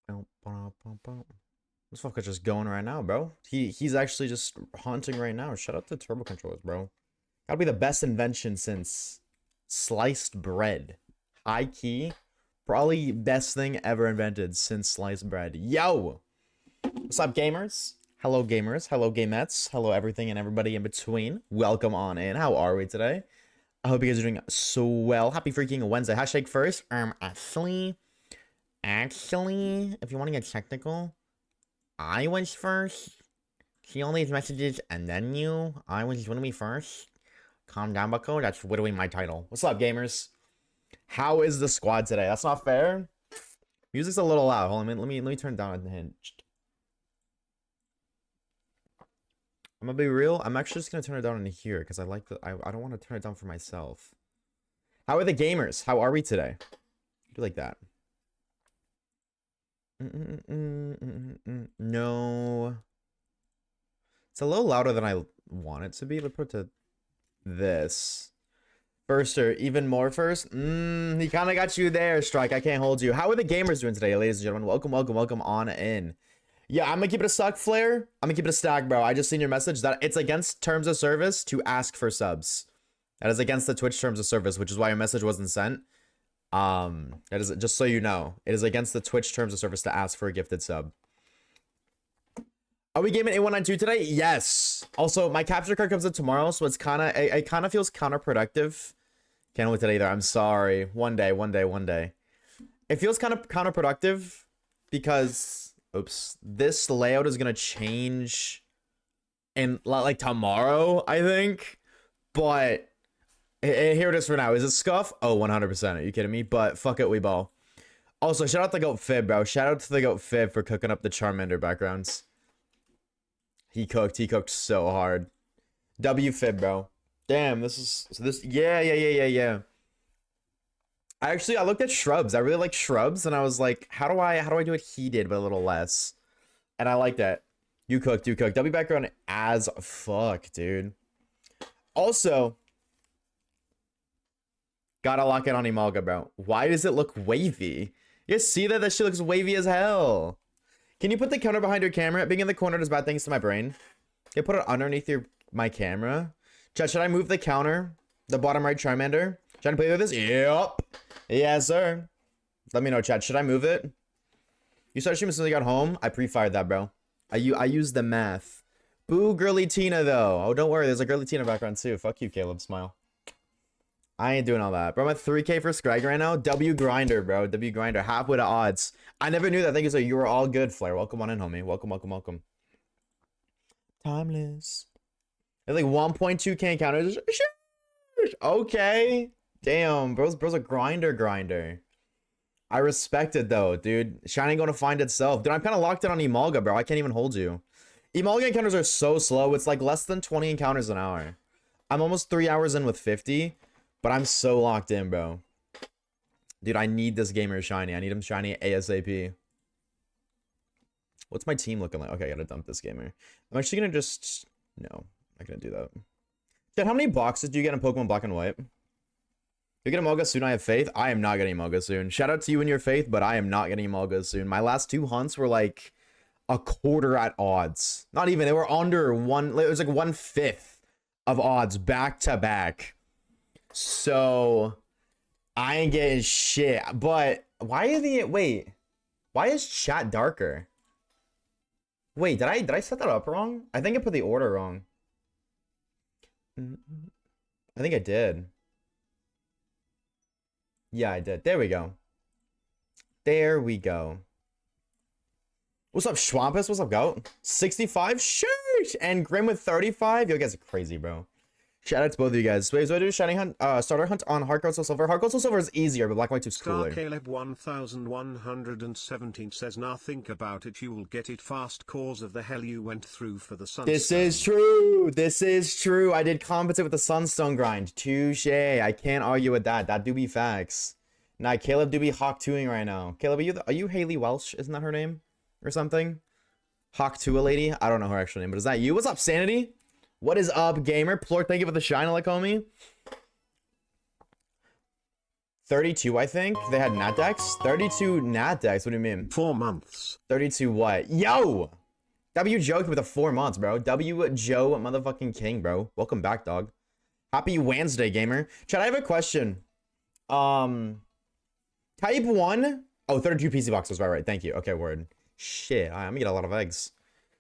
This fucker's just going right now, bro. He's actually just haunting right now. Shout out to turbo controllers, bro. Gotta be the best invention since sliced bread. High key, probably best thing ever invented since sliced bread. Yo! What's up, gamers? Hello, gamers. Hello, gamettes. Hello, everything and everybody in between. Welcome on in. How are we today? I hope you guys are doing so well. Happy freaking Wednesday. Hashtag first. Actually, if you want to get technical, I was first. See all these messages and then you. I was literally first. Calm down, bucko. That's literally my title. What's up, gamers? How is the squad today? That's not fair. Music's a little loud. Hold on, let me turn it down unhinged. I'm gonna be real. I'm actually just gonna turn it down in here because I like the. I don't want to turn it down for myself. How are the gamers? How are we today? Do like that. No. It's a little louder than I want it to be. Let's put it to this. Firster, even more first. He kind of got you there, Strike. I can't hold you. How are the gamers doing today, ladies and gentlemen? Welcome, welcome, welcome on in. Yeah, I'm gonna keep it a suck, Flare. I'm gonna keep it a stack, bro. I just seen your message that it's against terms of service to ask for subs. That is against the Twitch terms of service, which is why your message wasn't sent. That is just so you know. It is against the Twitch terms of service to ask for a gifted sub. Are we gaming A192 today? Yes. Also, my capture card comes in tomorrow, so it's it kind of feels counterproductive. Can't wait today either. I'm sorry. One day. It feels kind of counterproductive because, oops, this layout is gonna change in like tomorrow, I think. But here it is for now. Is it scuff? Oh, 100%. Are you kidding me? But fuck it, we ball. Also, shout out to the Goat Fib, bro. Shout out to the Goat Fib for cooking up the Charmander backgrounds. He cooked so hard. W Fib, bro. Damn, yeah. I looked at shrubs. I really like shrubs, and I was like, how do I do what he did, but a little less? And I like that. You cooked. W background as fuck, dude. Also, gotta lock it on Imalga, bro. Why does it look wavy? You see that? That shit looks wavy as hell. Can you put the counter behind your camera? Being in the corner does bad things to my brain. Can you put it underneath my camera? Chat, should I move the counter? The bottom right Charmander? Trying to play with this? Yep. Yes, sir. Let me know, chat. Should I move it? You started streaming since I got home? I pre-fired that, bro. I use the math. Boo, girly Tina, though. Oh, don't worry. There's a girly Tina background, too. Fuck you, Caleb. Smile. I ain't doing all that. Bro, I'm at 3K for Scrag right now. W Grinder, bro. W Grinder. Halfway to odds. I never knew that. Thank you, so you were all good, Flare. Welcome on in, homie. Welcome. Timeless. There's like 1.2k encounters. Okay. Damn, bro's a grinder. I respect it, though, dude. Shining gonna find itself. Dude, I'm kind of locked in on Imalga, bro. I can't even hold you. Imalga encounters are so slow. It's like less than 20 encounters an hour. I'm almost 3 hours in with 50. But I'm so locked in, bro. Dude, I need this gamer shiny. I need him shiny ASAP. What's my team looking like? Okay, I gotta dump this gamer. I'm actually gonna just... No, I'm not gonna do that. Dude, how many boxes do you get in Pokemon Black and White? You get Emolga soon, I have faith. I am not getting Emolga soon. Shout out to you and your faith, but I am not getting Emolga soon. My last 2 hunts were like a quarter at odds. Not even, they were under one... It was like 1/5 of odds back to back. So, I ain't getting shit. But, why is chat darker? Wait, did I set that up wrong? I think I put the order wrong. I think I did. Yeah, I did. There we go. What's up, Schwampus? What's up, Goat? 65? Sheesh! And Grim with 35? You guys are crazy, bro. Shout out to both of you guys. Wait, so I do shiny hunt, starter hunt on Hard Crystal Silver. Hard Crystal Silver is easier, but Black and White 2 is cooler. Star Caleb 1117 says, "Now think about it, you will get it fast cause of the hell you went through for the Sunstone." This is true. I did compensate with the Sunstone grind. Touche. I can't argue with that. That do be facts. Nah, Caleb do be Hawk 2ing right now. Caleb, are you Haley Welsh? Isn't that her name? Or something? Hawk 2 a lady? I don't know her actual name, but is that you? What's up, Sanity? What is up, gamer? Plort, thank you for the shine, like homie. 32, I think. They had Nat decks. 32 Nat decks. What do you mean? 4 months. 32 what? Yo! W joked with the 4 months, bro. W Joe motherfucking King, bro. Welcome back, dog. Happy Wednesday, gamer. Chat, I have a question. Type 1. Oh, 32 PC boxes. Right. Thank you. Okay, word. Shit. I'm gonna get a lot of eggs.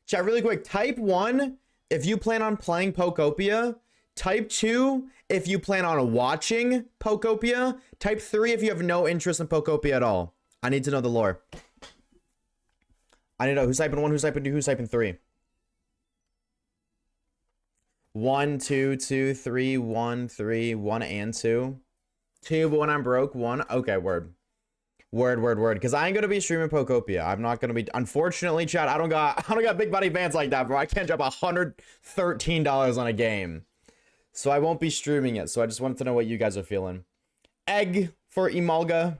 Chat, really quick. Type 1 if you plan on playing Pokopia. Type 2 if you plan on watching Pokopia. Type 3 if you have no interest in Pokopia at all. I need to know the lore. I need to know who's typing 1, who's typing 2, who's typing 3. 1, 2, 2, 3, 1, 3, 1 and 2. 2, but when I'm broke, 1. Okay, word. Word. Because I ain't gonna be streaming Pokopia. I'm not gonna be. Unfortunately, chat, I don't got big buddy fans like that, bro. I can't drop $113 on a game. So I won't be streaming it. So I just wanted to know what you guys are feeling. Egg for Emolga.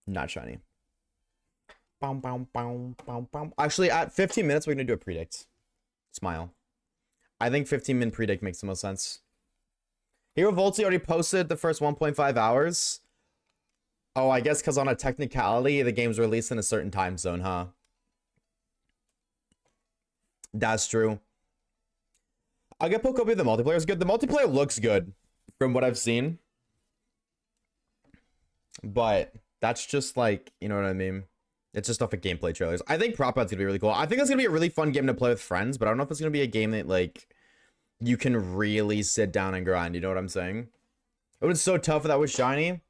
Not shiny. Actually, at 15 minutes, we're gonna do a predict. Smile. I think 15-minute predict makes the most sense. Hero Volty already posted the first 1.5 hours. Oh, I guess because on a technicality, the game's released in a certain time zone, huh? That's true. I'll get Pokopia. The multiplayer is good. The multiplayer looks good from what I've seen. But that's just like, you know what I mean? It's just off of gameplay trailers. I think Prop Out's gonna be really cool. I think it's gonna be a really fun game to play with friends, but I don't know if it's gonna be a game that like you can really sit down and grind. You know what I'm saying? It was so tough if that was shiny.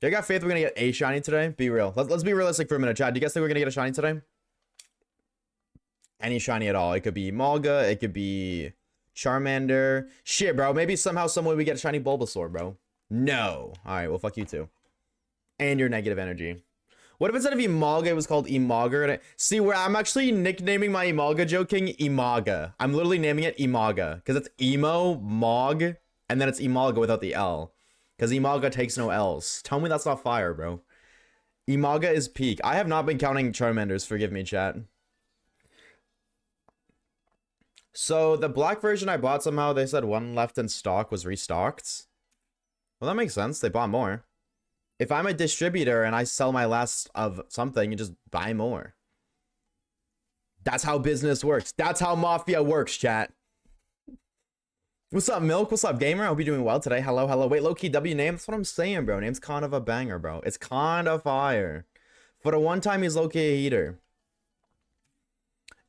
I got faith we're gonna get a shiny today. Be real. Let's be realistic for a minute, Chad. Do you guys think we're gonna get a shiny today? Any shiny at all? It could be Malga. It could be Charmander. Shit, bro. Maybe somehow, someway we get a shiny Bulbasaur, bro. No. All right. Well, fuck you too. And your negative energy. What if instead of Emolga, it was called Emogger? See, where I'm actually nicknaming my Emolga joking Emaga. I'm literally naming it Emaga because it's emo, mog, and then it's Emolga without the L. Because Emaga takes no L's. Tell me that's not fire, bro. Emaga is peak. I have not been counting Charmanders. Forgive me, chat. So the black version I bought somehow, they said one left in stock was restocked. Well, that makes sense. They bought more. If I'm a distributor and I sell my last of something, you just buy more. That's how business works. That's how mafia works, chat. What's up, Milk? What's up, gamer? I hope you're doing well today. Hello. Wait, low-key W name? That's what I'm saying, bro. Name's kind of a banger, bro. It's kind of fire. For the one time, he's low-key a heater.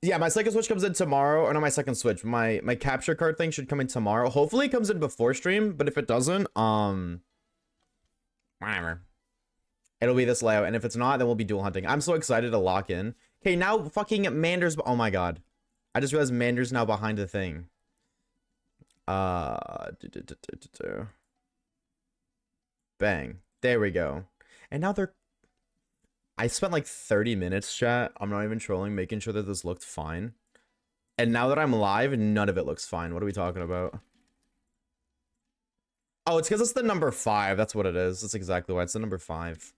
Yeah, my second Switch comes in tomorrow. Or not my second Switch. My capture card thing should come in tomorrow. Hopefully it comes in before stream. But if it doesn't, whatever. It'll be this layout. And if it's not, then we'll be dual hunting. I'm so excited to lock in. Okay, now fucking Mander's... Oh my god. I just realized Mander's now behind the thing. Bang. There we go. And now they're... I spent like 30 minutes, chat. I'm not even trolling, making sure that this looked fine. And now that I'm live, none of it looks fine. What are we talking about? Oh, it's because it's the number 5. That's what it is. That's exactly why. It's the number 5.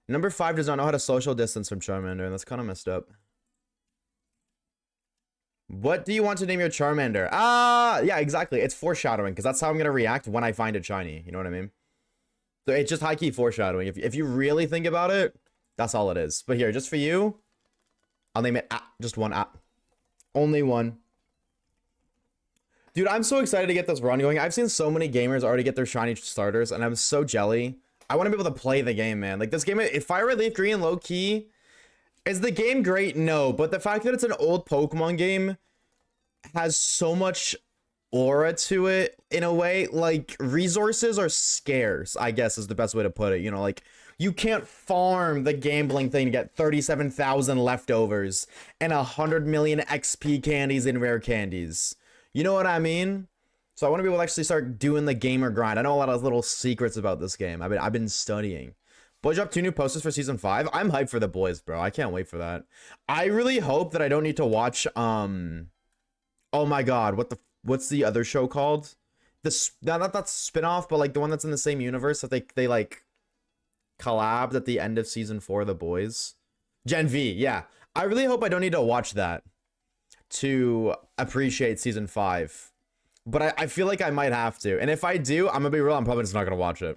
Number 5 does not know how to social distance from Charmander, and that's kind of messed up. What do you want to name your Charmander? Yeah, exactly. It's foreshadowing, because that's how I'm going to react when I find it shiny. You know what I mean? So it's just high-key foreshadowing. If you really think about it, that's all it is. But here, just for you, I'll name it just one. Only one. Dude, I'm so excited to get this run going. I've seen so many gamers already get their shiny starters, and I'm so jelly. I want to be able to play the game, man. Like, this game, if Fire Red Leaf Green low-key, is the game great? No, but the fact that it's an old Pokemon game has so much aura to it, in a way. Like, resources are scarce, I guess is the best way to put it. You know, like, you can't farm the gambling thing to get 37,000 leftovers and 100 million XP candies and rare candies. You know what I mean? So I want to be able to actually start doing the gamer grind. I know a lot of little secrets about this game. I've been studying. Boys dropped 2 new posters for season 5. I'm hyped for the boys, bro. I can't wait for that. I really hope that I don't need to watch oh my god, what's the other show called? Not that spin-off, but like the one that's in the same universe that they like collabed at the end of season 4 of the boys. Gen V, yeah. I really hope I don't need to watch that to appreciate season 5. But I feel like I might have to. And if I do, I'm gonna be real, I'm probably just not gonna watch it.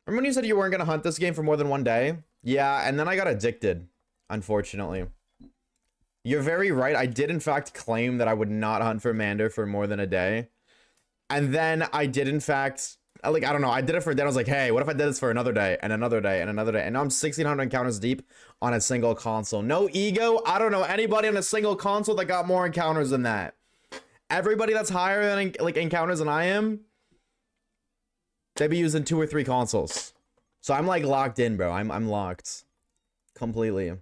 Remember when you said you weren't gonna hunt this game for more than one day? Yeah, and then I got addicted, unfortunately. You're very right. I did in fact claim that I would not hunt for Mander for more than a day. And then I did in fact, like, I don't know, I did it for a day. I was like, hey, what if I did this for another day and another day and another day? And now I'm 1,600 encounters deep on a single console. No ego. I don't know anybody on a single console that got more encounters than that. Everybody that's higher than like encounters than I am, they be using 2 or 3 consoles. So I'm like locked in, bro. I'm locked completely.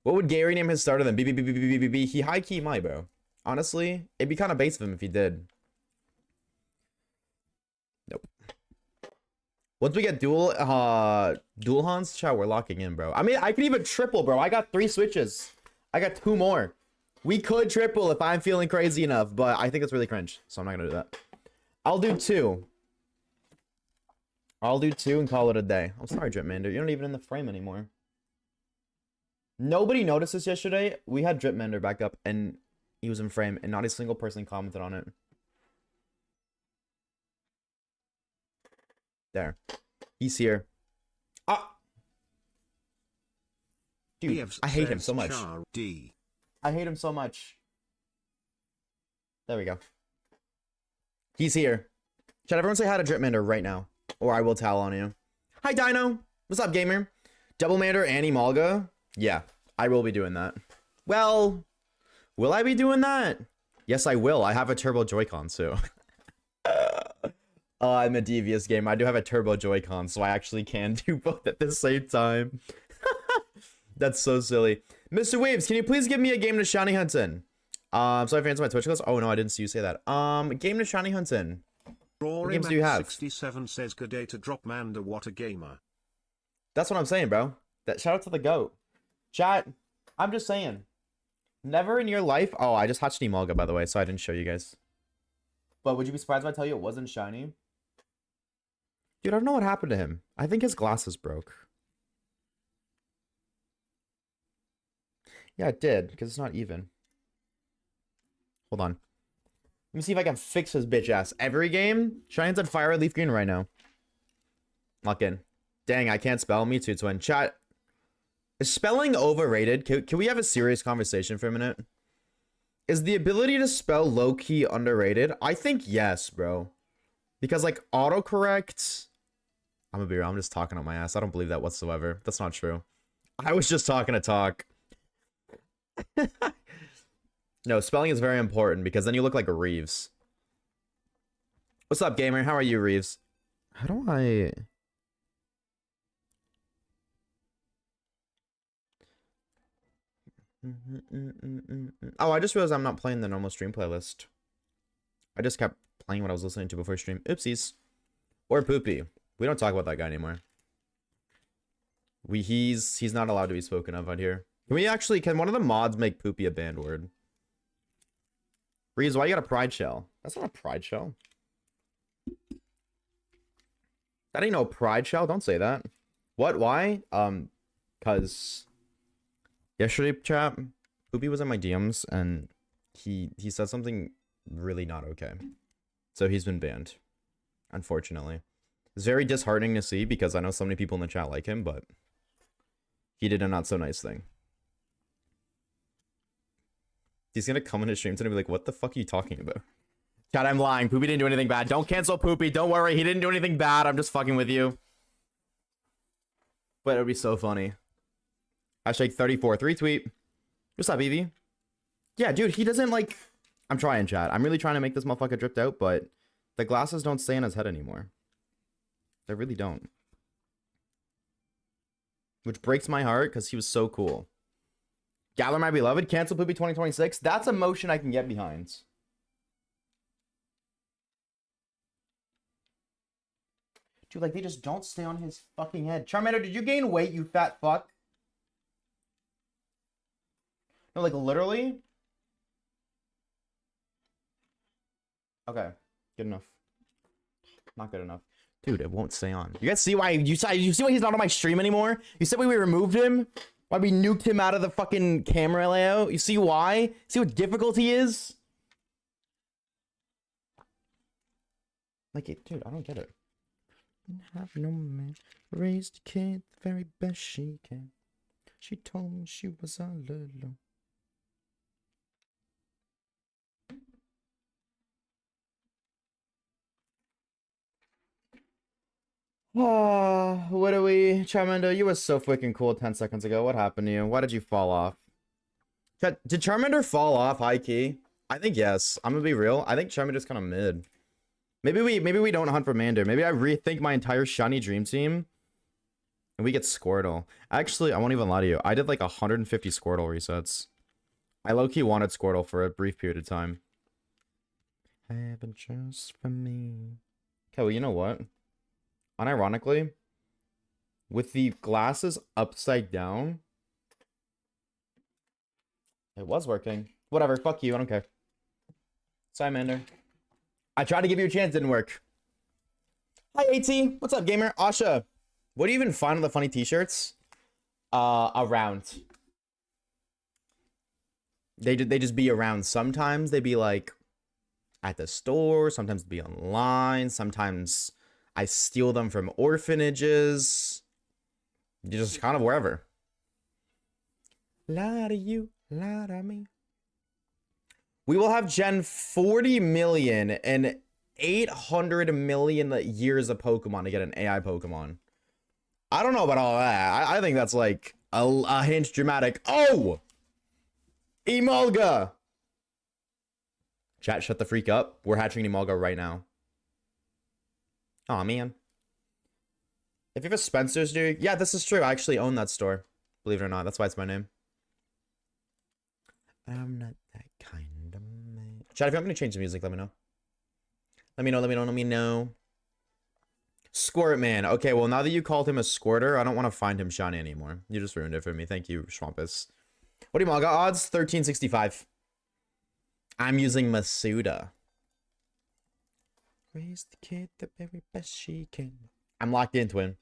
What would Gary name his starter then? B. He high key might, bro. Honestly, it'd be kind of base of him if he did. Nope. Once we get dual hunts, chat, we're locking in, bro. I mean, I could even triple, bro. I got 3 switches. I got 2 more. We could triple if I'm feeling crazy enough, but I think it's really cringe, so I'm not gonna do that. I'll do 2. I'll do 2 and call it a day. I'm sorry, Dripmander. You're not even in the frame anymore. Nobody noticed this yesterday. We had Dripmander back up, and he was in frame, and not a single person commented on it. There. He's here. Ah! Dude, I hate him so much. I hate him so much. There we go. He's here. Should everyone say hi to Dripmander right now? Or I will towel on you. Hi, Dino. What's up, gamer? Double Mander, Annie Malga? Yeah, I will be doing that. Well, will I be doing that? Yes, I will. I have a Turbo Joy-Con, too. I'm a devious gamer. I do have a Turbo Joy-Con, so I actually can do both at the same time. That's so silly. Mr. Waves, can you please give me a game to shiny hunt in? So I've answered my Twitch list. Oh no, I didn't see you say that. Game to shiny hunt in. What games do you have? 67 says good day to drop Mander, what a gamer. That's what I'm saying, bro. Shout out to the GOAT. Chat, I'm just saying. Never in your life. Oh, I just hatched Emolga, by the way, so I didn't show you guys. But would you be surprised if I tell you it wasn't shiny? Dude, I don't know what happened to him. I think his glasses broke. Yeah, it did, because it's not even. Hold on. Let me see if I can fix his bitch ass. Every game, Shine's on fire, leaf green right now. Lock in. Dang, I can't spell. Me too, twin. Chat. Is spelling overrated? Can we have a serious conversation for a minute? Is the ability to spell low-key underrated? I think yes, bro. Because, like, autocorrect... I'm gonna be real, I'm just talking on my ass. I don't believe that whatsoever. That's not true. I was just talking to talk. No, spelling is very important because then you look like a Reeves. What's up, gamer? How are you, Reeves? How do I... Oh, I just realized I'm not playing the normal stream playlist. I just kept playing what I was listening to before stream. Oopsies. Or Poopy. We don't talk about that guy anymore. He's not allowed to be spoken of out here. Can one of the mods make Poopy a banned word? Reeves, why you got a pride shell? That's not a pride shell. That ain't no pride shell. Don't say that. What? Why? Cause yesterday, chat, Poopy was in my DMs and he said something really not okay. So he's been banned. Unfortunately. It's very disheartening to see because I know so many people in the chat like him, but he did a not so nice thing. He's gonna come in his streams and be like, what the fuck are you talking about? Chat, I'm lying. Poopy didn't do anything bad. Don't cancel Poopy. Don't worry. He didn't do anything bad. I'm just fucking with you. But it would be so funny. Hashtag 34th retweet. What's up, Evie? Yeah, dude, he doesn't like... I'm trying, chat. I'm really trying to make this motherfucker dripped out, but the glasses don't stay in his head anymore. They really don't. Which breaks my heart because he was so cool. Gather my beloved. Cancel Poopy 2026. That's a motion I can get behind. Dude, like, they just don't stay on his fucking head. Charmander, did you gain weight, you fat fuck? No, like, literally? Okay. Good enough. Not good enough. Dude, it won't stay on. You guys see why... You see why he's not on my stream anymore? You said we removed him? Why we nuked him out of the fucking camera layout? You see why? See what difficult he is? Like, dude, I don't get it. Have no man, raised a kid the very best she can. She told me she was all alone. Oh, what are we? Charmander, you were so freaking cool 10 seconds ago. What happened to you? Why did you fall off? Did Charmander fall off high key? I think yes. I'm gonna be real. I think Charmander's kind of mid. Maybe we don't hunt for Mander. Maybe I rethink my entire shiny dream team and we get Squirtle. Actually, I won't even lie to you. I did like 150 Squirtle resets. I low-key wanted Squirtle for a brief period of time. Heaven just for me. Okay, well, you know what? Unironically, with the glasses upside down, it was working. Whatever, fuck you, I don't care. Sorry, Mander. I tried to give you a chance, didn't work. Hi, AT. What's up, gamer? Asha, what do you even find on the funny t-shirts? Around. They just be around. Sometimes they be like at the store, sometimes they be online, sometimes I steal them from orphanages. Just kind of wherever. Lie to you, lie to me. We will have Gen 40 million and 800 million years of Pokemon to get an AI Pokemon. I don't know about all that. I think that's like a hint dramatic. Oh! Emolga! Chat, shut the freak up. We're hatching Emolga right now. Aw, man. If you have a Spencer's, dude. Yeah, this is true. I actually own that store. Believe it or not. That's why it's my name. I'm not that kind of man. Chat, if you want me to change the music, let me know. Let me know. Squirt Man. Okay, well, now that you called him a squirter, I don't want to find him shiny anymore. You just ruined it for me. Thank you, Schwampus. What do you got odds? 1365. I'm using Masuda. Raise the kid the very best she can. I'm locked in, twin.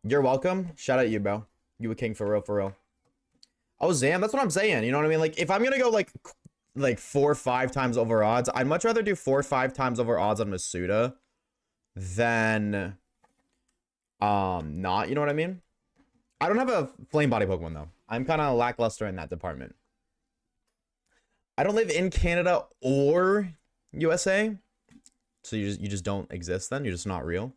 You're welcome. Shout out you, bro. You a king for real, for real. Oh, Zam, that's what I'm saying. You know what I mean? Like, if I'm gonna go like 4 or 5 times over odds, I'd much rather do 4 or 5 times over odds on Masuda than not. You know what I mean? I don't have a flame body Pokemon though. I'm kind of lackluster in that department. I don't live in Canada or USA, so you just don't exist. Then you're just not real.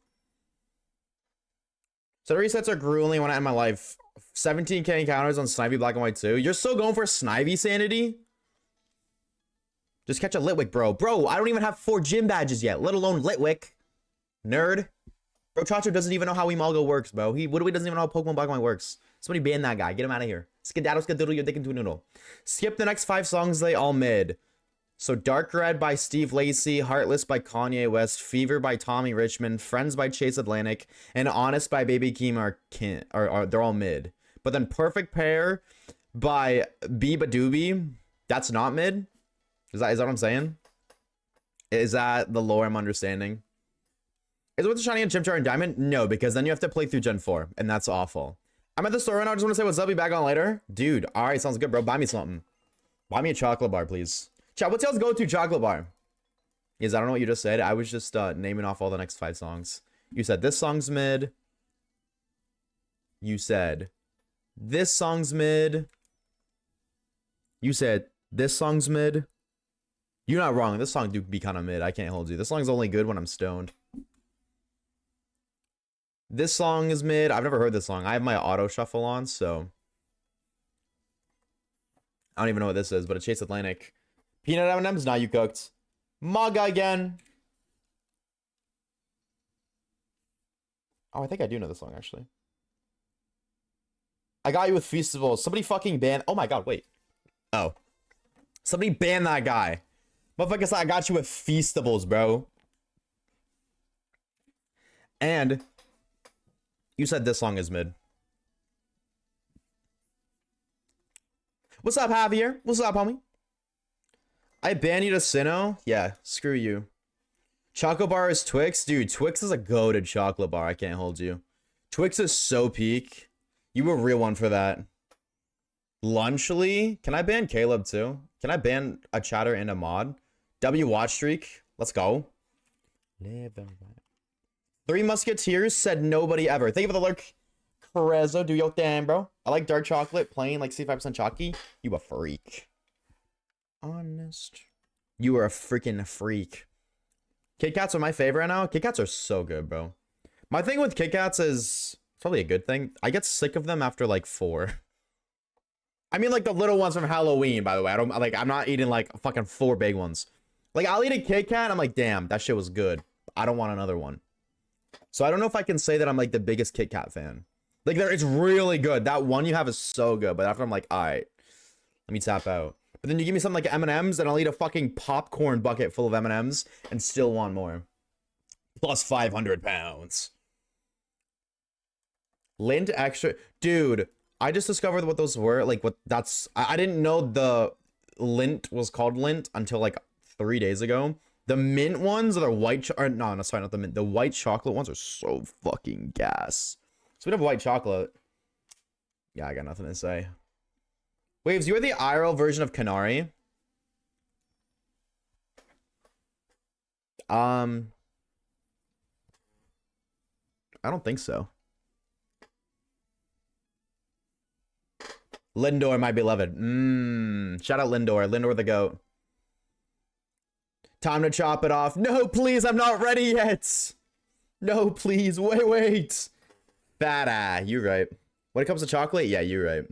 So the resets are grueling when I end my life. 17k encounters on Snivy Black and White 2. You're still going for Snivy sanity? Just catch a Litwick, bro. Bro, I don't even have 4 gym badges yet, let alone Litwick. Nerd. Bro, Chacho doesn't even know how Emolga works, bro. He literally doesn't even know how Pokemon Black and White works. Somebody ban that guy. Get him out of here. Skedaddle, skedoodle, your dick into a noodle. Skip the next 5 songs, they all mid. So Dark Red by Steve Lacy, Heartless by Kanye West, Fever by Tommy Richmond, Friends by Chase Atlantic, and Honest by Baby Keem are they're all mid. But then Perfect Pair by Biba Doobie, that's not mid. Is that what I'm saying? Is that the lore I'm understanding? Is it with the shiny and Chimchar and Diamond? No, because then you have to play through Gen 4, and that's awful. I'm at the store right now. I just want to say what's up. Be back on later. Dude, all right, sounds good, bro. Buy me something. Buy me a chocolate bar, please. Chat, what's y'all's go-to chocolate bar? Is I don't know what you just said. I was just naming off all the next 5 songs. You said this song's mid. You said this song's mid. You said this song's mid. You're not wrong. This song do be kind of mid. I can't hold you. This song's only good when I'm stoned. This song is mid. I've never heard this song. I have my auto shuffle on, so I don't even know what this is, but it's Chase Atlantic. Peanut M&M's, now you cooked. Maga again. Oh, I think I do know this song, actually. I got you with Feastables. Somebody fucking ban. Oh my god, wait. Oh. Somebody ban that guy. Motherfucker said I got you with Feastables, bro. And you said this song is mid. What's up, Javier? What's up, homie? I ban you to Sinnoh? Yeah, screw you. Chocolate bar is Twix? Dude, Twix is a goated chocolate bar. I can't hold you. Twix is so peak. You were a real one for that. Lunchly? Can I ban Caleb too? Can I ban a chatter and a mod? W watch streak? Let's go. Three Musketeers said nobody ever. Thank you for the lurk. Carezzo, do your thing, bro. I like dark chocolate, plain, like 65% chalky. You a freak. Honest. You are a freaking freak. Kit Kats are my favorite right now. Kit Kats are so good, bro. My thing with Kit Kats is, it's probably a good thing, I get sick of them after like 4. I mean, like the little ones from Halloween, by the way. I'm not eating like fucking 4 big ones. Like, I'll eat a Kit Kat, I'm like, damn, that shit was good. I don't want another one. So I don't know if I can say that I'm like the biggest Kit Kat fan. Like, it's really good. That one you have is so good. But after I'm like, all right, let me tap out. But then you give me something like M&M's and I'll eat a fucking popcorn bucket full of M&M's and still want more. Plus 500 pounds. Lint extra. Dude, I just discovered what those were. Like, what that's... I didn't know the lint was called lint until like 3 days ago. The mint ones are the white... no, sorry, not the mint. The white chocolate ones are so fucking gas. So we have white chocolate. Yeah, I got nothing to say. Waves, you are the IRL version of Canary. I don't think so. Lindor, my beloved. Shout out Lindor. Lindor the GOAT. Time to chop it off. No, please, I'm not ready yet. No, please, wait. Fat you're right. When it comes to chocolate, yeah, you're right.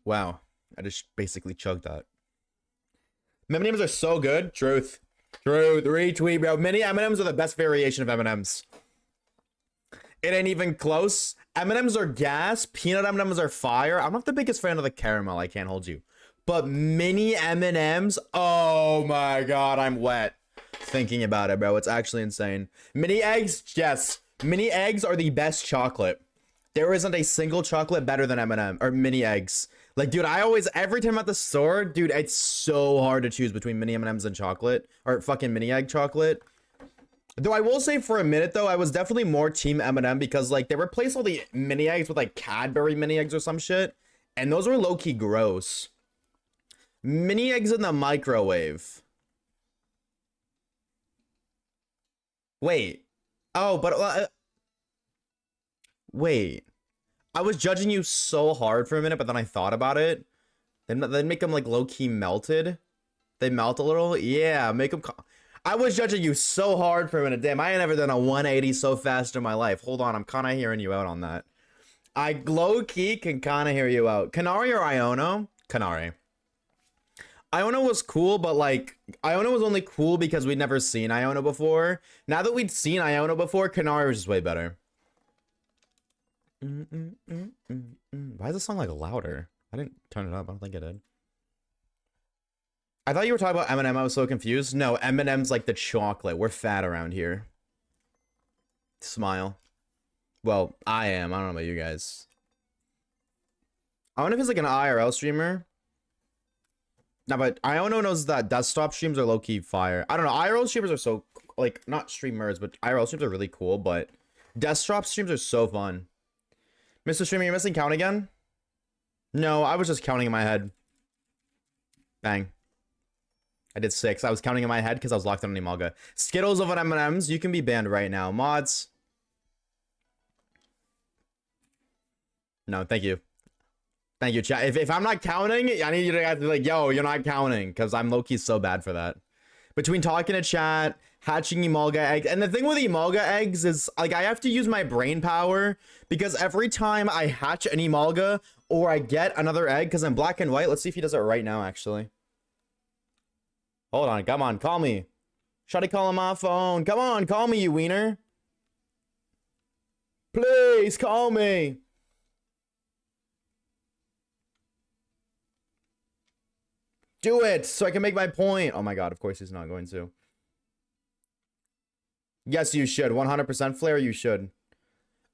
Wow, I just basically chugged that. M&M's are so good. Truth, retweet, bro. Mini M&M's are the best variation of M&M's. It ain't even close. M&M's are gas. Peanut M&M's are fire. I'm not the biggest fan of the caramel. I can't hold you. But mini M&M's, oh my god, I'm wet thinking about it, bro. It's actually insane. Mini eggs, yes. Mini eggs are the best chocolate. There isn't a single chocolate better than M&M or mini eggs. Like, dude, every time I'm at the store, dude, it's so hard to choose between mini M&Ms and chocolate or fucking mini egg chocolate. Though I will say for a minute, though, I was definitely more team M&M because, like, they replaced all the mini eggs with, like, Cadbury mini eggs or some shit. And those were low-key gross. Mini eggs in the microwave. Wait. Oh, but... wait. I was judging you so hard for a minute, but then I thought about it. They make them, like, low-key melted. They melt a little. Yeah, make them... I was judging you so hard for a minute. Damn, I ain't never done a 180 so fast in my life. Hold on, I'm kind of hearing you out on that. I low-key can kind of hear you out. Canary or Iono? Canary. Iono was cool, but, like, Iono was only cool because we'd never seen Iono before. Now that we'd seen Iono before, Canary was just way better. Why is this song, like, louder? I didn't turn it up. I don't think I did. I thought you were talking about M&M. I was so confused. No, M&M's like the chocolate. We're fat around here. Smile. Well, I am. I don't know about you guys. I wonder if it's like an IRL streamer. No, but I don't know that desktop streams are low-key fire. I don't know. IRL streamers are so, like, not streamers, but IRL streams are really cool, but desktop streams are so fun. Mr. Streamer, you're missing count again? No, I was just counting in my head. Bang. I did 6. I was counting in my head because I was locked on Imalga. Skittles of M&M's. You can be banned right now. Mods. No, thank you. Thank you, chat. If I'm not counting, I need you to guys be like, yo, you're not counting. Because I'm low-key so bad for that. Between talking to chat, hatching Imalga eggs. And the thing with Imalga eggs is, like, I have to use my brain power. Because every time I hatch an Imalga or I get another egg, because I'm black and white. Let's see if he does it right now, actually. Hold on, come on, call me. Shawty calling my phone. Come on, call me, you wiener. Please, call me. Do it, so I can make my point. Oh my god, of course he's not going to. Yes, you should. 100% Flare, you should.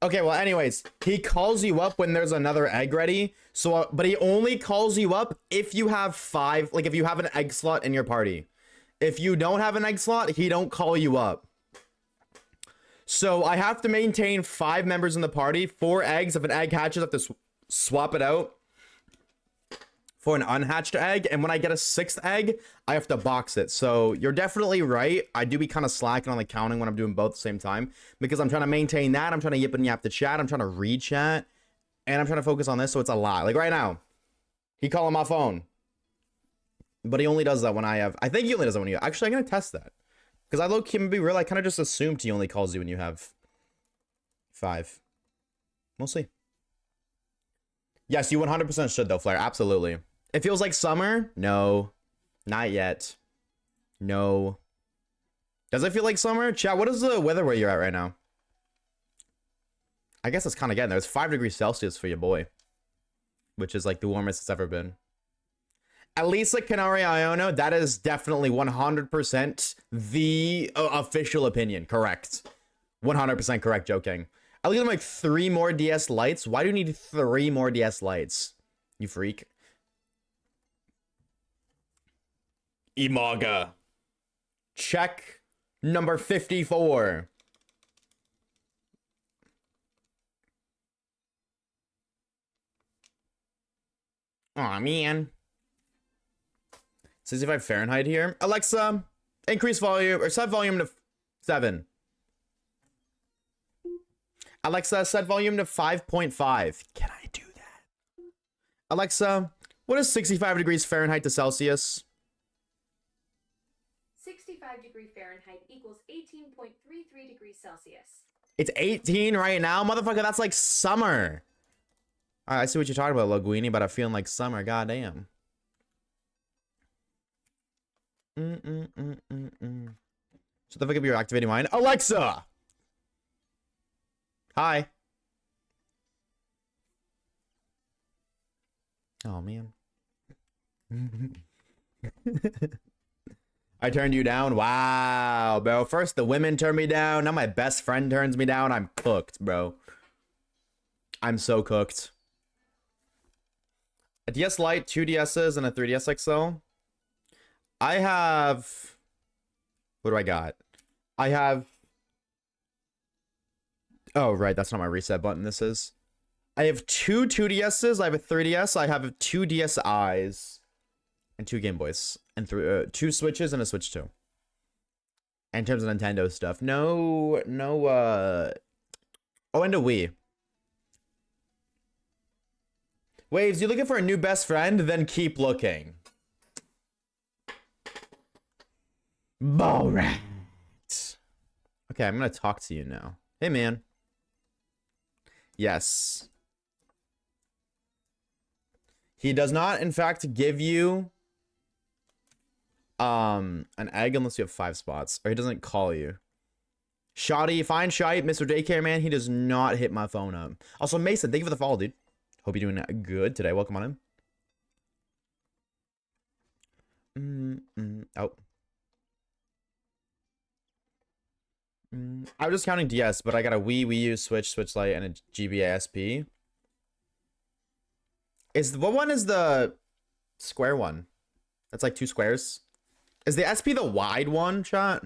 Okay, well, anyways, he calls you up when there's another egg ready. So, but he only calls you up if you have 5, like if you have an egg slot in your party. If you don't have an egg slot, he don't call you up. So I have to maintain 5 members in the party, 4 eggs. If an egg hatches, I have to swap it out for an unhatched egg. And when I get a 6th egg, I have to box it. So you're definitely right. I do be kind of slacking on the counting when I'm doing both at the same time, because I'm trying to maintain that. I'm trying to yip and yap the chat. I'm trying to read chat. And I'm trying to focus on this. So it's a lot. Like right now, he calling my phone. But he only does that when I think he only does that when you... Actually, I'm going to test that. Because I low-key, to be real, I kind of just assumed he only calls you when you have 5. We'll see. Yes, you 100% should, though, Flair. Absolutely. It feels like summer? No. Not yet. No. Does it feel like summer? Chat, what is the weather where you're at right now? I guess it's kind of getting there. It's 5 degrees Celsius for your boy. Which is like the warmest it's ever been. At least like Canary Iono, that is definitely 100% the official opinion. Correct. 100% correct, joking. I look at them like 3 more DS lights. Why do you need 3 more DS lights? You freak. Imaga. Check number 54. Aw, man. 65 Fahrenheit here. Alexa, increase volume, or set volume to 7. Alexa, set volume to 5.5. Can I do that? Alexa, what is 65 degrees Fahrenheit to Celsius? 65 degrees Fahrenheit equals 18.33 degrees Celsius. It's 18 right now? Motherfucker, that's like summer. All right, I see what you're talking about, Laguini, but I'm feeling like summer. Goddamn. So the fuck up your activating mine. Alexa! Hi. Oh, man. I turned you down? Wow, bro. First the women turned me down. Now my best friend turns me down. I'm cooked, bro. I'm so cooked. A DS Lite, 2 DSs, and a 3DS XL. I have... What do I got? I have... Oh, right. That's not my reset button. This is... I have 2 2DSs. I have a 3DS. I have 2 DSIs. And 2 Game Boys. And 2 Switches and a Switch 2. In terms of Nintendo stuff. No... Oh, and a Wii. Waves, you looking for a new best friend? Then keep looking. Borat. Okay, I'm gonna talk to you now. Hey, man. Yes. He does not, in fact, give you an egg unless you have 5 spots, or he doesn't call you. Shoddy, fine shite, Mr. Daycare Man. He does not hit my phone up. Also, Mason, thank you for the follow, dude. Hope you're doing good today. Welcome on in. Oh. I was just counting DS, but I got a Wii, Wii U, Switch, Switch Lite, and a GBA SP. What one is the square one? That's like 2 squares. Is the SP the wide one, chat?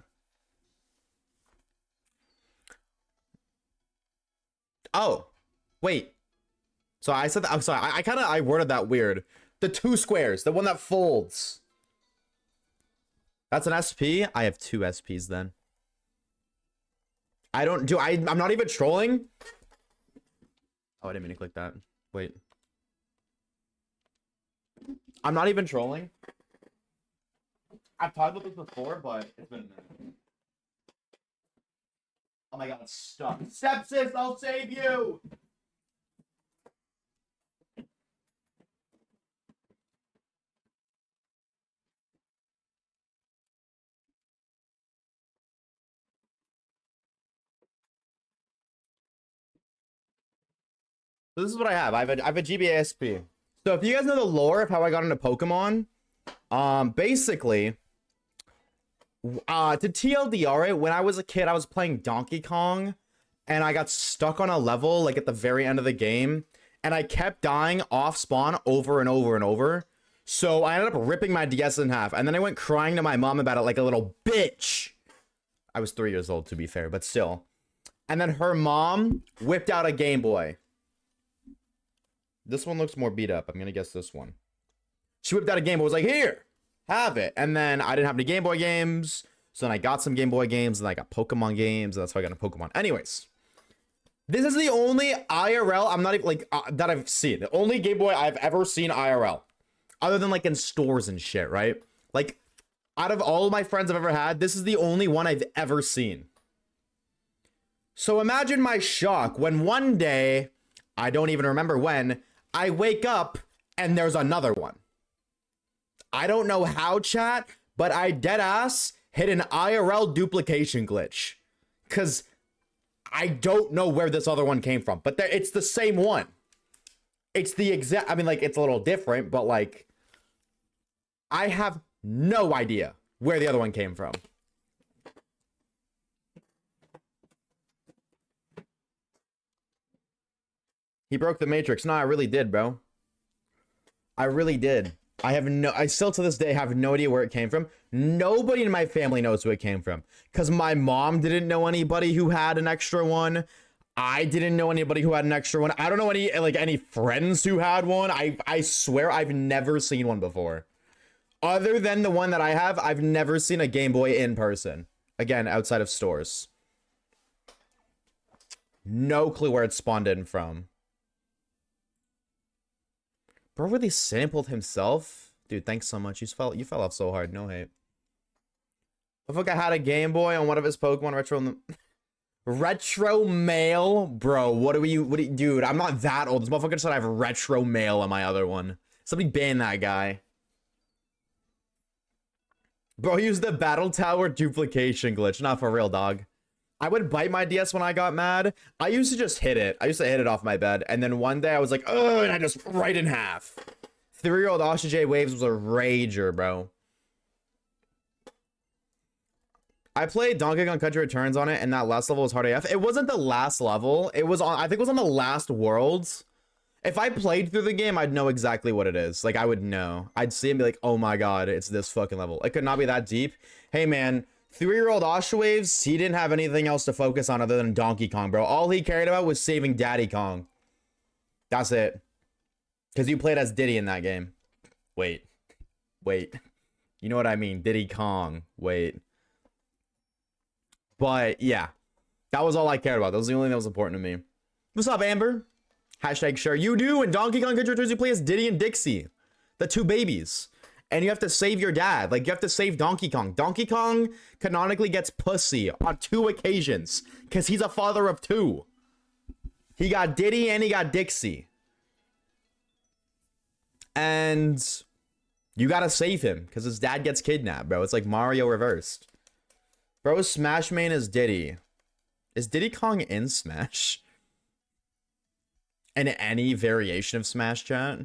Oh, wait. So I said that. I'm sorry. I worded that weird. The 2 squares, the one that folds. That's an SP. I have 2 SPs then. I'm not even trolling. Oh, I didn't mean to click that. Wait. I'm not even trolling. I've talked about this before, but it's been a minute. Oh my god, it's stuck. Sepsis, I'll save you! So this is what I have. I have a GBA SP. So if you guys know the lore of how I got into Pokemon, basically, to TLDR it, when I was a kid, I was playing Donkey Kong, and I got stuck on a level, like, at the very end of the game, and I kept dying off spawn over and over and over, so I ended up ripping my DS in half, and then I went crying to my mom about it like a little bitch. I was 3 years old, to be fair, but still. And then her mom whipped out a Game Boy. This one looks more beat up. I'm going to guess this one. She whipped out a Game Boy. Was like, here, have it. And then I didn't have any Game Boy games. So then I got some Game Boy games. And I got Pokemon games. And that's how I got a Pokemon. Anyways. This is the only IRL I'm not even like that I've seen. The only Game Boy I've ever seen IRL. Other than like in stores and shit, right? Like out of all of my friends I've ever had, this is the only one I've ever seen. So imagine my shock when one day, I don't even remember when, I wake up and there's another one. I don't know how, chat, but I deadass hit an IRL duplication glitch. Because I don't know where this other one came from, but it's the same one. It's the exact, I mean, like, it's a little different, but like, I have no idea where the other one came from. He broke the Matrix. No, I really did, bro. I really did. I still to this day have no idea where it came from. Nobody in my family knows where it came from. Because my mom didn't know anybody who had an extra one. I didn't know anybody who had an extra one. I don't know any friends who had one. I swear I've never seen one before. Other than the one that I have, I've never seen a Game Boy in person. Again, outside of stores. No clue where it spawned in from. Bro really sampled himself? Dude, thanks so much. You fell off so hard. No hate. I think I had a Game Boy on one of his Pokemon retro mail? Bro, what do you, dude, I'm not that old. This motherfucker said I have retro mail on my other one. Somebody ban that guy. Bro, use the Battle Tower duplication glitch. Not for real, dog. I would bite my DS when I got mad. I used to just hit it. I used to hit it off my bed. And then one day I was like, oh, and I just right in half. 3-year-old Oshawaves was a rager, bro. I played Donkey Kong Country Returns on it, and that last level was hard AF. It wasn't the last level. It was on, I think it was on the last worlds. If I played through the game, I'd know exactly what it is. Like, I would know. I'd see it and be like, oh my god, it's this fucking level. It could not be that deep. Hey, man. 3-year-old Oshawaves, he didn't have anything else to focus on other than Donkey Kong, bro. All he cared about was saving Daddy Kong. That's it. Because you played as Diddy in that game. Wait. You know what I mean. Diddy Kong. Wait. But, yeah. That was all I cared about. That was the only thing that was important to me. What's up, Amber? Hashtag sure. You do. In Donkey Kong Country Returns, you play as Diddy and Dixie. The two babies. And you have to save your dad. Like, you have to save Donkey Kong. Donkey Kong canonically gets pussy on 2 occasions. Because he's a father of 2. He got Diddy and he got Dixie. And you gotta save him. Because his dad gets kidnapped, bro. It's like Mario reversed. Bro, Smash main is Diddy. Is Diddy Kong in Smash? And any variation of Smash, chat?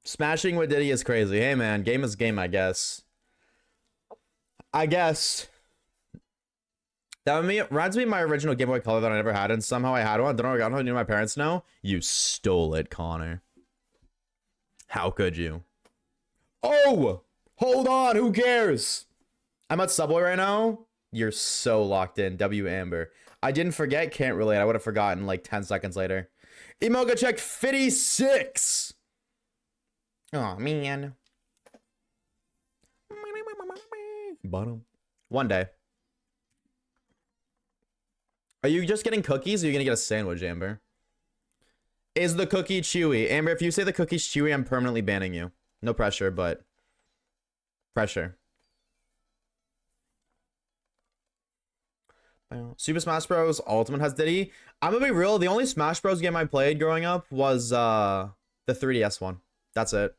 Smashing with Diddy is crazy. Hey, man. Game is game, I guess. That reminds me of my original Game Boy Color that I never had, and somehow I had one. I don't know how many of my parents know. You stole it, Connor. How could you? Oh! Hold on, who cares? I'm at Subway right now. You're so locked in. W Amber. I didn't forget, can't relate. I would have forgotten like 10 seconds later. Emoga check 56. Oh man. Bottom. One day. Are you just getting cookies or are you gonna get a sandwich, Amber? Is the cookie chewy? Amber, if you say the cookie's chewy, I'm permanently banning you. No pressure, but pressure. Super Smash Bros. Ultimate has Diddy. I'm gonna be real. The only Smash Bros. Game I played growing up was the 3DS one. That's it.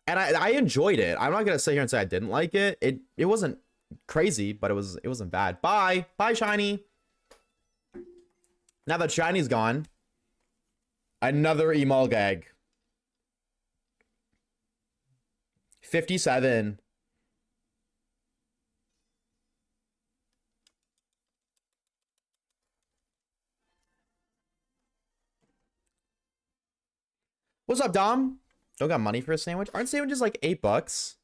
And I enjoyed it. I'm not gonna sit here and say I didn't like it. It wasn't crazy, but it wasn't bad. Bye, Shiny. Now that Shiny's gone, another emo gag. 57. What's up, Dom? Don't got money for a sandwich? Aren't sandwiches like $8?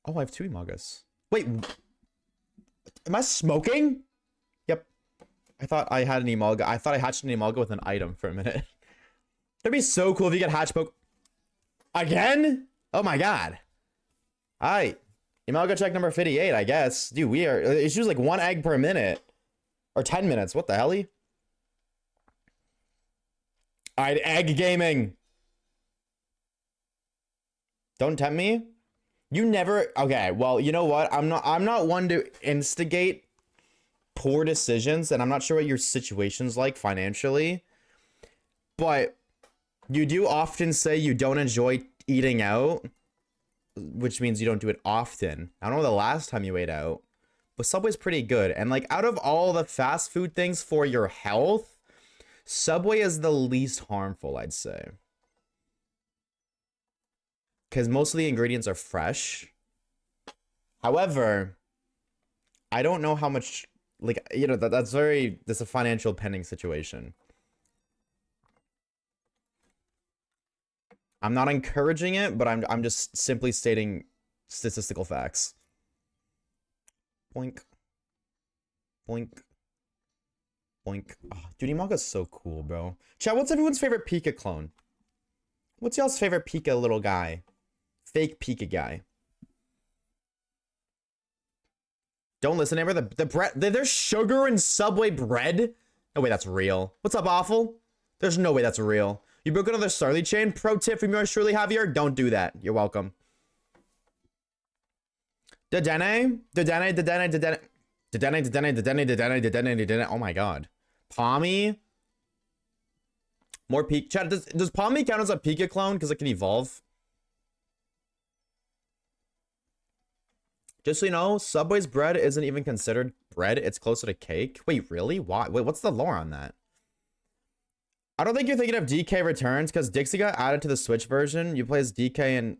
Oh, I have 2 Imagas. Wait, am I smoking? Yep. I thought I had an Imaga. I thought I hatched an Imaga with an item for a minute. That'd be so cool if you get hatch poke again. Oh my god. Alright. Imaga check number 58, I guess. Dude, we are. It's usually like 1 egg per minute. Or 10 minutes. What the hell? Alright, egg gaming. Don't tempt me. You never. Okay, well, you know what? I'm not one to instigate poor decisions, and I'm not sure what your situation's like financially. But you do often say you don't enjoy eating out, which means you don't do it often. I don't know the last time you ate out, but Subway's pretty good. And like out of all the fast food things for your health, Subway is the least harmful, I'd say. Because most of the ingredients are fresh. However, I don't know how much, like, you know, that's a financial pending situation. I'm not encouraging it, but I'm just simply stating statistical facts. Boink. Boink. Boink. Oh, dude, Imaga's so cool, bro. Chat, what's everyone's favorite Pika clone? What's y'all's favorite Pika little guy? Fake Pika guy. Don't listen, Amber. The bread. There's sugar in Subway bread? No way that's real. What's up, Awful? There's no way that's real. You broke another Starly chain? Pro tip from yours truly, Javier. Don't do that. You're welcome. Dedenne? Oh my god. Pommy? More Pika. Chat, does Pommy count as a Pika clone? Because it can evolve. Just so you know, Subway's bread isn't even considered bread. It's closer to cake. Wait, really? Why? Wait, what's the lore on that? I don't think you're thinking of DK Returns, because Dixie got added to the Switch version. You play as DK and...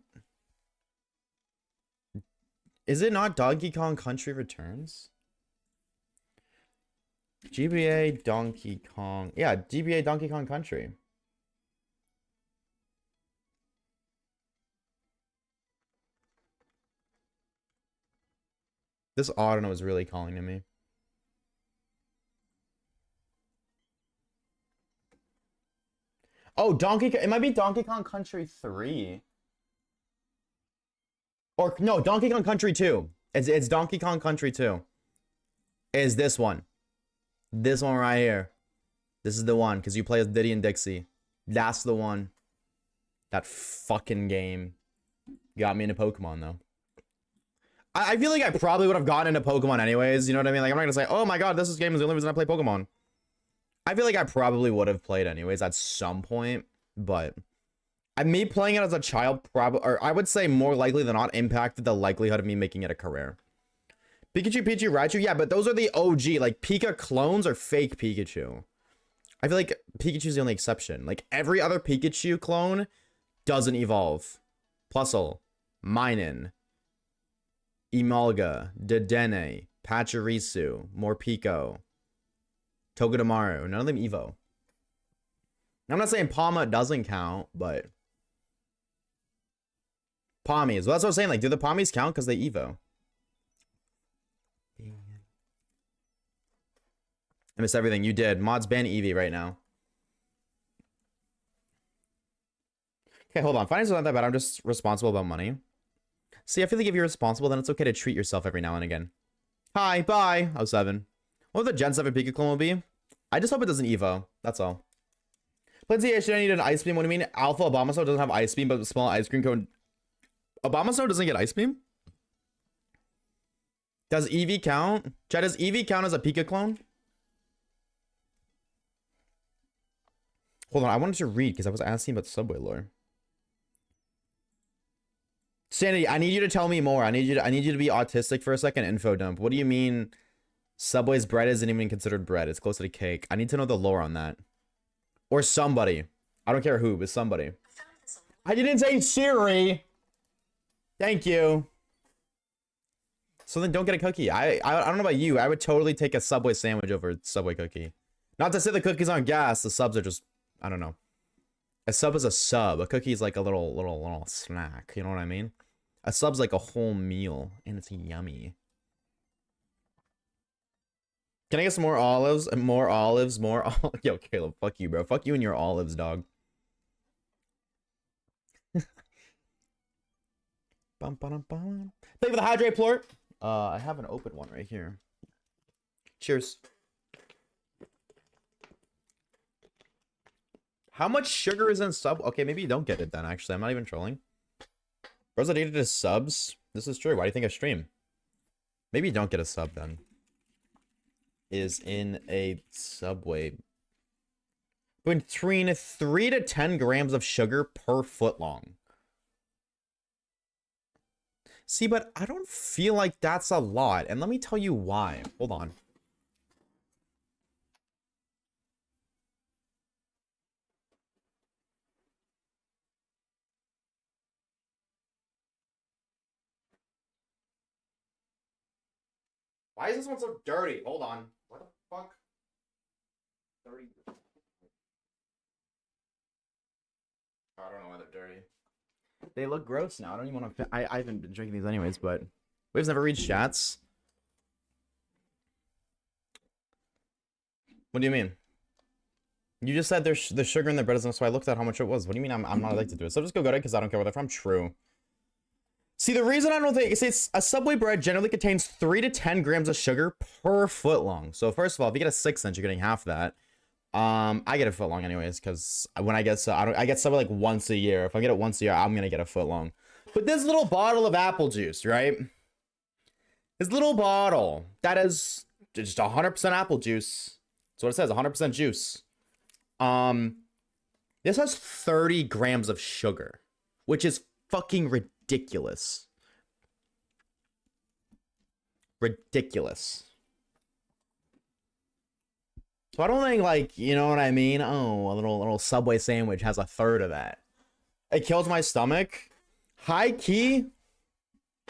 Is it not Donkey Kong Country Returns? GBA Donkey Kong... Yeah, GBA Donkey Kong Country. This audio is really calling to me. Oh, it might be Donkey Kong Country 3. Or, no, Donkey Kong Country 2. It's Donkey Kong Country 2. Is this one. This one right here. This is the one, because you play as Diddy and Dixie. That's the one. That fucking game. Got me into Pokemon, though. I feel like I probably would have gotten into Pokemon anyways, you know what I mean? Like, I'm not gonna say, oh my god, this game is the only reason I play Pokemon. I feel like I probably would have played anyways at some point, but... me playing it as a child probably, or I would say more likely than not, impacted the likelihood of me making it a career. Pikachu, Pichu, Raichu, yeah, but those are the OG. Like, Pika clones are fake Pikachu. I feel like Pikachu's the only exception. Like, every other Pikachu clone doesn't evolve. Plusle, Minun, Emolga, Dedenne, Pachirisu, Morpeko, Togedemaru. None of them Evo. I'm not saying Palma doesn't count, but... Pommies. Well, that's what I'm saying. Like, do the Pommies count because they Evo? I missed everything. You did. Mods ban Eevee right now. Okay, hold on. Finances aren't that bad. I'm just responsible about money. See, I feel like if you're responsible, then it's okay to treat yourself every now and again. Hi, bye. 07. What would the Gen 7 Pika clone will be? I just hope it doesn't Evo. That's all. Lindsay, should I need an ice beam? What do you mean? Alpha Obamaso doesn't have ice beam, but small ice cream cone. Obamaso doesn't get ice beam? Does Eevee count? Chad, does Eevee count as a Pika clone? Hold on, I wanted to read because I was asking about Subway lore. Sanity, I need you to tell me more. I need you to be autistic for a second. Info dump. What do you mean Subway's bread isn't even considered bread? It's closer to cake. I need to know the lore on that. Or somebody. I don't care who, but somebody. I didn't say Siri. Thank you. So then don't get a cookie. I don't know about you. I would totally take a Subway sandwich over a Subway cookie. Not to say the cookies aren't gas. The subs are just, I don't know. A sub is a sub. A cookie is like a little snack. You know what I mean? A sub's like a whole meal, and it's yummy. Can I get some more olives? More olives, more olives. Yo, Caleb, fuck you, bro. Fuck you and your olives, dog. Bum, bum, bum. Thank you for the hydrate plort. I have an open one right here. Cheers. How much sugar is in sub? Okay, maybe you don't get it then, actually. I'm not even trolling. Bros addicted to subs? This is true. Why do you think I stream? Maybe you don't get a sub then. Is in a Subway. Between 3 to 10 grams of sugar per foot long. See, but I don't feel like that's a lot. And let me tell you why. Hold on. Why is this one so dirty? Hold on. What the fuck? 30. I don't know why they're dirty. They look gross now. I don't even want to. I haven't been drinking these anyways, but Waves never read chats. What do you mean? You just said there's the sugar in the bread isn't, so I looked at how much it was. What do you mean I'm not addicted to it? So just go get it because I don't care where they're from. True. See, the reason I don't think it's a Subway bread generally contains 3 to 10 grams of sugar per foot long. So first of all, if you get a 6-inch, you're getting half that. I get a foot long anyways, because when I get I get Subway like once a year. If I get it once a year, I'm gonna get a foot long. But this little bottle of apple juice, right? This little bottle that is just 100% apple juice. That's what it says, 100% juice. This has 30 grams of sugar, which is fucking ridiculous. Ridiculous. So I don't think, like, you know what I mean? Oh, a little Subway sandwich has a third of that. It kills my stomach. High key,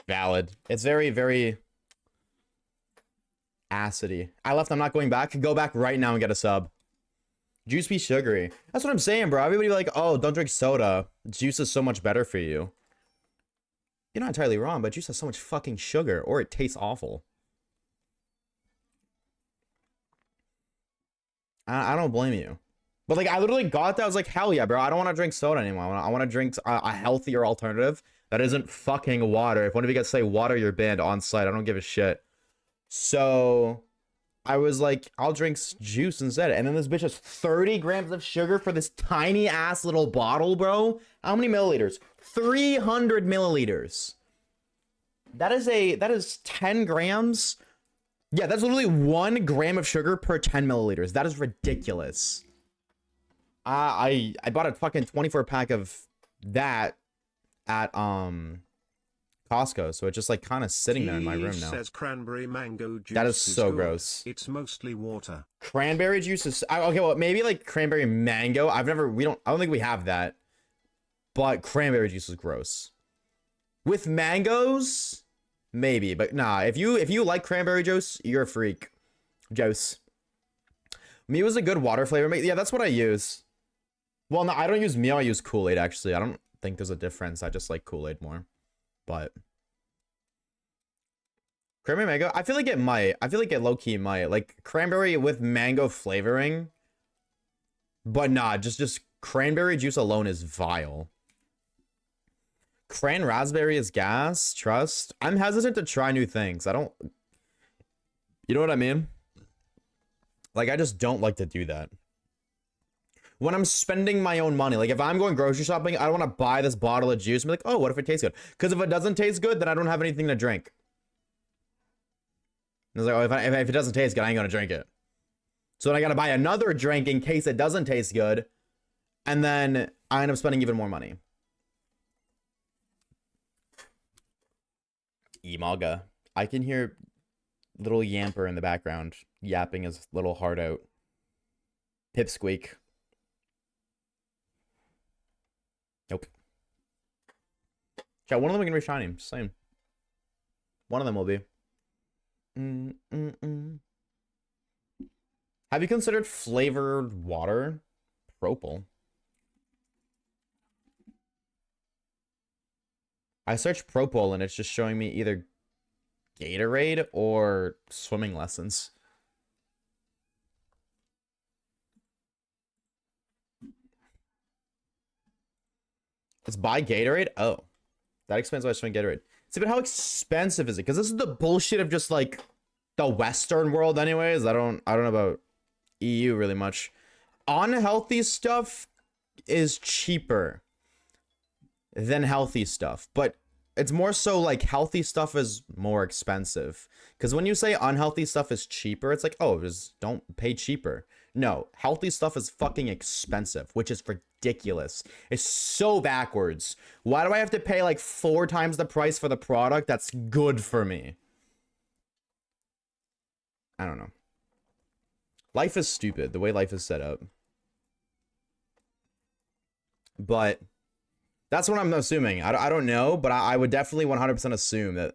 valid. It's very, very acidy. I left, I'm not going back. Go back right now and get a sub. Juice be sugary. That's what I'm saying, bro. Everybody be like, oh, don't drink soda. Juice is so much better for you. You're not entirely wrong, but juice has so much fucking sugar, or it tastes awful. I don't blame you. But, like, I literally got that. I was like, hell yeah, bro. I don't want to drink soda anymore. I want to drink a healthier alternative that isn't fucking water. If one of you guys say water, you're banned on site. I don't give a shit. So I was like, I'll drink juice instead. And then this bitch has 30 grams of sugar for this tiny ass little bottle, bro. How many milliliters? 300 milliliters. That is 10 grams. Yeah, that's literally 1 gram of sugar per 10 milliliters. That is ridiculous. I bought a fucking 24 pack of that at Costco, so it's just like kind of sitting there in my room now. Says cranberry mango juice. That is so good. gross. It's mostly water. Cranberry juice is okay. Well, maybe like cranberry mango. I don't think we have that. But cranberry juice is gross. With mangoes, maybe, but nah. If you like cranberry juice, you're a freak. Juice. Me was a good water flavor. Yeah, that's what I use. Well, no, I don't use Meow. I use Kool-Aid actually. I don't think there's a difference. I just like Kool-Aid more. But cranberry mango, I feel like it might. I feel like it low-key might. Like cranberry with mango flavoring. But nah, just cranberry juice alone is vile. Cran raspberry is gas. Trust. I'm hesitant to try new things. I don't. You know what I mean? Like, I just don't like to do that. When I'm spending my own money, like if I'm going grocery shopping, I don't want to buy this bottle of juice and be like, oh, what if it tastes good? Because if it doesn't taste good, then I don't have anything to drink. And it's like, oh, if it doesn't taste good, I ain't gonna drink it. So then I gotta buy another drink in case it doesn't taste good, and then I end up spending even more money. Imaga. I can hear little Yamper in the background yapping his little heart out. Pipsqueak. Nope. Yeah, one of them can be shiny. Same. One of them will be. Have you considered flavored water? Propal. I searched Propol and it's just showing me either Gatorade or swimming lessons. It's by Gatorade? Oh. That explains why it's showing Gatorade. See, but how expensive is it? Because this is the bullshit of just like the Western world anyways. I don't know about EU really much. Unhealthy stuff is cheaper than healthy stuff, but it's more so like healthy stuff is more expensive. Because when you say unhealthy stuff is cheaper, it's like, oh, just don't pay cheaper. No, healthy stuff is fucking expensive, which is ridiculous. It's so backwards. Why do I have to pay like 4 times the price for the product that's good for me? I don't know. Life is stupid, the way life is set up. But that's what I'm assuming. I don't know, but I would definitely 100% assume that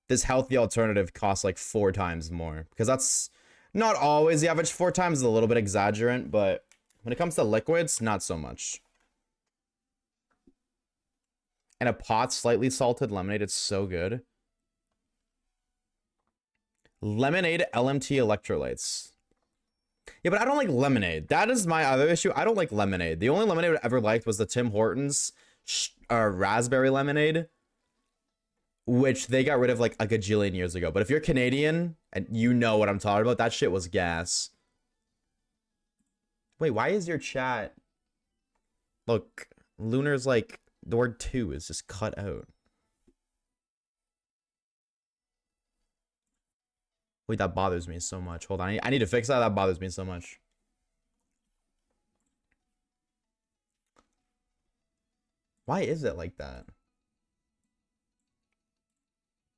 this healthy alternative costs like 4 times more. Because that's not always the average. 4 times is a little bit exaggerant, but when it comes to liquids, not so much. And a pot slightly salted lemonade, it's so good. Lemonade LMT electrolytes. Yeah, but I don't like lemonade. That is my other issue. I don't like lemonade. The only lemonade I ever liked was the Tim Hortons raspberry lemonade, which they got rid of like a gajillion years ago. But if you're Canadian and you know what I'm talking about, that shit was gas. Wait, why is your chat? Look, Lunar's like, the word 2 is just cut out. Wait, that bothers me so much. Hold on, I need to fix that. That bothers me so much. Why is it like that?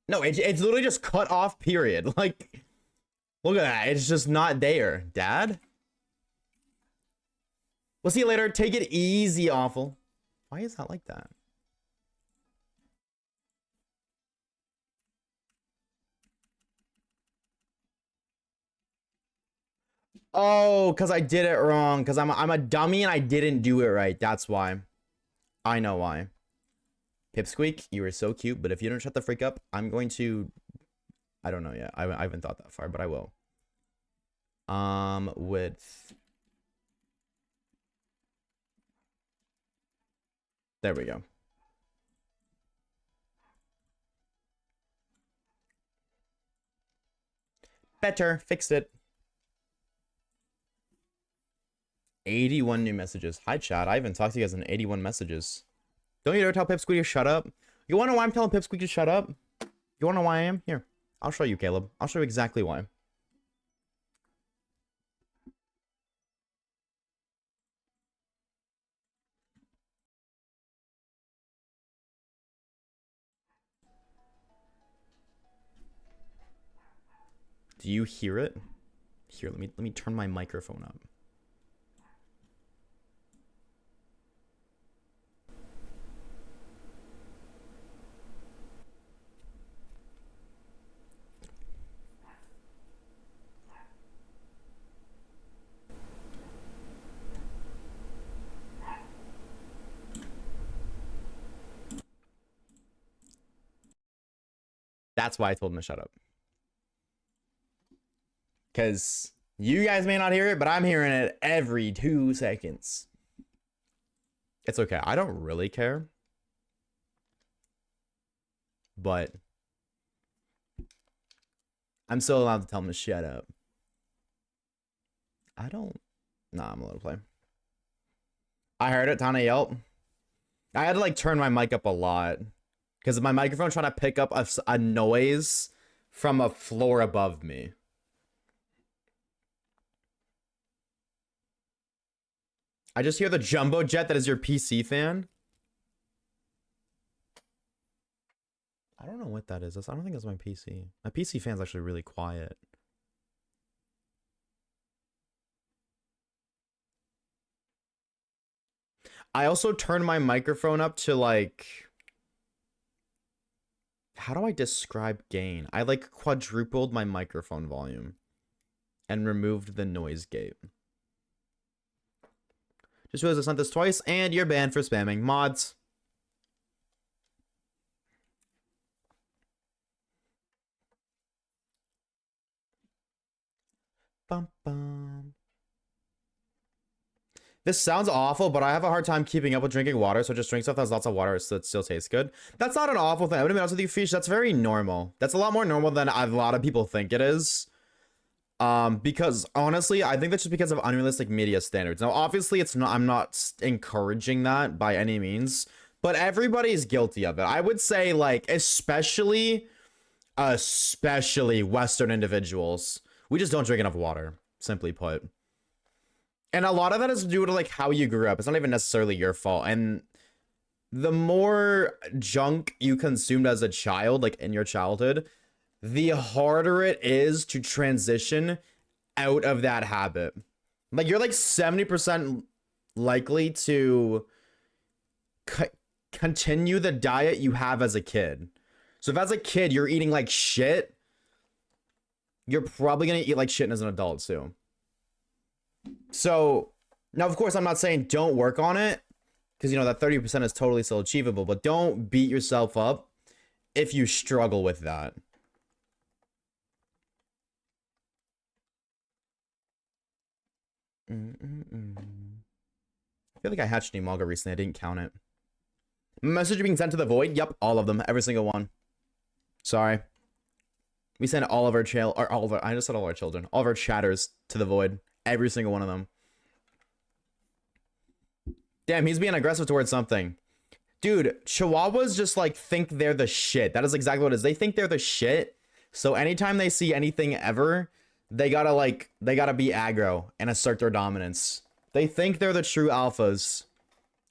No, it's literally just cut off, period. Like, look at that. It's just not there. Dad? We'll see you later. Take it easy, awful. Why is that like that? Oh, because I did it wrong. Because I'm a dummy and I didn't do it right. That's why. I know why. Pipsqueak, you are so cute, but if you don't shut the freak up, I'm going to... I don't know yet. I haven't thought that far, but I will. With... There we go. Better. Fixed it. 81 new messages. Hi, chat. I haven't talked to you guys in 81 messages. Don't you ever tell Pipsqueak to shut up? You wanna know why I'm telling Pipsqueak to shut up? You wanna know why I am? Here. I'll show you, Caleb. I'll show you exactly why. Do you hear it? Here, let me turn my microphone up. That's why I told him to shut up. Because you guys may not hear it, but I'm hearing it every 2 seconds. It's okay. I don't really care. But I'm still allowed to tell him to shut up. I don't... Nah, I'm allowed to play. I heard it. Tana yelp. I had to like turn my mic up a lot. Because my microphone's trying to pick up a noise from a floor above me. I just hear the jumbo jet that is your PC fan. I don't know what that is. I don't think that's my PC. My PC fan's actually really quiet. I also turned my microphone up to like... How do I describe gain? I like quadrupled my microphone volume and removed the noise gate. Just realized I sent this twice and you're banned for spamming mods. bum, bum. This sounds awful, but I have a hard time keeping up with drinking water, so just drink stuff that has lots of water so it still tastes good. That's not an awful thing. I'm gonna be honest with you, Fish. That's very normal. That's a lot more normal than a lot of people think it is. Because honestly, I think that's just because of unrealistic media standards. Now, obviously, it's not. I'm not encouraging that by any means, but everybody's guilty of it. I would say, like, especially Western individuals. We just don't drink enough water, simply put. And a lot of that is due to like how you grew up. It's not even necessarily your fault. And the more junk you consumed as a child, like in your childhood, the harder it is to transition out of that habit. Like you're like 70% likely to continue the diet you have as a kid. So if as a kid you're eating like shit, you're probably gonna eat like shit as an adult too. So now, of course, I'm not saying don't work on it, because you know that 30% is totally still achievable, but don't beat yourself up if you struggle with that. I feel like I hatched an Imaga recently. I didn't count it. Message being sent to the void. Yep, all of them, every single one. Sorry. We send all of our I just said all our children, all of our chatters to the void. Every single one of them. Damn, he's being aggressive towards something. Dude, Chihuahuas just like think they're the shit. That is exactly what it is. They think they're the shit. So anytime they see anything ever, they gotta be aggro and assert their dominance. They think they're the true alphas.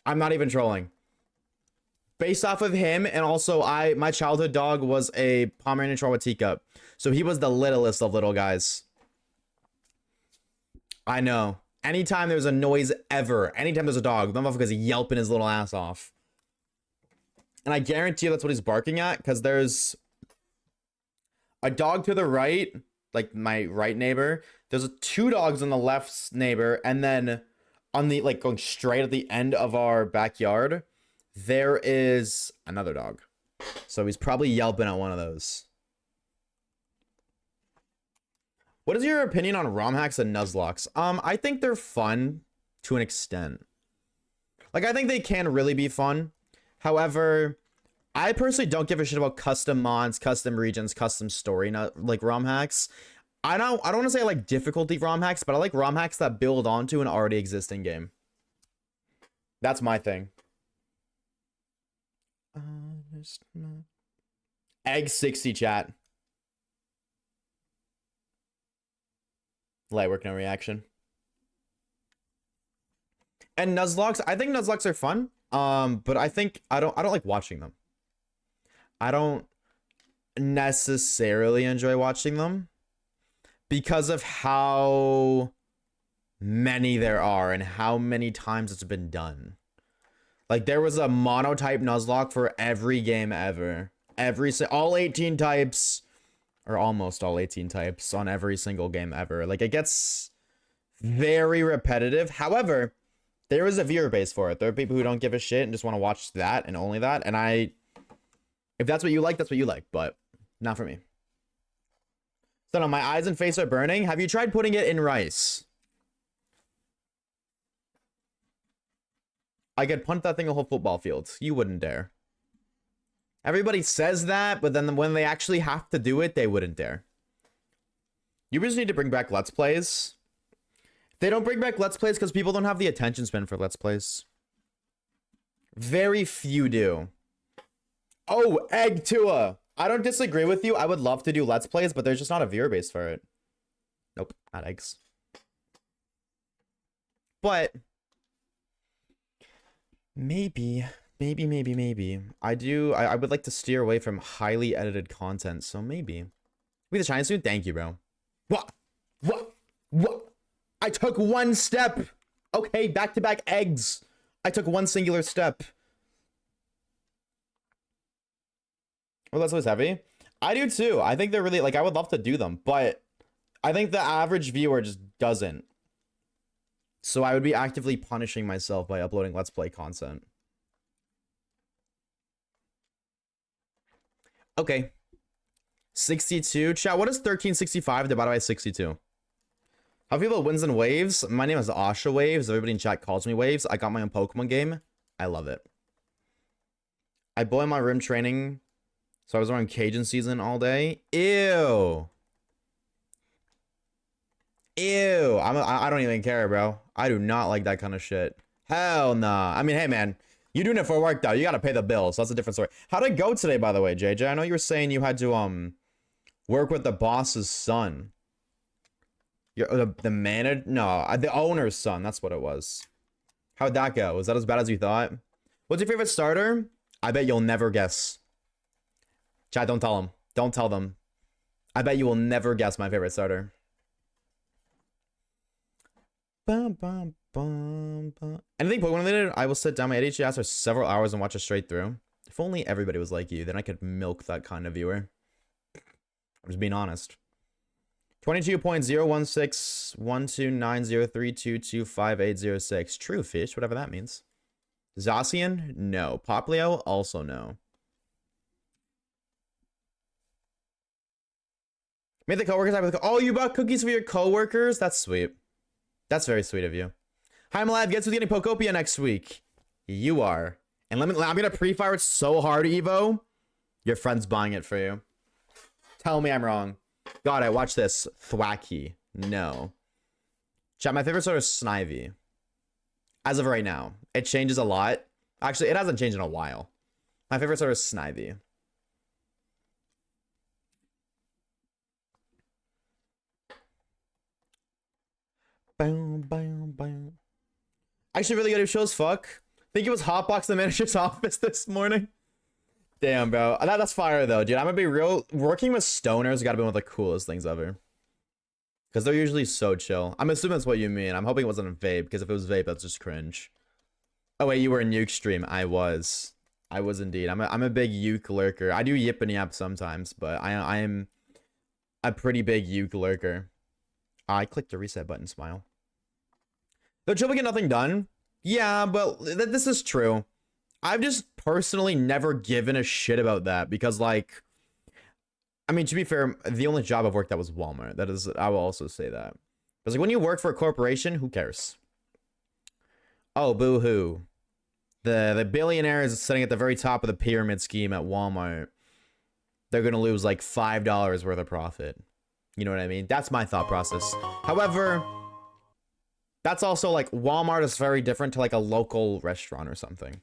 I'm not even trolling. Based off of him, and also my childhood dog was a Pomeranian Chihuahua teacup. So he was the littlest of little guys. I know. Anytime there's a noise ever, anytime there's a dog, the motherfucker's yelping his little ass off. And I guarantee you that's what he's barking at, because there's a dog to the right, like my right neighbor. There's two dogs on the left neighbor, and then on the, like, going straight at the end of our backyard, there is another dog. So he's probably yelping at one of those. What is your opinion on ROM hacks and Nuzlocks? I think they're fun to an extent. Like, I think they can really be fun. However, I personally don't give a shit about custom mods, custom regions, custom story, like ROM hacks. I don't want to say I like difficulty ROM hacks, but I like ROM hacks that build onto an already existing game. That's my thing. Egg 60 chat. Light work, no reaction. And Nuzlocks, I think Nuzlocks are fun. But I think I don't like watching them. I don't necessarily enjoy watching them because of how many there are and how many times it's been done. Like there was a monotype Nuzlocke for every game ever. All 18 types, or almost all 18 types on every single game ever. Like it gets very repetitive. However, there is a viewer base for it. There are people who don't give a shit and just want to watch that and only that. And if that's what you like, that's what you like, but not for me. So no, my eyes and face are burning. Have you tried putting it in rice? I could punt that thing a whole football field. You wouldn't dare. Everybody says that, but then when they actually have to do it, they wouldn't dare. You just need to bring back Let's Plays. They don't bring back Let's Plays because people don't have the attention span for Let's Plays. Very few do. Oh, Egg Tua. I don't disagree with you. I would love to do Let's Plays, but there's just not a viewer base for it. Nope, not eggs. But maybe. I would like to steer away from highly edited content, so maybe. We the China soon? Thank you, bro. What? I took one step. Okay, back-to-back eggs. I took one singular step. Well, that's always heavy. I do too. I think they're really, like, I would love to do them, but I think the average viewer just doesn't. So I would be actively punishing myself by uploading Let's Play content. Okay. 62. Chat, what is 1365 divided by 62? How do you feel about wins and waves? My name is Oshawaves. Everybody in chat calls me Waves. I got my own Pokemon game. I love it. I boy my room training, so I was around Cajun season all day. Ew. Ew. I don't even care, bro. I do not like that kind of shit. Hell nah. I mean, hey, man. You doing it for work, though. You gotta pay the bills. So that's a different story. How'd it go today, by the way, JJ? I know you were saying you had to, work with the boss's son. The manager? No, the owner's son. That's what it was. How'd that go? Was that as bad as you thought? What's your favorite starter? I bet you'll never guess. Chat, don't tell them. Don't tell them. I bet you will never guess my favorite starter. Bum, bum, bum, bum. Anything Pokemon related? I will sit down my ADHD for several hours and watch it straight through. If only everybody was like you, then I could milk that kind of viewer. I'm just being honest. 22.016129032225806. True fish, whatever that means. Zacian? No. Poplio? Also no. Made the coworkers happy. Oh, you bought cookies for your coworkers? That's sweet. That's very sweet of you. Hi, I'm alive. Guess who's getting Pokopia next week? You are. And I'm gonna pre-fire it so hard, Evo. Your friend's buying it for you. Tell me I'm wrong. God, I watch this. Thwacky. No. Chat, my favorite sort is Snivy. As of right now. It changes a lot. Actually, it hasn't changed in a while. My favorite sort is Snivy. Boom, boom, boom. Actually, really good. It shows fuck. I think it was Hotbox the manager's office this morning. Damn, bro. That's fire, though, dude. I'm gonna be real. Working with stoners gotta be one of the coolest things ever. Because they're usually so chill. I'm assuming that's what you mean. I'm hoping it wasn't a vape, because if it was vape, that's just cringe. Oh, wait, you were in Uke stream. I was. I was indeed. I'm a big Uke lurker. I do yip and yap sometimes, but I am a pretty big Uke lurker. I clicked the reset button, smile. Though Chill get nothing done. Yeah, but this is true. I've just personally never given a shit about that because, like, I mean, to be fair, the only job I've worked at was Walmart. That is, I will also say that. But like, when you work for a corporation, who cares? Oh, boo-hoo. The billionaires sitting at the very top of the pyramid scheme at Walmart, they're gonna lose like $5 worth of profit. You know what I mean? That's my thought process. However, that's also like Walmart is very different to like a local restaurant or something.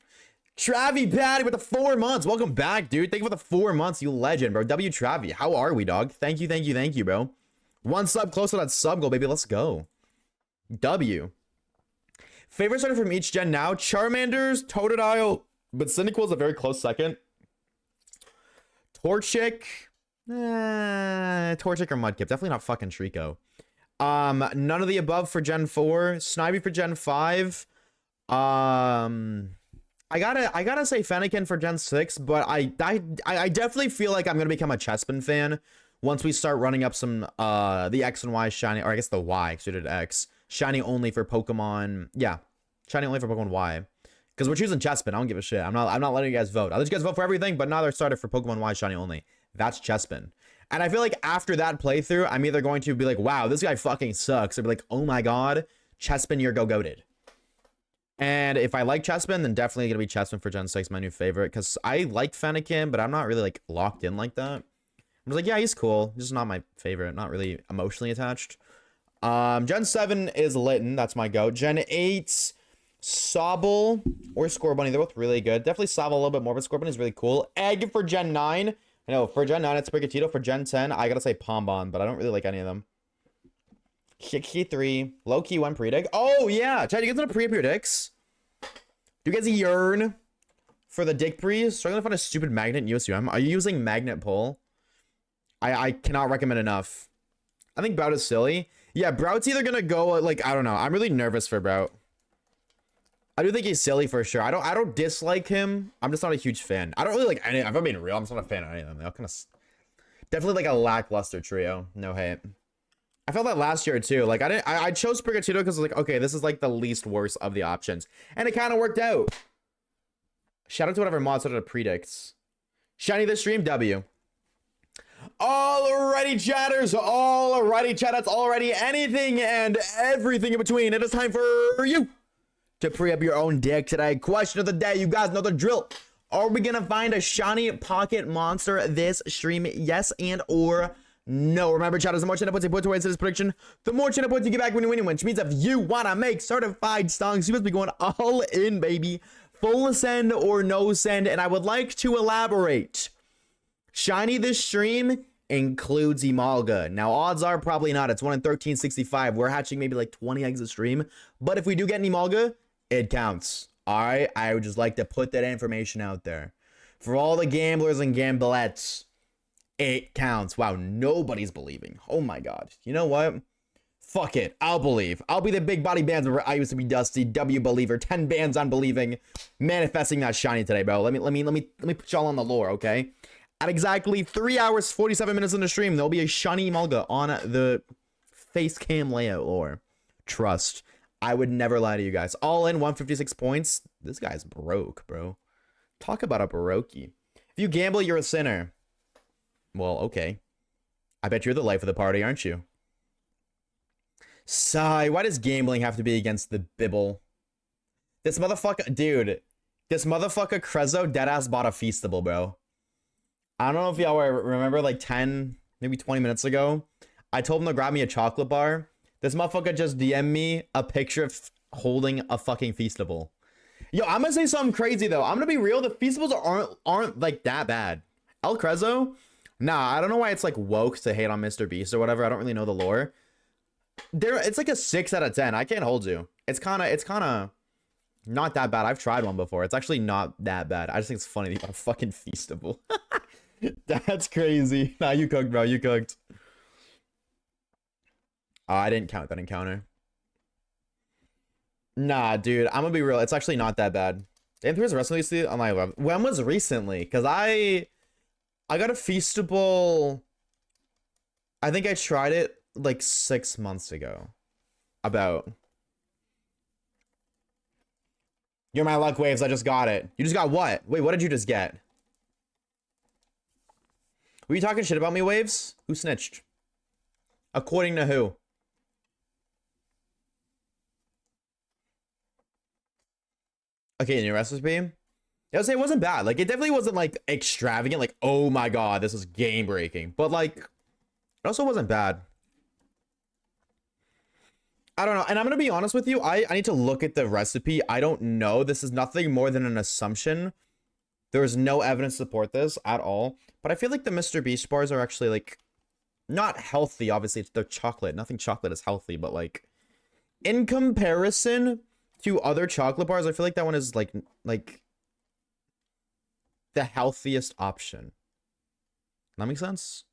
Travi Patty with the 4 months. Welcome back, dude. Thank you for the 4 months, you legend, bro. W Travi, how are we, dog? Thank you, thank you, thank you, bro. 1 sub close to that sub goal, baby. Let's go. W. Favorite starter from each gen now? Charmander's, Totodile, but Cyndaquil's a very close second. Torchic. Torchic or Mudkip. Definitely not fucking Trico. None of the above for Gen 4. Snivy for Gen 5. I gotta say Fennekin for Gen 6, but I definitely feel like I'm gonna become a Chespin fan once we start running up some the X and Y shiny, or I guess the Y, because we did X. Shiny only for Pokemon. Yeah. Shiny only for Pokemon Y. Because we're choosing Chespin. I don't give a shit. I'm not letting you guys vote. I'll let you guys vote for everything, but now they're started for Pokemon Y shiny only. That's Chespin. And I feel like after that playthrough, I'm either going to be like, wow, this guy fucking sucks. Or be like, oh my god, Chespin, you're go-goated. And if I like Chespin, then definitely gonna be Chespin for Gen 6, my new favorite. Because I like Fennekin, but I'm not really like locked in like that. I'm just like, yeah, he's cool. He's just not my favorite. Not really emotionally attached. Gen 7 is Litten. That's my go. Gen 8, Sobble or Scorbunny. They're both really good. Definitely Sobble a little bit more, but Scorbunny is really cool. Egg for Gen 9. I know, for Gen 9, it's Sprigatito. For Gen 10, I gotta say Pombon, but I don't really like any of them. Kiki 3. Low-key 1 Predig. Oh, yeah. Chad, you guys want to pre-up your dicks? Do you guys yearn for the dick pre? Struggling to find a stupid magnet in USUM. Are you using Magnet Pull? I cannot recommend enough. I think Brout is silly. Yeah, Brout's either gonna go, like, I don't know. I'm really nervous for Brout. I do think he's silly for sure. I don't dislike him. I'm just not a huge fan. I don't really like any. If I'm being real, I'm just not a fan of any of them. They're kind of definitely like a lackluster trio. No hate. I felt that last year too. Like I chose Sprigatito because I was like, okay, this is like the least worst of the options, and it kind of worked out. Shout out to whatever mod started to predicts. Shiny this stream, W. Alrighty, chatters. Alrighty, chat. That's already anything and everything in between. It is time for you to pre up your own deck today. Question of the day. You guys know the drill. Are we gonna find a shiny pocket monster this stream? Yes and or no. Remember, chatters, the more channel points you put towards this prediction, the more channel points you get back when you win, which means if you wanna make certified stonks, you must be going all in, baby. Full send or no send. And I would like to elaborate. Shiny this stream includes Emalga. Now, odds are probably not. It's 1 in 1365. We're hatching maybe like 20 eggs a stream. But if we do get an Emalga, it counts. All right? I would just like to put that information out there. For all the gamblers and gamblettes, it counts. Wow, nobody's believing. Oh my God. You know what? Fuck it. I'll believe. I'll be the big body bands where I used to be Dusty. W believer. 10 bands on believing. Manifesting that shiny today, bro. Let me put y'all on the lore, okay? At exactly 3 hours, 47 minutes in the stream, there'll be a shiny Emalga on the face cam layout lore. Trust. I would never lie to you guys. All in 156 points. This guy's broke, bro. Talk about a brokey. If you gamble, you're a sinner. Well, okay. I bet you're the life of the party, aren't you? Sigh, why does gambling have to be against the Bibble? This motherfucker, dude. This motherfucker Crezo deadass bought a Feastable, bro. I don't know if y'all remember like 10, maybe 20 minutes ago. I told him to grab me a chocolate bar. This motherfucker just DM'd me a picture of holding a fucking Feastable. Yo, I'm gonna say something crazy though. I'm gonna be real. The Feastables aren't like that bad. El Crezo? Nah, I don't know why it's like woke to hate on Mr. Beast or whatever. I don't really know the lore. It's like a 6 out of 10. I can't hold you. It's kind of not that bad. I've tried one before. It's actually not that bad. I just think it's funny that you got a fucking Feastable. That's crazy. Nah, you cooked, bro. You cooked. Oh, I didn't count that encounter. Nah, dude. I'm gonna be real. It's actually not that bad. Damn, there's recently on my web. When was recently? Because I got a Feastable. I think I tried it like 6 months ago. About. You're my luck, Waves. I just got it. You just got what? Wait, what did you just get? Were you talking shit about me, Waves? Who snitched? According to who? Okay, in your recipe? I would say it wasn't bad. Like, it definitely wasn't, like, extravagant. Like, oh my God, this is game-breaking. But, like, it also wasn't bad. I don't know. And I'm going to be honest with you. I need to look at the recipe. I don't know. This is nothing more than an assumption. There is no evidence to support this at all. But I feel like the Mr. Beast bars are actually, like, not healthy. Obviously, it's the chocolate. Nothing chocolate is healthy. But, like, in comparison to other chocolate bars, I feel like that one is, like the healthiest option. That makes sense?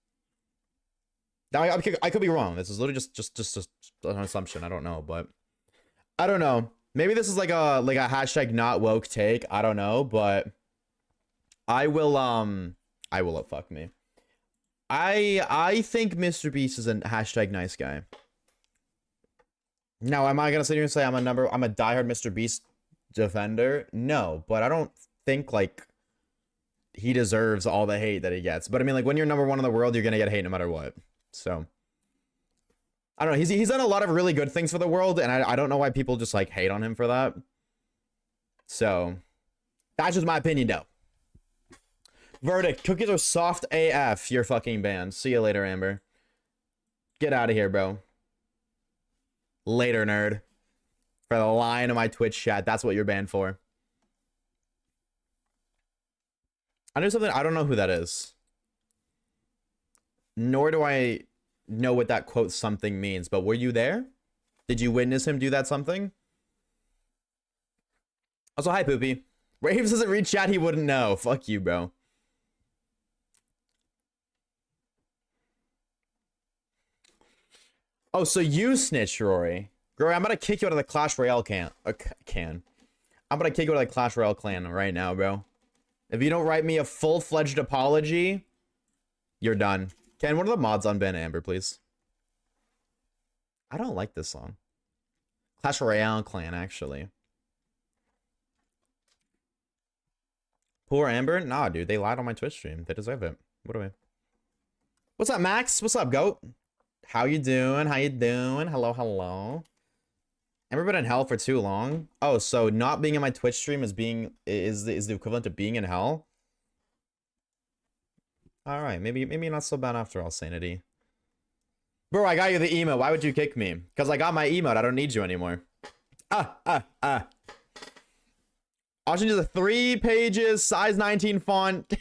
Now, I could be wrong. This is literally just an assumption. I don't know. But I don't know. Maybe this is, like a hashtag not woke take. I don't know. But I will, fuck me. I think Mr. Beast is a hashtag nice guy. Now, am I gonna sit here and say I'm a diehard Mr. Beast defender? No, but I don't think like he deserves all the hate that he gets. But I mean, like when you're number one in the world, you're gonna get hate no matter what. So I don't know. He's done a lot of really good things for the world, and I don't know why people just like hate on him for that. So that's just my opinion, though. Verdict: cookies are soft AF. You're fucking banned. See you later, Amber. Get out of here, bro. Later, nerd. For the line of my Twitch chat, that's what you're banned for. I know something. I don't know who that is. Nor do I know what that quote something means. But were you there? Did you witness him do that something? Also, hi, Poopy. Raves doesn't read chat, he wouldn't know. Fuck you, bro. Oh, so you snitched, Rory. Rory, I'm gonna kick you out of the Clash Royale can. I'm gonna kick you out of the Clash Royale clan right now, bro. If you don't write me a full-fledged apology, you're done. Ken, what are the mods on Ben Amber, please? I don't like this song. Clash Royale clan, actually. Poor Amber? Nah, dude, they lied on my Twitch stream. They deserve it. What do I... What's up, Max? What's up, goat? How you doing? How you doing? Hello, hello. Ever been in hell for too long? Oh, so not being in my Twitch stream is the equivalent of being in hell? All right, maybe not so bad after all, Sanity. Bro, I got you the emote. Why would you kick me? Because I got my emote. I don't need you anymore. I'll change the 3 pages, size 19 font,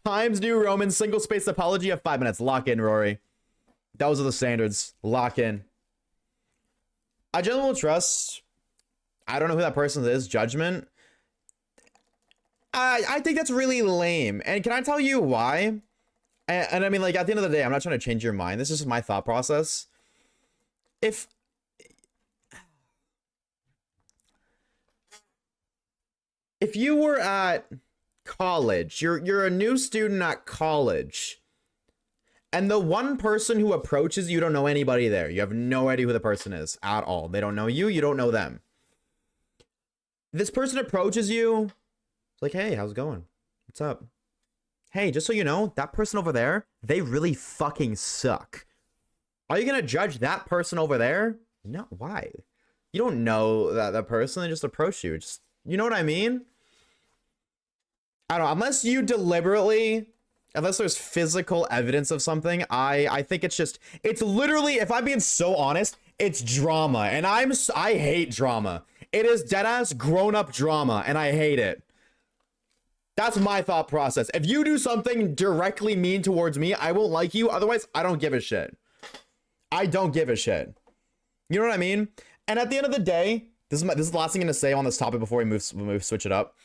Times New Roman, single space apology of 5 minutes. Lock in, Rory. Those are the standards. Lock in. I generally will trust. I don't know who that person is. Judgment. I think that's really lame. And can I tell you why? And I mean, like, at the end of the day, I'm not trying to change your mind. This is just my thought process. If you were at college, you're a new student at college, and the one person who approaches you don't know anybody there. You have no idea who the person is at all. They don't know you. You don't know them. This person approaches you. It's like, hey, how's it going? What's up? Hey, just so you know, that person over there, they really fucking suck. Are you gonna judge that person over there? No, why? You don't know that person. They just approach you. Just, you know what I mean? I don't know. Unless you deliberately, unless there's physical evidence of something, I think it's literally, if I'm being so honest, it's drama. And I hate drama. It is deadass grown-up drama, and I hate it. That's my thought process. If you do something directly mean towards me, I won't like you. Otherwise, I don't give a shit. I don't give a shit. You know what I mean? And at the end of the day, this is the last thing I'm gonna say on this topic before we switch it up.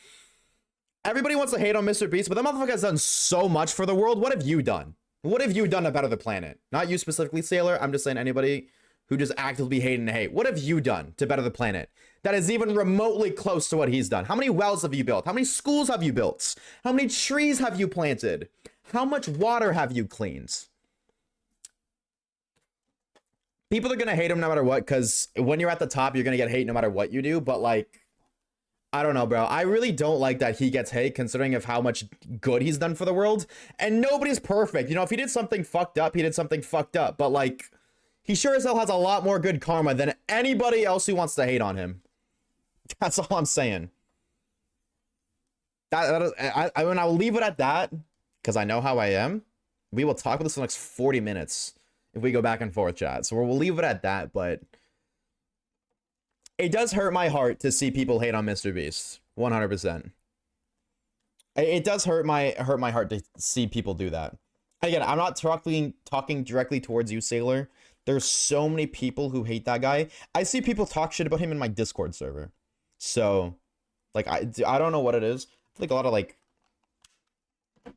Everybody wants to hate on Mr. Beast, but that motherfucker has done so much for the world. What have you done? What have you done to better the planet? Not you specifically, Sailor. I'm just saying anybody who just actively hate and hate. What have you done to better the planet that is even remotely close to what he's done? How many wells have you built? How many schools have you built? How many trees have you planted? How much water have you cleaned? People are going to hate him no matter what, because when you're at the top, you're going to get hate no matter what you do. But, like, I don't know, bro. I really don't like that he gets hate, considering of how much good he's done for the world. And nobody's perfect. You know, if he did something fucked up, he did something fucked up. But, like, he sure as hell has a lot more good karma than anybody else who wants to hate on him. That's all I'm saying. I mean, I'll leave it at that, because I know how I am. We will talk about this for the next 40 minutes if we go back and forth, chat. So we'll leave it at that, but it does hurt my heart to see people hate on Mr. Beast. 100%. It does hurt my heart to see people do that. Again, I'm not talking directly towards you, Sailor. There's so many people who hate that guy. I see people talk shit about him in my Discord server. So, like, I don't know what it is. I feel like a lot of, like, I'm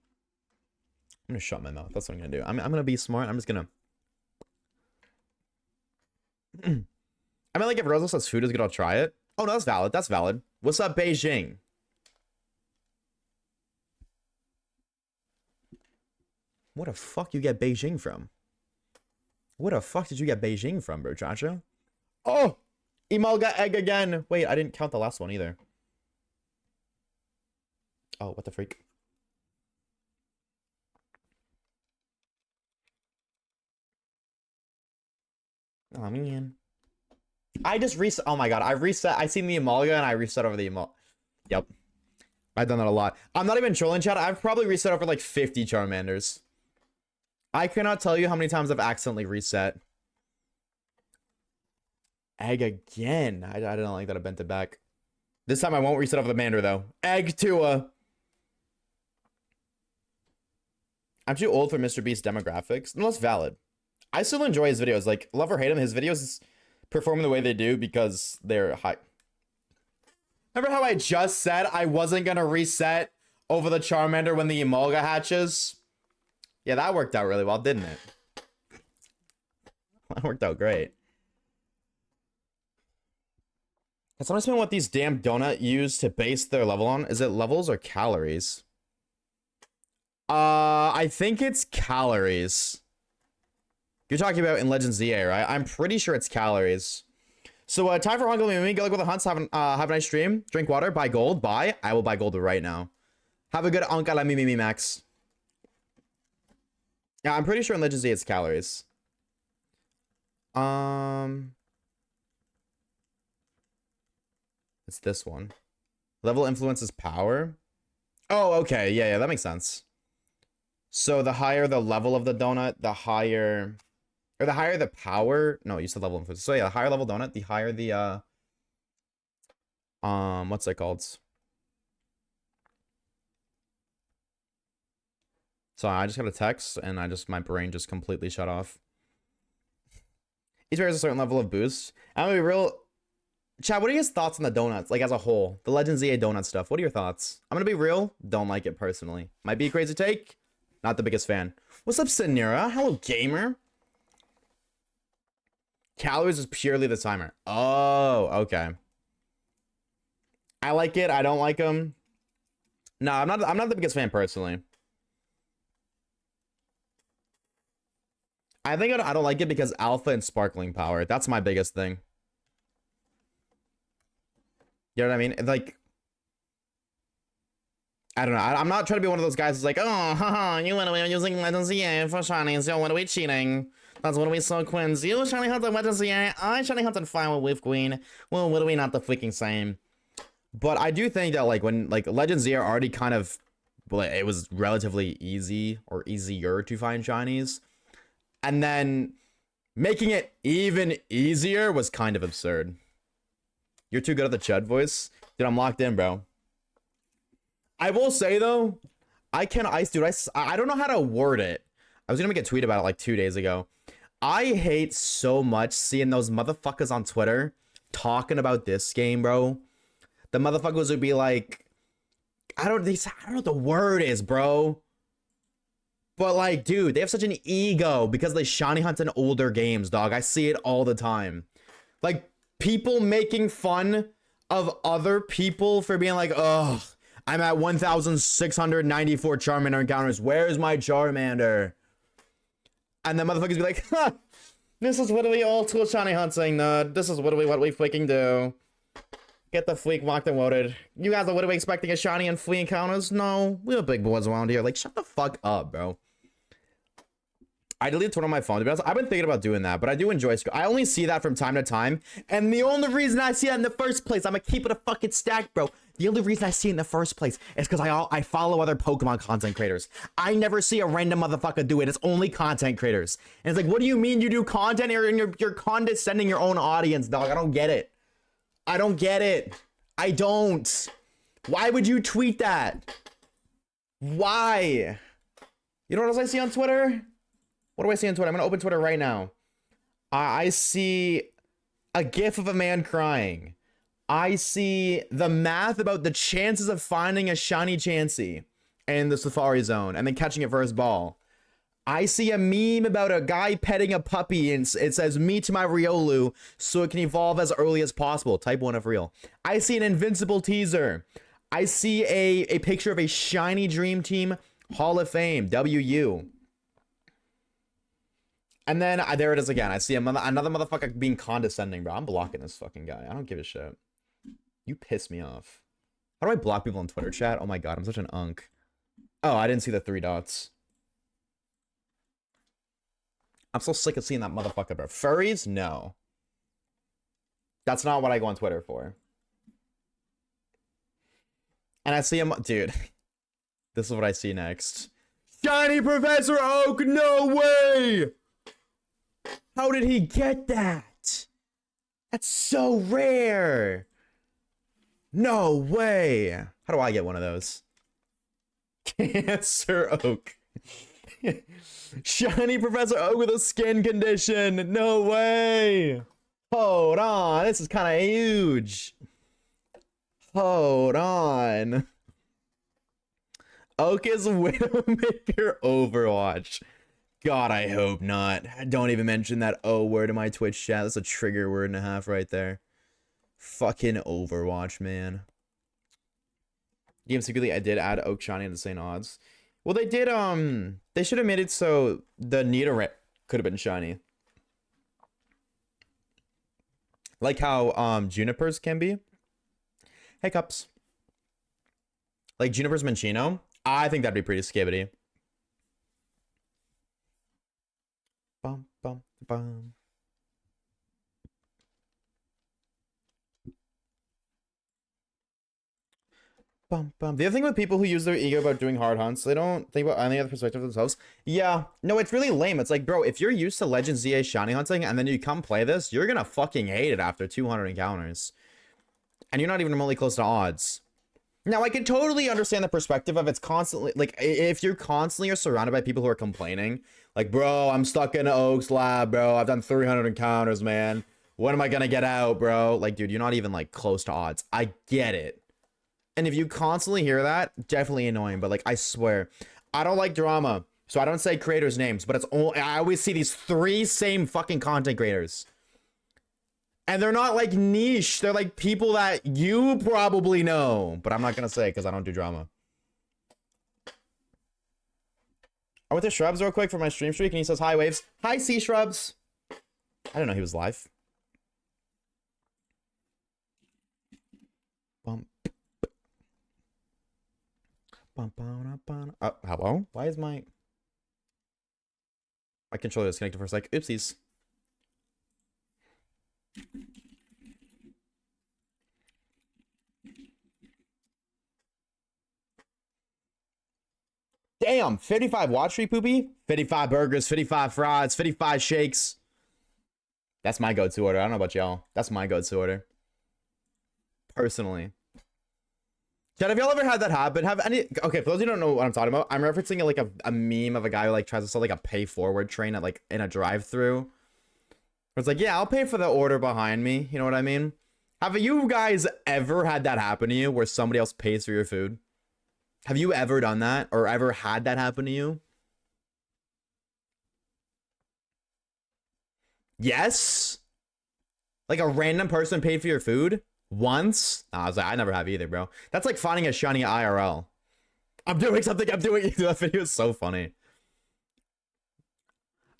gonna shut my mouth. That's what I'm gonna do. I'm gonna be smart. I'm just gonna I mean, like, if Rosa says food is good, I'll try it. Oh, no, that's valid. That's valid. What's up, Beijing? What the fuck you get Beijing from? What the fuck did you get Beijing from, bro, Chacho? Oh! Emolga egg again! Wait, I didn't count the last one either. Oh, what the freak? Oh, man. I just reset. Oh my god, I reset. I seen the Emolga and I reset over the Emolga. Yep. I've done that a lot. I'm not even trolling, chat. I've probably reset over like 50 Charmanders. I cannot tell you how many times I've accidentally reset. Egg again. I don't like that I bent it back. This time I won't reset over the Mander though. Egg Tua. I'm too old for Mr. Beast's demographics. No, that's valid. I still enjoy his videos. Like, love or hate him, his videos perform the way they do because they're high. Remember how I just said I wasn't gonna reset over the Charmander when the Emolga hatches? Yeah, that worked out really well, didn't it? That worked out great. Can someone explain what these damn donut use to base their level on? Is it levels or calories? I think it's calories. You're talking about in Legends ZA, right? I'm pretty sure it's calories. So, time for Hungry Mimi. Go look with the hunts. Have a nice stream. Drink water. Buy gold. Buy. I will buy gold right now. Have a good Uncle Mimi, Max. Yeah, I'm pretty sure in Legends Z it's calories. It's this one. Level influences power. Oh, okay. Yeah, that makes sense. So the higher the level of the donut, the higher, or the higher the power. No, you said level influence. So yeah, the higher level donut, the higher the what's that called? So I just got a text and my brain just completely shut off. Each player has a certain level of boost. I'm gonna be real. Chad, what are your thoughts on the donuts, like as a whole? The Legends EA donut stuff. What are your thoughts? I'm gonna be real. Don't like it personally. Might be a crazy take. Not the biggest fan. What's up, Sinira? Hello, gamer. Calories is purely the timer. Oh, okay. I like it. I don't like them. No, I'm not the biggest fan personally. I think I don't like it because alpha and sparkling power. That's my biggest thing. You know what I mean? Like, I don't know. I'm not trying to be one of those guys who's like, oh, haha, you went away using Legends EA for shinies. Yo, what are we cheating? That's what are we so quins. You shiny hunted Legends EA. I shiny hunted Fire with Queen. Well, what are we not the freaking same? But I do think that like when like Legends EA are already kind of, well, it was relatively easy or easier to find shinies. And then making it even easier was kind of absurd. You're too good at the Chud voice. Dude, I'm locked in, bro. I will say, though, I don't know how to word it. I was going to make a tweet about it like 2 days ago. I hate so much seeing those motherfuckers on Twitter talking about this game, bro. The motherfuckers would be like, I don't know what the word is, bro. But like, dude, they have such an ego because they shiny hunt in older games, dog. I see it all the time. Like, people making fun of other people for being like, oh, I'm at 1,694 Charmander encounters. Where's my Charmander? And then motherfuckers be like, huh, this is what we all school shiny hunting, nerd. This is what we freaking do. Get the fleek locked and loaded. You guys are what are we expecting a shiny and flea encounters? No, we're big boys around here. Like, shut the fuck up, bro. I deleted Twitter on my phone. To be honest, I've been thinking about doing that, but I do enjoy it. I only see that from time to time, and the only reason I see that in the first place, I'm gonna keep it a fucking stack, bro. The only reason I see it in the first place is because I follow other Pokemon content creators. I never see a random motherfucker do it. It's only content creators. And it's like, what do you mean you do content and you're condescending your own audience, dog? I don't get it. I don't get it. I don't. Why would you tweet that? Why? You know what else I see on Twitter? What do I see on Twitter? I'm gonna open Twitter right now. I see a gif of a man crying. I see the math about the chances of finding a shiny Chansey in the Safari Zone and then catching it for his ball. I see a meme about a guy petting a puppy and it says, me to my Riolu so it can evolve as early as possible. Type 1 of real. I see an Invincible teaser. I see a picture of a shiny Dream Team Hall of Fame, WU. And then there it is again. I see another motherfucker being condescending, bro. I'm blocking this fucking guy. I don't give a shit. You piss me off. How do I block people on Twitter chat? Oh my god, I'm such an unk. Oh, I didn't see the 3 dots. I'm so sick of seeing that motherfucker, bro. Furries? No. That's not what I go on Twitter for. And I see him, dude. This is what I see next. Shiny Professor Oak, no way! How did he get that? That's so rare. No way. How do I get one of those? Cancer Oak. Shiny Professor Oak with a skin condition. No way. Hold on. This is kind of huge. Hold on. Oak is Widowmaker Overwatch. God, I hope not. Don't even mention that O word in my Twitch chat. That's a trigger word and a half right there. Fucking Overwatch, man. Game secretly, I did add Oak Shiny at the same odds. Well, they did, they should have made it so the Nidoran could have been shiny. Like how, Junipers can be. Hey, Cups. Like Juniper's Minccino. I think that'd be pretty skibbity. Bum. Bum, bum. The other thing with people who use their ego about doing hard hunts, they don't think about any other perspective of themselves. Yeah, no, it's really lame. It's like, bro, if you're used to Legend ZA shiny hunting and then you come play this, you're gonna fucking hate it after 200 encounters. And you're not even remotely close to odds. Now, I can totally understand the perspective of it's constantly, like, if you're constantly are surrounded by people who are complaining, like, bro, I'm stuck in Oak's lab, bro. I've done 300 encounters, man. When am I gonna get out, bro? Like, dude, you're not even, like, close to odds. I get it. And if you constantly hear that, definitely annoying. But, like, I swear, I don't like drama. So I don't say creators' names, but it's only, I always see these 3 same fucking content creators. And they're not like niche. They're like people that you probably know. But I'm not going to say because I don't do drama. I went to Shrubs real quick for my stream streak and he says, hi, Waves. Hi, C Shrubs. I didn't know he was live. Bump. Hello? Why is my controller disconnected for a sec? Oopsies. Damn, 55 watch free poopy, 55 burgers, 55 fries, 55 shakes. That's my go-to order. I don't know about y'all. That's my go-to order. Personally. Chad, have y'all ever had that happen? Have any? Okay, for those who don't know what I'm talking about, I'm referencing like a meme of a guy who like tries to sell like a pay forward train at like in a drive-through. It's like, yeah, I'll pay for the order behind me. You know what I mean? Have you guys ever had that happen to you where somebody else pays for your food? Have you ever done that or ever had that happen to you? Yes? Like a random person paid for your food? Once? Nah, I was like, I never have either, bro. That's like finding a shiny IRL. I'm doing something, I'm doing it. That video is so funny.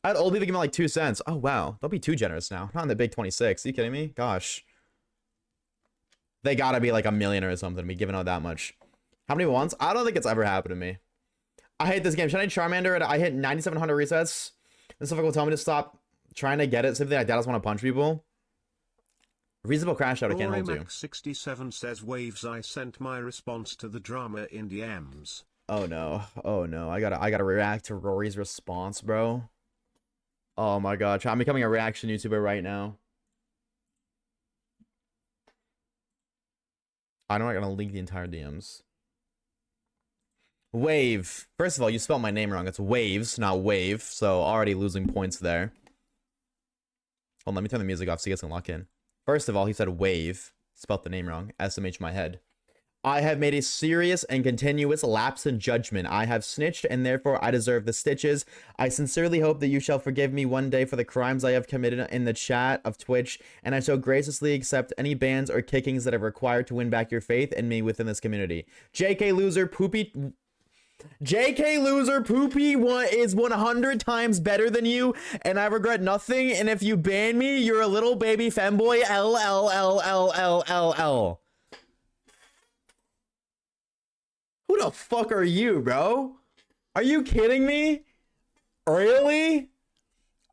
I had old people give me like 2 cents. Oh, wow. Don't be too generous now. Not in the big 26. Are you kidding me? Gosh. They gotta be like a millionaire or something to be giving out that much. How many ones? I don't think it's ever happened to me. I hate this game. Should I Charmander and I hit 9,700 resets? And stuff will tell me to stop trying to get it. Simply like that. I just want to punch people. Reasonable crash out. I can't hold you. 67 says Waves. I sent my response to the drama in DMs. Oh no. Oh no. I gotta react to Rory's response, bro. Oh my god. I'm becoming a reaction YouTuber right now. I'm not gonna link the entire DMs. Wave. First of all, you spelled my name wrong. It's Waves, not Wave. So already losing points there. Hold on, let me turn the music off so you guys can lock in. First of all, he said Wave. Spelled the name wrong. SMH my head. I have made a serious and continuous lapse in judgment. I have snitched and therefore I deserve the stitches. I sincerely hope that you shall forgive me one day for the crimes I have committed in the chat of Twitch, and I shall graciously accept any bans or kickings that are required to win back your faith in me within this community. JK loser poopy. JK loser poopy is 100 times better than you, and I regret nothing. And if you ban me, you're a little baby femboy. LLLLLLL. Who the fuck are you, bro? Are you kidding me? Really?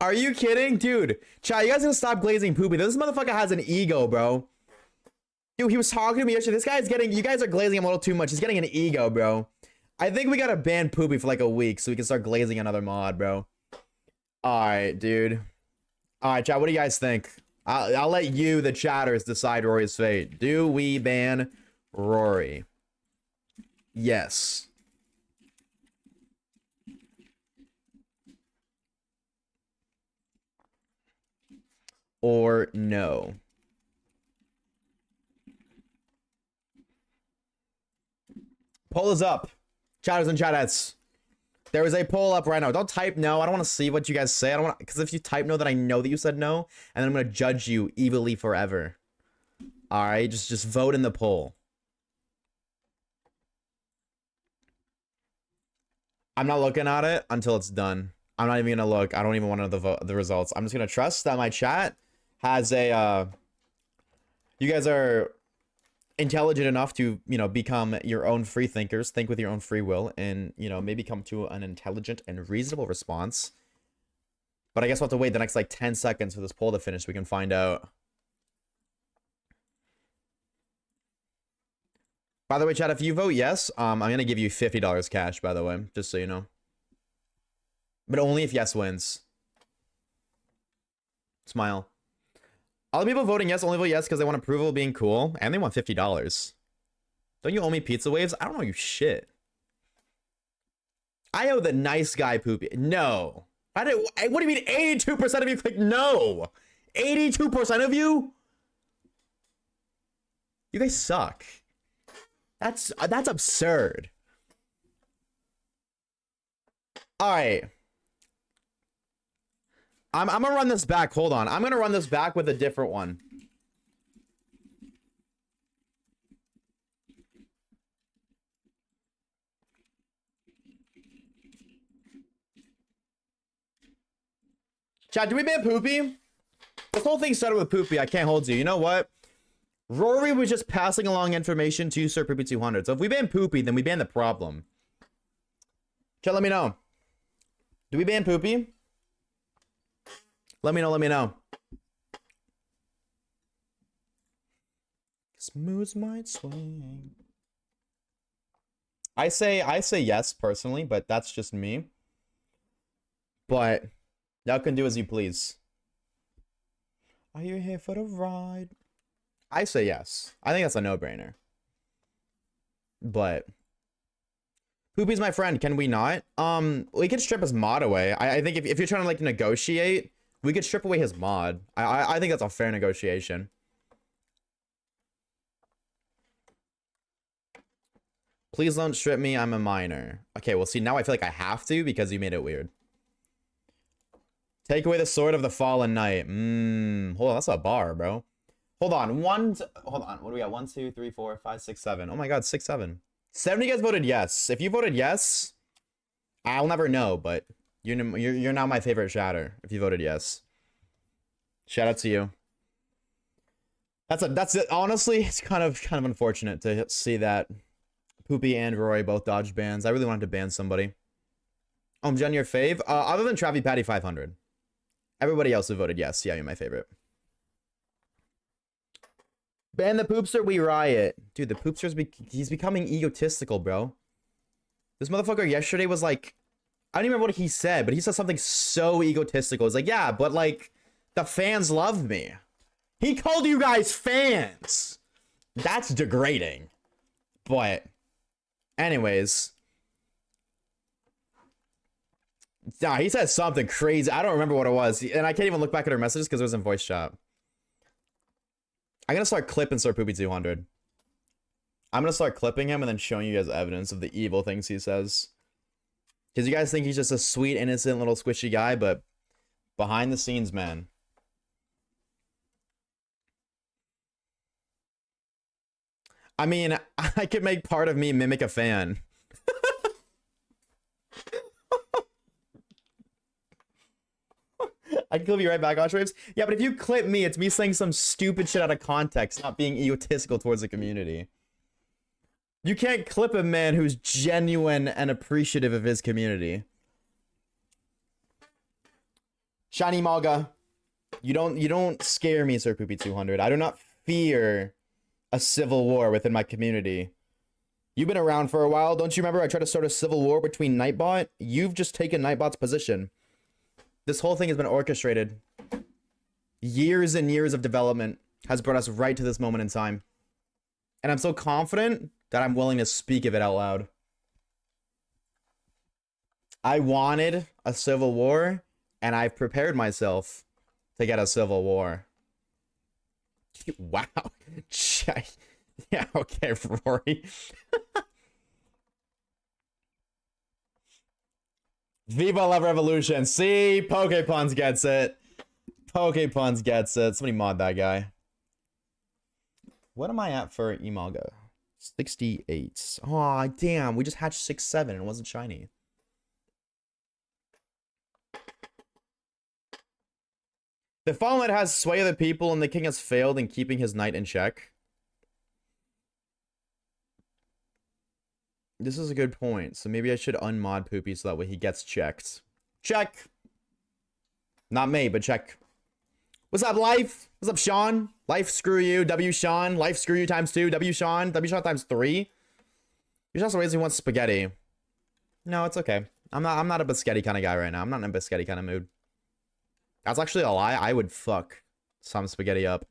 Are you kidding? Dude, chat, you guys gonna stop glazing poopy. This motherfucker has an ego, bro. Dude, he was talking to me yesterday. This guy's getting, you guys are glazing him a little too much. He's getting an ego, bro. I think we gotta ban poopy for like a week so we can start glazing another mod, bro. Alright, dude. Alright, chat, what do you guys think? I'll let you, the chatters, decide Rory's fate. Do we ban Rory? Yes. Or no. Poll is up. Chatters and chatettes. There is a poll up right now. Don't type no. I don't want to see what you guys say. I don't want, because if you type no, then I know that you said no, and then I'm gonna judge you evilly forever. All right, just vote in the poll. I'm not looking at it until it's done. I'm not even gonna look. I don't even want to know the results. I'm just gonna trust that my chat has a. You guys are intelligent enough to, you know, become your own free thinkers, think with your own free will, and, you know, maybe come to an intelligent and reasonable response. But I guess we'll have to wait the next like 10 seconds for this poll to finish so we can find out. By the way, chat, if you vote yes, I'm gonna give you $50 cash, by the way, just so you know. But only if yes wins. Smile. All the people voting yes only vote yes because they want approval being cool, and they want $50. Don't you owe me pizza waves? I don't owe you shit. I owe the nice guy poopy. No. What do you mean 82% of you click no? 82% of you? You guys suck. That's absurd. All right. I'm gonna run this back. Hold on. I'm gonna run this back with a different one. Chat, do we ban Poopy? This whole thing started with Poopy. I can't hold you. You know what? Rory was just passing along information to Sir Poopy 200. So if we ban Poopy, then we ban the problem. Chat, let me know. Do we ban Poopy? Let me know, let me know. Smooths might swing. I say yes personally, but that's just me. But y'all can do as you please. Are you here for the ride? I say yes. I think that's a no-brainer. But Poopy's my friend. Can we not? We could strip his mod away. I think if you're trying to like negotiate, we could strip away his mod. I think that's a fair negotiation. Please don't strip me. I'm a minor. Okay, well, see, now I feel like I have to because you made it weird. Take away the sword of the fallen knight. Hold on, that's a bar, bro. Hold on. Hold on. What do we got? 1, 2, 3, 4, 5, 6, 7. Oh my god, 6, 7. 7 of you guys voted yes. If you voted yes, I'll never know, but you're now my favorite shatter if you voted yes. Shout out to you. That's it. Honestly, it's kind of unfortunate to see that Poopy and Roy both dodged bans. I really wanted to ban somebody. Jen, your fave? Other than Travi Patty 500. Everybody else who voted yes. Yeah, you're my favorite. Ban the poopster, we riot. Dude, the poopster's he's becoming egotistical, bro. This motherfucker yesterday was like, I don't even remember what he said, but he said something so egotistical. It's like, yeah, but like, the fans love me. He called you guys fans. That's degrading. But, anyways. Nah, he said something crazy. I don't remember what it was. And I can't even look back at her messages because it was in voice chat. I'm going to start clipping Sir Poopy 200. I'm going to start clipping him and then showing you guys evidence of the evil things he says. Because you guys think he's just a sweet, innocent, little squishy guy, but behind the scenes, man. I mean, I could make part of me mimic a fan. I can clip you right back, Oshawaves. Yeah, but if you clip me, it's me saying some stupid shit out of context, not being egotistical towards the community. You can't clip a man who's genuine and appreciative of his community. Shiny Malga, you don't scare me, Sir Poopy 200. I do not fear a civil war within my community. You've been around for a while. Don't you remember I tried to start a civil war between Nightbot? You've just taken Nightbot's position. This whole thing has been orchestrated. Years and years of development has brought us right to this moment in time. And I'm so confident that I'm willing to speak of it out loud. I wanted a civil war, and I've prepared myself to get a civil war. Wow. Yeah, okay, Rory. Viva la Revolution. See, Pokepuns gets it. Pokepuns gets it. Somebody mod that guy. What am I at for Imaga? 68. Aw, damn. We just hatched 6-7 and it wasn't shiny. The Fallen Knight has sway of the people and the king has failed in keeping his knight in check. This is a good point. So maybe I should unmod Poopy so that way he gets checked. Check! Not me, but check. What's up, Life? What's up, Sean? Life, screw you. W, Sean. Life, screw you times 2. W, Sean. W, Sean times 3. You're also raising one spaghetti. No, it's okay. I'm not a biscotti kind of guy right now. I'm not in a biscotti kind of mood. That's actually a lie. I would fuck some spaghetti up.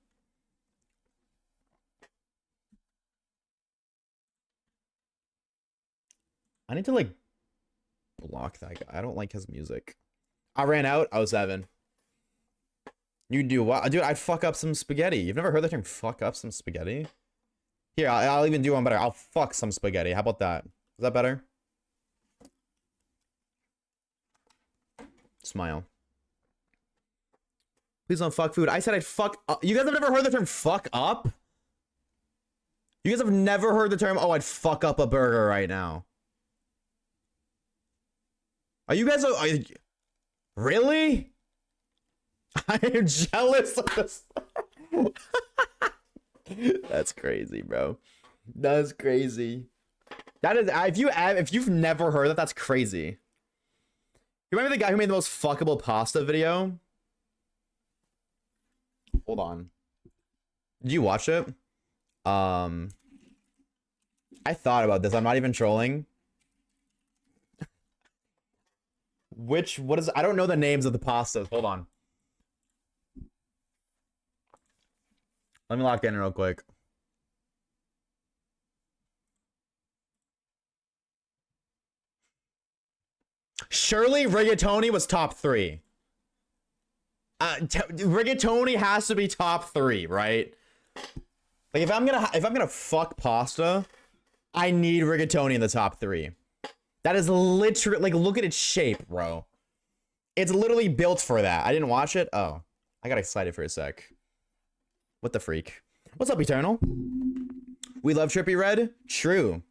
I need to, like, block that guy. I don't like his music. I ran out. I was 7. You do what? Dude, I'd fuck up some spaghetti. You've never heard the term fuck up some spaghetti? Here, I'll even do one better. I'll fuck some spaghetti. How about that? Is that better? Smile. Please don't fuck food. I said I'd fuck up. You guys have never heard the term fuck up? You guys have never heard the term, oh, I'd fuck up a burger right now. Are you guys... really? I am jealous of this. That's crazy, bro. That's crazy. That is... If you've never heard that, that's crazy. You remember the guy who made the most fuckable pasta video? Hold on. Did you watch it? I thought about this. I'm not even trolling. What is... I don't know the names of the pastas. Hold on. Let me lock in real quick. Surely rigatoni was top 3. Rigatoni has to be top 3, right? Like if I'm gonna fuck pasta, I need rigatoni in the top 3. That is literally, like, look at its shape, bro. It's literally built for that. I didn't watch it. Oh, I got excited for a sec. What the freak? What's up, Eternal? We love Trippy Red. True.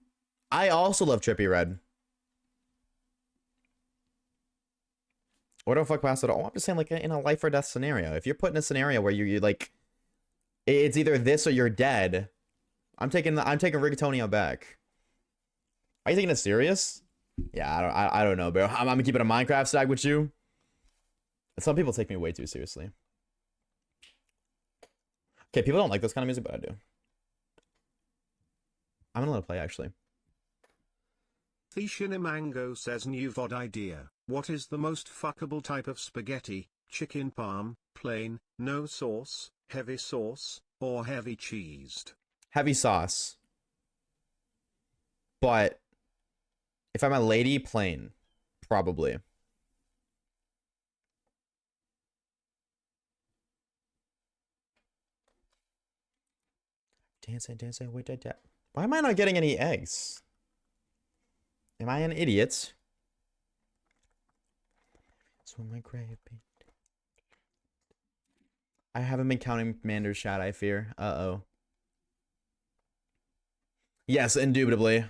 I also love Trippy Red. What the fuck pasta? Oh, I'm just saying, like, in a life or death scenario. If you're put in a scenario where you like, it's either this or you're dead. I'm taking rigatoni out back. Are you taking it serious? Yeah, I don't know, bro. I'm gonna keep it a Minecraft stack with you. Some people take me way too seriously. Okay, people don't like this kind of music, but I do. I'm gonna let it play, actually. Thishinimango says new VOD idea. What is the most fuckable type of spaghetti? Chicken parm, plain, no sauce, heavy sauce, or heavy cheesed? Heavy sauce. But if I'm a lady, plain. Probably. Dancing, wait, why am I not getting any eggs? Am I an idiot? Swim my grave. I haven't been counting Mander's chat, I fear. Uh-oh. Yes, indubitably.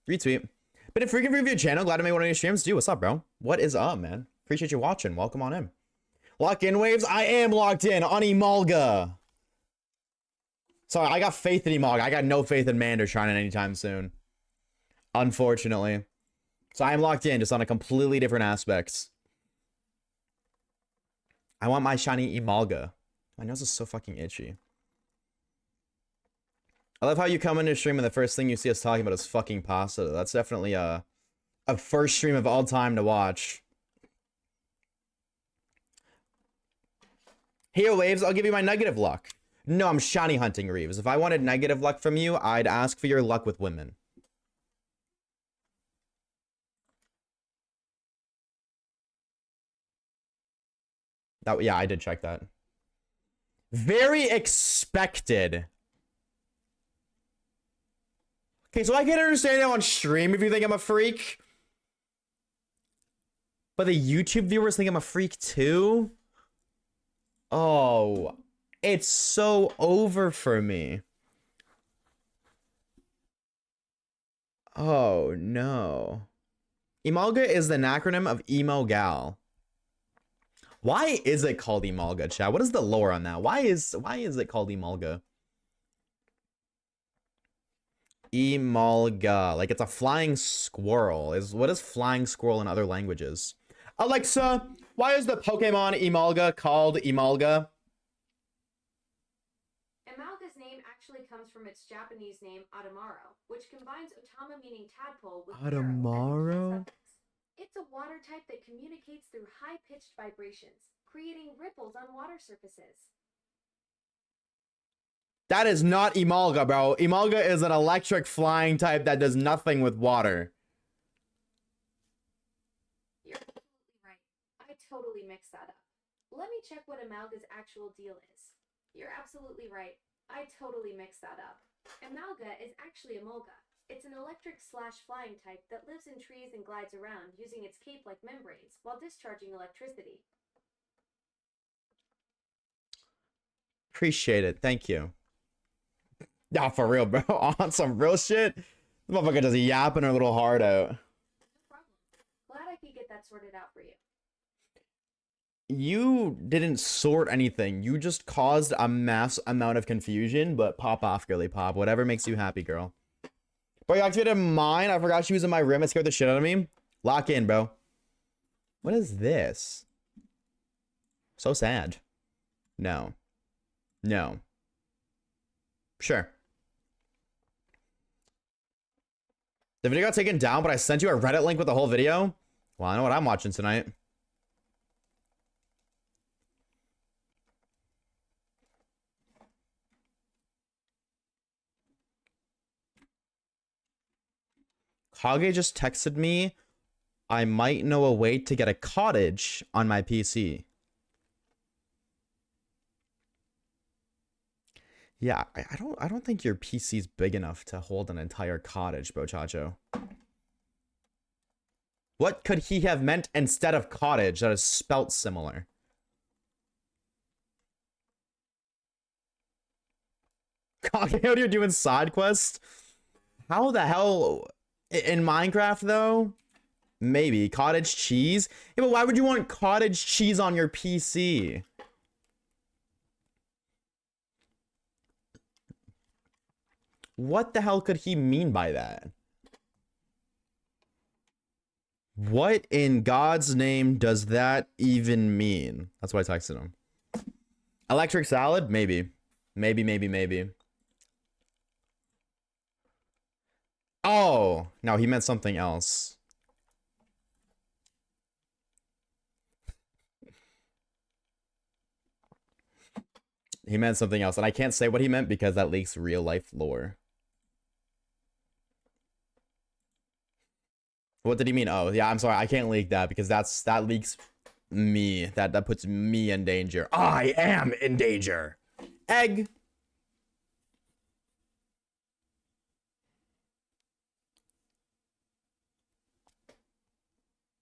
Retweet. But if freaking review channel, glad to make one of your streams. Dude, what's up, bro? What is up, man? Appreciate you watching. Welcome on in. Lock in, Waves. I am locked in on Emalga. Sorry, I got faith in Emalga. I got no faith in Mander shining anytime soon. Unfortunately. So I am locked in, just on a completely different aspect. I want my shiny Emalga. My nose is so fucking itchy. I love how you come into stream and the first thing you see us talking about is fucking pasta. That's definitely a first stream of all time to watch. Here, Waves, I'll give you my negative luck. No, I'm shiny hunting, Reeves. If I wanted negative luck from you, I'd ask for your luck with women. Yeah, I did check that. Very expected. Okay, so I can understand it on stream if you think I'm a freak. But the YouTube viewers think I'm a freak too? Oh, it's so over for me. Oh, no. Emalga is the acronym of emo gal. Why is it called Emalga, chat? What is the lore on that? Why is it called Emalga? Emalga, like it's a flying squirrel. What is flying squirrel in other languages? Alexa, Why is the Pokemon Emolga called Emolga? Amalga's name actually comes from its Japanese name Adamaro, which combines otama meaning tadpole with garo as a key Adamaro? suffix. It's a water type that communicates through high-pitched vibrations, creating ripples on water surfaces. That is not Emolga, bro. Emolga is an electric flying type that does nothing with water. You're absolutely right. I totally mixed that up. Let me check what Amalga's actual deal is. You're absolutely right. I totally mixed that up. Amalga is actually Emolga. It's an electric/flying type that lives in trees and glides around using its cape-like membranes while discharging electricity. Appreciate it. Thank you. Nah, for real, bro. On some real shit. This motherfucker just yapping her little heart out. No problem. Glad I could get that sorted out for you. You didn't sort anything. You just caused a mass amount of confusion, but pop off, girly pop. Whatever makes you happy, girl. Bro, you activated mine? I forgot she was in my room. It scared the shit out of me. Lock in, bro. What is this? So sad. No. No. Sure. The video got taken down, but I sent you a Reddit link with the whole video. Well, I know what I'm watching tonight. Kage just texted me, I might know a way to get a cottage on my PC. Yeah, I don't think your PC's big enough to hold an entire cottage, Bochacho. What could he have meant instead of cottage that is spelt similar? Kage, how are you doing side quest? How the hell in Minecraft though? Maybe cottage cheese. Yeah, but why would you want cottage cheese on your PC? What the hell could he mean by that? What in God's name does that even mean? That's why I texted him. Electric salad? Maybe. Maybe. Oh, no, he meant something else. He meant something else, and I can't say what he meant because that leaks real life lore. What did he mean? Oh, yeah, I'm sorry. I can't leak that because that leaks me. That puts me in danger. I am in danger. Egg.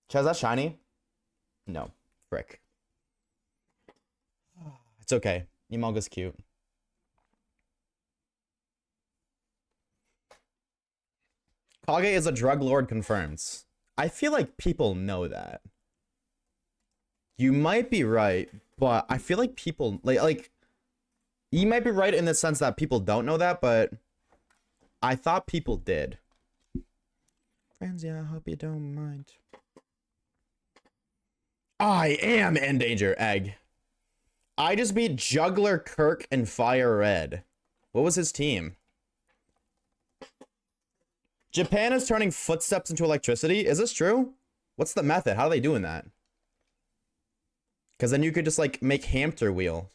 Chaz, that shiny? No. Frick. It's okay. Emolga's cute. Kage is a drug lord confirms. I feel like people know that. You might be right, but I feel like people like you might be right in the sense that people don't know that, but I thought people did. Friends, yeah, I hope you don't mind. I am in danger, egg. I just beat Juggler Kirk and Fire Red. What was his team? Japan is turning footsteps into electricity. Is this true? What's the method? How are they doing that? Because then you could just like make hamster wheel.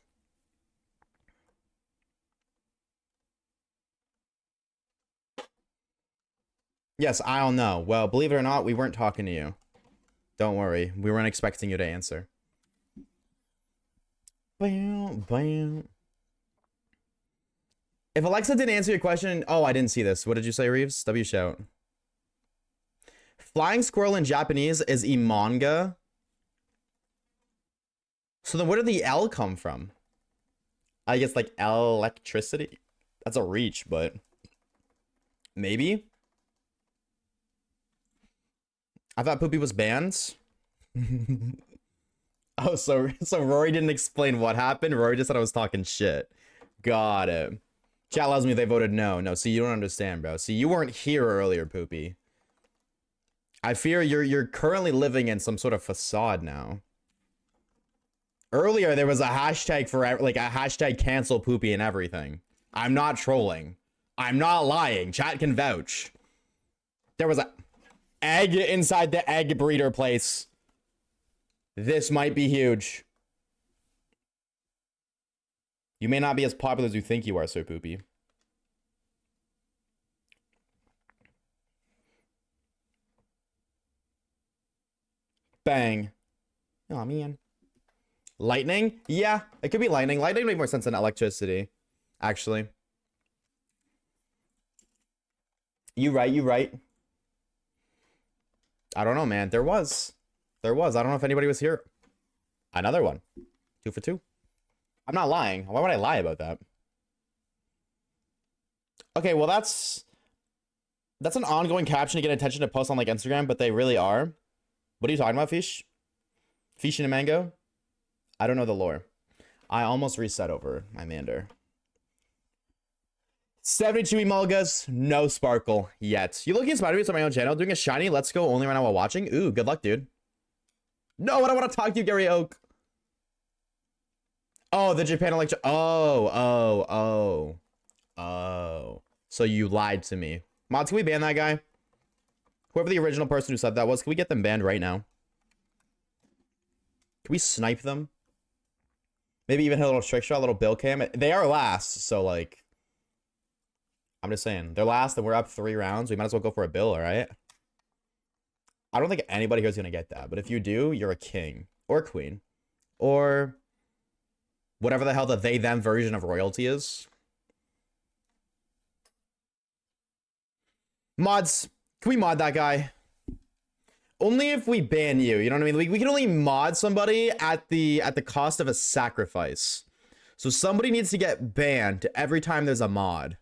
Yes, I don't know. Well, believe it or not, we weren't talking to you. Don't worry. We weren't expecting you to answer. Bam, bam. If Alexa didn't answer your question... Oh, I didn't see this. What did you say, Reeves? W shout. Flying squirrel in Japanese is imanga. So then where did the L come from? I guess like electricity? That's a reach, but... Maybe? I thought Poopy was banned. Oh, so Rory didn't explain what happened. Rory just said I was talking shit. Got it. Chat tells me they voted no. No, see, you don't understand, bro. See, you weren't here earlier, Poopy. I fear you're currently living in some sort of facade now. Earlier, there was a hashtag for like a hashtag cancel Poopy and everything. I'm not trolling. I'm not lying. Chat can vouch. There was a egg inside the egg breeder place. This might be huge. You may not be as popular as you think you are, Sir Poopy. Bang. Oh, man. Lightning? Yeah, it could be lightning. Lightning makes more sense than electricity, actually. You right. I don't know, man. There was. I don't know if anybody was here. Another one. 2 for 2. I'm not lying. Why would I lie about that? Okay, well, that's an ongoing caption to get attention to post on like Instagram, but they really are. What are you talking about, Fish? Fish and a mango? I don't know the lore. I almost reset over my Mander. 72 emolgas, no sparkle yet. You looking inspired me on my own channel, doing a shiny let's go only right now while watching? Ooh, good luck, dude. No, I don't want to talk to you, Gary Oak. Oh, the Japan election. Oh. So you lied to me. Mods, can we ban that guy? Whoever the original person who said that was, can we get them banned right now? Can we snipe them? Maybe even hit a little trick shot, a little bill cam. They are last, so like, I'm just saying, they're last and we're up 3 rounds. We might as well go for a bill, all right? I don't think anybody here is going to get that, but if you do, you're a king or queen or whatever the hell the they them version of royalty is. Mods, can we mod that guy? Only if we ban you, you know what I mean? We can only mod somebody at the cost of a sacrifice. So somebody needs to get banned every time there's a mod.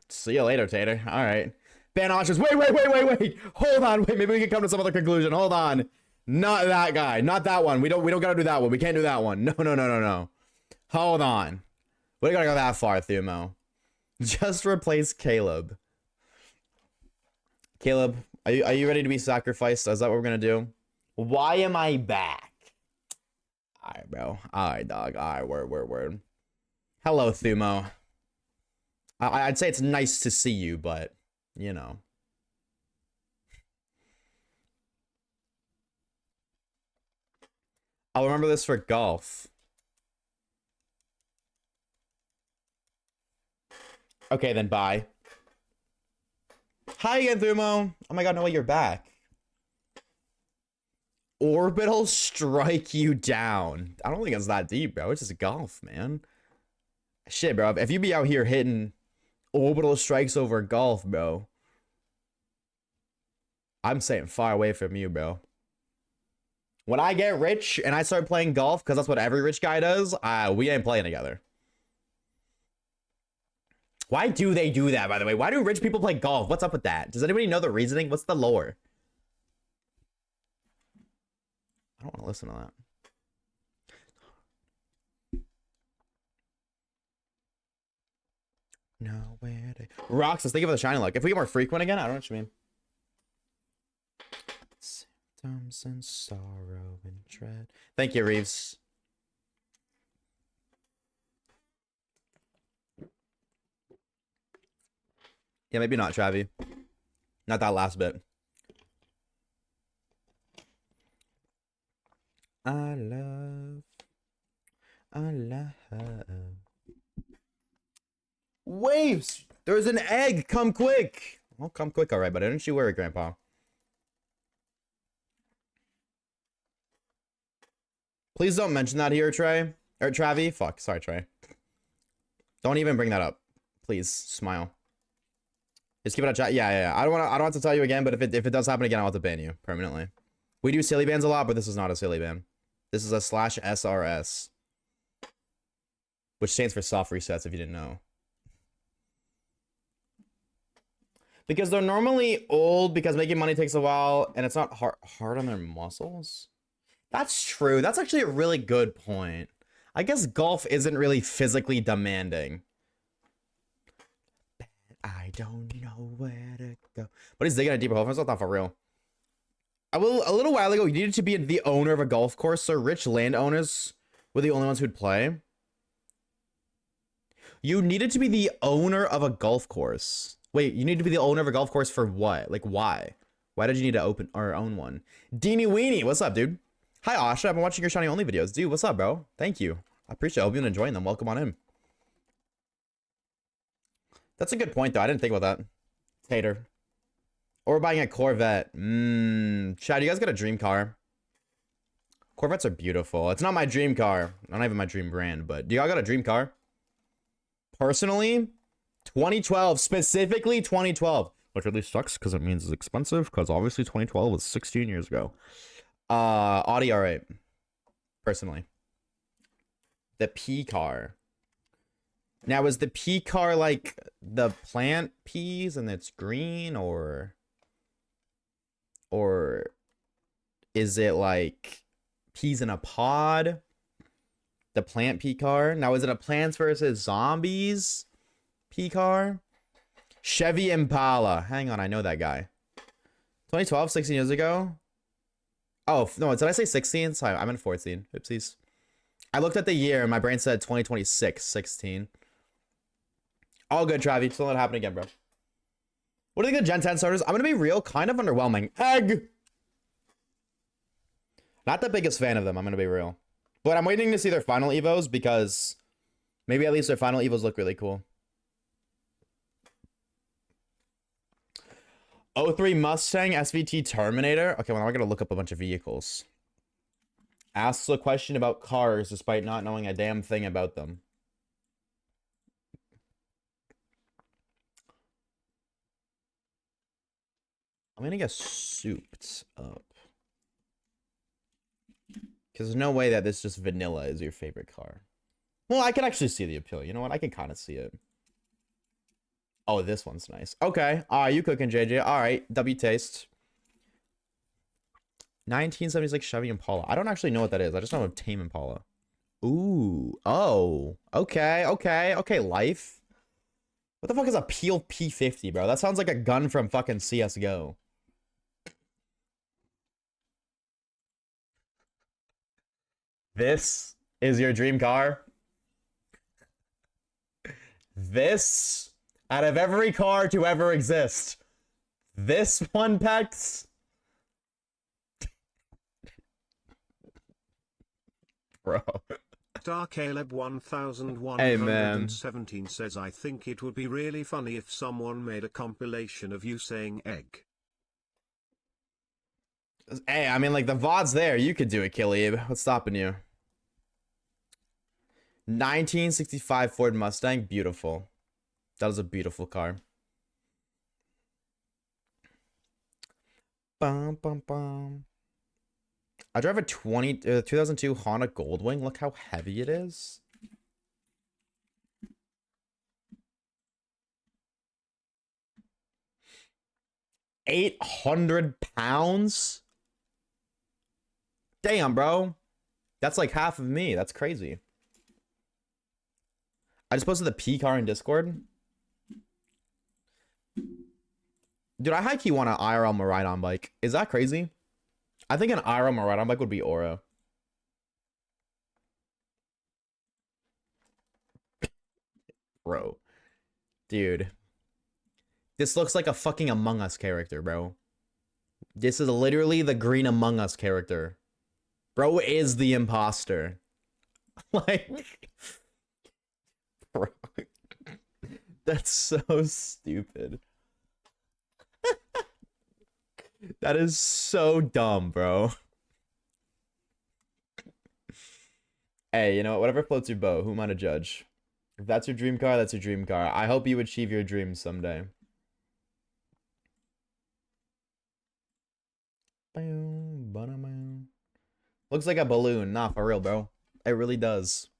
See you later, Tater. All right. Ban options. Wait. Hold on. Wait, maybe we can come to some other conclusion. Hold on. Not that guy. Not that one. We don't gotta do that one. We can't do that one. No. Hold on. We don't gotta go that far, Thumo. Just replace Caleb. Caleb, are you ready to be sacrificed? Is that what we're gonna do? Why am I back? Alright, bro. Alright, dog. Alright, word. Hello, Thumo. I'd say it's nice to see you, but, you know. I'll remember this for golf. Okay, then bye. Hi again, Thumo. Oh my god, no way, you're back. Orbital strike you down. I don't think it's that deep, bro. It's just golf, man. Shit, bro. If you be out here hitting orbital strikes over golf, bro, I'm saying far away from you, bro. When I get rich and I start playing golf, because that's what every rich guy does, we ain't playing together. Why do they do that, by the way? Why do rich people play golf? What's up with that? Does anybody know the reasoning? What's the lore? I don't want to listen to that. Nowhere to... Roxas, thank you for the shiny luck. If we get more frequent again, I don't know what you mean. Symptoms and sorrow and dread. Thank you, Reeves. Yeah, maybe not, Travi. Not that last bit. I love. Waves! There's an egg! Come quick! Well, come quick, alright, but didn't you worry, Grandpa? Please don't mention that here, Trey. Or Travi. Fuck, sorry, Trey. Don't even bring that up. Please, smile. Just keep it on chat. Yeah. I don't have to tell you again, but if it does happen again, I'll have to ban you permanently. We do silly bans a lot, but this is not a silly ban. This is a /SRS, which stands for soft resets if you didn't know. Because they're normally old because making money takes a while and it's not hard on their muscles. That's true. That's actually a really good point. I guess golf isn't really physically demanding. I don't know where to go. But he's digging a deeper hole. That's not for real. A little while ago, you needed to be the owner of a golf course, so rich landowners were the only ones who'd play. You needed to be the owner of a golf course. Wait, you need to be the owner of a golf course for what? Like, why? Why did you need to open or own one? Deanie Weenie, what's up, dude? Hi, Asha. I've been watching your shiny only videos. Dude, what's up, bro? Thank you. I appreciate it. I hope you've been enjoying them. Welcome on in. That's a good point, though. I didn't think about that. Hater. Or buying a Corvette. Chad, you guys got a dream car? Corvettes are beautiful. It's not my dream car. Not even my dream brand, but do y'all got a dream car? Personally, 2012. Specifically 2012. Which really sucks because it means it's expensive because obviously 2012 was 16 years ago. Audi R8. Personally. The P car. Now, is the P car like the plant peas and it's green, or is it like peas in a pod? The plant P car. Now, is it a Plants vs. Zombies P car? Chevy Impala. Hang on, I know that guy. 2012, 16 years ago. Oh, no, did I say 16? Sorry, I meant 14. Oopsies. I looked at the year and my brain said 2026, 16. All good, Travi. Just don't let it happen again, bro. What do you think of Gen 10 starters? I'm going to be real, kind of underwhelming. Egg! Not the biggest fan of them, I'm going to be real. But I'm waiting to see their final evos because maybe at least their final evos look really cool. 03 Mustang SVT Terminator. Okay, well, now I got to look up a bunch of vehicles. Asks a question about cars despite not knowing a damn thing about them. I'm gonna get souped up. Because there's no way that this just vanilla is your favorite car. Well, I can actually see the appeal. You know what? I can kind of see it. Oh, this one's nice. Okay. You cooking, JJ. All right. W taste. 1976 Chevy Impala. I don't actually know what that is. I just know a Tame Impala. Ooh. Oh. Okay. Okay. Okay. Life. What the fuck is a Peel P50, bro? That sounds like a gun from fucking CSGO. This is your dream car? This, out of every car to ever exist, this one, Pex? Bro. Star Caleb 1117 Hey, man. says, I think it would be really funny if someone made a compilation of you saying egg. Hey, I mean, like, the VOD's there. You could do it, Caleb. What's stopping you? 1965 Ford Mustang. Beautiful. That was a beautiful car. Bum, bum, bum. I drive a 2002 Honda Goldwing. Look how heavy it is. £800? Damn, bro. That's like half of me. That's crazy. I just posted the P car in Discord. Dude, I high-key want an IRL ride-on bike. Is that crazy? I think an IRL ride-on bike would be Aura. Bro. Dude. This looks like a fucking Among Us character, bro. This is literally the green Among Us character. Bro is the imposter. Like... Bro. That's so stupid. That is so dumb, bro. Hey, you know what? Whatever floats your boat. Who am I to judge? If that's your dream car, that's your dream car. I hope you achieve your dreams someday. Looks like a balloon. Nah, for real, bro. It really does.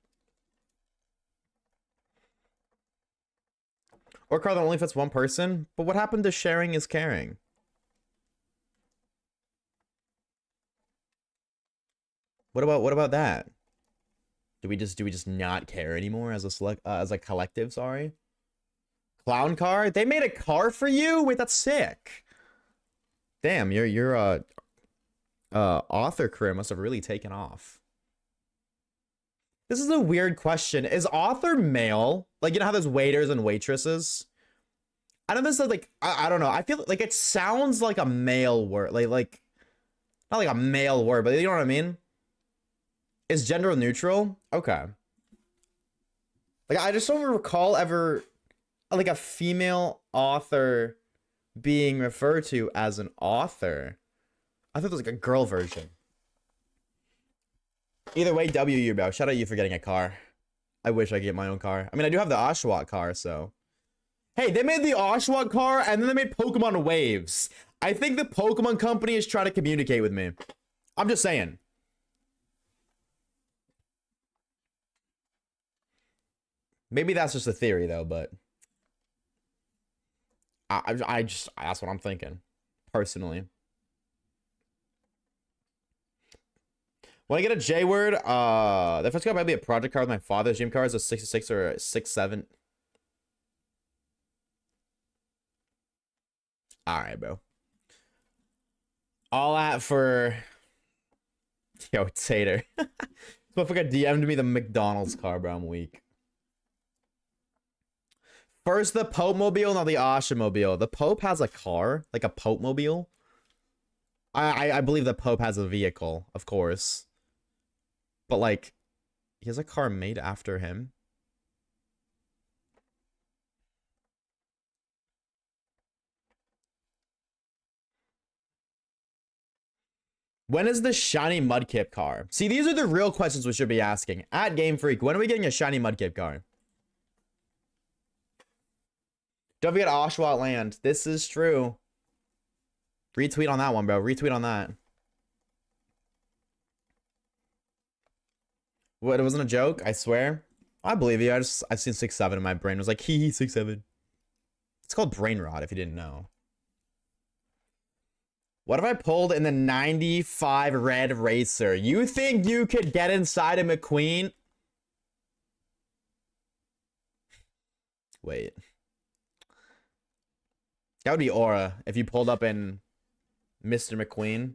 Or a car that only fits one person? But what happened to sharing is caring? What about that? Do we just not care anymore as a collective, sorry? Clown car? They made a car for you? Wait, that's sick. Damn, you're author career must have really taken off. This is a weird question. Is author male? Like, you know how there's waiters and waitresses? I don't know if this is like, I don't know. I feel like it sounds like a male word. Like not like a male word, but you know what I mean? Is gender neutral? Okay. Like, I just don't recall ever like a female author being referred to as an author. I thought it was like a girl version. Either way, W, bro. Shout out you for getting a car. I wish I could get my own car. I mean, I do have the Oshawott car, so. Hey, they made the Oshawott car, and then they made Pokemon Waves. I think the Pokemon company is trying to communicate with me. I'm just saying. Maybe that's just a theory, though, but I just, that's what I'm thinking, personally. When I get a J word, the first car might be a project car with my father's gym car is a 66 or a 67. All right, bro. All out for... Yo, Tater. This motherfucker DM'd me the McDonald's car, bro. I'm weak. First the Pope Mobile, now the Oshamobile. The Pope has a car, like a Pope Mobile. I believe the Pope has a vehicle, of course. But, like, he has a car made after him. When is the shiny Mudkip car? See, these are the real questions we should be asking. At Game Freak, when are we getting a shiny Mudkip car? Don't forget Oshawott Land. This is true. Retweet on that one, bro. Retweet on that. What, it wasn't a joke? I swear. I believe you. I've seen 6'7" and my brain was like, hee 6'7". It's called brain rot, if you didn't know. What if I pulled in the 95 red racer? You think you could get inside a McQueen? Wait. That would be aura if you pulled up in Mr. McQueen.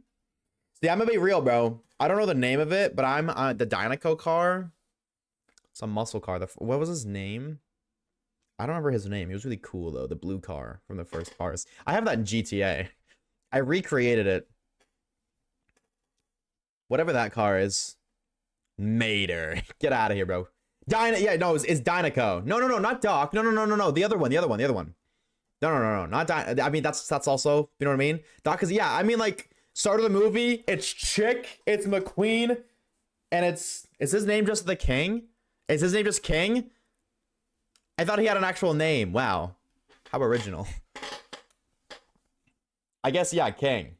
See, I'm gonna be real, bro. I don't know the name of it, but I'm the Dynaco car. It's a muscle car. What was his name? I don't remember his name. He was really cool, though. The blue car from the first cars. I have that in GTA. I recreated it. Whatever that car is. Mater. Get out of here, bro. Yeah, no, it's Dynaco. No, not Doc. No. The other one. No. Not I mean, that's also, you know what I mean? Doc is, yeah, I mean, like, start of the movie, it's Chick, it's McQueen, and is his name just the King? Is his name just King? I thought he had an actual name. Wow. How original. I guess, yeah, King.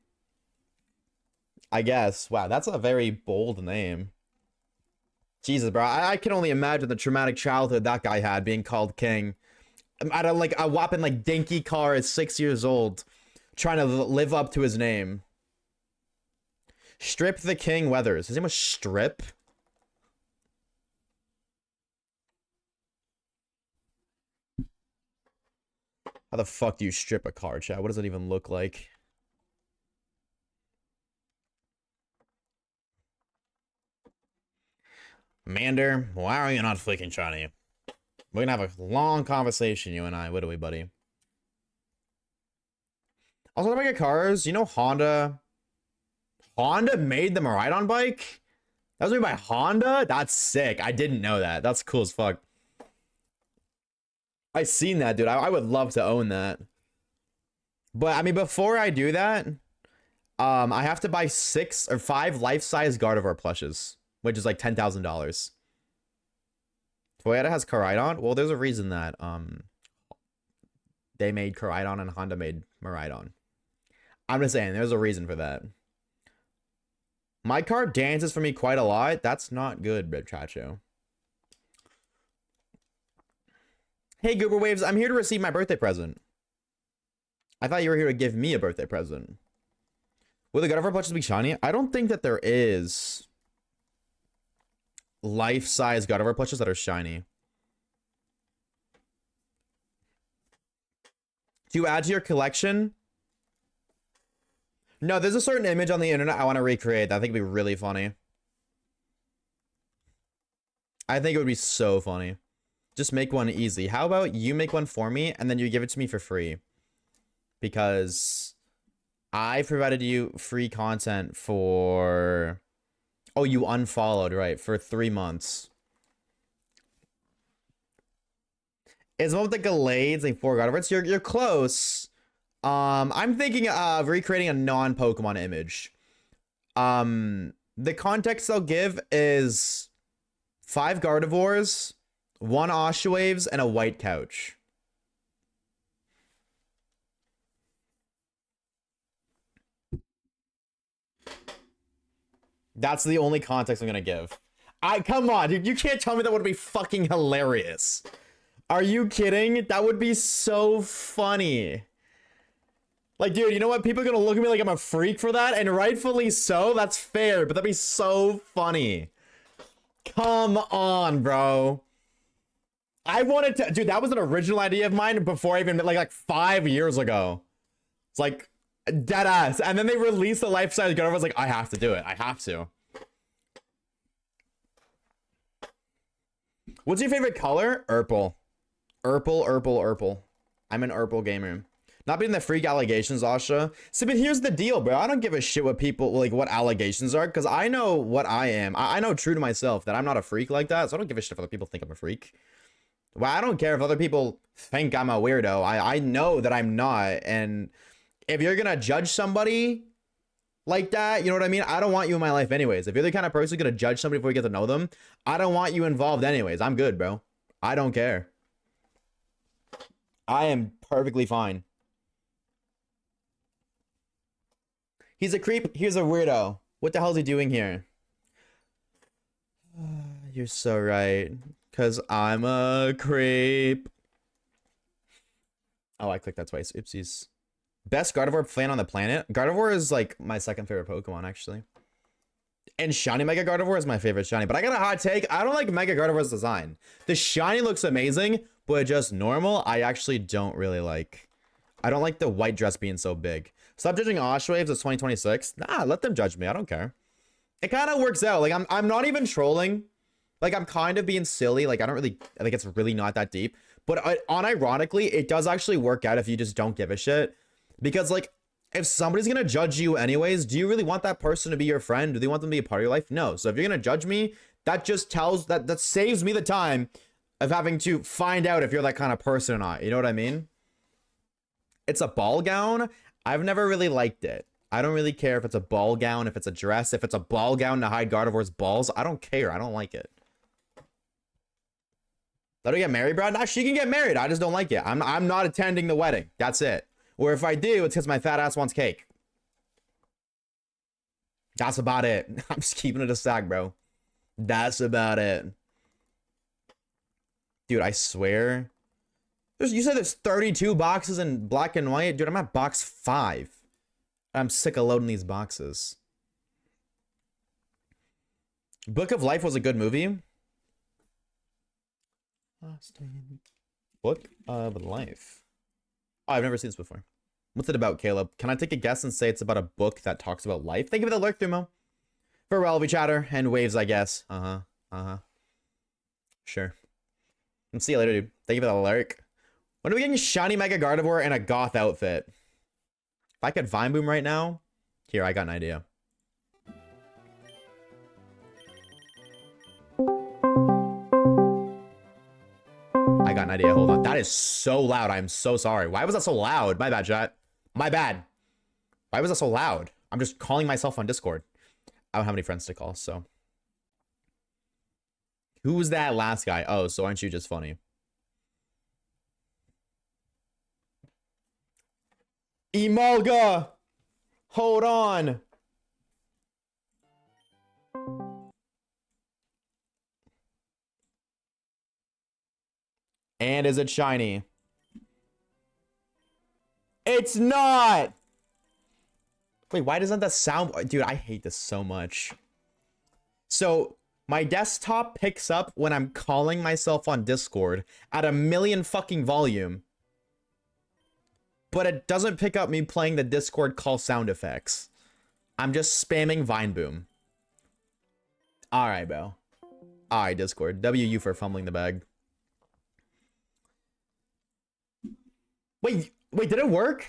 I guess. Wow, that's a very bold name. Jesus, bro. I can only imagine the traumatic childhood that guy had being called King. At a whopping, like, dinky car at 6 years old. Trying to live up to his name. Strip the King Weathers. His name was Strip? How the fuck do you strip a car, chat? What does it even look like? Mander, why are you not flicking shiny? We're gonna have a long conversation, you and I, what are we, buddy? Also, to make cars, you know Honda made the Maridon bike? That was made by Honda? That's sick. I didn't know that. That's cool as fuck. I seen that, dude. I would love to own that. But, I mean, before I do that, I have to buy 6 or 5 life-size Gardevoir plushes, which is like $10,000. Toyota has Koraidon? Well, there's a reason that they made Koraidon and Honda made Maridon. I'm just saying, there's a reason for that. My car dances for me quite a lot. That's not good, Chacho. Hey, Goober Waves, I'm here to receive my birthday present. I thought you were here to give me a birthday present. Will the Gardevoir plushes be shiny? I don't think that there is life-size Gardevoir plushes that are shiny. To add to your collection, No, there's a certain image on the internet I want to recreate that I think would be really funny. I think it would be so funny. Just make one easy. How about you make one for me and then you give it to me for free? Because I provided you free content for... Oh, you unfollowed, right, for 3 months. It's one with the Gallades and 4 God of Words. You're close. I'm thinking of recreating a non-Pokemon image. The context I'll give is 5 Gardevoirs, 1 Oshawaves, and a white couch. That's the only context I'm gonna give. Come on, dude, you can't tell me that would be fucking hilarious. Are you kidding? That would be so funny. Like, dude, you know what? People are gonna look at me like I'm a freak for that, and rightfully so. That's fair, but that'd be so funny. Come on, bro. I wanted to, dude, that was an original idea of mine before I even, like 5 years ago. It's like, dead ass. And then they released the life-size Gardevoir. I was like, I have to do it. I have to. What's your favorite color? Urple. Urple. I'm an Urple gamer. Not being the freak allegations, Asha. See, but here's the deal, bro. I don't give a shit what people, like, what allegations are, because I know what I am. I know true to myself that I'm not a freak like that, so I don't give a shit if other people think I'm a freak. Well, I don't care if other people think I'm a weirdo. I know that I'm not, and if you're gonna judge somebody like that, you know what I mean? I don't want you in my life anyways. If you're the kind of person who's gonna judge somebody before you get to know them, I don't want you involved anyways. I'm good, bro. I don't care. I am perfectly fine. He's a creep. Here's a weirdo. What the hell is he doing here? You're so right. Because I'm a creep. Oh, I clicked that twice. Oopsies. Best Gardevoir plant on the planet? Gardevoir is like my second favorite Pokemon, actually. And Shiny Mega Gardevoir is my favorite Shiny. But I got a hot take. I don't like Mega Gardevoir's design. The Shiny looks amazing, but just normal, I actually don't really like. I don't like the white dress being so big. Stop judging Oshawaves. It's 2026. Nah, let them judge me. I don't care. It kind of works out. Like, I'm not even trolling. Like, I'm kind of being silly. Like, I think it's really not that deep. But unironically, it does actually work out if you just don't give a shit. Because, like, if somebody's going to judge you anyways, do you really want that person to be your friend? Do they want them to be a part of your life? No. So if you're going to judge me, that just tells, that saves me the time of having to find out if you're that kind of person or not. You know what I mean? It's a ball gown. I've never really liked it. I don't really care if it's a ball gown, if it's a dress, if it's a ball gown to hide Gardevoir's balls. I don't care. I don't like it. Let her get married, bro? Nah, she can get married. I just don't like it. I'm not attending the wedding. That's it. Or if I do, it's because my fat ass wants cake. That's about it. I'm just keeping it a stack, bro. That's about it. Dude, I swear. You said there's 32 boxes in black and white? Dude, I'm at box 5. I'm sick of loading these boxes. Book of Life was a good movie. Book of Life. Oh, I've never seen this before. What's it about, Caleb? Can I take a guess and say it's about a book that talks about life? Thank you for the lurk, Thumo. Farewell, we chatter, and waves, I guess. Sure. I'll see you later, dude. Thank you for the lurk. When are we getting Shiny Mega Gardevoir and a goth outfit? If I could Vine Boom right now... Here, I got an idea. I got an idea. Hold on. That is so loud. I'm so sorry. Why was that so loud? My bad, chat. My bad. Why was that so loud? I'm just calling myself on Discord. I don't have any friends to call, so... Who's that last guy? Oh, so aren't you just funny? Emolga! Hold on! And is it shiny? It's not! Wait, why doesn't that sound... Dude, I hate this so much. So, my desktop picks up when I'm calling myself on Discord at 1,000,000 fucking volume. But it doesn't pick up me playing the Discord call sound effects. I'm just spamming Vine Boom. All right, bro. All right, Discord. WU for fumbling the bag. Wait, did it work?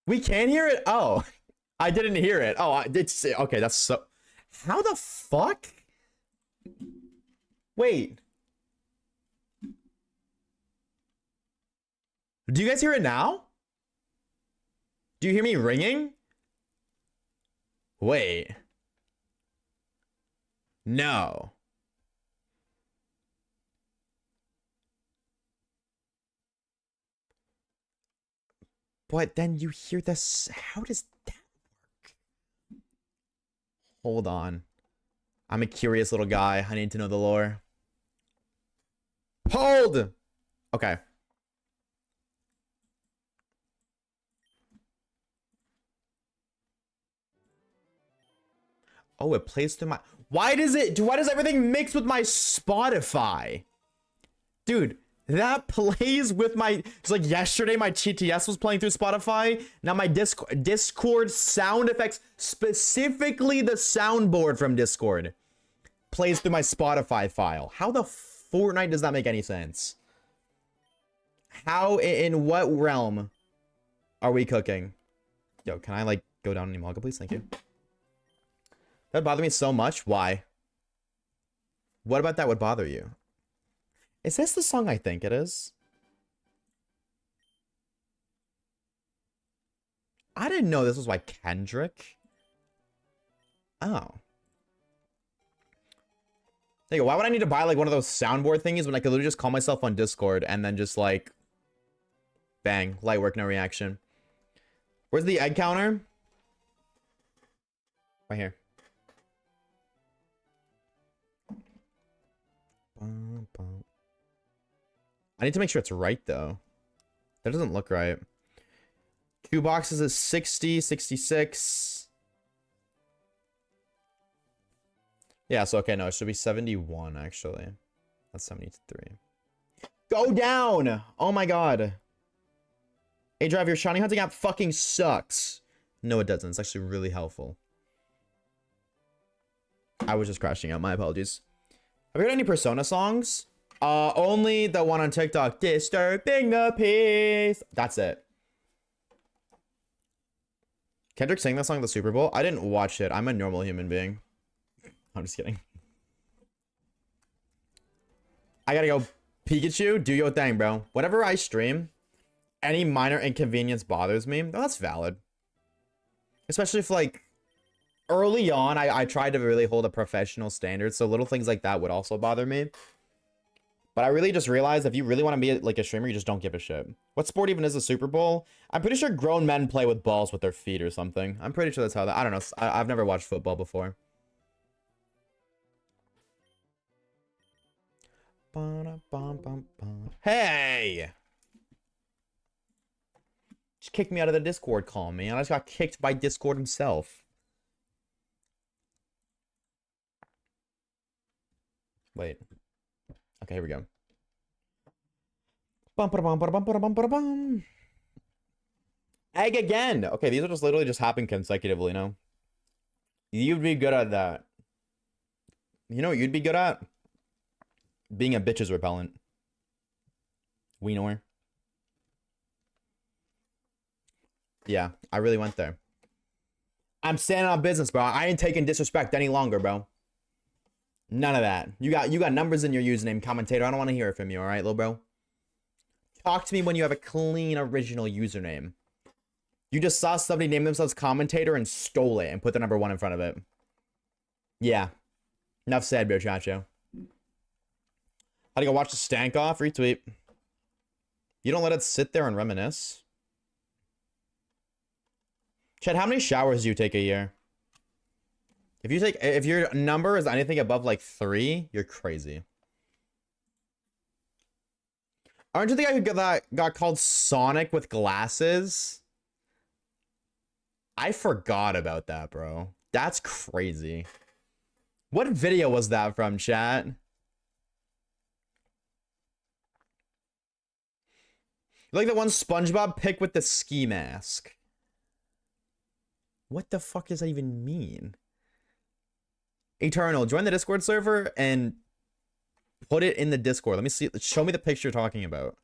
We can hear it? Oh, I didn't hear it. Oh, it's okay. That's so. How the fuck? Wait. Do you guys hear it now? Do you hear me ringing? Wait. No. But then you hear this. How does that work? Hold on. I'm a curious little guy. I need to know the lore. Hold! Okay. Oh, it plays through my... Why does everything mix with my Spotify? Dude, that plays with my... It's like yesterday my TTS was playing through Spotify. Now my Discord sound effects, specifically the soundboard from Discord, plays through my Spotify file. How the Fortnite does that make any sense? How, in what realm are we cooking? Yo, can I like go down any manga, please? Thank you. That would bother me so much. Why? What about that would bother you? Is this the song I think it is? I didn't know this was by Kendrick. Oh. There you go. Why would I need to buy like one of those soundboard thingies when I could literally just call myself on Discord and then just like bang, light work, no reaction. Where's the egg counter? Right here. I need to make sure it's right though. That doesn't look right. 2 boxes is 60, 66. Yeah, so okay, no, it should be 71 actually. That's 73. Go down! Oh my god. Hey, Drive, your shiny hunting app fucking sucks. No, it doesn't. It's actually really helpful. I was just crashing out. My apologies. Have you heard any Persona songs? Only the one on TikTok. Disturbing the peace. That's it. Kendrick sang that song at the Super Bowl? I didn't watch it. I'm a normal human being. I'm just kidding. I gotta go. Pikachu, do your thing, bro. Whenever I stream, any minor inconvenience bothers me. Oh, that's valid. Especially if, like, early on, I tried to really hold a professional standard, so little things like that would also bother me. But I really just realized if you really want to be like a streamer, you just don't give a shit. What sport even is a Super Bowl? I'm pretty sure grown men play with balls with their feet or something. I'm pretty sure that's how that... I don't know. I've never watched football before. Hey! Just kicked me out of the Discord call, man. I just got kicked by Discord himself. Wait. Okay, here we go. Egg again. Okay, these are just literally just happening consecutively, no? You'd be good at that. You know what you'd be good at? Being a bitch's repellent. We know her. Yeah, I really went there. I'm standing on business, bro. I ain't taking disrespect any longer, bro. None of that. You got numbers in your username, commentator. I don't want to hear it from you, all right, little bro? Talk to me when you have a clean, original username. You just saw somebody name themselves commentator and stole it and put the number 1 in front of it. Yeah. Enough said, bro, Chacho. How to go watch the stank off? Retweet. You don't let it sit there and reminisce. Chad, how many showers do you take a year? If your number is anything above like 3, you're crazy. Aren't you the guy who got called Sonic with glasses? I forgot about that, bro. That's crazy. What video was that from, chat? Like the one SpongeBob pick with the ski mask. What the fuck does that even mean? Eternal, join the Discord server and put it in the Discord. Let me see. Show me the picture you're talking about.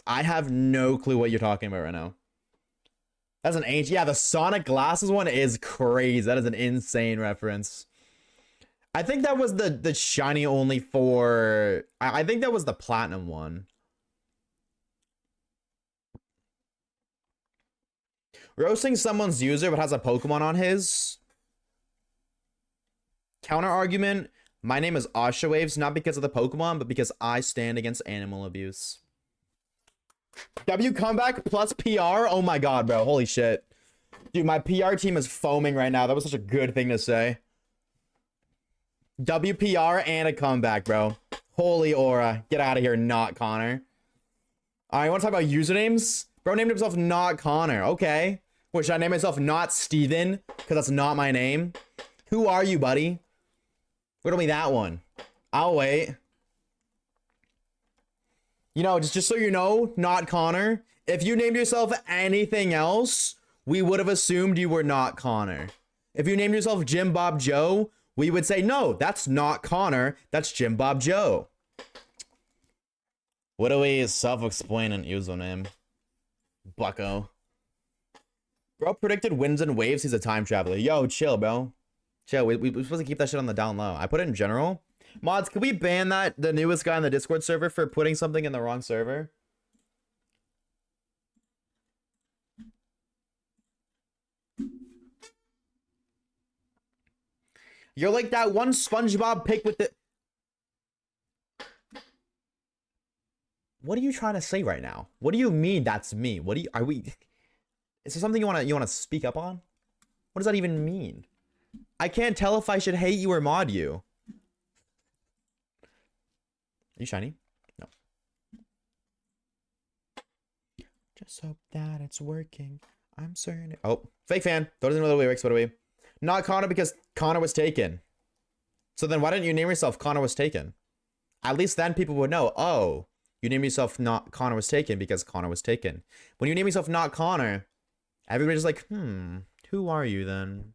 I have no clue what you're talking about right now. That's an ancient. Yeah, the Sonic Glasses one is crazy. That is an insane reference. I think that was the shiny only for. I think that was the platinum one. Roasting someone's user but has a Pokemon on his. Counter argument. My name is Oshawaves, not because of the Pokemon, but because I stand against animal abuse. W comeback plus PR? Oh my god, bro. Holy shit. Dude, my PR team is foaming right now. That was such a good thing to say. WPR and a comeback, bro. Holy aura. Get out of here, not Connor. Alright, you want to talk about usernames? Bro named himself not Connor. Okay. Wait, should I name myself not Steven? Because that's not my name. Who are you, buddy? Riddle me that one. I'll wait. You know, just so you know, not Connor. If you named yourself anything else, we would have assumed you were not Connor. If you named yourself Jim Bob Joe, we would say, no, that's not Connor. That's Jim Bob Joe. What do we self-explain an username? Bucko. Bro predicted winds and waves. He's a time traveler. Yo, chill, bro. Chill. We're supposed to keep that shit on the down low. I put it in general. Mods, can we ban the newest guy on the Discord server for putting something in the wrong server? You're like that one SpongeBob pic with the... What are you trying to say right now? What do you mean that's me? What do you... Are we... Is there something you wanna speak up on? What does that even mean? I can't tell if I should hate you or mod you. Are you shiny? No. Just hope that it's working. I'm certain. Oh, fake fan. Don't know the lyrics. What do we? Not Connor because Connor was taken. So then why didn't you name yourself Connor was taken? At least then people would know. Oh, you named yourself not Connor was taken because Connor was taken. When you name yourself not Connor, everybody's like, who are you then?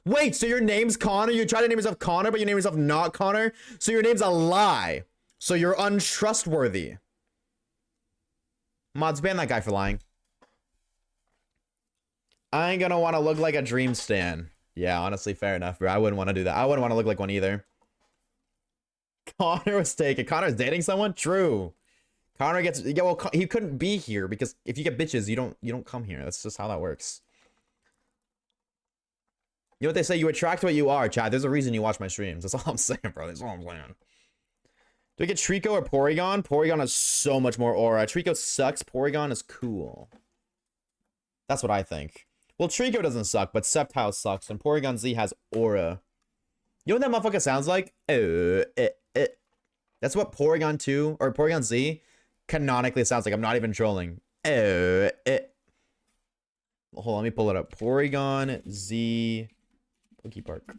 Wait, so your name's Connor? You try to name yourself Connor, but you name yourself not Connor? So your name's a lie. So you're untrustworthy. Mods, ban that guy for lying. I ain't gonna want to look like a dream stan. Yeah, honestly, fair enough, bro. I wouldn't want to do that. I wouldn't want to look like one either. Connor was taken. Connor's dating someone? True. Connor gets... Yeah, well, he couldn't be here because if you get bitches, you don't come here. That's just how that works. You know what they say? You attract what you are, Chad. There's a reason you watch my streams. That's all I'm saying, bro. That's all I'm saying. Do we get Trico or Porygon? Porygon has so much more aura. Trico sucks. Porygon is cool. That's what I think. Well, Trico doesn't suck, but Sceptile sucks, and Porygon Z has aura. You know what that motherfucker sounds like? That's what Porygon 2, or Porygon Z, canonically sounds like. I'm not even trolling. Hold on, let me pull it up. Porygon Z... Pokey Park.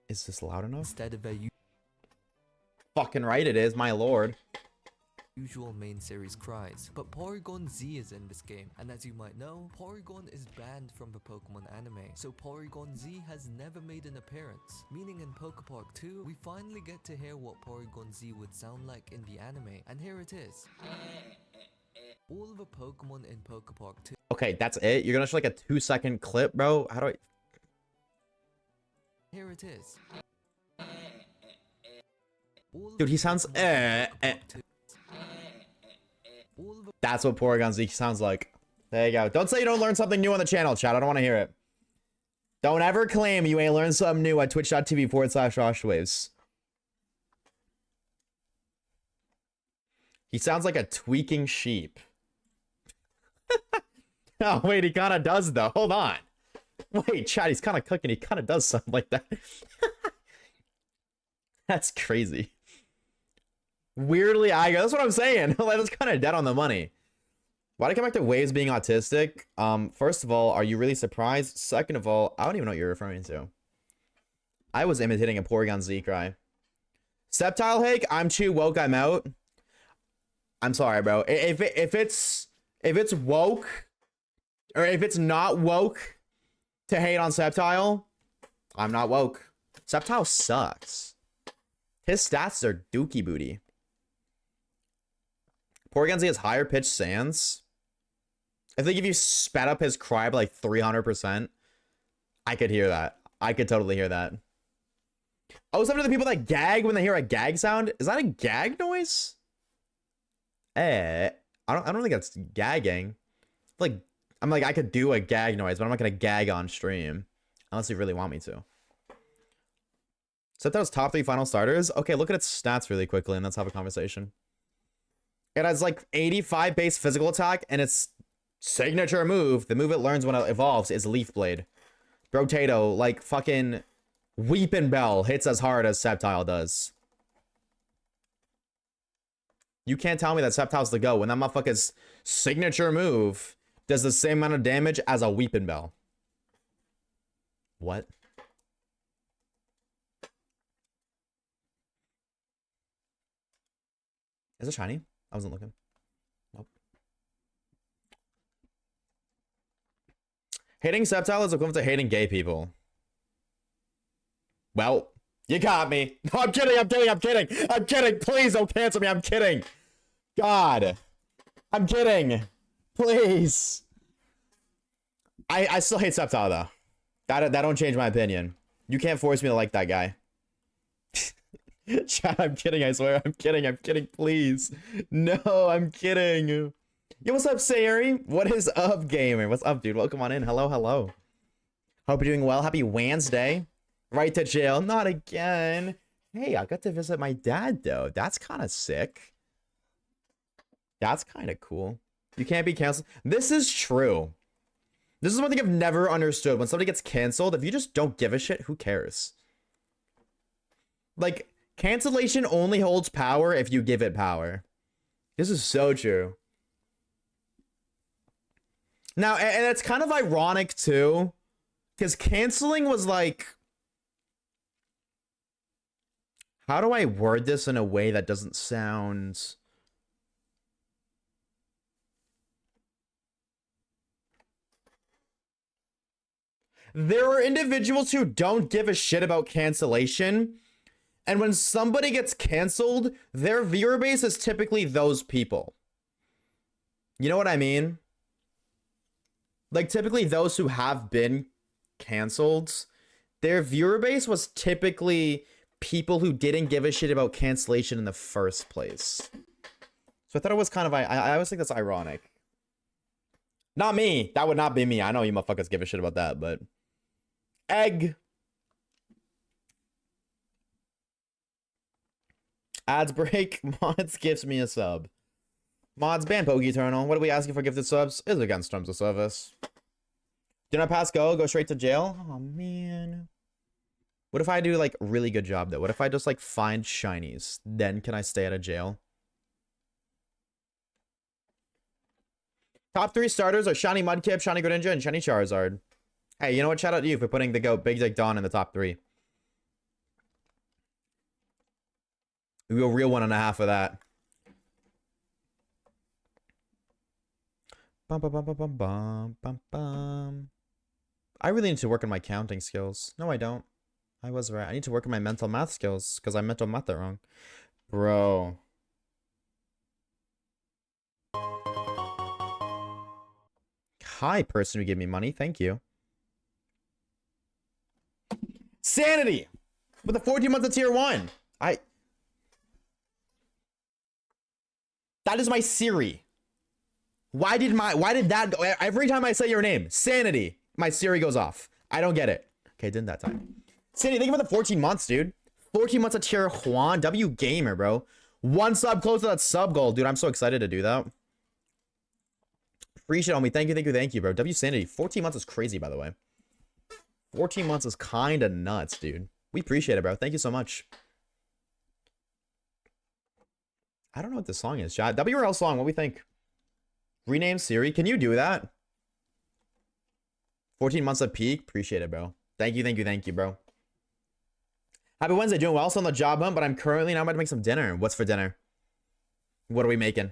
Is this loud enough? Instead of a Fucking right it is, my lord. usual main series cries. But Porygon Z is in this game, and as you might know, Porygon is banned from the Pokemon anime, so Porygon Z has never made an appearance. Meaning in Pokepark 2, we finally get to hear what Porygon Z would sound like in the anime, and here it is. All the Pokemon in Pokepark 2. Okay, that's it? You're gonna show like a 2-second clip, bro? How do I... Here it is. Dude, he sounds... That's what Porygon Z sounds like. There you go. Don't say you don't learn something new on the channel, chat. I don't want to hear it. Don't ever claim you ain't learned something new at twitch.tv/Oshawaves. He sounds like a tweaking sheep. Oh, wait, he kind of does, though. Hold on. Wait, chat, he's kind of cooking. He kind of does something like that. That's crazy. Weirdly, that's what I'm saying. That's kind of dead on the money. Why did I come back to Waves being autistic? First of all, are you really surprised? Second of all, I don't even know what you're referring to. I was imitating a Porygon Z cry. Septile Hake, I'm too woke, I'm out. I'm sorry, bro. If it's woke, or if it's not woke to hate on Septile, I'm not woke. Septile sucks. His stats are dookie booty. Porygon Z has higher pitched sands. I think if you sped up his cry by like 300%, I could hear that. I could totally hear that. Oh, some of the people that gag when they hear a gag sound. Is that a gag noise? I don't think that's gagging. I'm like I could do a gag noise, but I'm not gonna gag on stream unless you really want me to. Septile's top 3 final starters. Okay, look at its stats really quickly, and let's have a conversation. It has like 85 base physical attack, and its signature move, the move it learns when it evolves, is Leaf Blade. Brotato, like fucking Weepin' Bell, hits as hard as Septile does. You can't tell me that Septile's the go when that motherfucker's signature move does the same amount of damage as a Weepin' Bell. What? Is it shiny? I wasn't looking. Nope. Hating Septile is equivalent to hating gay people. Well, you got me. No, I'm kidding, I'm kidding, I'm kidding. I'm kidding. Please don't cancel me. I'm kidding. God. I'm kidding. Please. I still hate Septile, though. That don't change my opinion. You can't force me to like that guy. Chat, I'm kidding, I swear. I'm kidding, please. No, I'm kidding. Yo, what's up, Sayuri? What is up, gamer? What's up, dude? Welcome on in. Hello, hello. Hope you're doing well. Happy Wednesday. Right to jail. Not again. Hey, I got to visit my dad, though. That's kind of sick. That's kind of cool. You can't be canceled. This is true. This is one thing I've never understood. When somebody gets canceled, if you just don't give a shit, who cares? Like, cancellation only holds power if you give it power. This is so true. Now, and it's kind of ironic, too. Because canceling was like... How do I word this in a way that doesn't sound... There are individuals who don't give a shit about cancellation. And when somebody gets canceled, their viewer base is typically those people. You know what I mean? Like, typically those who have been canceled, their viewer base was typically people who didn't give a shit about cancellation in the first place. So I thought it was kind of... I always think that's ironic. Not me. That would not be me. I know you motherfuckers give a shit about that, but... Egg. Ads break. Mods gives me a sub. Mods ban Poke Eternal. What are we asking for gifted subs? Is against terms of service. Do not pass go. Go straight to jail. Oh, man. What if I do, like, really good job, though? What if I just, like, find shinies? Then can I stay out of jail? Top 3 starters are Shiny Mudkip, Shiny Greninja, and Shiny Charizard. Hey, you know what? Shout out to you for putting the GOAT Big Dick Dawn in the top 3. We go real 1.5 of that. Bum, bum, bum, bum, bum, bum, bum, bum. I really need to work on my counting skills. No, I don't. I was right. I need to work on my mental math skills because I mental math that wrong. Bro. Hi, person who gave me money. Thank you. Sanity! With the 14 months of tier 1. That is my Siri. Why did that go? Every time I say your name, Sanity, my Siri goes off. I don't get it. Okay, didn't that time. Sanity, thank you for the 14 months, dude. 14 months of tier 1. W Gamer, bro. 1 sub close to that sub goal, dude. I'm so excited to do that. Free shit on me. Thank you, bro. W Sanity. 14 months is crazy, by the way. 14 months is kind of nuts, dude. We appreciate it, bro. Thank you so much. I don't know what this song is, chat. WRL song, what do we think? Rename Siri. Can you do that? 14 months of peak. Appreciate it, bro. Thank you, bro. Happy Wednesday. Doing well. Still on the job hunt, but I'm currently now about to make some dinner. What's for dinner? What are we making?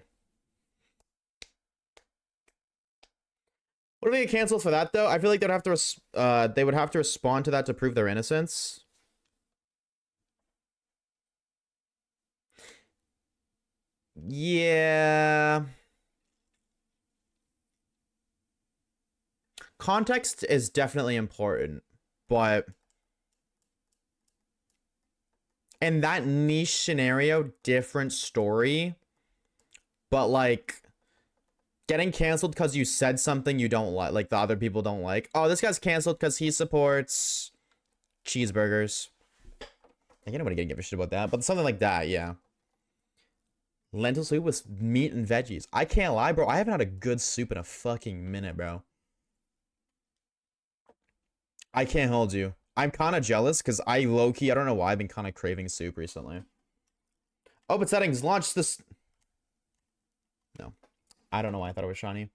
What do they get canceled for that though? I feel like they'd have to they would have to respond to that to prove their innocence. Yeah. Context is definitely important, but in that niche scenario, different story. But like getting canceled because you said something you don't like the other people don't like. Oh, this guy's canceled because he supports cheeseburgers. I think nobody gonna give a shit about that, but something like that, yeah. Lentil soup with meat and veggies. I can't lie, bro. I haven't had a good soup in a fucking minute, bro. I can't hold you. I'm kind of jealous because I low-key, I don't know why, I've been kind of craving soup recently. Open settings, launch this. No. I don't know why I thought it was shiny.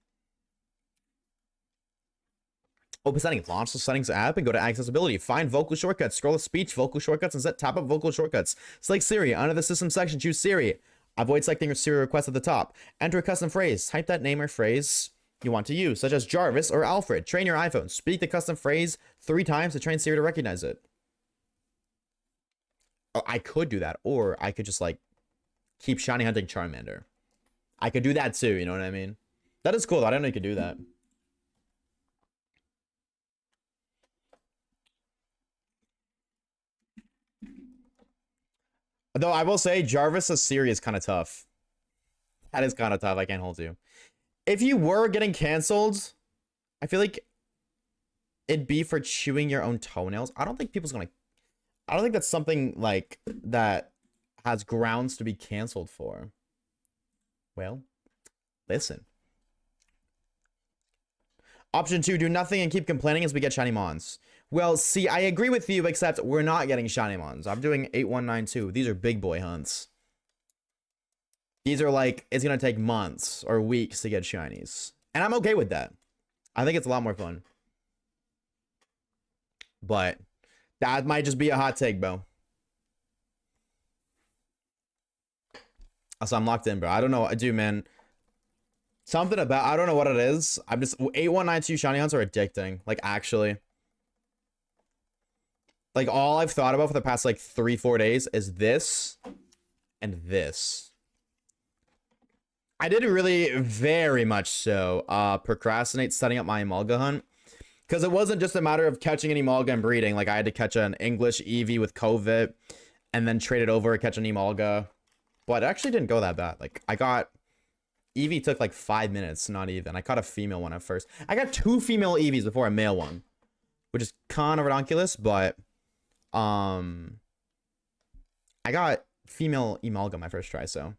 Open settings, launch the settings app and go to accessibility. Find vocal shortcuts. Scroll to speech, vocal shortcuts, and tap up vocal shortcuts. Select Siri. Under the system section, choose Siri. Avoid selecting your Siri request at the top. Enter a custom phrase. Type that name or phrase you want to use, such as Jarvis or Alfred. Train your iPhone. Speak the custom phrase 3 times to train Siri to recognize it. Oh, I could do that, or I could just like keep shiny hunting Charmander. I could do that too, you know what I mean? That is cool. I didn't know you could do that. Though I will say Jarvis' Siri is kind of tough. That is kind of tough. I can't hold you. If you were getting canceled, I feel like it'd be for chewing your own toenails. I don't think people's gonna. I don't think that's something like that has grounds to be canceled for. Well, listen. Option 2, do nothing and keep complaining as we get shiny mons. Well, see, I agree with you, except we're not getting shiny mons. I'm doing 8192. These are big boy hunts. These are like, it's going to take months or weeks to get shinies. And I'm okay with that. I think it's a lot more fun. But that might just be a hot take, bro. So I'm locked in, bro. I don't know. Dude, man. Something about, I don't know what it is. I'm just, 8192 shiny hunts are addicting. Like, actually. Like, all I've thought about for the past, like, 3-4 days is this and this. I did really, very much so, procrastinate setting up my Emolga hunt. Because it wasn't just a matter of catching an Emolga and breeding. Like, I had to catch an English Eevee with COVID and then trade it over and catch an Emolga. But it actually didn't go that bad. Like, I got... Eevee took like 5 minutes, not even. I caught a female one at first. I got 2 female Eevees before a male one. Which is kind of ridiculous, but... I got female Emolga my first try, so...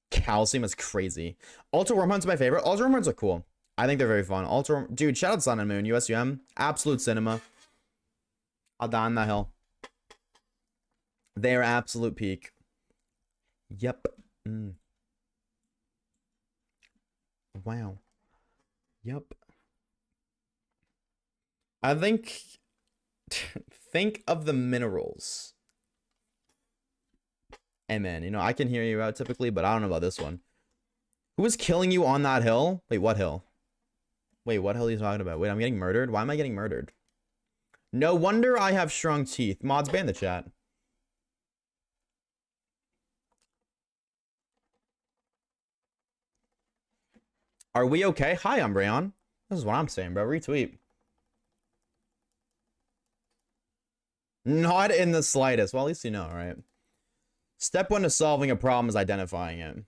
Calcium is crazy. Ultra Worm Hunt's my favorite. Ultra Worm Hunts are cool. I think they're very fun. Ultra... Dude, shout out Sun and Moon. USUM. Absolute cinema. I'll die on that hill. They are absolute peak. Yep. Wow. Yep. I think... think of the minerals. Hey, man, you know, I can hear you out typically, but I don't know about this one. Who is killing you on that hill? Wait, what hill? Wait, what hill are you talking about? Wait, I'm getting murdered? Why am I getting murdered? No wonder I have strong teeth. Mods, ban the chat. Are we okay? Hi, Umbreon. This is what I'm saying, bro. Retweet. Not in the slightest. Well, at least you know, right? Step 1 to solving a problem is identifying it.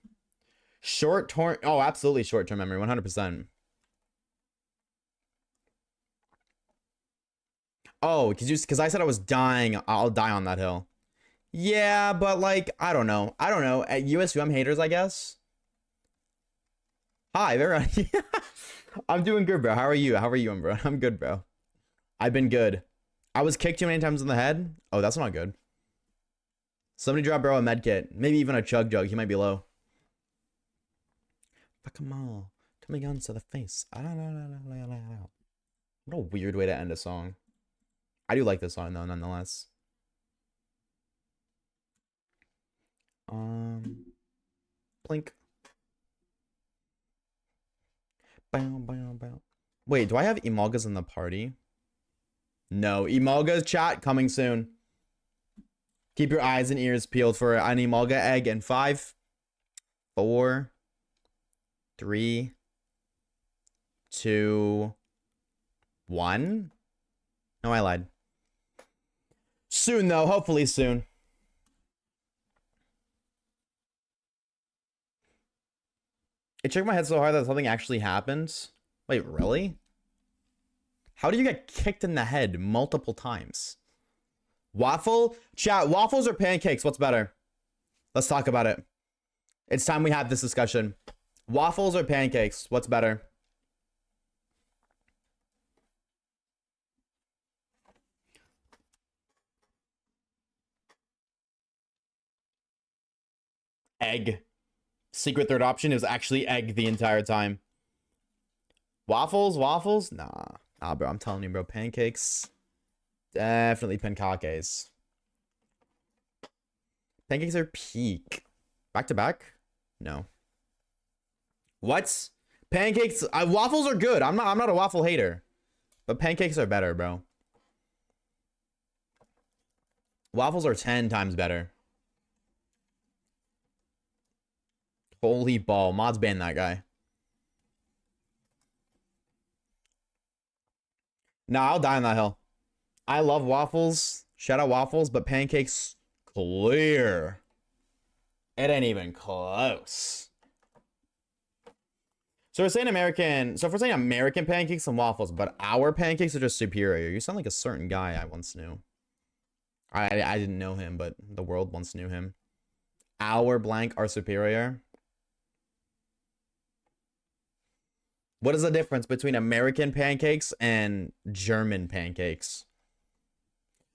Short-term... Oh, absolutely short-term memory. 100%. Oh, because I said I was dying. I'll die on that hill. Yeah, but like, I don't know. I don't know. At USUM haters, I guess. Hi, very I'm doing good, bro. How are you? How are you, bro? I'm good, bro. I've been good. I was kicked too many times in the head. Oh, that's not good. Somebody drop bro a med kit. Maybe even a chug jug. He might be low. Come on. Tell me guns to the face. What a weird way to end a song. I do like this song though, nonetheless. Blink. Wait, do I have Emolgas in the party? No, Emolga's chat coming soon. Keep your eyes and ears peeled for an Emolga egg in 5, 4, 3, 2, 1. No, I lied. Soon though, hopefully soon. It shook my head so hard that something actually happened. Wait, really? How do you get kicked in the head multiple times? Waffle? Chat, waffles or pancakes? What's better? Let's talk about it. It's time we have this discussion. Waffles or pancakes? What's better? Egg. Secret third option is actually egg the entire time. Waffles? Waffles? Nah, bro. I'm telling you, bro. Pancakes. Definitely pancakes. Pancakes are peak. Back to back? No. What? Pancakes? Waffles are good. I'm not a waffle hater. But pancakes are better, bro. Waffles are 10 times better. Holy ball. Mods ban that guy. Nah, I'll die on that hill. I love waffles. Shout out waffles, but pancakes clear. It ain't even close. So we're saying American. So if we're saying American pancakes and waffles, but our pancakes are just superior. You sound like a certain guy I once knew. I didn't know him, but the world once knew him. Our blank are superior. What is the difference between American pancakes and German pancakes?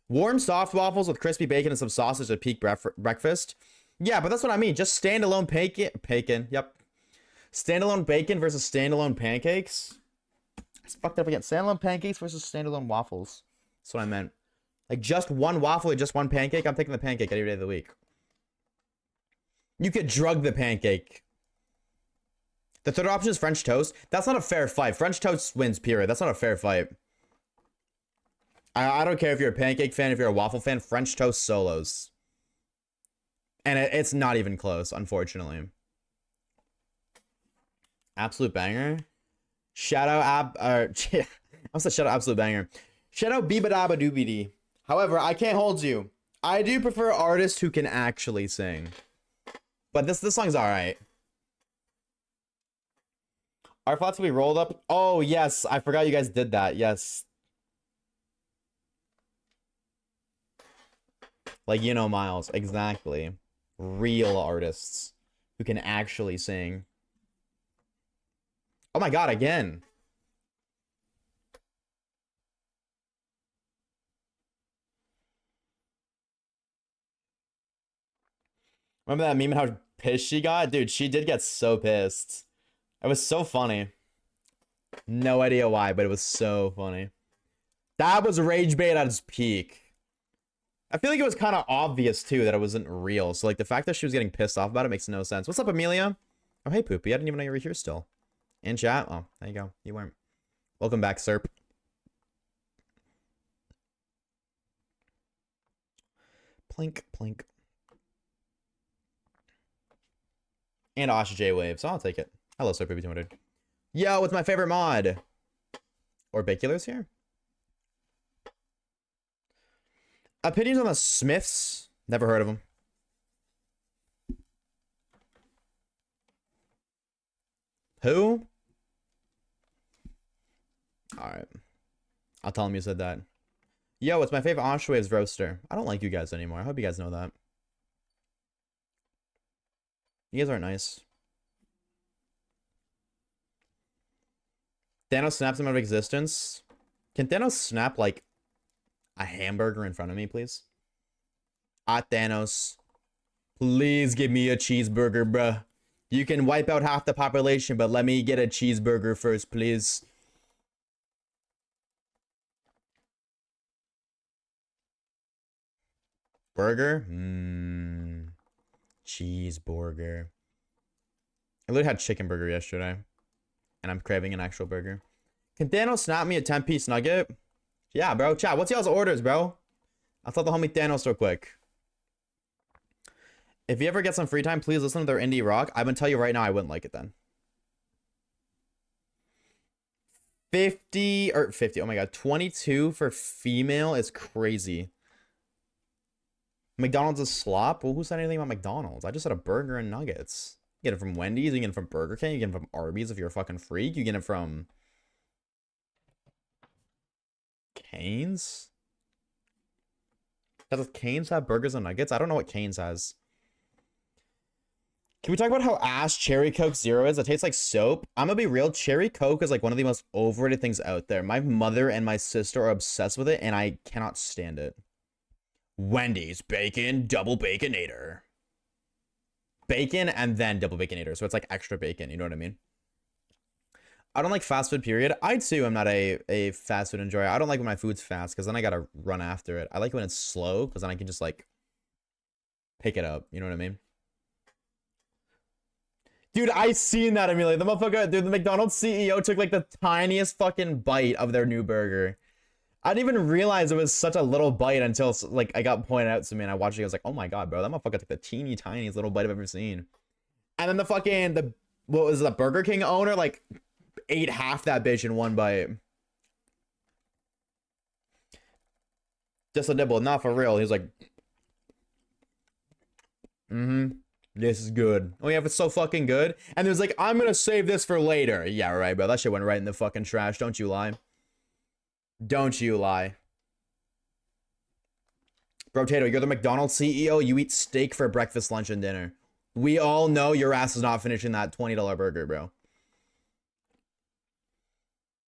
Warm soft waffles with crispy bacon and some sausage at peak breakfast. Yeah, but that's what I mean. Just standalone bacon. Yep. Standalone bacon versus standalone pancakes. It's fucked up again. Standalone pancakes versus standalone waffles. That's what I meant. Like just one waffle or just one pancake. I'm taking the pancake every day of the week. You could drug the pancake. The third option is French toast. That's not a fair fight. French toast wins, period. That's not a fair fight. I don't care if you're a pancake fan, if you're a waffle fan. French toast solos. And it's not even close, unfortunately. Absolute banger. Shout out I said shout out absolute banger. Shout out Bibadaba Doobity. However, I can't hold you. I do prefer artists who can actually sing. But this song's alright. Our flats will be rolled up. Oh, yes. I forgot you guys did that. Yes. Like, you know, Miles. Exactly. Real artists who can actually sing. Oh my god, again. Remember that meme and how pissed she got? Dude, she did get so pissed. It was so funny. No idea why, but it was so funny. That was rage bait at its peak. I feel like it was kind of obvious, too, that it wasn't real. So, like, the fact that she was getting pissed off about it makes no sense. What's up, Amelia? Oh, hey, Poopy. I didn't even know you were here still. In chat? Oh, there you go. You weren't. Welcome back, Serp. Plink, plink. And Oshawaves. So I'll take it. Hello, Serp200. Yo, what's my favorite mod? Orbicular's here? Opinions on the Smiths? Never heard of them. Who? Alright. I'll tell him you said that. Yo, it's my favorite Oshawaves roaster. I don't like you guys anymore. I hope you guys know that. You guys aren't nice. Thanos snaps him out of existence. Can Thanos snap, like, a hamburger in front of me, please? Thanos. Please give me a cheeseburger, bruh. You can wipe out half the population, but let me get a cheeseburger first, please. Burger? Cheeseburger. I literally had chicken burger yesterday. And I'm craving an actual burger. Can Thanos snap me a 10-piece nugget? Yeah, bro. Chat, what's y'all's orders, bro? I'll tell the homie Thanos real quick. If you ever get some free time, please listen to their indie rock. I'm gonna tell you right now, I wouldn't like it then. 50. Oh my god, 22 for female is crazy. McDonald's is slop? Well, who said anything about McDonald's? I just had a burger and nuggets. You get it from Wendy's, you get it from Burger King, you get it from Arby's if you're a fucking freak. You get it from Cane's? Does Cane's have burgers and nuggets? I don't know what Cane's has. Can we talk about how ass Cherry Coke Zero is? It tastes like soap. I'm gonna be real. Cherry Coke is like one of the most overrated things out there. My mother and my sister are obsessed with it, and I cannot stand it. Wendy's bacon, double baconator. Bacon and then double baconator. So it's like extra bacon. You know what I mean? I don't like fast food, period. I too am not a fast food enjoyer. I don't like when my food's fast because then I gotta run after it. I like when it's slow because then I can just like pick it up. You know what I mean? Dude, I seen that, Amelia. The motherfucker, dude, the McDonald's CEO took like the tiniest fucking bite of their new burger. I didn't even realize it was such a little bite until like I got pointed out to me and I watched it. I was like, oh my god, bro, that motherfucker took the teeny tiniest little bite I've ever seen. And then what was the Burger King owner like ate half that bitch in one bite. Just a nibble, not for real. He's like, this is good. Oh yeah, if it's so fucking good. And there's like, I'm gonna save this for later. Yeah, right, bro. That shit went right in the fucking trash. Don't you lie. Don't you lie. Bro, Tato, you're the McDonald's CEO. You eat steak for breakfast, lunch, and dinner. We all know your ass is not finishing that $20 burger, bro.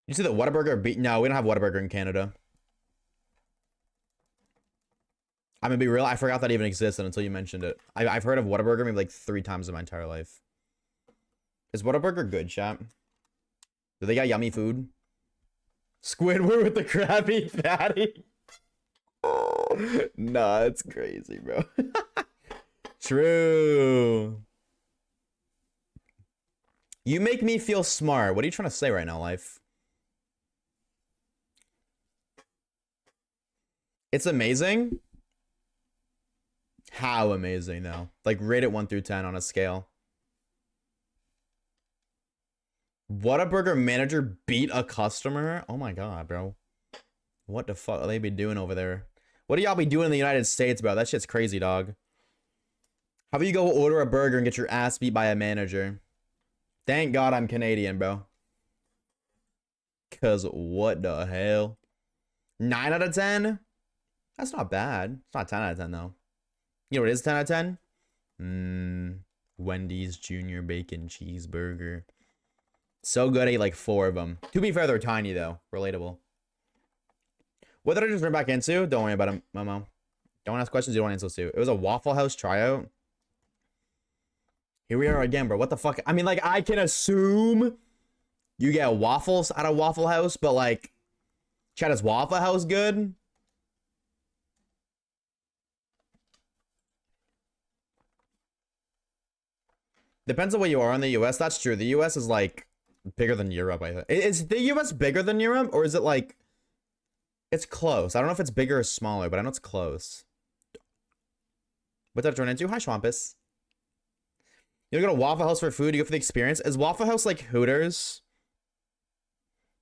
You see the Whataburger? No, we don't have Whataburger in Canada. I'm gonna be real. I forgot that even existed until you mentioned it. I've heard of Whataburger maybe like 3 times in my entire life. Is Whataburger good, chat? Do they got yummy food? Squidward with the Krabby Patty. Nah, it's crazy, bro. True. You make me feel smart. What are you trying to say right now, life? It's amazing. How amazing, though? Like, rate it 1 through 10 on a scale. Whataburger manager beat a customer? Oh my god, bro. What the fuck are they be doing over there? What do y'all be doing in the United States, bro? That shit's crazy, dog. How about you go order a burger and get your ass beat by a manager? Thank God I'm Canadian, bro. Cause what the hell? 9 out of 10? That's not bad. It's not 10 out of 10, though. You know what is 10 out of 10? Wendy's Junior Bacon Cheeseburger. So good, I ate like 4 of them. To be fair, they're tiny, though. Relatable. What did I just run back into? Don't worry about it, Momo. Don't ask questions you don't answer to. It was a Waffle House tryout. Here we are again, bro. What the fuck? I mean, like, I can assume you get waffles at a Waffle House, but, like, chat, is Waffle House good? Depends on where you are in the US. That's true. The US is, like, bigger than Europe, I think. Is the US bigger than Europe? Or is it, like... It's close. I don't know if it's bigger or smaller, but I know it's close. What's that turn into? Hi, Schwampus. You go to Waffle House for food, you go for the experience. Is Waffle House like Hooters?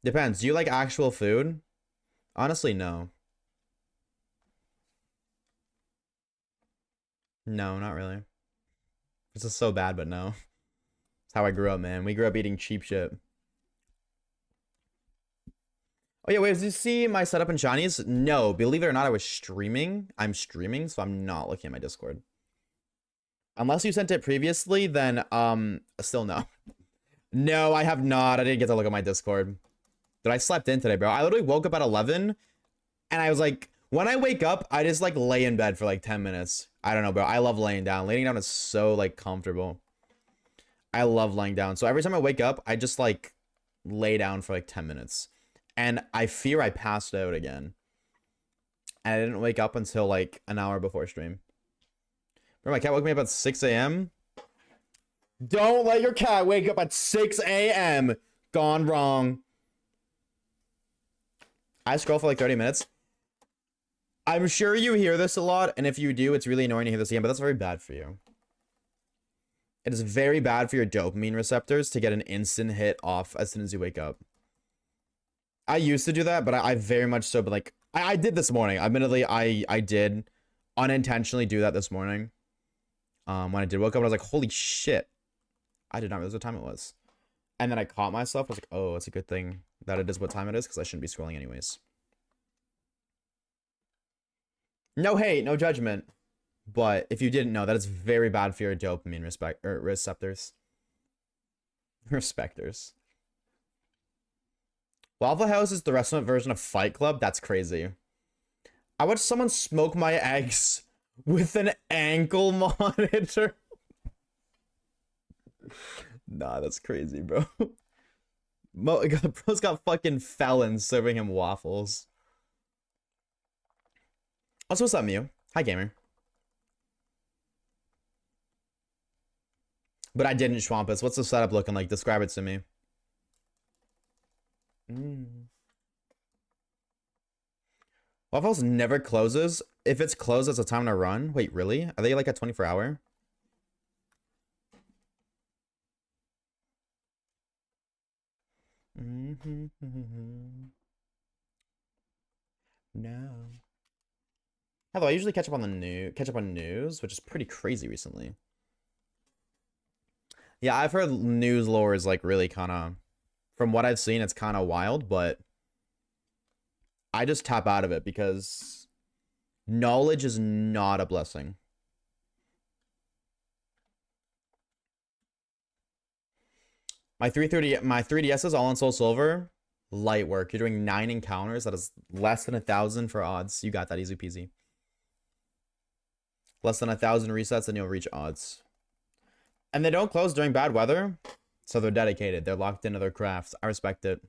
Depends. Do you like actual food? Honestly, no. No, not really. This is so bad, but no. It's how I grew up, man. We grew up eating cheap shit. Oh yeah, wait, did you see my setup in Chinese? No, believe it or not, I was streaming. I'm streaming, so I'm not looking at my Discord. Unless you sent it previously, then, still no. No, I have not. I didn't get to look at my Discord. But I slept in today, bro. I literally woke up at 11, and I was like, when I wake up, I just, like, lay in bed for, like, 10 minutes. I don't know, bro. I love laying down. Laying down is so, like, comfortable. I love laying down. So every time I wake up, I just like lay down for like 10 minutes. And I fear I passed out again. And I didn't wake up until like an hour before stream. Remember, my cat woke me up at 6 a.m. Don't let your cat wake up at 6 a.m. Gone wrong. I scroll for like 30 minutes. I'm sure you hear this a lot, and if you do, it's really annoying to hear this again, but that's very bad for you. It is very bad for your dopamine receptors to get an instant hit off as soon as you wake up. I used to do that, but I very much so, but like, I did this morning. Admittedly, I did unintentionally do that this morning. When I did woke up, I was like, holy shit. I did not realize what time it was. And then I caught myself. I was like, oh, it's a good thing that it is what time it is, because I shouldn't be scrolling anyways. No hate, no judgment. But if you didn't know, that is very bad for your dopamine receptors. Respectors. Waffle House is the restaurant version of Fight Club? That's crazy. I watched someone smoke my eggs with an ankle monitor. Nah, that's crazy, bro. Bro's got fucking felons serving him waffles. Also, what's up, Mew? Hi, gamer. But I didn't Schwampus. What's the setup looking like? Describe it to me. Waffle House never closes. If it's closed, it's a time to run. Wait, really? Are they like a 24-hour? No. Although I usually catch up on news, which is pretty crazy recently. Yeah, I've heard news lore is like really kind of, from what I've seen, it's kind of wild, but I just tap out of it because knowledge is not a blessing. My 3DS is all on Soul Silver. Light work. You're doing 9 encounters. That is less than 1,000 for odds. You got that easy peasy. Less than 1,000 resets and you'll reach odds. And they don't close during bad weather. So they're dedicated. They're locked into their crafts. I respect it.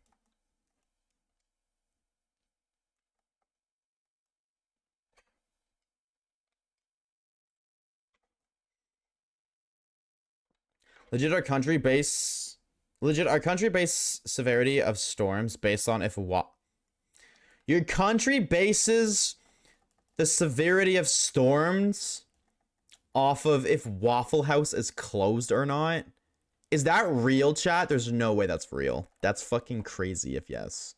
Legit, our country base severity of storms based on if what? Your country bases the severity of storms off of if Waffle House is closed or not? Is that real, chat? There's no way that's real. That's fucking crazy if yes.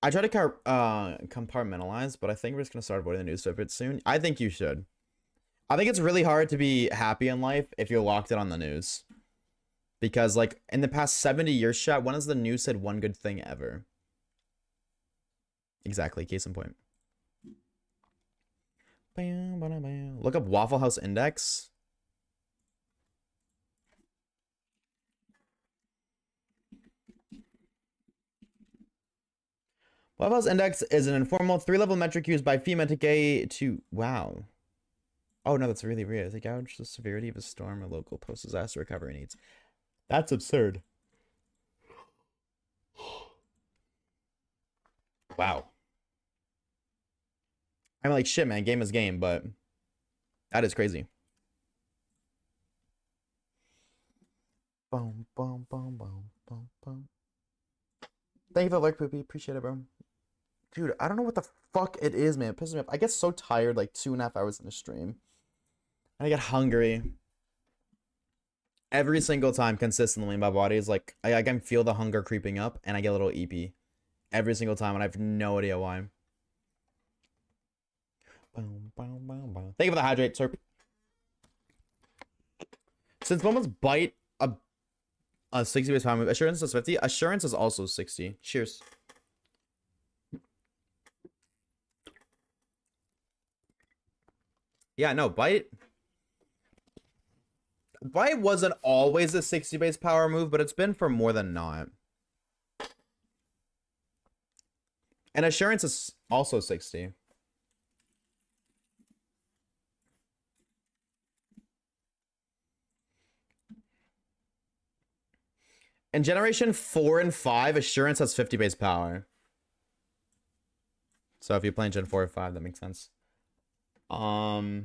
I try to compartmentalize, but I think we're just gonna start avoiding the news so bit soon. I think you should. I think it's really hard to be happy in life if you're locked in on the news. Because, like, in the past 70 years, chat, when has the news said one good thing ever? Exactly, case in point. Look up Waffle House Index. Waffle House Index is an informal 3-level metric used by FEMA to to... Wow. Oh, no, that's really weird. They gauge the severity of a storm or local post-disaster recovery needs. That's absurd. Wow. I'm like, shit, man. Game is game, but that is crazy. Boom, boom, boom, boom, boom, boom. Thank you for the lurk, Poopy. Appreciate it, bro. Dude, I don't know what the fuck it is, man. It pisses me off. I get so tired like 2.5 hours in a stream. And I get hungry. Every single time, consistently, my body is like, I can feel the hunger creeping up, and I get a little EP. Every single time, and I have no idea why. Boom, boom, boom, boom. Thank you for the hydrate, sir. Since moments bite a 60 base power move, assurance is 50. Assurance is also 60. Cheers. Yeah, no, bite wasn't always a 60 base power move, but it's been for more than not. And assurance is also 60. In generation 4 and 5, Assurance has 50 base power. So if you're playing Gen 4 or 5, that makes sense. Byte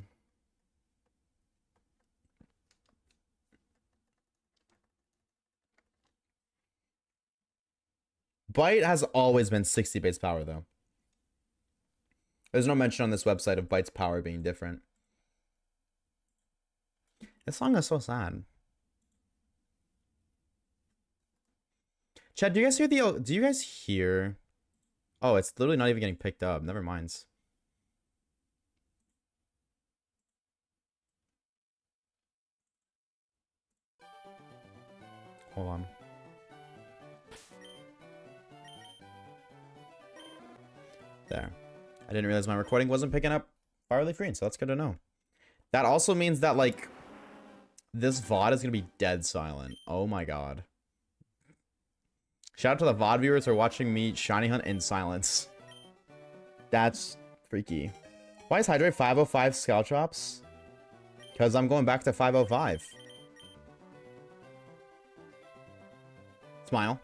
has always been 60 base power, though. There's no mention on this website of Byte's power being different. This song is so sad. Chad, do you guys hear the... Do you guys hear... Oh, it's literally not even getting picked up. Never mind. Hold on. There. I didn't realize my recording wasn't picking up Firely Free, so that's good to know. That also means that, like, this VOD is going to be dead silent. Oh my god. Shout out to the VOD viewers who are watching me shiny hunt in silence. That's freaky. Why is Hydrate 505 Scout Drops? Because I'm going back to 505. Smile.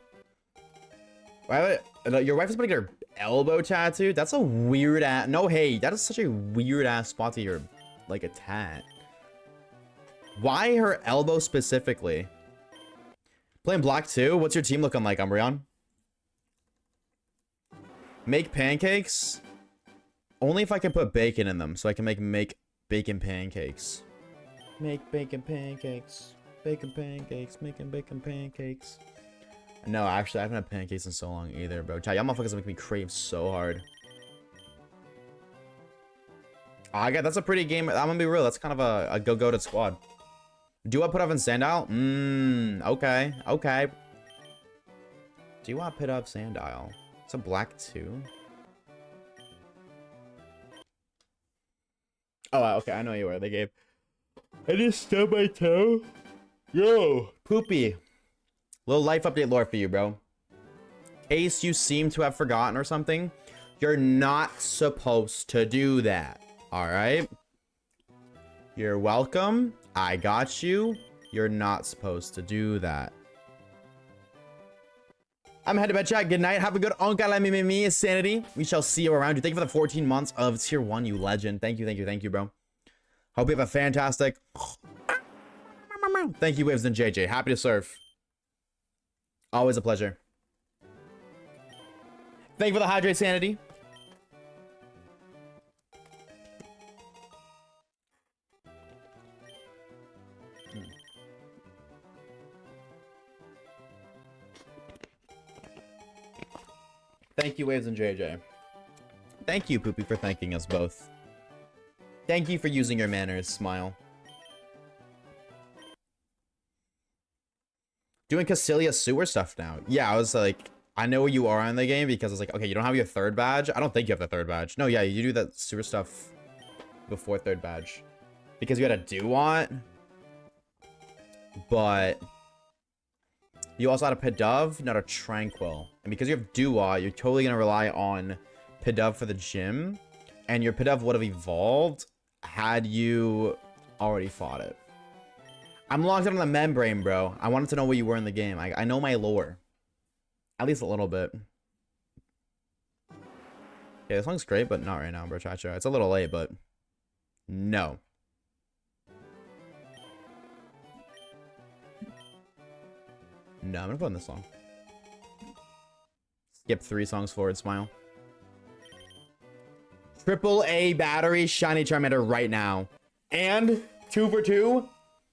Your wife is putting her elbow tattooed? That's a weird ass. No, hey, that is such a weird ass spot to your, like, a tat. Why her elbow specifically? Playing black too? What's your team looking like, Umbreon? Make pancakes? Only if I can put bacon in them, so I can make bacon pancakes. Make bacon pancakes. Bacon pancakes. Making bacon pancakes. No, actually, I haven't had pancakes in so long either, bro. Y'all motherfuckers make me crave so hard. I got that's a pretty game. I'm gonna be real. That's kind of a go-goated squad. Do I put up in Sandile? Okay. Okay. Do I put up Sandile? It's a black 2. Oh, okay. I know you were. They gave. I just stubbed my toe. Yo, poopy. Little life update lore for you, bro. Case you seem to have forgotten or something. You're not supposed to do that. All right? You're welcome. I got you. You're not supposed to do that. I'm headed to bed, chat. Good night. Have a good me sanity. We shall see you around you. Thank you for the 14 months of tier 1, you legend. Thank you, bro. Hope you have a fantastic... Thank you, Waves and JJ. Happy to serve. Always a pleasure. Thank you for the hydrate sanity. Thank you, Waves and JJ. Thank you, Poopy, for thanking us both. Thank you for using your manners, Smile. Doing Cassilia sewer stuff now. Yeah, I was like, I know where you are in the game because I was like, okay, you don't have your 3rd badge. I don't think you have the 3rd badge. No, yeah, you do that sewer stuff before 3rd badge. Because you had a do-want. But you also had a Pidove, not a Tranquil. And because you have Dua, you're totally going to rely on Pidove for the gym. And your Pidove would have evolved had you already fought it. I'm locked in on the membrane, bro. I wanted to know where you were in the game. I know my lore. At least a little bit. Yeah, this song's great, but not right now, bro. Chacho. It's a little late, but no. No, I'm gonna put in this song. Skip 3 songs forward, Smile. AAA battery, shiny Charmander right now. And 2 for 2,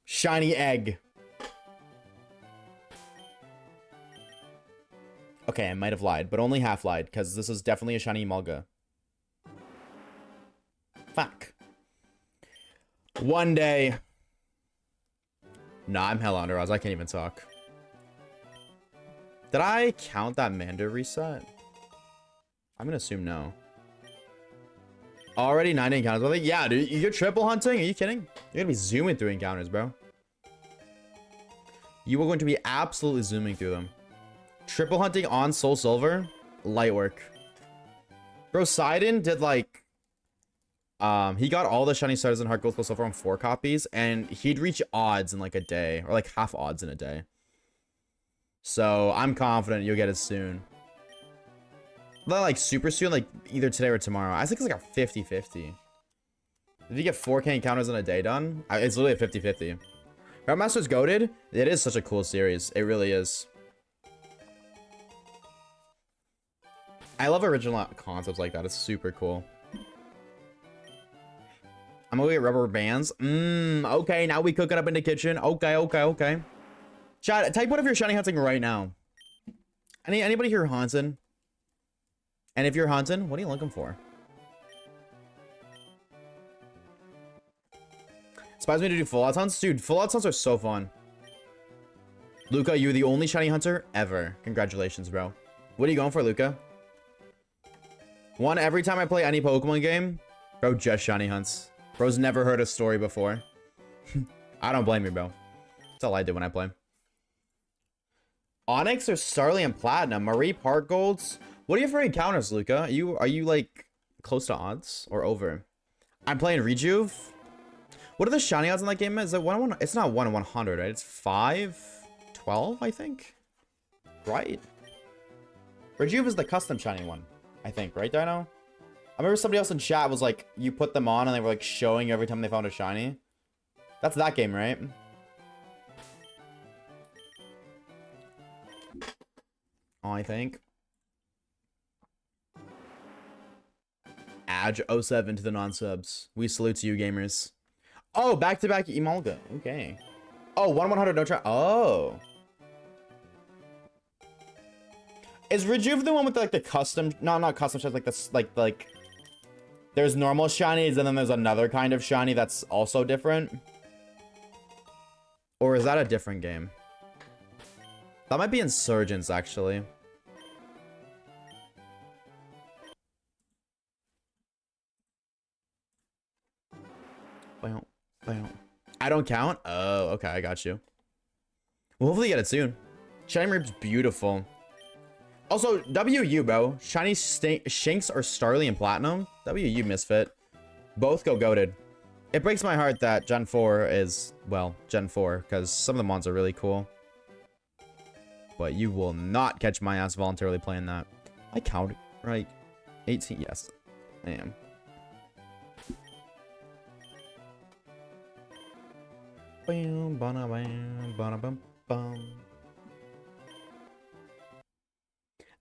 shiny egg. Okay, I might have lied, but only half lied, because this is definitely a shiny Mulga. Fuck. One day. Nah, I'm hell under Oz. I can't even talk. Did I count that Manda reset? I'm gonna assume no. Already 9 encounters. Well, like, yeah, dude, you're triple hunting? Are you kidding? You're gonna be zooming through encounters, bro. You are going to be absolutely zooming through them. Triple hunting on Soul Silver? Light work. Bro, Sidon did like... he got all the shiny stars in Heart Gold Soul Silver on 4 copies, and he'd reach odds in like a day. Or like half odds in a day. So I'm confident you'll get it soon. Not like super soon, like either today or tomorrow. I think it's like a 50-50. If you get 4K encounters in a day done, it's literally a 50-50. Grandmaster's goated. It is such a cool series. It really is. I love original concepts like that. It's super cool. I'm gonna get rubber bands. Okay, now we cook it up in the kitchen. Okay. Chat, type what if you're shiny hunting right now. Anybody here hunting? And if you're hunting, what are you looking for? Inspires me to do full out hunts. Dude, full out hunts are so fun. Luca, you're the only shiny hunter ever. Congratulations, bro. What are you going for, Luca? One, every time I play any Pokemon game, bro, just shiny hunts. Bro's never heard a story before. I don't blame you, bro. That's all I do when I play. Onyx or Starly Platinum? Marie Park Golds? What do you have for encounters, Luca? Are you like close to odds or over? I'm playing Rejuve. What are the shiny odds in that game? Is it 1 in 1? It's not 1 in 100, right? It's 512, I think. Right. Rejuve is the custom shiny one, I think, right, Dino? I remember somebody else in chat was like, you put them on and they were like showing you every time they found a shiny. That's that game, right? Oh, I think. Adge07 to the non-subs. We salute to you, gamers. Oh, back-to-back Emolga. Okay. Oh, 1/100 no try. Oh. Is Rejuve the one with like the custom? No, not custom shinies. Like this, like. There's normal shinies and then there's another kind of shiny that's also different. Or is that a different game? That might be Insurgents, actually. I don't count? Oh, okay, I got you. We'll hopefully get it soon. Shiny Mareep's beautiful. Also, WU, bro. Shiny Shinx or Starly Platinum? WU, Misfit. Both go goated. It breaks my heart that Gen 4 is, well, Gen 4, because some of the mods are really cool. But you will not catch my ass voluntarily playing that. I counted, right? 18, yes. I am.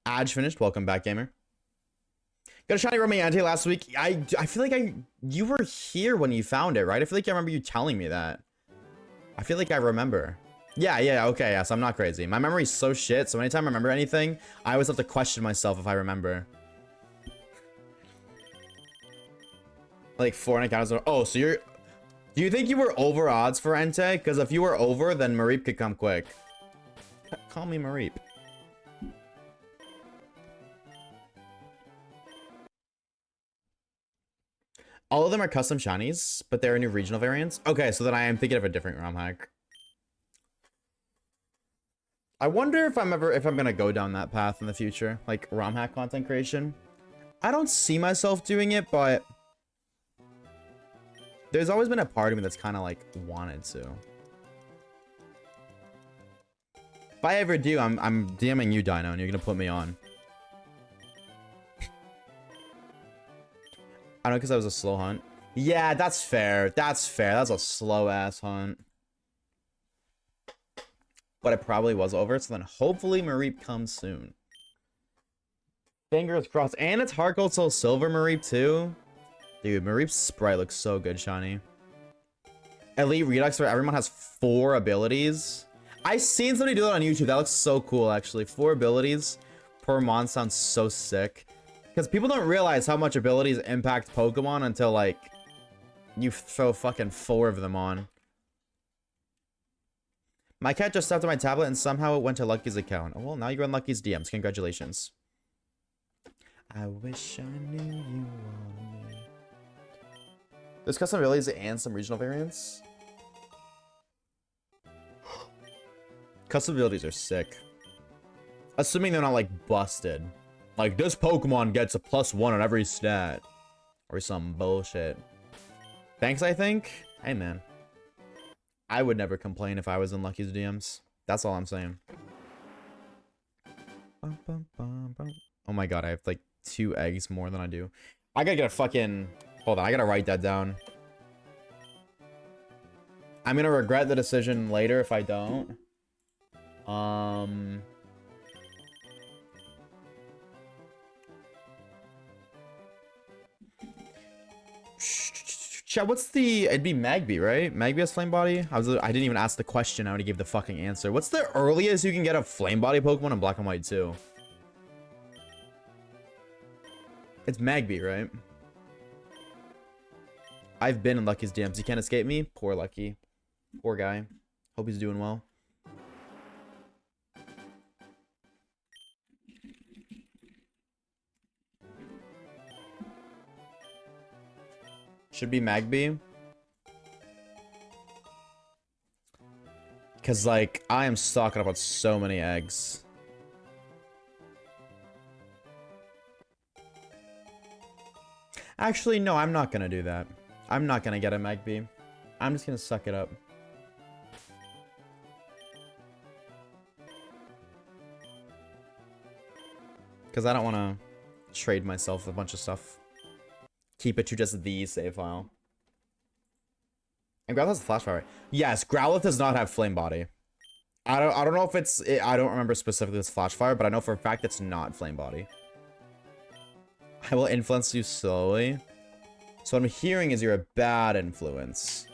Adge finished. Welcome back, gamer. Got a shiny Romiante last week. I feel like you were here when you found it, right? I feel like I remember you telling me that. I feel like I remember. Yeah, okay, yes, I'm not crazy. My memory's so shit, so anytime I remember anything, I always have to question myself if I remember. Like 4 encounters. Oh, so you're... Do you think you were over odds for Entei? Because if you were over, then Mareep could come quick. Call me Mareep. All of them are custom shinies, but there are new regional variants. Okay, so then I am thinking of a different ROM hack. I wonder if I'm gonna go down that path in the future, like ROM hack content creation. I don't see myself doing it, but there's always been a part of me that's kind of like wanted to. If I ever do, I'm DMing you, Dino, and you're gonna put me on. I don't know, because that was a slow hunt. Yeah, that's fair. That's fair. That's a slow ass hunt. But it probably was over, so then hopefully Mareep comes soon. Fingers crossed. And it's Heart Gold Soul Silver Mareep too. Dude, Mareep's sprite looks so good, shiny. Elite Redux where everyone has 4 abilities. I seen somebody do that on YouTube. That looks so cool, actually. 4 abilities per mon sounds so sick. Because people don't realize how much abilities impact Pokemon until, like, you throw fucking 4 of them on. My cat just stepped on my tablet and somehow it went to Lucky's account. Oh, well, now you're on Lucky's DMs. Congratulations. I wish I knew you wanted me. There's custom abilities and some regional variants. Custom abilities are sick. Assuming they're not, like, busted. Like, this Pokemon gets a +1 on every stat. Or some bullshit. Thanks, I think? Hey, man. I would never complain if I was in Lucky's DMs. That's all I'm saying. Oh my god, I have like 2 eggs more than I do. I gotta get a fucking... Hold on, I gotta write that down. I'm gonna regret the decision later if I don't. Chat, what's the... It'd be Magby, right? Magby has Flame Body? I didn't even ask the question. I already gave the fucking answer. What's the earliest you can get a Flame Body Pokemon in Black and White 2? It's Magby, right? I've been in Lucky's DMs. He can't escape me. Poor Lucky. Poor guy. Hope he's doing well. Should be Magby. Because, like, I am stocking up on so many eggs. Actually, no, I'm not going to do that. I'm not going to get a Magby. I'm just going to suck it up. Because I don't want to trade myself a bunch of stuff. Keep it to just the save file. And Growlithe has a Flash Fire. Yes, Growlithe does not have Flame Body. I don't know if it's... I don't remember specifically this Flash Fire, but I know for a fact it's not Flame Body. I will influence you slowly. So what I'm hearing is you're a bad influence.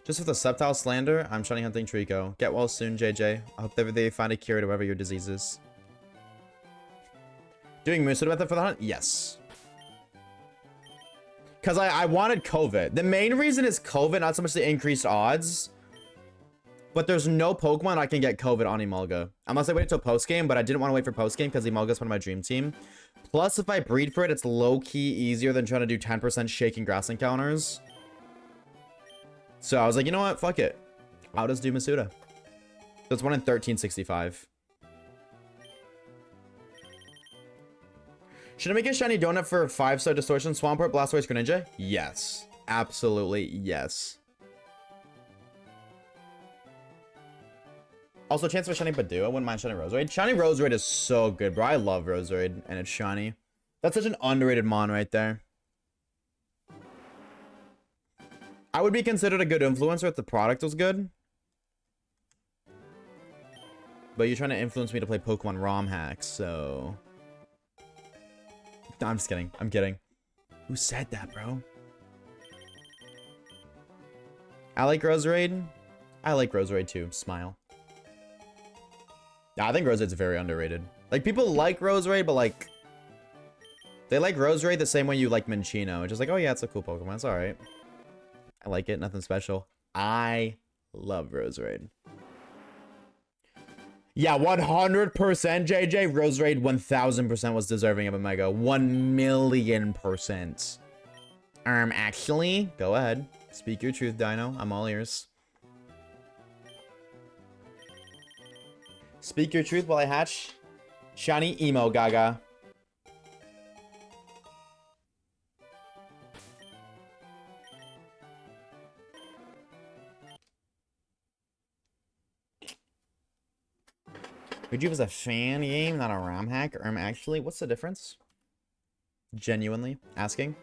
Just with a Sceptile Slander, I'm shiny hunting Trico. Get well soon, JJ. I hope that they find a cure to whatever your disease is. Doing Moosehead method for the hunt? Yes. Because I wanted COVID. The main reason is COVID, not so much the increased odds. But there's no Pokemon I can get COVID on Emolga. Unless I wait until post-game, but I didn't want to wait for post-game because Emolga's one of my dream team. Plus, if I breed for it, it's low-key easier than trying to do 10% shaking grass encounters. So I was like, you know what? Fuck it. I'll just do Masuda. So it's 1 in 1365. Should I make a shiny donut for 5-star Distortion, Swampert, Blastoise, Greninja? Yes. Absolutely yes. Also, chance for shiny Badoo. I wouldn't mind shiny Roserade. Shiny Roserade is so good, bro. I love Roserade, and it's shiny. That's such an underrated mon right there. I would be considered a good influencer if the product was good. But you're trying to influence me to play Pokemon ROM hacks, so... No, I'm just kidding. I'm kidding. Who said that, bro? I like Roserade. I like Roserade too. Smile. Yeah, I think Roserade's very underrated. Like, people like Roserade, but like... They like Roserade the same way you like Minccino. It's just like, oh yeah, it's a cool Pokemon. It's alright. I like it. Nothing special. I love Roserade. Yeah, 100% JJ. Roserade 1000% was deserving of a Mega. 1,000,000%. Actually, go ahead. Speak your truth, Dino. I'm all ears. Speak your truth while I hatch shiny Emo Gaga. Pidgey was a fan game, not a RAM hack. Actually, what's the difference? Genuinely asking.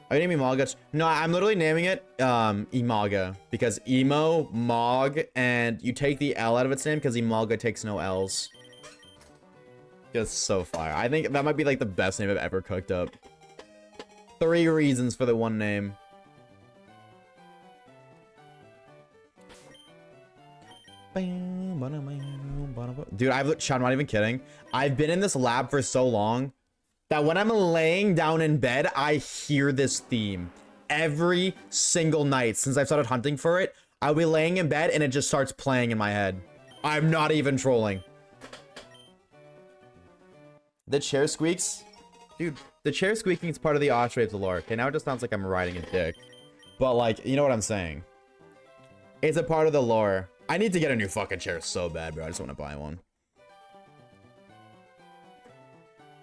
Are you naming Emolga? No, I'm literally naming it Emolga because Emo, Mog, and you take the L out of its name because Emolga takes no L's. Just so fire. I think that might be like the best name I've ever cooked up. 3 reasons for the one name. Dude, I'm not even kidding. I've been in this lab for so long that when I'm laying down in bed, I hear this theme every single night since I've started hunting for it. I'll be laying in bed and it just starts playing in my head. I'm not even trolling. The chair squeaks? Dude, the chair squeaking is part of the Oshawaves lore. Okay, now it just sounds like I'm riding a dick. But like, you know what I'm saying? It's a part of the lore. I need to get a new fucking chair so bad, bro. I just want to buy one.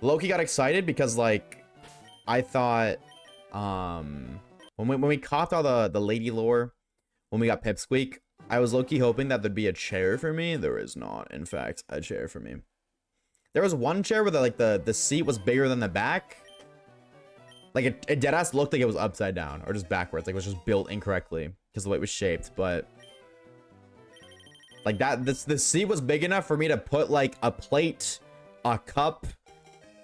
Loki got excited because, like, I thought, when we caught all the lady lore, when we got Pipsqueak, I was low-key hoping that there'd be a chair for me. There is not, in fact, a chair for me. There was one chair where the seat was bigger than the back. Like it deadass looked like it was upside down or just backwards. Like it was just built incorrectly because the way it was shaped. But like that, the seat was big enough for me to put like a plate, a cup,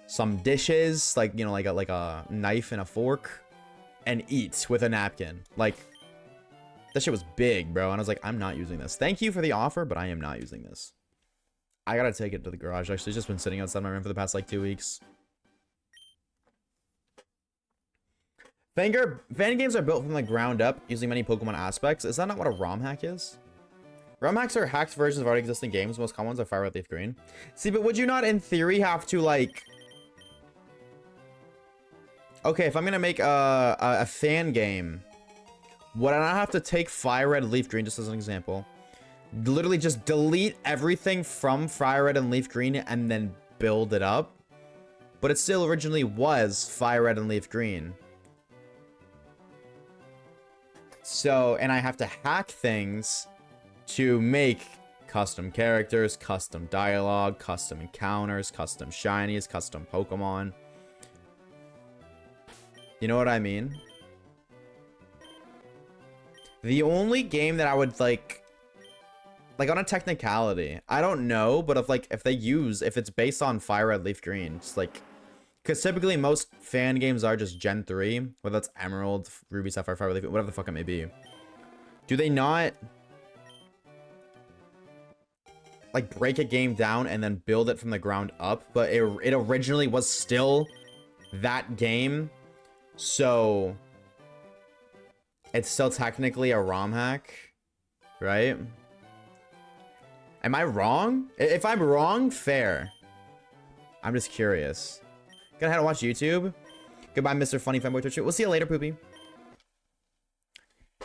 some dishes, like, you know, like a knife and a fork, and eat with a napkin. Like that shit was big, bro. And I was like, I'm not using this. Thank you for the offer, but I am not using this. I gotta take it to the garage. Actually, it's just been sitting outside my room for the past like 2 weeks. Fan games are built from the ground up using many Pokemon aspects. Is that not what a ROM hack is? ROM hacks are hacked versions of already existing games. Most common ones are Fire Red, Leaf Green. See, but would you not, in theory, have to like... Okay, if I'm gonna make a fan game, would I not have to take Fire Red, Leaf Green, just as an example? Literally just delete everything from Fire Red and Leaf Green and then build it up? But it still originally was Fire Red and Leaf Green. So, and I have to hack things to make custom characters, custom dialogue, custom encounters, custom shinies, custom Pokemon. You know what I mean? The only game that I would like on a technicality, I don't know, but if it's based on Fire Red, Leaf Green, it's like, because typically most fan games are just Gen 3, whether that's Emerald, Ruby, Sapphire, Fire, Leaf, whatever the fuck it may be. Do they not like break a game down and then build it from the ground up? But it originally was still that game, so it's still technically a ROM hack, right? Am I wrong? If I'm wrong, fair. I'm just curious. Gonna head and watch YouTube. Goodbye, Mr. Funny Fanboy Twitch. We'll see you later, Poopy.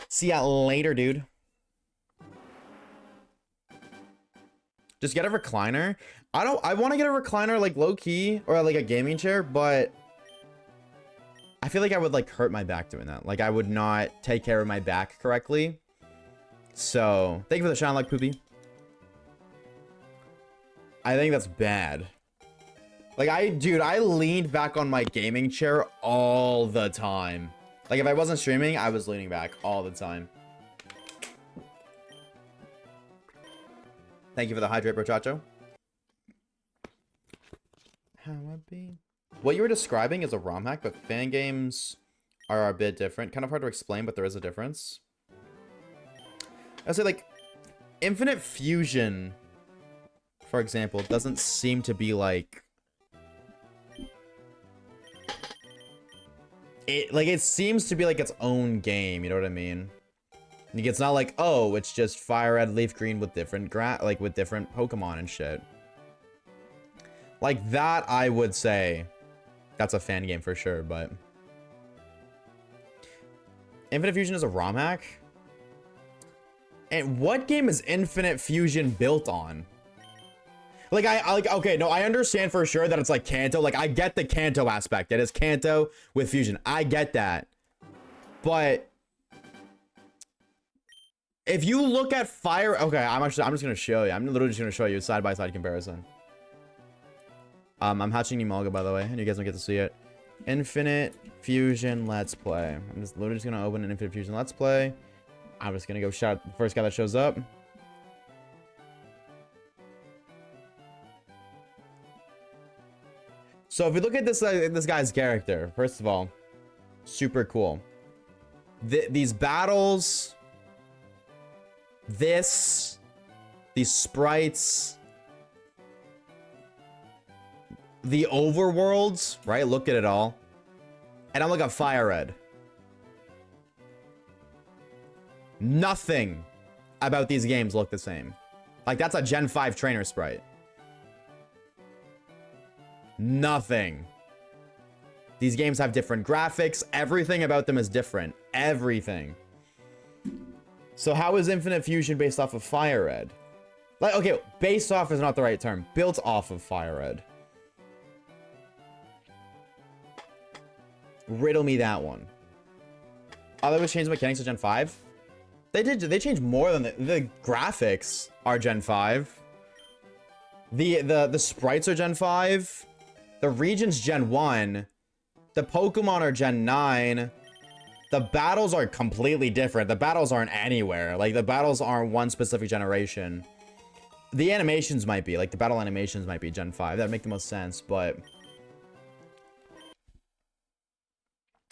See ya later, dude. Just get a recliner. I want to get a recliner like low key or like a gaming chair, but I feel like I would like hurt my back doing that. Like I would not take care of my back correctly. So thank you for the shine like Poopy. I think that's bad. Like dude, I leaned back on my gaming chair all the time. Like if I wasn't streaming, I was leaning back all the time. Thank you for the hydrate, Brochacho. How I be? What you were describing is a ROM hack, but fan games are a bit different. Kind of hard to explain, but there is a difference. I say like Infinite Fusion, for example, doesn't seem to be like it seems to be like its own game, you know what I mean? Like, it's not like, oh, it's just Fire Red, Leaf Green with different with different Pokemon and shit. Like that, I would say that's a fan game for sure, but Infinite Fusion is a ROM hack? And what game is Infinite Fusion built on? Like, okay, no, I understand for sure that it's like Kanto. Like, I get the Kanto aspect. It is Kanto with Fusion. I get that. But if you look at Fire... Okay, I'm just going to show you. I'm literally just going to show you a side-by-side comparison. I'm hatching Emolga, by the way, and you guys don't get to see it. Infinite Fusion Let's Play. I'm just literally just going to open an Infinite Fusion Let's Play. I'm just going to go shout the first guy that shows up. So if we look at this guy's character, first of all, super cool. These battles, these sprites, the overworlds, right? Look at it all. And I'm looking at Fire Red. Nothing about these games look the same. Like, that's a Gen 5 trainer sprite. Nothing. These games have different graphics. Everything about them is different. Everything. So how is Infinite Fusion based off of Fire Red? Like, okay, based off is not the right term. Built off of Fire Red. Riddle me that one. Oh, that was changed mechanics to Gen 5? They changed more than the graphics are Gen 5. The sprites are Gen 5. The region's Gen 1. The Pokemon are Gen 9. The battles are completely different. The battles aren't anywhere. Like, the battles aren't one specific generation. The animations might be. Like, the battle animations might be Gen 5. That'd make the most sense, but...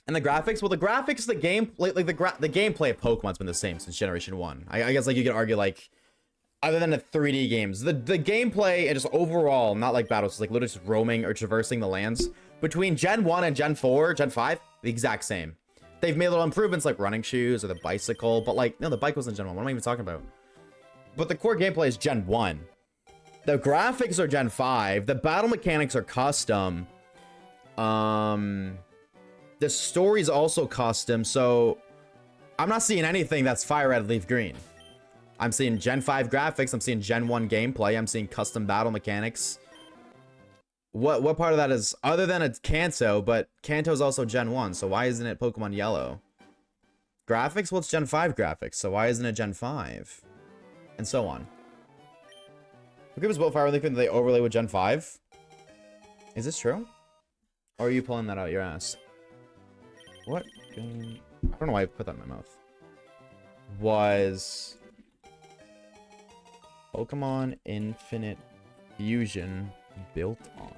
And the graphics? Well, the graphics, the game... Like the gameplay of Pokemon's been the same since Generation 1. I guess, like, you could argue, like... Other than the 3D games. The gameplay and just overall, not like battles, like, literally just roaming or traversing the lands. Between Gen 1 and Gen 4, Gen 5, the exact same. They've made little improvements like running shoes or the bicycle, but like, no, the bike was in Gen 1. What am I even talking about? But the core gameplay is Gen 1. The graphics are Gen 5. The battle mechanics are custom. The story's also custom, so I'm not seeing anything that's Fire Red, Leaf Green. I'm seeing Gen 5 graphics. I'm seeing Gen 1 gameplay. I'm seeing custom battle mechanics. What part of that is other than it's Kanto, but Kanto is also Gen 1, so why isn't it Pokemon Yellow? Graphics? Well, it's Gen 5 graphics, so why isn't it Gen 5? And so on. Who gives both Fire and Leaf Green that they overlay with Gen 5? Is this true? Or are you pulling that out your ass? What game? I don't know why I put that in my mouth. Was Pokemon Infinite Fusion built on?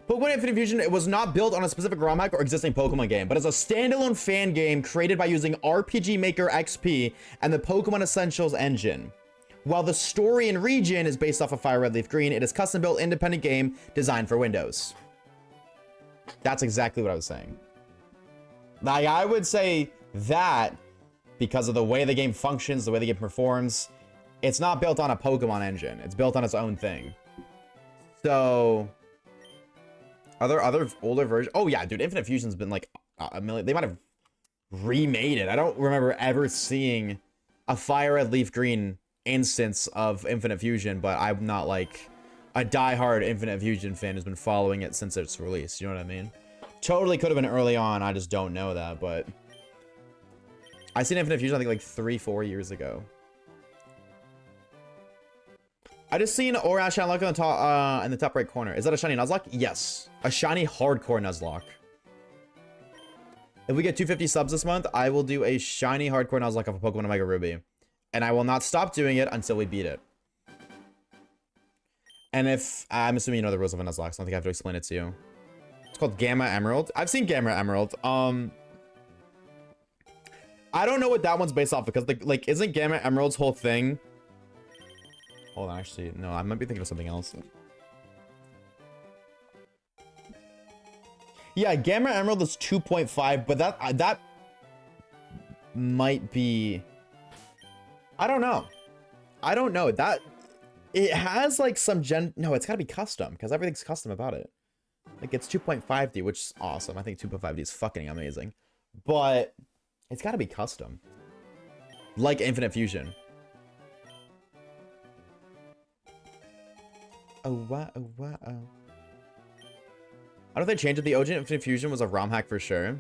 Pokemon Infinite Fusion, it was not built on a specific ROM hack or existing Pokemon game, but as a standalone fan game created by using RPG Maker XP and the Pokemon Essentials engine. While the story and region is based off of Fire Red Leaf Green, it is custom built independent game designed for Windows. That's exactly what I was saying. Like, I would say that because of the way the game functions, the way the game performs, it's not built on a Pokemon engine. It's built on its own thing. So, other older versions. Oh yeah, dude, Infinite Fusion's been like a million. They might have remade it. I don't remember ever seeing a Fire Red Leaf Green instance of Infinite Fusion, but I'm not like a diehard Infinite Fusion fan who's been following it since its release. You know what I mean? Totally could have been early on. I just don't know that, but I seen Infinite Fusion I think like 3-4 years ago. I just seen Aura Shine Lock in the top right corner. Is that a shiny Nuzlocke? Yes. A shiny hardcore Nuzlocke. If we get 250 subs this month, I will do a shiny hardcore Nuzlocke of a Pokemon Omega Ruby. And I will not stop doing it until we beat it. And if... I'm assuming you know the rules of a Nuzlocke, so I don't think I have to explain it to you. It's called Gamma Emerald. I've seen Gamma Emerald. I don't know what that one's based off because, like, isn't Gamma Emerald's whole thing... Hold on, actually, no, I might be thinking of something else. Yeah, Gamma Emerald is 2.5, but that might be... I don't know. I don't know. That... It has, like, some gen... No, it's gotta be custom, because everything's custom about it. Like, it's 2.5D, which is awesome. I think 2.5D is fucking amazing. But it's gotta be custom. Like Infinite Fusion. Oh, wow, oh, wow. I don't know if they changed it. The OG Infinite Fusion was a ROM hack for sure.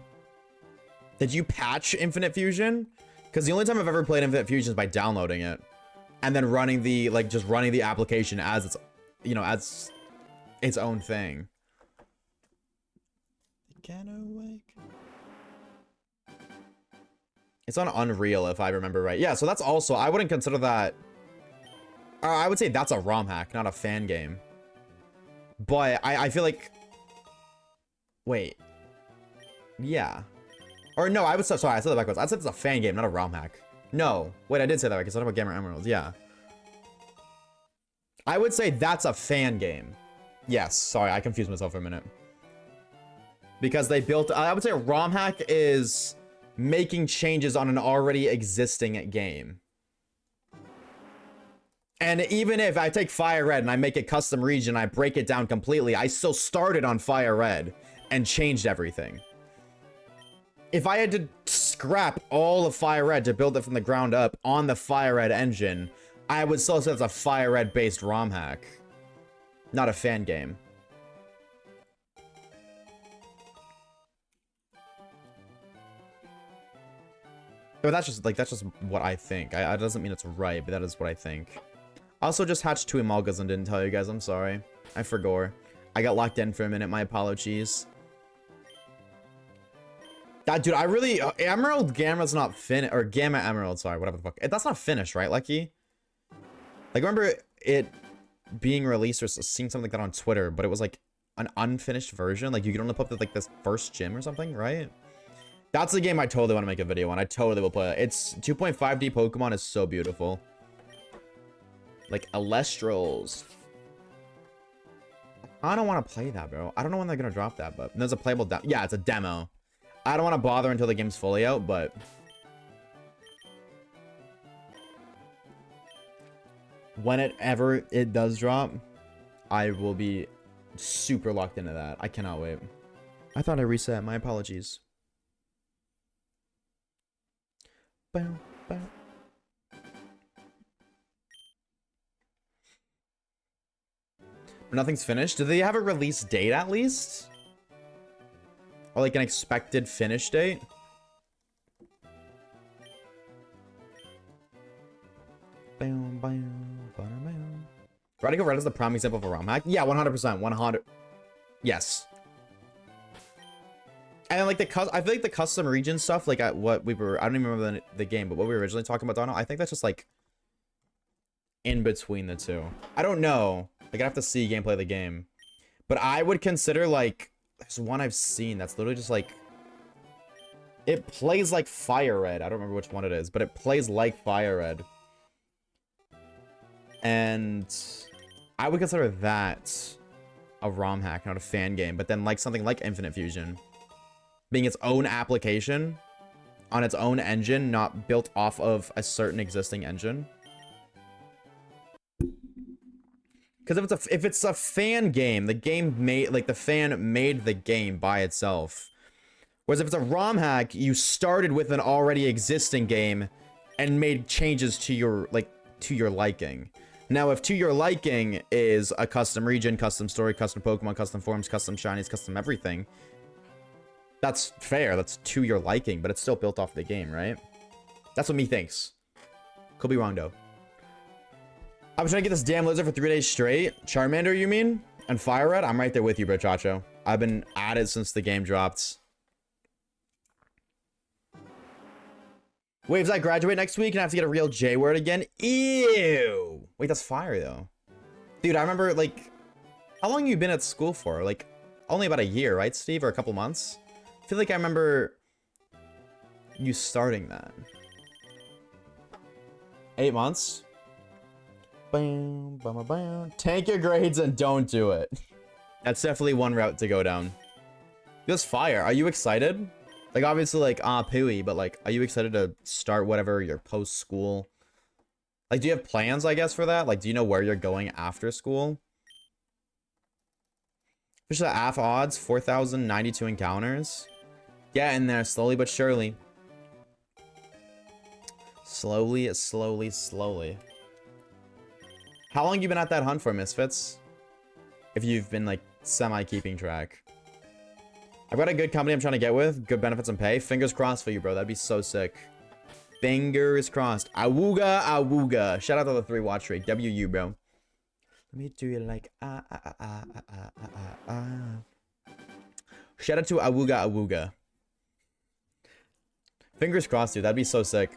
Did you patch Infinite Fusion? Because the only time I've ever played Infinite Fusion is by downloading it. And then running the, like, just running the application as its, you know, as its own thing. Can't awake. It's on Unreal, if I remember right. Yeah, so that's also, I wouldn't consider that... I would say that's a ROM hack, not a fan game. But I feel like... Wait. Yeah. Or no, I would say... Sorry, I said that backwards. I said it's a fan game, not a ROM hack. No. Wait, I did say that right, because I talked about Gamma Emerald. Yeah. I would say that's a fan game. Yes. Sorry, I confused myself for a minute. Because they built... I would say a ROM hack is making changes on an already existing game. And even if I take Fire Red and I make a custom region, I break it down completely, I still started on Fire Red and changed everything. If I had to scrap all of Fire Red to build it from the ground up on the Fire Red engine, I would still say it's a Fire Red based ROM hack, not a fan game. But that's just what I think. It doesn't mean it's right, but that is what I think. I also just hatched 2 Amalgas and didn't tell you guys. I'm sorry. I forgot. I got locked in for a minute. My apologies. That dude, I really Emerald Gamma's not finished, or Gamma Emerald, sorry, whatever the fuck. That's not finished, right, Lucky? Like, remember it being released or seeing something like that on Twitter, but it was like an unfinished version. Like, you can only put up like this first gym or something, right? That's the game I totally want to make a video on. I totally will play it. It's 2.5D Pokemon is so beautiful. Like, Elestrals. I don't want to play that, bro. I don't know when they're going to drop that, but there's a playable demo. Yeah, it's a demo. I don't want to bother until the game's fully out, but... whenever it does drop, I will be super locked into that. I cannot wait. I thought I reset. My apologies. Bow, bow. Nothing's finished. Do they have a release date at least? Or like an expected finish date? Radical Red is the prime example of a ROM hack. Yeah, 100%. 100. Yes. And then like I feel like the custom region stuff, like what we were, I don't even remember the game, but what we were originally talking about, Donald, I think that's just like in between the two. I don't know. Like, I have to see gameplay of the game. But I would consider, like, there's one I've seen that's literally just, like... it plays like Fire Red. I don't remember which one it is, but it plays like Fire Red. And... I would consider that a ROM hack, not a fan game. But then, like, something like Infinite Fusion. Being its own application, on its own engine, not built off of a certain existing engine. Because if it's a fan game, the fan made the game by itself. Whereas if it's a ROM hack, you started with an already existing game and made changes to your liking. Now, if to your liking is a custom region, custom story, custom Pokemon, custom forms, custom shinies, custom everything, that's fair. That's to your liking, but it's still built off the game, right? That's what me thinks. Could be wrong though. I was trying to get this damn lizard for 3 days straight. Charmander, you mean? And Fire Red? I'm right there with you, bro, Chacho. I've been at it since the game dropped. Waves, I graduate next week and I have to get a real J word again. Ew. Wait, that's fire, though. Dude, I remember, like... how long have you been at school for? Like, only about a year, right, Steve? Or a couple months? I feel like I remember... you starting that. 8 months? Bam, bam, bam, bam. Tank your grades and don't do it. That's definitely one route to go down. Just fire. Are you excited? Like, obviously, like, pooey, but, like, are you excited to start whatever your post-school? Like, do you have plans, I guess, for that? Like, do you know where you're going after school? Official AF odds, 4,092 encounters. Get in there, slowly but surely. Slowly, slowly, slowly. How long you been at that hunt for, Misfits? If you've been, like, semi-keeping track. I've got a good company I'm trying to get with. Good benefits and pay. Fingers crossed for you, bro. That'd be so sick. Fingers crossed. Awooga, awooga. Shout out to the 3 watch rate. WU, bro. Let me do it like, Shout out to awooga, awooga. Fingers crossed, dude. That'd be so sick.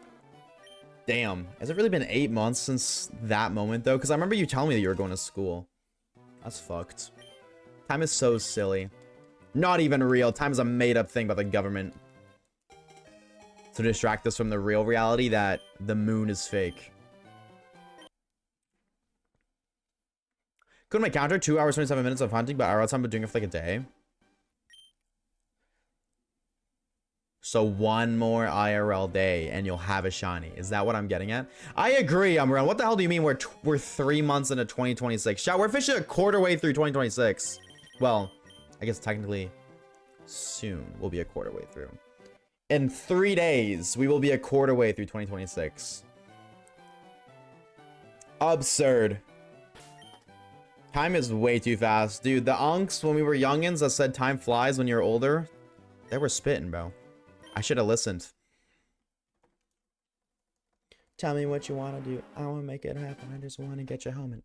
Damn. Has it really been 8 months since that moment, though? Because I remember you telling me that you were going to school. That's fucked. Time is so silly. Not even real. Time is a made-up thing by the government. To distract us from the real reality that the moon is fake. Couldn't my counter 2 hours 27 minutes of hunting, but IRL time been doing it for like a day. So 1 more IRL day and you'll have a shiny. Is that what I'm getting at? I agree, Umbrella. What the hell do you mean we're 3 months into 2026? We're officially a quarter way through 2026. Well, I guess technically soon we'll be a quarter way through. In 3 days, we will be a quarter way through 2026. Absurd. Time is way too fast. Dude, the unks when we were youngins that said time flies when you're older, they were spitting, bro. I should have listened. Tell me what you want to do. I want to make it happen. I just want to get you home and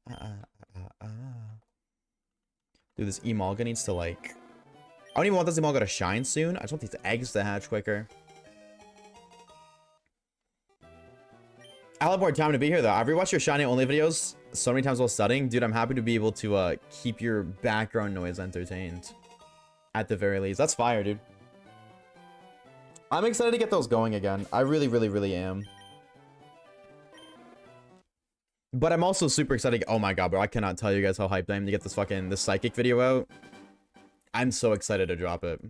Dude, this Emolga needs to like... I don't even want this Emolga to shine soon. I just want these eggs to hatch quicker. I'll have more time to be here though. I've rewatched your shiny only videos so many times while studying. Dude, I'm happy to be able to keep your background noise entertained. At the very least. That's fire, dude. I'm excited to get those going again. I really, really, really am. But I'm also super excited. Oh my god, bro. I cannot tell you guys how hyped I am to get this psychic video out. I'm so excited to drop it.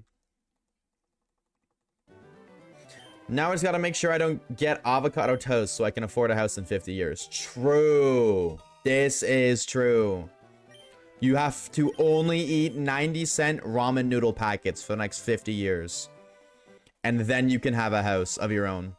Now I just gotta make sure I don't get avocado toast so I can afford a house in 50 years. True. This is true. You have to only eat 90-cent ramen noodle packets for the next 50 years. And then you can have a house of your own.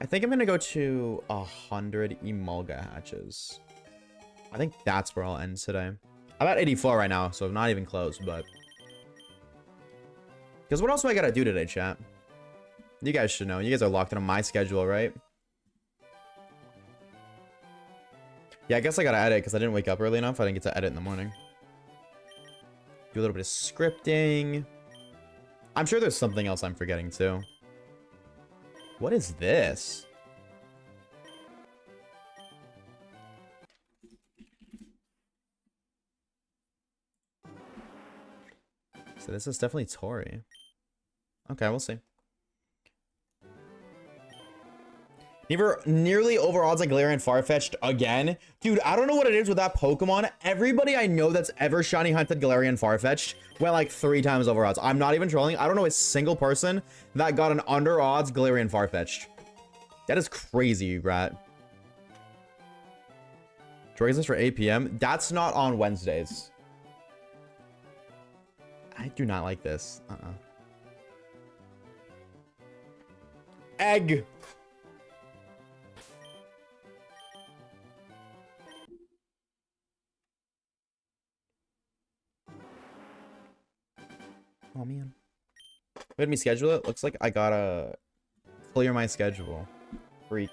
I think I'm gonna go to 100 Emolga hatches. I think that's where I'll end today. I'm at 84 right now, so I'm not even close, but... Because what else do I gotta do today, chat? You guys should know. You guys are locked into my schedule, right? Yeah, I guess I gotta edit because I didn't wake up early enough. I didn't get to edit in the morning. Do a little bit of scripting. I'm sure there's something else I'm forgetting too. What is this? So this is definitely Tori. Okay, we'll see. Nearly over odds like Galarian Farfetch'd again. Dude, I don't know what it is with that Pokemon. Everybody I know that's ever shiny hunted Galarian Farfetch'd went like 3 times over odds. I'm not even trolling. I don't know a single person that got an under odds Galarian Farfetch'd. That is crazy, rat. Dragon's for 8 p.m. That's not on Wednesdays. I do not like this. Egg. Oh man. Let me schedule it. Looks like I gotta clear my schedule. Freak.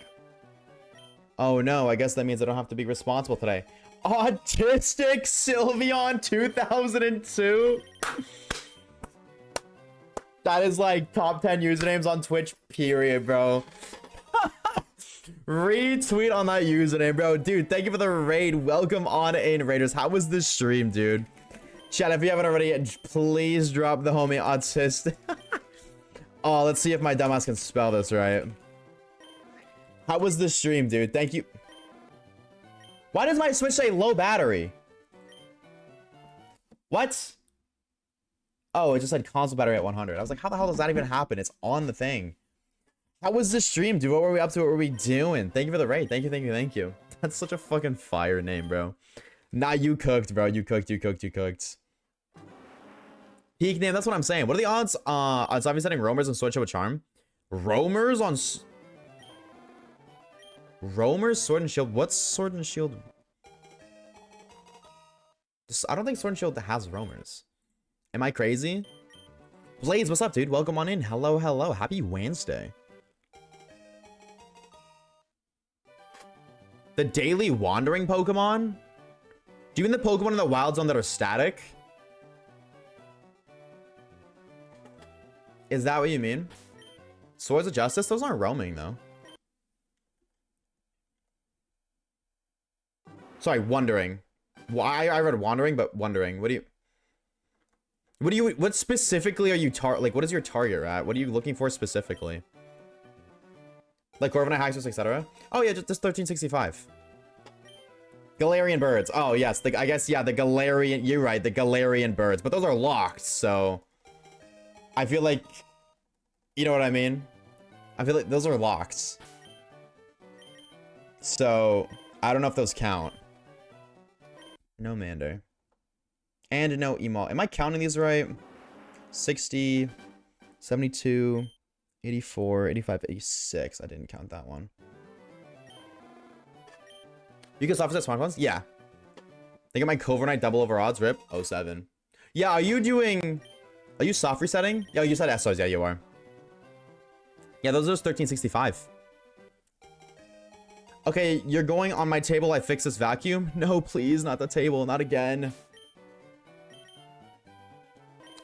Oh no, I guess that means I don't have to be responsible today. Autistic Sylveon 2002? That is like top 10 usernames on Twitch, period, bro. Retweet on that username, bro. Dude, thank you for the raid. Welcome on in, Raiders. How was this stream, dude? Chat, if you haven't already, please drop the homie autistic. Oh, let's see if my dumbass can spell this right. How was this stream, dude? Thank you. Why does my Switch say low battery? What? Oh, it just said console battery at 100. I was like, how the hell does that even happen? It's on the thing. How was this stream, dude? What were we up to? What were we doing? Thank you for the raid. Thank you, thank you, thank you. That's such a fucking fire name, bro. Nah, you cooked, bro. You cooked, you cooked, you cooked. Peak name, that's what I'm saying. What are the odds on obviously setting roamers and switch up a charm? Roamers on... Roamers, Sword and Shield. What's Sword and Shield? I don't think Sword and Shield has roamers. Am I crazy? Blaze, what's up, dude? Welcome on in. Hello, hello. Happy Wednesday. The daily wandering Pokemon? Do you mean the Pokemon in the wild zone that are static? Is that what you mean? Swords of Justice? Those aren't roaming, though. Sorry, wandering. Why I read wandering, but wondering. What specifically are you like, what is your target, rat? What are you looking for specifically? Like Corviknight, Haxorus, etc.? Oh yeah, just 1365. Galarian birds. Oh yes, I guess, yeah, the Galarian, you're right, the Galarian birds. But those are locked, so... I feel like... You know what I mean? I feel like those are locked. So, I don't know if those count. No Mander. And no Emo. Am I counting these right? 60, 72, 84, 85, 86. I didn't count that one. You can soft reset smartphones? Yeah. Think of my overnight double over odds, rip. 07. Yeah, are you soft resetting? Yeah, you said SOs. Yeah, you are. Yeah, those are 1365. Okay, you're going on my table. I fix this vacuum. No, please, not the table. Not again.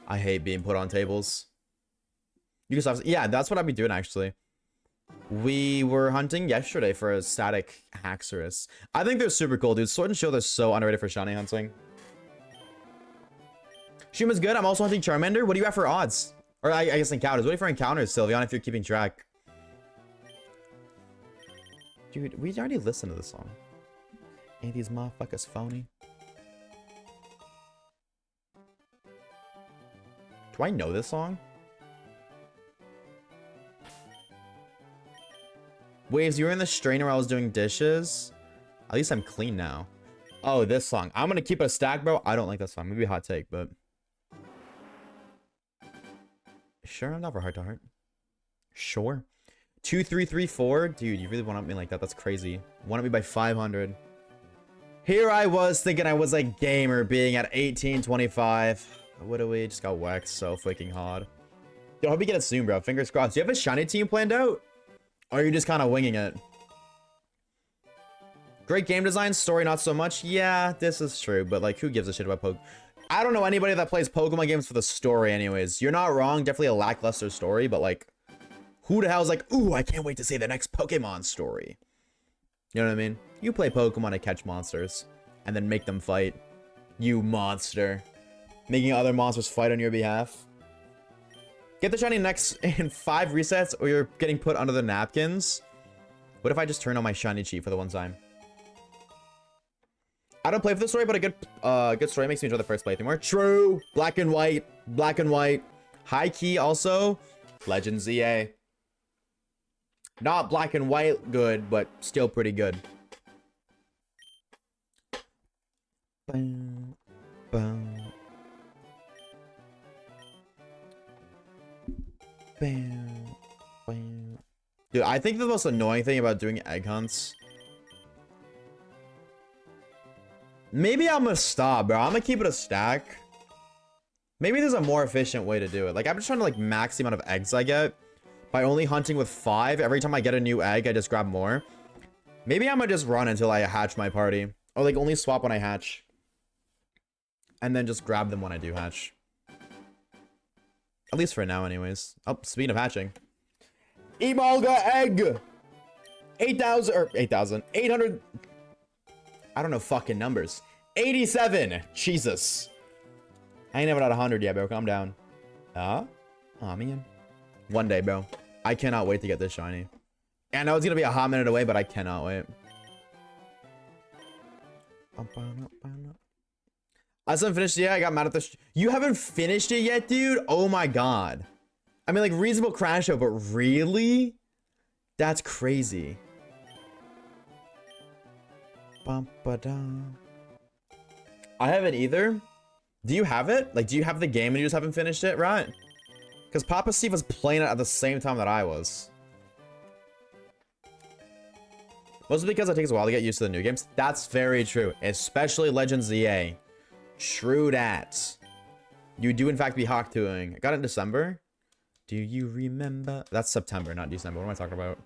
I hate being put on tables. You can soft. Yeah, that's what I'd be doing actually. We were hunting yesterday for a static Haxorus. I think they're super cool, dude. Sword and Shield are so underrated for shiny hunting. Shuma's good. I'm also hunting Charmander. What do you have for odds? Or I guess encounters. What do you have for encounters, Sylveon, if you're keeping track? Dude, we already listened to this song. Ain't these motherfuckers phony? Do I know this song? Waves, you were in the strainer while I was doing dishes. At least I'm clean now. Oh, this song. I'm gonna keep it a stack, bro. I don't like that song. Maybe a hot take, but... Sure, I'm not for heart to heart. Sure. 2, 3, 3, 4. Dude, you really want up me like that. That's crazy. Want up me by 500. Here I was thinking I was a gamer being at 1825. What do we? Just got whacked so freaking hard. Dude, I hope you get it soon, bro. Fingers crossed. Do you have a shiny team planned out? Or are you just kind of winging it? Great game design, story not so much. Yeah, this is true, but like, who gives a shit about Pokemon? I don't know anybody that plays Pokemon games for the story anyways. You're not wrong, definitely a lackluster story, but like, who the hell's like, ooh, I can't wait to see the next Pokemon story. You know what I mean? You play Pokemon to catch monsters, and then make them fight. You monster. Making other monsters fight on your behalf. Get the shiny next in 5 resets, or you're getting put under the napkins. What if I just turn on my shiny cheat for the one time? I don't play for the story, but a good story makes me enjoy the first playthrough more. True. Black and white. Black and white. High key also. Legend ZA. Not black and white good, but still pretty good. Boom. Boom. Bam, bam. Dude, I think the most annoying thing about doing egg hunts. Maybe I'm gonna stop, bro. I'm gonna keep it a stack. Maybe there's a more efficient way to do it. Like, I'm just trying to like max the amount of eggs I get by only hunting with 5. Every time I get a new egg, I just grab more. Maybe I'm gonna just run until I hatch my party. Or like only swap when I hatch. And then just grab them when I do hatch. At least for now, anyways. Oh, speed of hatching. Emolga egg! 8,000, or 8,000. 800. I don't know fucking numbers. 87. Jesus. I ain't never at 100 yet, bro. Calm down. Aw, man. One day, bro. I cannot wait to get this shiny. I know it's gonna be a hot minute away, but I cannot wait. I still haven't finished it yet. I got mad at this. You haven't finished it yet, dude? Oh my god. I mean, like, reasonable crash out, but really? That's crazy. Bum, ba-dum. I haven't either. Do you have it? Like, do you have the game and you just haven't finished it? Right? Because Papa Steve was playing it at the same time that I was. Mostly because it takes a while to get used to the new games. That's very true. Especially Legends ZA. True that. You do in fact be Hawk-tuing. I got it in December. Do you remember? That's September, not December. What am I talking about?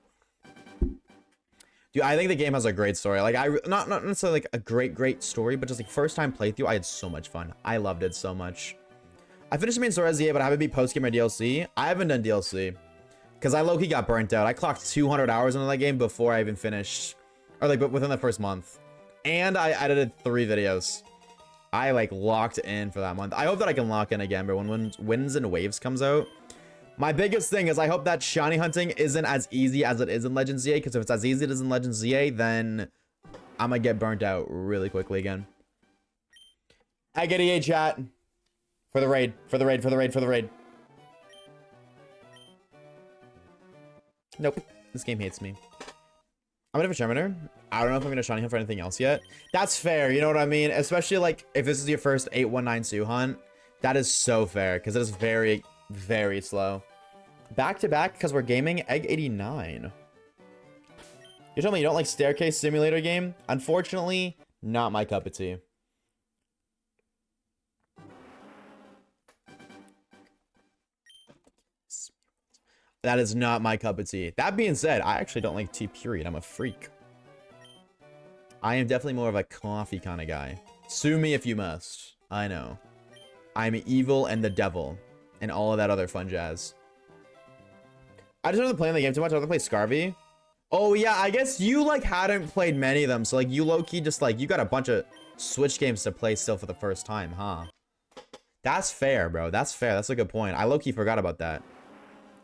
Dude, I think the game has a great story. Like, not necessarily like a great story, but just like first time playthrough, I had so much fun. I loved it so much. I finished the main story as ZA, but I haven't beat post-game or DLC. I haven't done DLC. Because I low-key got burnt out. I clocked 200 hours into that game before I even finished. Or like, but within the first month. And I edited 3 videos. I like locked in for that month. I hope that I can lock in again, but when Winds and Waves comes out, my biggest thing is I hope that shiny hunting isn't as easy as it is in Legends ZA, because if it's as easy as it is in Legends ZA, then I'm gonna get burnt out really quickly again. I get EA chat. For the raid. Nope. This game hates me. I'm gonna have a Charmander. I don't know if I'm gonna shiny hunt for anything else yet. That's fair, you know what I mean? Especially like if this is your first 819 Sue hunt. That is so fair, because it is very, very slow. Back to back, because we're gaming egg 89. You're telling me you don't like staircase simulator game? Unfortunately, not my cup of tea. That is not my cup of tea. That being said, I actually don't like tea, period. I'm a freak. I am definitely more of a coffee kind of guy. Sue me if you must. I know. I'm evil and the devil. And all of that other fun jazz. I just wasn't playing the game too much. I want to play Scarvy. Oh, yeah. I guess you, like, hadn't played many of them. So, like, you low-key just, like, you got a bunch of Switch games to play still for the first time, huh? That's fair, bro. That's fair. That's a good point. I low-key forgot about that.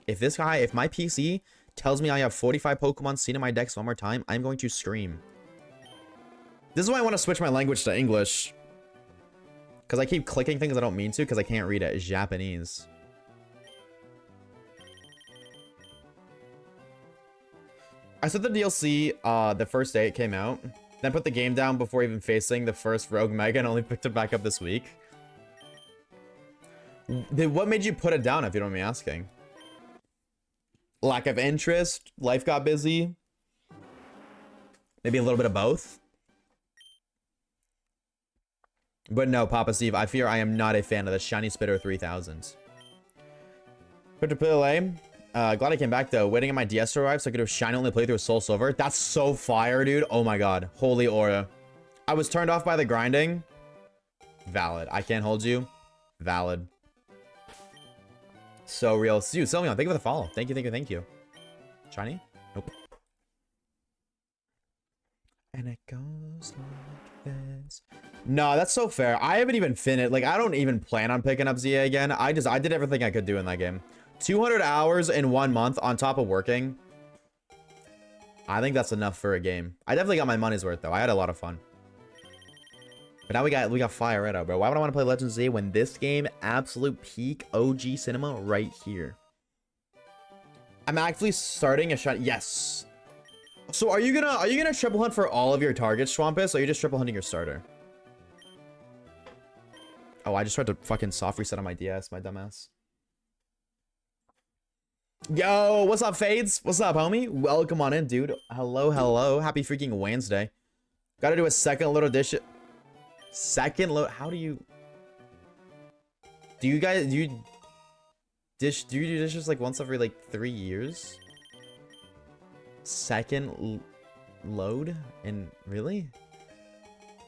If my PC tells me I have 45 Pokemon seen in my decks one more time, I'm going to scream. This is why I want to switch my language to English. Because I keep clicking things I don't mean to because I can't read it. It's Japanese. I said the DLC the first day it came out. Then put the game down before even facing the first Rogue Mega and only picked it back up this week. What made you put it down if you don't mind me asking? Lack of interest? Life got busy? Maybe a little bit of both? But no, Papa Steve, I fear I am not a fan of the Shiny Spitter 3000. Put to play. Glad I came back though. Waiting on my DS to arrive so I could do a Shiny only playthrough of Soul Silver. That's so fire, dude. Oh my god. Holy aura. I was turned off by the grinding. Valid. I can't hold you. Valid. So real. Dude, Sylveon, thank you for the follow. Thank you, thank you, thank you. Shiny? Nope. And it goes like this. No, that's so fair. I haven't even finished. Like, I don't even plan on picking up ZA again. I did everything I could do in that game. 200 hours in 1 month on top of working. I think that's enough for a game. I definitely got my money's worth, though. I had a lot of fun. But now we got fire right out, bro. Why would I want to play Legends Z when this game, absolute peak OG cinema right here? I'm actually starting a shot. Yes. So are you gonna triple hunt for all of your targets, Swampus, or are you just triple hunting your starter? Oh, I just tried to fucking soft reset on my DS, my dumbass. Yo, what's up, Fades? What's up, homie? Welcome on in, dude. Hello, hello. Happy freaking Wednesday. Gotta do a second load edition. Second load. How do you? Do you do dishes like once every like 3 years? Second load? And really?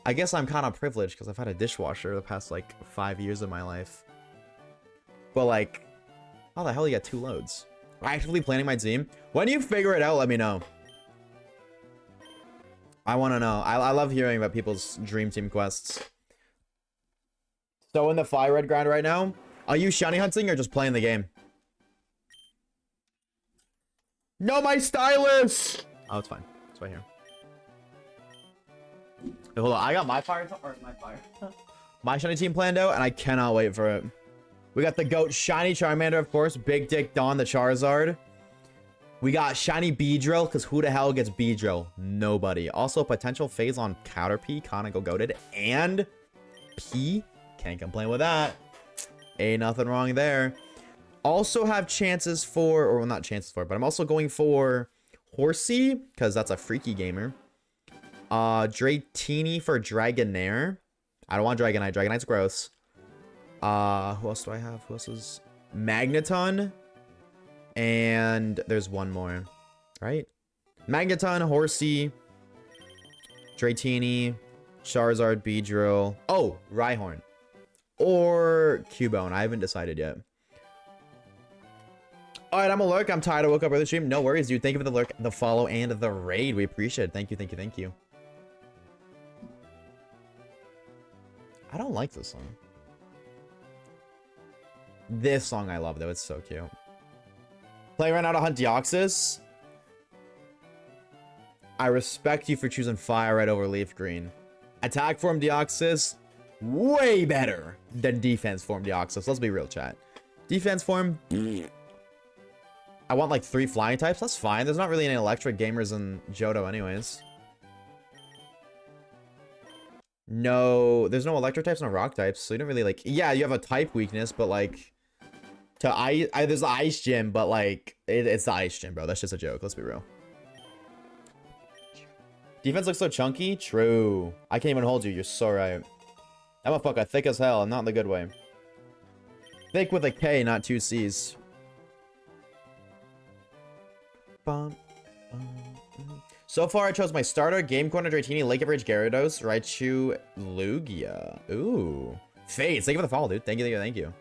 I guess I'm kind of privileged because I've had a dishwasher the past like 5 years of my life. But like, how the hell you got 2 loads? Actively planning my team. When you figure it out, let me know. I want to know. I love hearing about people's dream team quests. So in the Fire Red grind right now, are you shiny hunting or just playing the game? No, my stylus! Oh, it's fine. It's right here. Hey, hold on. I got my fire. Or my fire. My shiny team planned out, and I cannot wait for it. We got the GOAT Shiny Charmander, of course. Big Dick Dawn, the Charizard. We got Shiny Beedrill, because who the hell gets Beedrill? Nobody. Also, potential phase on Caterpie, Conical Goated, and P. Can't complain with that. Ain't nothing wrong there. Also have chances for, or well, not chances for, but I'm also going for Horsey, because that's a freaky gamer. Dratini for Dragonair. I don't want Dragonite. Dragonite's gross. Who else do I have? Who else is Magneton? And there's one more, right? Magneton, Horsey, Dratini, Charizard, Beedrill. Oh, Rhyhorn. Or Cubone. I haven't decided yet. Alright, I'm a lurk. I'm tired. I woke up early stream. No worries, dude. Thank you for the lurk, the follow, and the raid. We appreciate it. Thank you, thank you, thank you. I don't like this song. This song I love, though. It's so cute. Play right now to hunt Deoxys. I respect you for choosing Fire Red over Leaf Green. Attack form Deoxys, way better than defense form Deoxys. Let's be real, chat. Defense form, I want like 3 flying types. That's fine. There's not really any electric gamers in Johto anyways. No, there's no electric types, no rock types. So you don't really like, yeah, you have a type weakness, but like to there's the ice gym, but like it's the ice gym, bro. That's just a joke. Let's be real. Defense looks so chunky. True. I can't even hold you. You're so right. That motherfucker thick as hell, and not in the good way. Thick with a K, not two C's. Bum, So far, I chose my starter, Game Corner, Dratini, Lake of Rage, Gyarados, Raichu, Lugia. Ooh. Fates, thank you for the follow, dude. Thank you, thank you, thank you.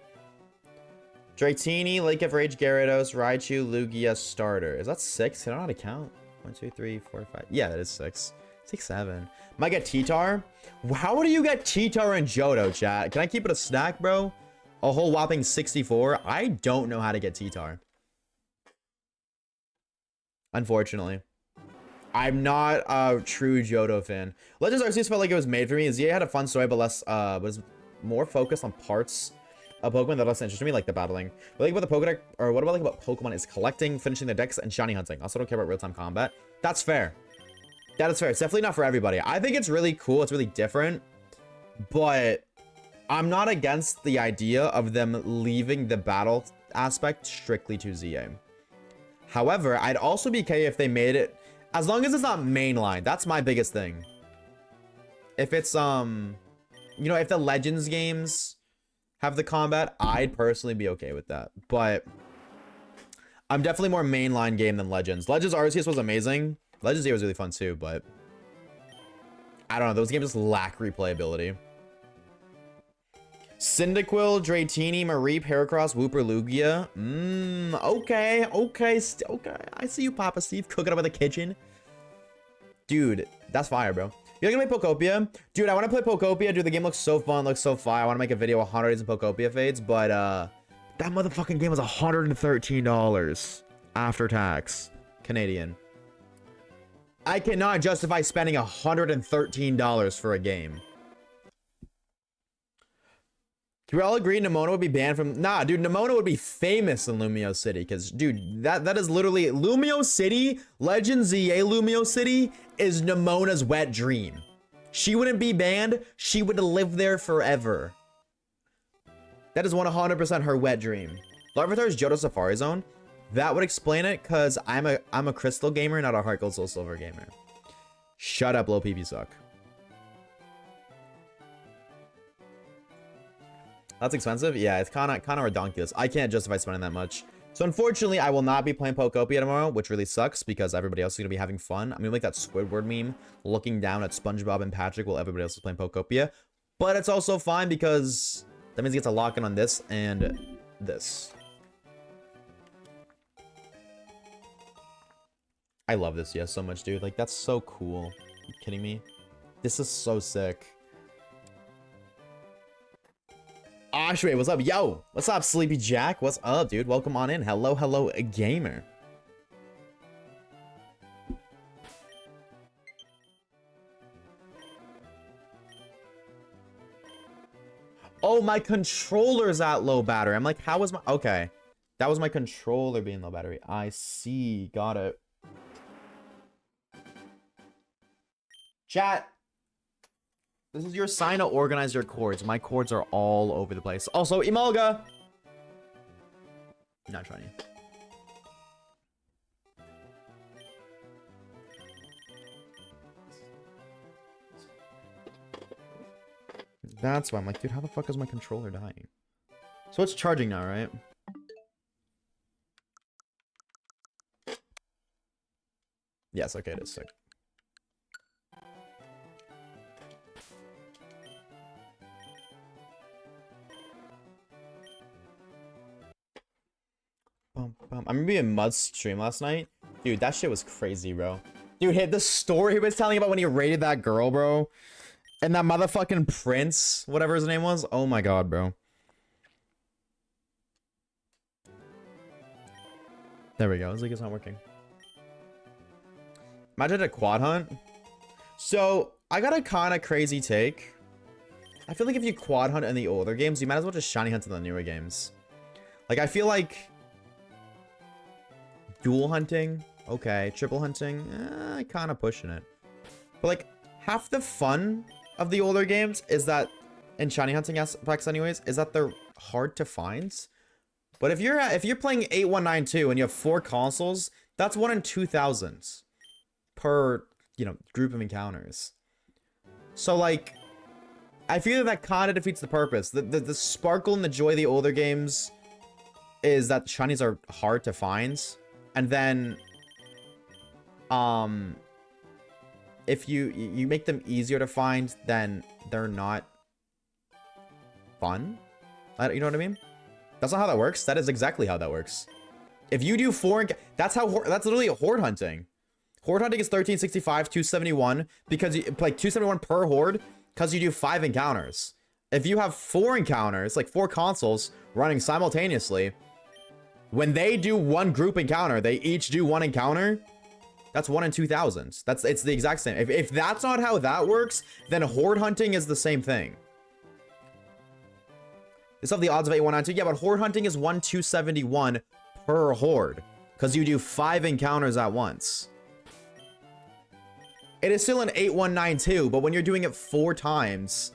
Dratini, Lake of Rage, Gyarados, Raichu, Lugia, starter. Is that 6? I don't know how to count. 1, 2, 3, 4, 5. Yeah, that is 6. 6, 7. Might get T-Tar. How do you get T-Tar and Johto, chat? Can I keep it a snack, bro? A whole whopping 64? I don't know how to get T-Tar. Unfortunately. I'm not a true Johto fan. Legends Arceus felt like it was made for me. ZA had a fun story, but was more focused on parts of Pokemon that less interested me, like the battling. What about the Pokedex, or what about Pokemon is collecting, finishing their decks, and shiny hunting. Also don't care about real-time combat. That's fair. That is fair. It's definitely not for everybody. I think it's really cool. It's really different. But I'm not against the idea of them leaving the battle aspect strictly to ZA. However, I'd also be okay if they made it, as long as it's not mainline. That's my biggest thing. If it's, you know, if the Legends games have the combat, I'd personally be okay with that. But I'm definitely more mainline game than Legends. Legends Arceus was amazing. Legends was really fun too, but I don't know. Those games just lack replayability. Cyndaquil, Dratini, Mareep, Heracross, Wooper, Lugia. Okay. Okay. I see you, Papa Steve, cooking up in the kitchen. Dude, that's fire, bro. You're gonna play Pokopia? Dude, I want to play Pokopia. Dude, the game looks so fun, looks so fire. I want to make a video 100 days of Pokopia fades, but that motherfucking game was $113 after tax. Canadian. I cannot justify spending $113 for a game. Can we all agree Nemona would be banned from... Nah, dude, Nemona would be famous in Lumio City. Because, dude, that is literally... Lumio City, Legend ZA Lumio City, is Nemona's wet dream. She wouldn't be banned. She would live there forever. That is 100% her wet dream. Larvitar's Johto Safari Zone. That would explain it, because I'm a Crystal gamer, not a Heart Gold Soul Silver gamer. Shut up, low PP suck. That's expensive? Yeah, it's kind of redonkulous. I can't justify spending that much. So unfortunately, I will not be playing Pokopia tomorrow, which really sucks because everybody else is going to be having fun. I'm going to make that Squidward meme looking down at SpongeBob and Patrick while everybody else is playing Pokopia. But it's also fine because that means he gets a lock in on this and this. I love this, yeah, so much, dude. Like, that's so cool. Are you kidding me? This is so sick. Oshawaves, what's up? Yo, what's up, Sleepy Jack? What's up, dude? Welcome on in. Hello, hello, gamer. Oh, my controller's at low battery. I'm like, how was my... Okay. That was my controller being low battery. I see. Got it. Chat. This is your sign to organize your cords. My cords are all over the place. Also, Emolga! Not trying. That's why I'm like, dude, how the fuck is my controller dying? So it's charging now, right? Yes, okay, it is sick. I remember being Mud's stream last night. Dude, that shit was crazy, bro. Dude, hit the story he was telling about when he raided that girl, bro. And that motherfucking Prince, whatever his name was. Oh my god, bro. There we go. It's like it's not working. Imagine a quad hunt. So, I got a kind of crazy take. I feel like if you quad hunt in the older games, you might as well just shiny hunt in the newer games. Like, I feel like... dual hunting, okay. Triple hunting, kind of pushing it. But like, half the fun of the older games is that, in shiny hunting aspects anyways, is that they're hard to find. But if you're playing 8192 and you have 4 consoles, that's 1 in 2,000 per you know, group of encounters. So like, I feel that kind of defeats the purpose. The sparkle and the joy of the older games is that shinies are hard to find, and then if you make them easier to find, then they're not fun. You know what I mean? That's not how that works. That is exactly how that works. If you do 4, that's literally a horde hunting. Horde hunting is 1365, 271, because you like 271 per horde, because you do 5 encounters. If you have 4 encounters, like 4 consoles running simultaneously, when they do 1 group encounter, they each do 1 encounter. That's 1 in 2,000. It's the exact same. If that's not how that works, then horde hunting is the same thing. It's of the odds of 8192. Yeah, but horde hunting is 1/271 per horde, because you do 5 encounters at once. It is still an 8192, but when you're doing it 4 times,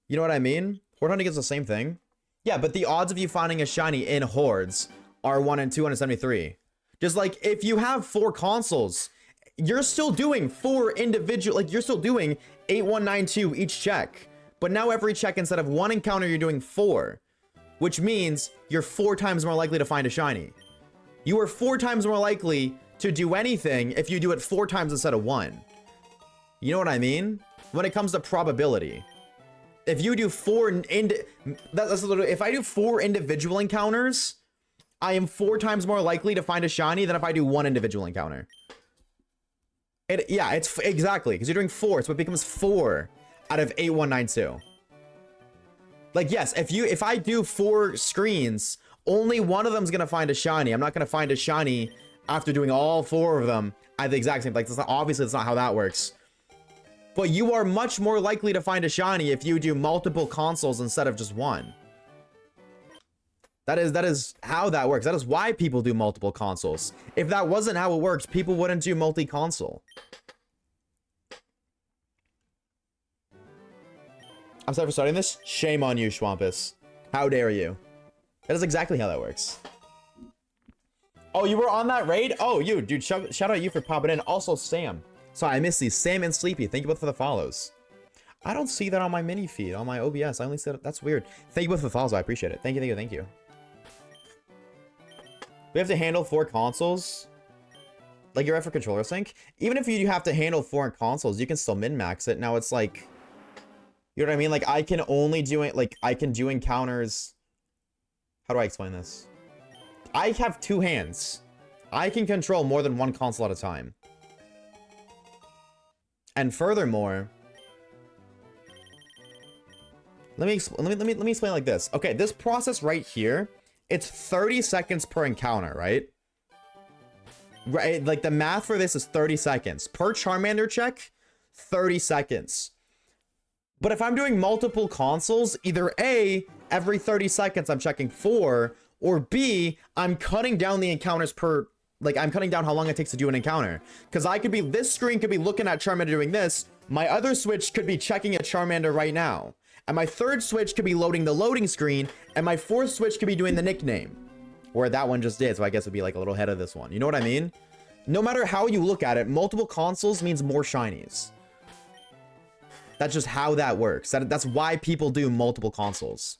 you know what I mean? Horde hunting is the same thing. Yeah, but the odds of you finding a shiny in hordes are 1 in 273. Just like if you have 4 consoles, you're still doing 4 individual, like you're still doing 8192 each check. But now every check, instead of 1 encounter, you're doing 4, which means you're 4 times more likely to find a shiny. You are 4 times more likely to do anything if you do it 4 times instead of 1. You know what I mean? When it comes to probability. If you do 4 that's literally, if I do 4 individual encounters, I am 4 times more likely to find a shiny than if I do 1 individual encounter. Yeah, it's exactly, because you're doing 4, so it becomes 4 out of 8192. Like, yes, if I do 4 screens, only one of them's gonna find a shiny. I'm not gonna find a shiny after doing all 4 of them at the exact same, like, obviously that's not how that works. But you are much more likely to find a shiny if you do multiple consoles instead of just 1. That is how that works. That is why people do multiple consoles. If that wasn't how it works, people wouldn't do multi-console. I'm sorry for starting this. Shame on you, Schwampus. How dare you? That is exactly how that works. Oh, you were on that raid? Oh, you, dude, shout out you for popping in. Also, Sam. Sorry, I missed these. Sam and Sleepy, thank you both for the follows. I don't see that on my mini feed, on my OBS. I only said that's weird. Thank you both for the follows. I appreciate it. Thank you, thank you, thank you. We have to handle 4 consoles. Like your for controller sync. Even if you have to handle 4 consoles, you can still min-max it. Now it's like, you know what I mean? Like I can only do it, like I can do encounters. How do I explain this? I have 2 hands. I can control more than 1 console at a time. And furthermore, let me explain like this. Okay, this process right here, it's 30 seconds per encounter, right? Right, like the math for this is 30 seconds. Per Charmander check, 30 seconds. But if I'm doing multiple consoles, either A, every 30 seconds I'm checking 4, or B, I'm cutting down the encounters per, like I'm cutting down how long it takes to do an encounter. Because I could be, this screen could be looking at Charmander doing this, my other switch could be checking a Charmander right now. And my third switch could be loading the loading screen, and my 4th switch could be doing the nickname. Or that one just did, so I guess it'd be like a little ahead of this one. You know what I mean? No matter how you look at it, multiple consoles means more shinies. That's just how that works. That's why people do multiple consoles.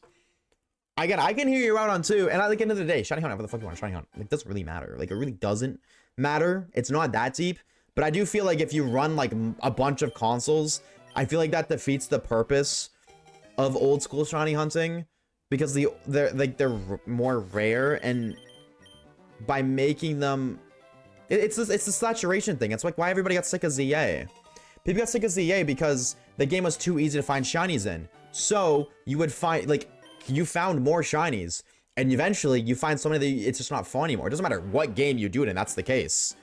Again, I can hear you out on 2, and at the end of the day, shiny hunt, whatever the fuck you want, shiny hunt. Like, it doesn't really matter. Like, it really doesn't matter. It's not that deep. But I do feel like if you run, like, a bunch of consoles, I feel like that defeats the purpose of old school shiny hunting. Because they're more rare, and by making them... It's a saturation thing. It's like why everybody got sick of ZA. People got sick of ZA because the game was too easy to find shinies in. So, you would find, like, you found more shinies. And eventually, you find so many that it's just not fun anymore. It doesn't matter what game you do it in, that's the case.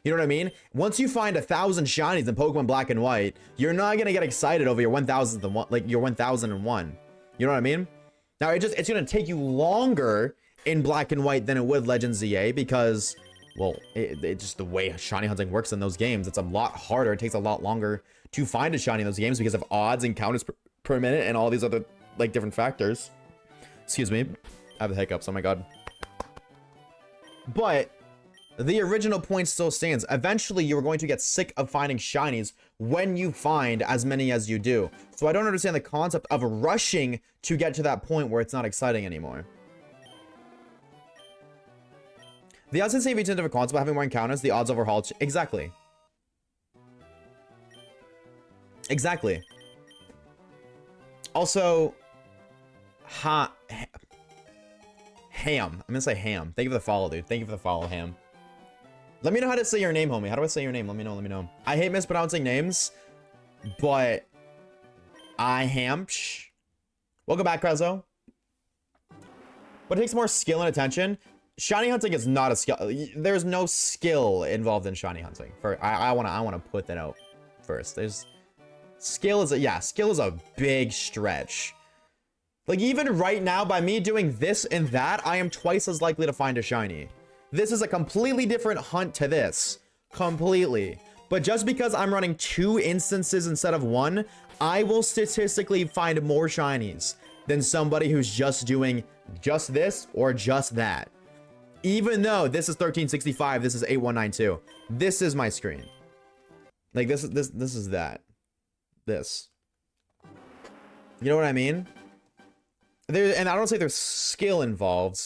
You know what I mean? Once you find 1,000 shinies in Pokemon Black and White, you're not gonna get excited over your 1,000th, like, your 1,001. You know what I mean? Now, it's gonna take you longer in Black and White than it would Legends ZA because... well, it's just the way shiny hunting works in those games. It's a lot harder. It takes a lot longer to find a shiny in those games because of odds and counters per minute and all these other, like, different factors. Excuse me. I have the hiccups. Oh my god. But The original point still stands. Eventually, you are going to get sick of finding shinies when you find as many as you do. So I don't understand the concept of rushing to get to that point where it's not exciting anymore. The odds and save each different concept of having more encounters, the odds overhaul. Exactly. Exactly. Also, Ham. I'm gonna say Ham. Thank you for the follow, dude. Thank you for the follow, Ham. Let me know how to say your name, homie. How do I say your name? Let me know, let me know. I hate mispronouncing names, but I ham. Welcome back, Krezo. But it takes more skill and attention. Shiny hunting is not a skill. There's no skill involved in shiny hunting. I wanna put that out first. There's skill is a big stretch. Like even right now, by me doing this and that, I am twice as likely to find a shiny. This is a completely different hunt to this. Completely. But just because I'm running 2 instances instead of 1, I will statistically find more shinies than somebody who's just doing just this or just that. Even though this is 1365, this is 8192. This is my screen. Like this is that. This. You know what I mean? And I don't say there's skill involved.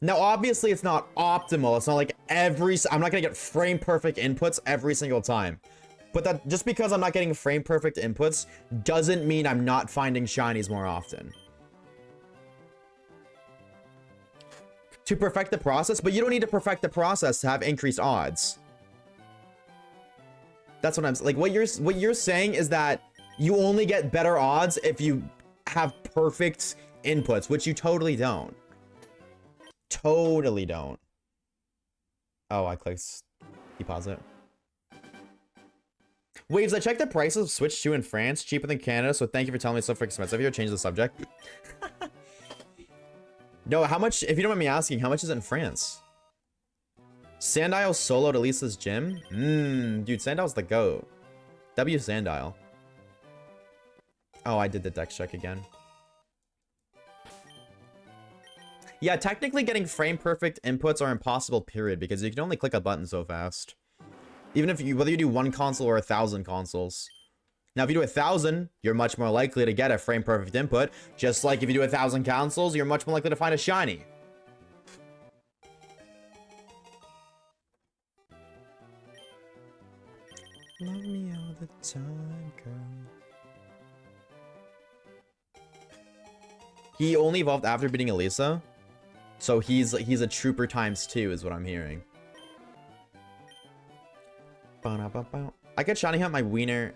Now, obviously, it's not optimal. It's not like I'm not gonna get frame perfect inputs every single time. But that just because I'm not getting frame perfect inputs doesn't mean I'm not finding shinies more often. To perfect the process, but you don't need to perfect the process to have increased odds. That's what I'm like. What you're saying is that you only get better odds if you have perfect inputs, which you totally don't. Totally don't. Oh, I clicked deposit. Waves, I checked the prices of Switch 2 in France, cheaper than Canada, so thank you for telling me it's so freaking expensive. Here, change the subject. No, how much, if you don't mind me asking, how much is it in France? Sandile solo to Lisa's gym? Dude, Sandile's the GOAT. W Sandile. Oh, I did the dex check again. Yeah, technically getting frame perfect inputs are impossible, period, because you can only click a button so fast. Even if whether you do 1 console or 1,000 consoles. Now, if you do 1,000, you're much more likely to get a frame perfect input. Just like if you do 1,000 consoles, you're much more likely to find a shiny. Love me all the time, girl. He only evolved after beating Elisa. So he's a trooper ×2 is what I'm hearing. I could shiny hunt my wiener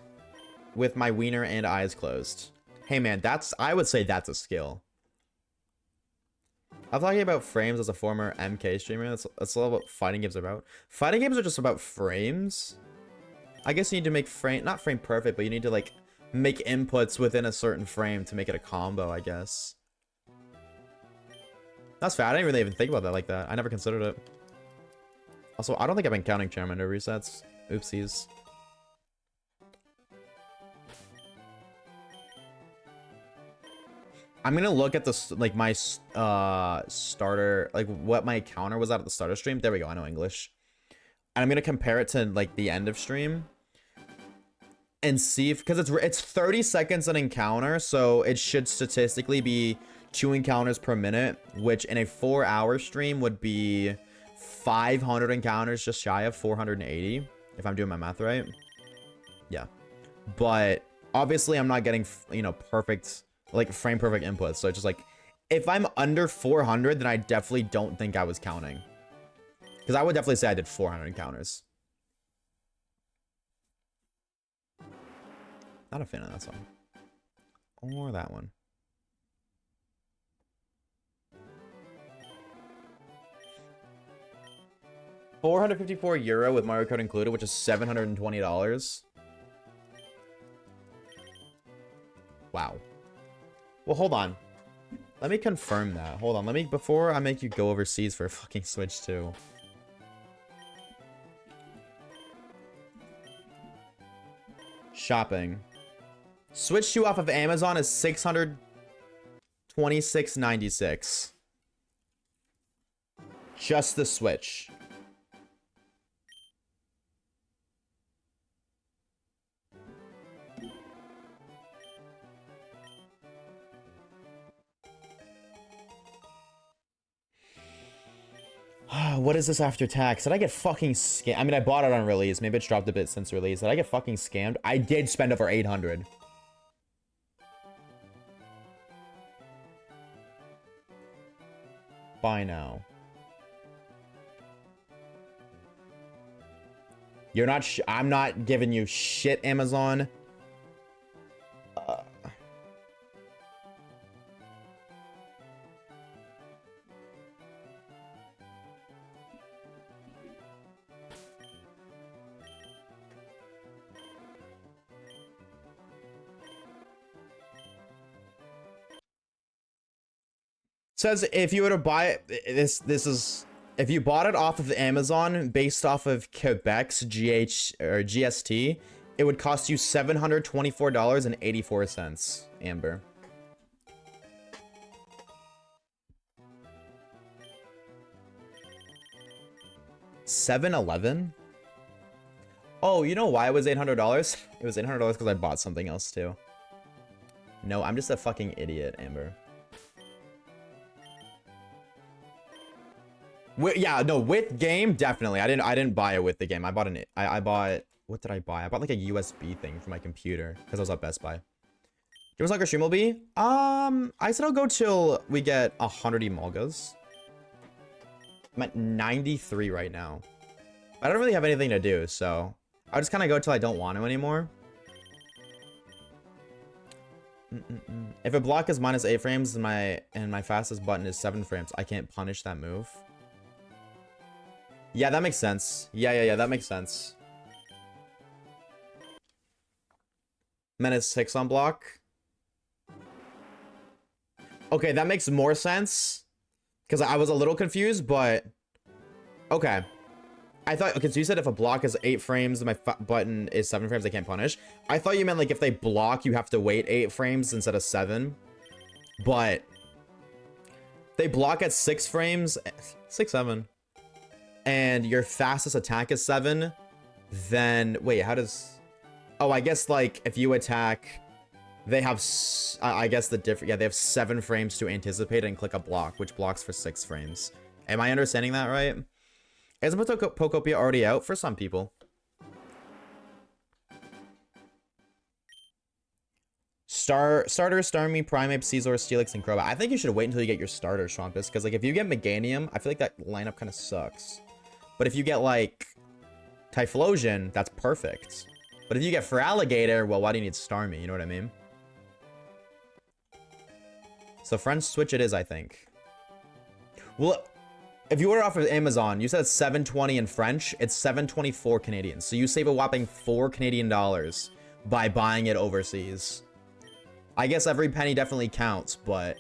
with my wiener and eyes closed. Hey man, I would say that's a skill. I'm talking about frames as a former MK streamer. That's all what fighting games are about. Fighting games are just about frames. I guess you need to make not frame perfect, but you need to like make inputs within a certain frame to make it a combo, I guess. That's fair. I didn't really even think about that like that. I never considered it. Also, I don't think I've been counting Charmander resets. Oopsies. I'm gonna look at this, like my starter, like what my counter was at the starter stream. There we go. I know English. And I'm gonna compare it to like the end of stream and see if, because it's 30 seconds an encounter, so it should statistically be 2 encounters per minute, which in a 4-hour stream would be 500 encounters, just shy of 480, if I'm doing my math right. Yeah, but obviously I'm not getting, you know, perfect, like frame perfect inputs. So it's just like, if I'm under 400, then I definitely don't think I was counting, because I would definitely say I did 400 encounters. Not a fan of that song or that one. €454 with Mario Kart included, which is $720. Wow. Well, hold on. Let me confirm that. Hold on. Before I make you go overseas for a fucking Switch 2. Shopping. Switch 2 off of Amazon is $626.96. Just the Switch. What is this after tax? Did I get fucking scammed? I mean, I bought it on release. Maybe it's dropped a bit since release. Did I get fucking scammed? I did spend over 800. Buy now. You're not I'm not giving you shit, Amazon. Says if you were to buy it, this is if you bought it off of Amazon based off of Quebec's GST, it would cost you $724.84, Amber. $7-Eleven? Oh, you know why it was $800? It was $800 because I bought something else too. No, I'm just a fucking idiot, Amber. Yeah, no, with game, definitely. I didn't buy it with the game. I bought I bought, what did I buy? I bought like a USB thing for my computer because I was at Best Buy. Give us like our stream will be. I said I'll go till we get 100 emolgas. I'm at 93 right now. I don't really have anything to do, so I'll just kind of go till I don't want to anymore. If a block is -8 frames and my fastest button is 7 frames, I can't punish that move. Yeah, that makes sense. Yeah, that makes sense. -6 on block. Okay, that makes more sense. Because I was a little confused, but... Okay. I thought... Okay, so you said if a block is 8 frames and my button is 7 frames, I can't punish. I thought you meant, like, if they block, you have to wait 8 frames instead of 7. But... they block at 6 frames... 6, 7... and your fastest attack is 7, then wait, how does... Oh, I guess like if you attack, they have I guess the different, yeah, they have 7 frames to anticipate and click a block, which blocks for 6 frames. Am I understanding that right? Isn't Pokopia already out for some people? Starter, Starmie, Primeape, Caesar, Steelix, and Crobat. I think you should wait until you get your starter, Schwampus, because like if you get Meganium, I feel like that lineup kind of sucks. But if you get, like, Typhlosion, that's perfect. But if you get Feraligatr, well, why do you need Starmie? You know what I mean? So French Switch it is, I think. Well, if you order off of Amazon, you said it's $7.20 in French. It's $7.24 Canadian. So you save a whopping $4 Canadian by buying it overseas. I guess every penny definitely counts, but...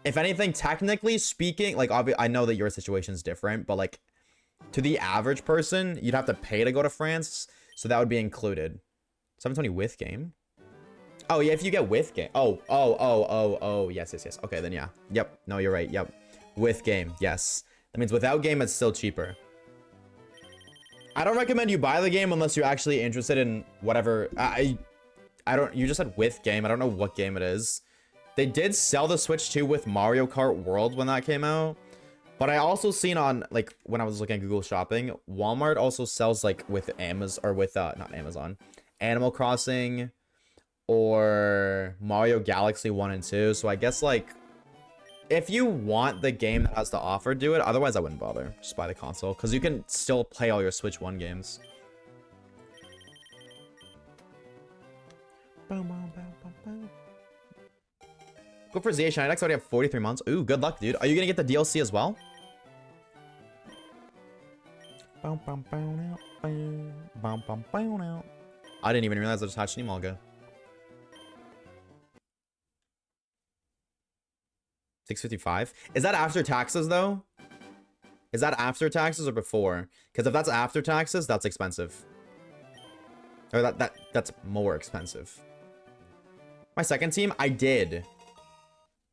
if anything, technically speaking, like, I know that your situation is different, but, like... to the average person, you'd have to pay to go to France, so that would be included. 720 with game? Oh, yeah, if you get with game. Oh, yes. Okay, then yeah. Yep, no, you're right, yep. With game, yes. That means without game, it's still cheaper. I don't recommend you buy the game unless you're actually interested in whatever. I don't, you just said with game. I don't know what game it is. They did sell the Switch 2 with Mario Kart World when that came out. But I also seen on, like, when I was looking at Google Shopping, Walmart also sells, like, with Amazon, or with, not Amazon, Animal Crossing, or Mario Galaxy 1 and 2. So I guess, like, if you want the game that has to offer, do it. Otherwise, I wouldn't bother. Just buy the console, because you can still play all your Switch 1 games. Go for ZH9X. I already have 43 months. Ooh, good luck, dude. Are you gonna get the DLC as well? I didn't even realize I just hatched Nemolga. 655. Is that after taxes though? Is that after taxes or before? Because if that's after taxes, that's expensive. Or that's more expensive. My second team, I did.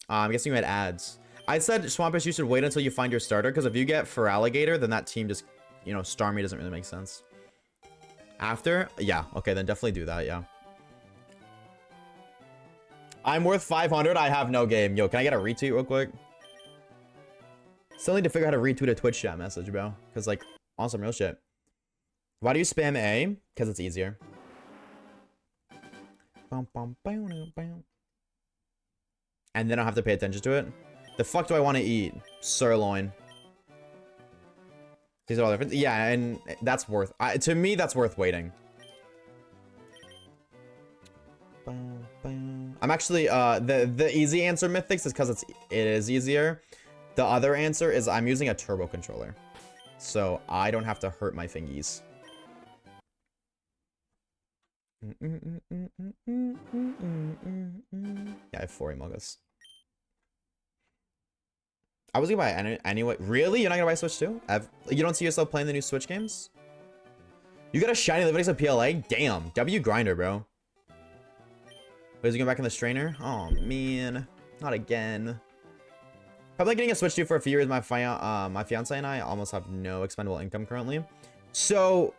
I'm guessing you had ads. I said, Swampus, you should wait until you find your starter, because if you get Feraligatr, then that team just, you know, Starmie doesn't really make sense. After? Yeah, okay, then definitely do that, yeah. I'm worth 500, I have no game. Yo, can I get a retweet real quick? Still need to figure out how to retweet a Twitch chat message, bro. Because, like, on some real shit. Why do you spam A? Because it's easier. And then I don't have to pay attention to it. The fuck do I want to eat? Sirloin. These are all different. Yeah, and that's worth... to me, that's worth waiting. I'm actually... the easy answer, Mythics, is because it is easier. The other answer is I'm using a turbo controller. So I don't have to hurt my fingies. Yeah, I have 4 emojis. I was gonna buy anyway. Really? You're not gonna buy Switch too? You don't see yourself playing the new Switch games? You got a shiny Livinix of PLA? Damn. W grinder, bro. Wait, is he going back in the strainer? Oh, man. Not again. Probably getting a Switch 2 for a few years. My fiance and I almost have no expendable income currently. So,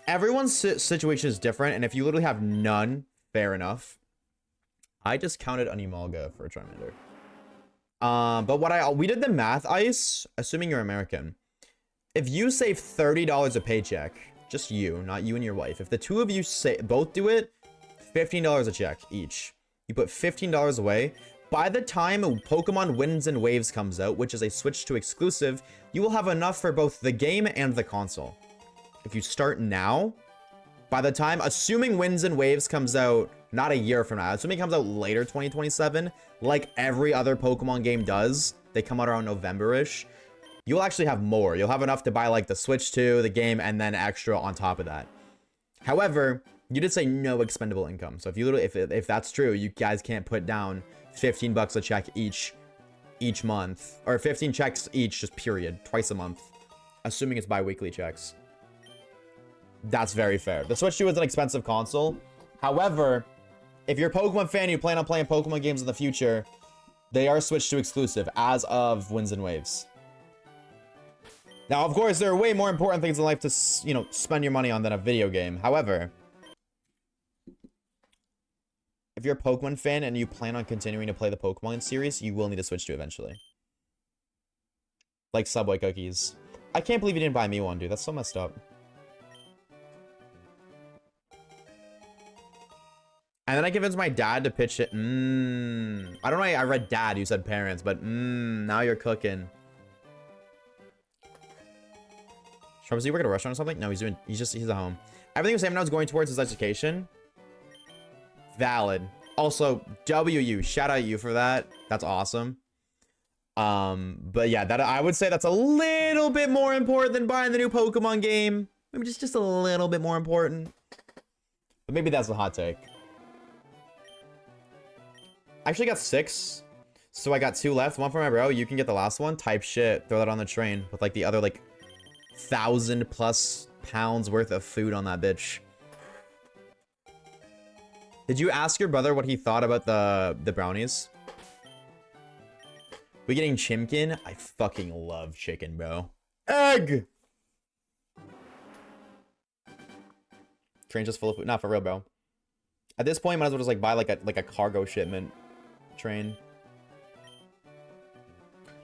everyone's situation is different. And if you literally have none, fair enough. I just counted an Emolga for a Charmander. But we did the math, Ice, assuming you're American. If you save $30 a paycheck, just you, not you and your wife. If the two of you both do it, $15 a check each. You put $15 away. By the time Pokemon Winds and Waves comes out, which is a Switch 2 exclusive, you will have enough for both the game and the console. If you start now, by the time, assuming Winds and Waves comes out, not a year from now, assuming it comes out later 2027, like every other Pokemon game does, they come out around November-ish, you'll actually have more. You'll have enough to buy like the Switch 2, the game, and then extra on top of that. However, you did say no expendable income. So if you literally, if that's true, you guys can't put down 15 bucks a check each month, or 15 checks each, just period, twice a month, assuming it's bi-weekly checks. That's very fair. The Switch 2 is an expensive console. However, if you're a Pokemon fan and you plan on playing Pokemon games in the future, they are Switch 2 exclusive as of Winds and Waves. Now, of course, there are way more important things in life to, you know, spend your money on than a video game. However, if you're a Pokemon fan and you plan on continuing to play the Pokemon series, you will need to Switch 2 eventually. Like Subway cookies. I can't believe you didn't buy me one, dude. That's so messed up. And then I convinced my dad to pitch it. I don't know. I read dad. You said parents, but now you're cooking. Does he work at a restaurant or something? No, he's at home. Everything Sam now is going towards his education. Valid. Also, WU, shout out you for that. That's awesome. But yeah, that I would say that's a little bit more important than buying the new Pokemon game. Maybe just a little bit more important. But maybe that's the hot take. I actually got 6. So I got 2 left. 1 for my bro. You can get the last one. Type shit. Throw that on the train with like the other like 1,000+ pounds worth of food on that bitch. Did you ask your brother what he thought about the brownies? We getting chimkin? I fucking love chicken, bro. Egg! Train's just full of food. Not for real, bro. At this point, might as well just like buy like a cargo shipment train.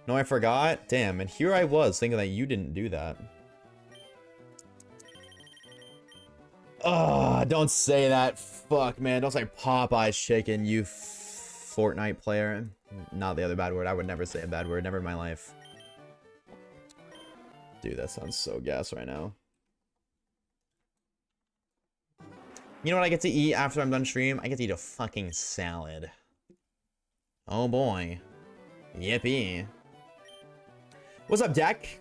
No, I forgot. Damn, and here I was thinking that you didn't do that. Oh, don't say that. Fuck, man. Don't say Popeye's chicken, you Fortnite player. Not the other bad word. I would never say a bad word. Never in my life. Dude, that sounds so gas right now. You know what I get to eat after I'm done stream? I get to eat a fucking salad. Oh boy. Yippee. What's up, Deck?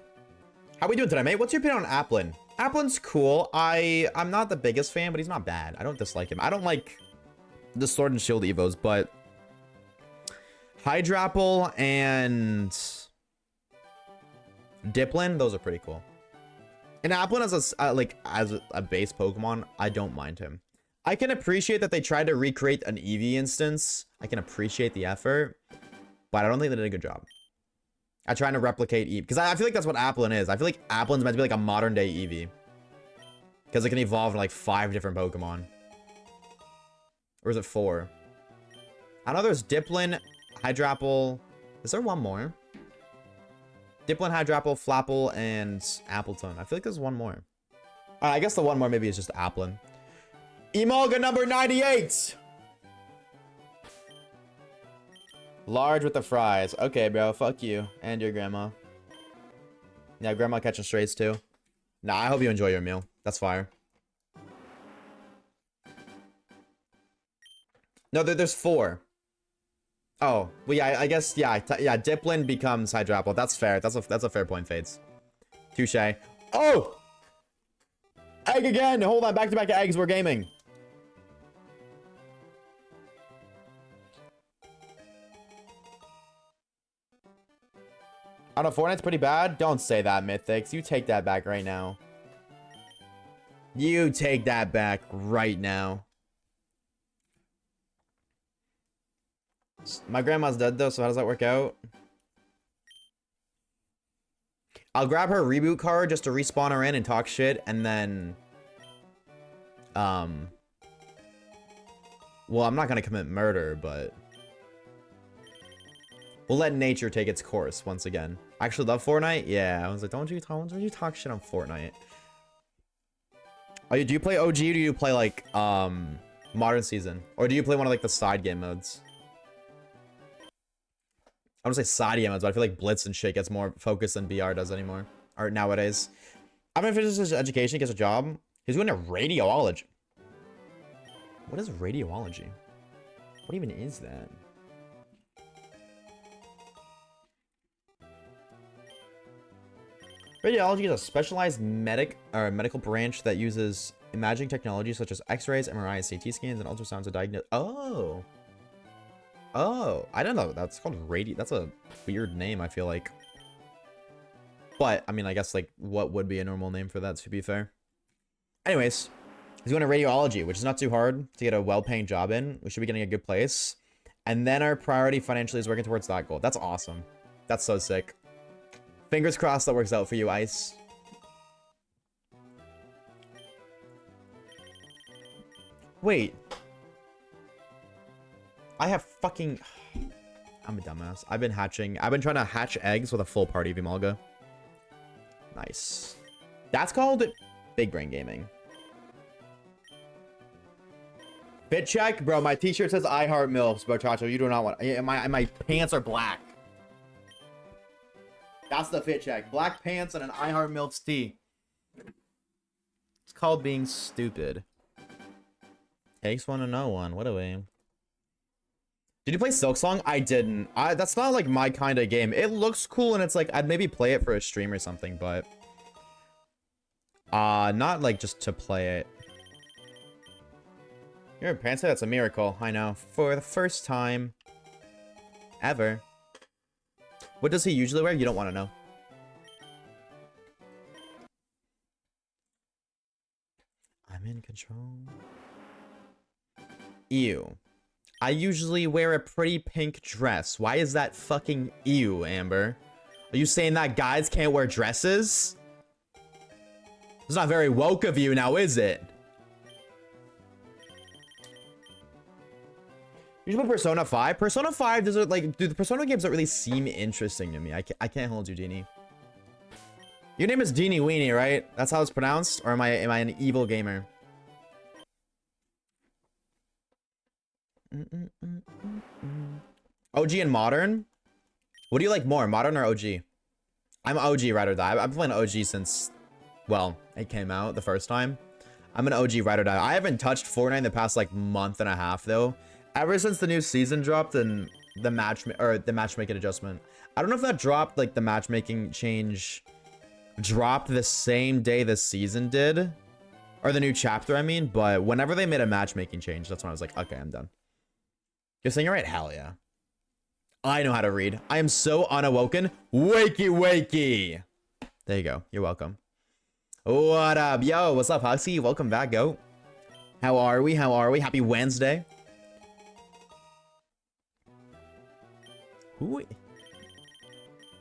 How we doing today, mate? What's your opinion on Applin? Applin's cool. I'm not the biggest fan, but he's not bad. I don't dislike him. I don't like the Sword and Shield Evos, but Hydrapple and Diplin, those are pretty cool. And Applin as a base Pokemon, I don't mind him. I can appreciate that they tried to recreate an Eevee instance. I can appreciate the effort, but I don't think they did a good job. I'm trying to replicate Eevee, because I feel like that's what Applin is. I feel like Applin's meant to be like a modern day Eevee, because it can evolve in like 5 different Pokemon. Or is it 4? I know there's Diplin, Hydrapple. Is there one more? Dipplin, Hydrapple, Flapple, and Appletone. I feel like there's one more. I guess the one more maybe is just Applin. Emolga number 98! Large with the fries. Okay, bro. Fuck you. And your grandma. Yeah, grandma catching strays too. Nah, I hope you enjoy your meal. That's fire. No, there's 4. Oh, well, yeah, I guess, yeah, yeah, Dipplin becomes Hydrapple. That's fair. That's a fair point, Fades. Touche. Oh! Egg again! Hold on, back-to-back eggs. We're gaming. I don't know, Fortnite's pretty bad. Don't say that, Mythics. You take that back right now. You take that back right now. My grandma's dead, though, so how does that work out? I'll grab her reboot card just to respawn her in and talk shit, and then... Well, I'm not gonna commit murder, but... We'll let nature take its course once again. I actually love Fortnite. Yeah, I was like, don't you talk shit on Fortnite? Oh, do you play OG or do you play like modern season? Or do you play one of like the side game modes? I don't say side game modes, but I feel like Blitz and shit gets more focus than BR does anymore. Or nowadays. I'm gonna finish his education, gets a job. He's going to radiology. What is radiology? What even is that? Radiology is a specialized medical branch that uses imaging technology such as X-rays, MRIs, CT scans, and ultrasounds to diagnose. Oh, I don't know. That's called That's a weird name, I feel like. But I mean, I guess like what would be a normal name for that? To be fair. Anyways, he's going to radiology, which is not too hard to get a well-paying job in. We should be getting a good place, and then our priority financially is working towards that goal. That's awesome. That's so sick. Fingers crossed that works out for you, Ice. Wait. I have fucking... I'm a dumbass. I've been trying to hatch eggs with a full party of Emolga. Nice. That's called big brain gaming. Fit check? Bro, my t-shirt says I heart MILFs, bro, Chacho. You do not want... My pants are black. That's the fit check. Black pants and an I Heart MILFs tee. It's called being stupid. Takes one to know one. What a we? Did you play Silksong? I didn't. That's not like my kind of game. It looks cool and it's like I'd maybe play it for a stream or something, but not like just to play it. Your pants, that's a miracle. I know. For the first time ever. What does he usually wear? You don't want to know. I'm in control. Ew. I usually wear a pretty pink dress. Why is that fucking ew, Amber? Are you saying that guys can't wear dresses? It's not very woke of you now, is it? You should play Persona 5. Persona 5 doesn't like, dude, the Persona games don't really seem interesting to me. I can't hold you, Deanie. Your name is Deanie Weenie, right? That's how it's pronounced? Or am I an evil gamer? OG and modern? What do you like more, modern or OG? I'm OG ride or die. I've been playing OG since, well, it came out the first time. I'm an OG ride or die. I haven't touched Fortnite in the past like month and a half though. Ever since the new season dropped and the matchmaking adjustment. I don't know if that dropped, like the matchmaking change dropped the same day the season did. Or the new chapter, I mean. But whenever they made a matchmaking change, that's when I was like, okay, I'm done. You're saying you're right? Hell yeah. I know how to read. I am so unawoken. Wakey, wakey. There you go. You're welcome. What up? Yo, what's up, Huxley? Welcome back, goat. How are we? How are we? Happy Wednesday. Who?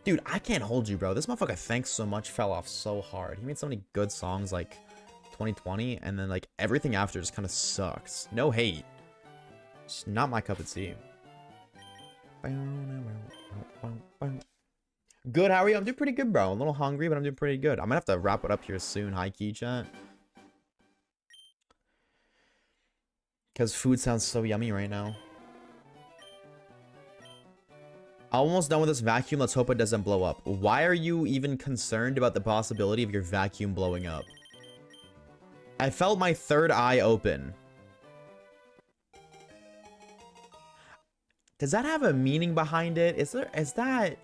Dude, I can't hold you, bro. This motherfucker, thanks so much, fell off so hard. He made so many good songs like 2020, and then like everything after just kind of sucks. No hate. It's not my cup of tea. Good, how are you? I'm doing pretty good, bro. I'm a little hungry, but I'm doing pretty good. I'm gonna have to wrap it up here soon, high key chat. Because food sounds so yummy right now. Almost done with this vacuum. Let's hope it doesn't blow up. Why are you even concerned about the possibility of your vacuum blowing up? I felt my third eye open. Does that have a meaning behind it? Is that...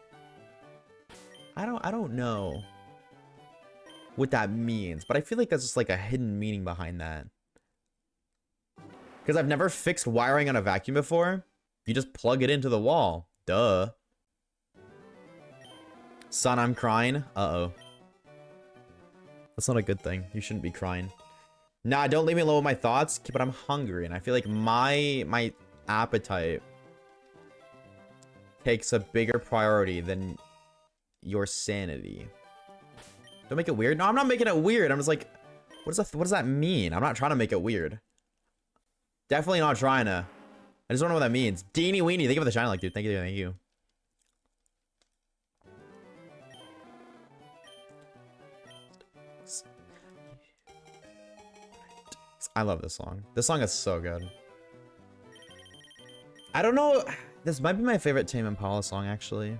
I don't know what that means, but I feel like there's just like a hidden meaning behind that. Because I've never fixed wiring on a vacuum before. You just plug it into the wall. Duh. Son, I'm crying. Uh-oh. That's not a good thing. You shouldn't be crying. Nah, don't leave me alone with my thoughts, but I'm hungry, and I feel like my appetite takes a bigger priority than your sanity. Don't make it weird. No, I'm not making it weird. I'm just like, what does that mean? I'm not trying to make it weird. Definitely not trying to. I just don't know what that means. Deanie Weenie, thank you for the shine like, dude. Thank you, thank you. I love this song. This song is so good. I don't know. This might be my favorite Tame Impala song, actually.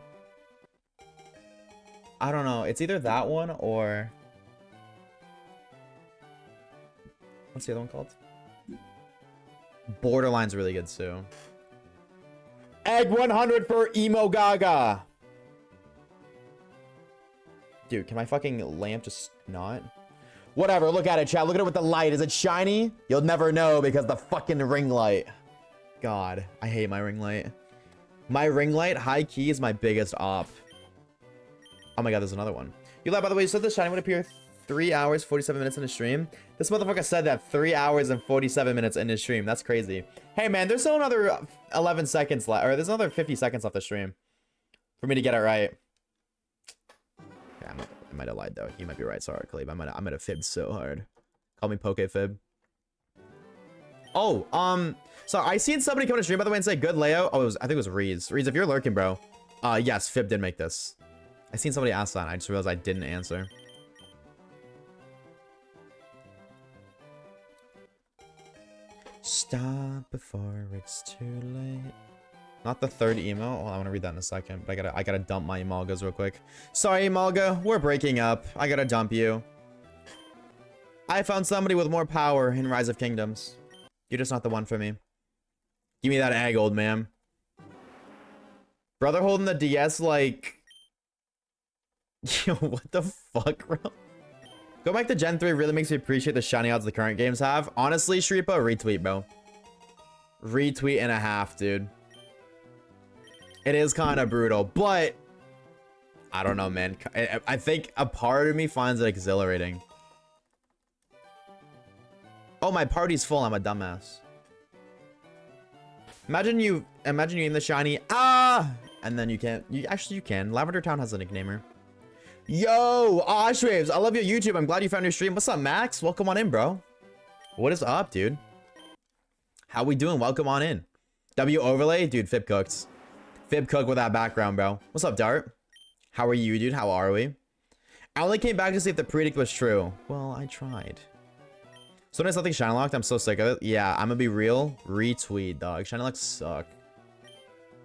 I don't know. It's either that one or... What's the other one called? Borderline's really good, too. Egg 100 for Emo Gaga. Dude, can my fucking lamp just not? Whatever, look at it, chat. Look at it with the light. Is it shiny? You'll never know because the fucking ring light. God, I hate my ring light. My ring light, high key, is my biggest op. Oh my god, there's another one. You lied, by the way, you said the shiny would appear 3 hours, 47 minutes in the stream. This motherfucker said that 3 hours and 47 minutes in his stream. That's crazy. Hey, man, there's still another 11 seconds left. Or there's another 50 seconds left the stream. For me to get it right. Yeah, I might have lied, though. You might be right. Sorry, Cleve. I might have fibbed so hard. Call me PokeFib. Oh, so I seen somebody come to stream, by the way, and say good layout. Oh, I think it was Reeds. Reeds, if you're lurking, bro. Yes, Fib did make this. I seen somebody ask that, and I just realized I didn't answer. Stop before it's too late. Not the third email. Oh, I want to read that in a second, but I gotta dump my Emalgas real quick. Sorry, Emalga, we're breaking up. I gotta dump you. I found somebody with more power in Rise of Kingdoms. You're just not the one for me. Give me that egg, old man. Brother holding the DS like... Yo, what the fuck, bro? Go back to Gen 3 really makes me appreciate the shiny odds the current games have. Honestly, Shripa, retweet, bro. Retweet and a half, dude. It is kind of brutal, but... I don't know, man. I think a part of me finds it exhilarating. Oh, my party's full. I'm a dumbass. Imagine you in the shiny. Ah! And then you can't. You can. Lavender Town has a nicknamer. Yo, Oshawaves, I love your YouTube. I'm glad you found your stream. What's up, Max? Welcome on in, bro. What is up, dude? How we doing? Welcome on in. W overlay? Dude, Fib cooked. Fib cooked with that background, bro. What's up, Dart? How are you, dude? How are we? I only came back to see if the predict was true. Well, I tried. So when I something shiny locked, I'm so sick of it. Yeah, I'm gonna be real. Retweet, dog. Shiny locks suck.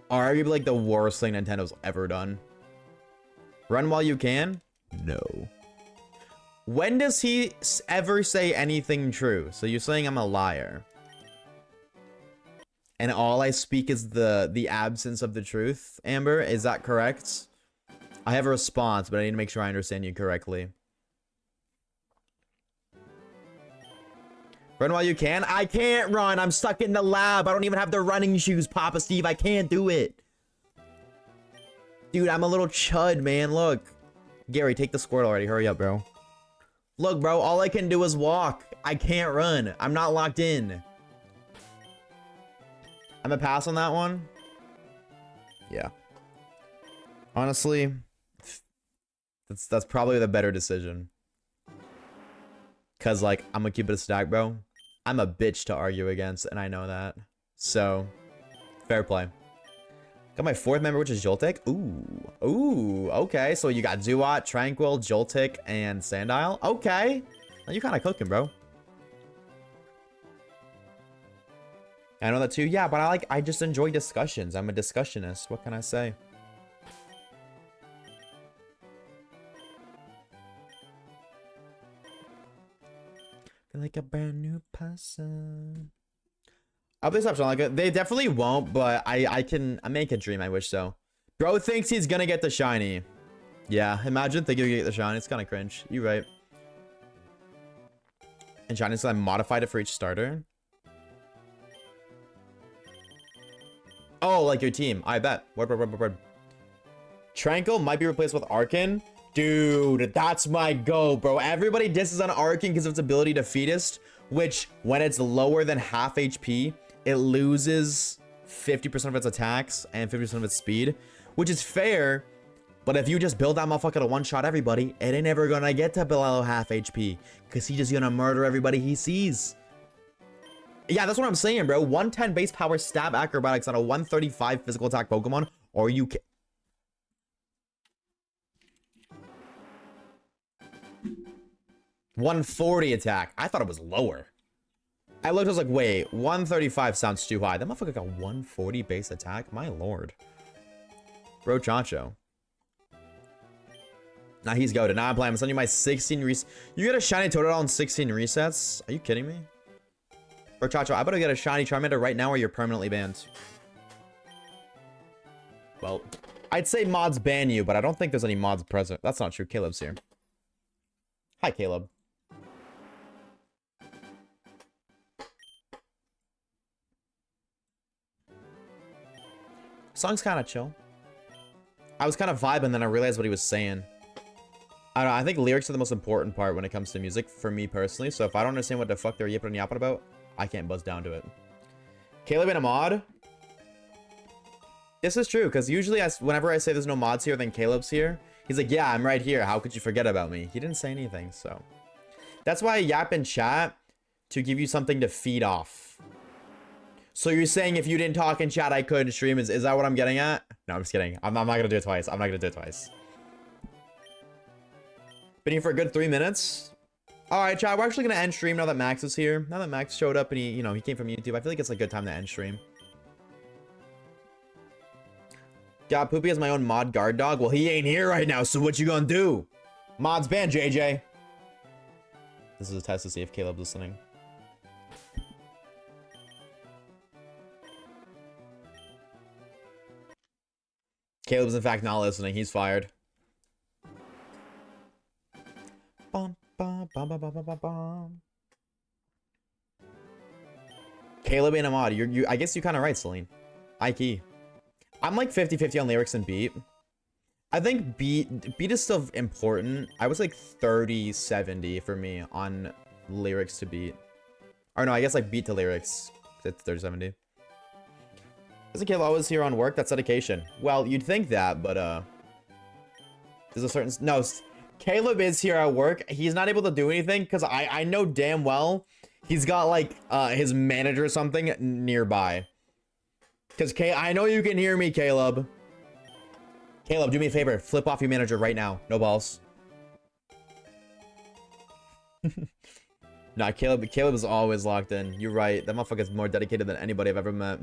Arguably like the worst thing Nintendo's ever done. Run while you can? No. When does he ever say anything true? So you're saying I'm a liar. And all I speak is the absence of the truth, Amber? Is that correct? I have a response, but I need to make sure I understand you correctly. Run while you can? I can't run. I'm stuck in the lab. I don't even have the running shoes, Papa Steve. I can't do it. Dude, I'm a little chud, man. Look. Gary, take the squirt already. Hurry up, bro. Look, bro. All I can do is walk. I can't run. I'm not locked in. I'm gonna pass on that one. Yeah. Honestly, that's probably the better decision. Cause like, I'm gonna keep it a stack, bro. I'm a bitch to argue against, and I know that. So, fair play. Got my fourth member, which is Joltik. Ooh. Ooh. Okay. So you got Duat, Tranquil, Joltik, and Sandile. Okay. Well, you kind of cooking, bro. I know that too. Yeah, but I just enjoy discussions. I'm a discussionist. What can I say? Feel like a brand new person. I'll be exceptional. Like they definitely won't, but I make a dream. I wish so. Bro thinks he's gonna get the shiny. Yeah, imagine thinking you get the shiny. It's kind of cringe. You're right. And shiny, so I modified it for each starter. Oh, like your team. I bet. Word. Tranquil might be replaced with Arkin. Dude, that's my go, bro. Everybody disses on Arkin because of its ability to fetus, which when it's lower than half HP, it loses 50% of its attacks and 50% of its speed, which is fair. But if you just build that motherfucker to one-shot everybody, it ain't ever gonna get to below half HP because he's just gonna murder everybody he sees. Yeah, that's what I'm saying, bro. 110 base power stab acrobatics on a 135 physical attack Pokemon, or you can... 140 attack. I thought it was lower. I looked, I was like, wait, 135 sounds too high. That motherfucker got 140 base attack? My lord. Bro Chacho. Nah, he's goated. Nah, I'm playing. I'm sending you my 16 resets. You get a shiny Totodile on 16 resets? Are you kidding me? Bro Chacho, I better get a shiny Charmander right now or you're permanently banned. Well, I'd say mods ban you, but I don't think there's any mods present. That's not true. Caleb's here. Hi, Caleb. Song's kind of chill. I was kind of vibing, then I realized what he was saying. I don't know, I think lyrics are the most important part when it comes to music, for me personally. So if I don't understand what the fuck they're yipping and yapping about, I can't buzz down to it. Caleb in a mod? This is true, because usually whenever I say there's no mods here, then Caleb's here. He's like, yeah, I'm right here. How could you forget about me? He didn't say anything, so. That's why I yap in chat, to give you something to feed off. So you're saying if you didn't talk in chat, I couldn't stream? Is that what I'm getting at? No, I'm just kidding. I'm not gonna do it twice. I'm not gonna do it twice. Been here for a good 3 minutes. Alright, chat, we're actually gonna end stream now that Max is here. Now that Max showed up and he came from YouTube, I feel like it's a good time to end stream. Got Poopy as my own mod guard dog. Well, he ain't here right now, so what you gonna do? Mods ban, JJ. This is a test to see if Caleb's listening. Caleb's in fact not listening. He's fired. Bum, bum, bum, bum, bum, bum, bum. Caleb in a mod. I guess you're kind of right, Celine. Ike. I'm like 50-50 on lyrics and beat. I think beat is still important. I was like 30-70 for me on lyrics to beat. Or no, I guess like beat to lyrics. It's 30-70. Isn't Caleb always here on work? That's dedication. Well, you'd think that, but there's a certain... No, Caleb is here at work. He's not able to do anything because I know damn well he's got like his manager or something nearby. Because I know you can hear me, Caleb. Caleb, do me a favor. Flip off your manager right now. No balls. Nah, Caleb is always locked in. You're right. That motherfucker's more dedicated than anybody I've ever met.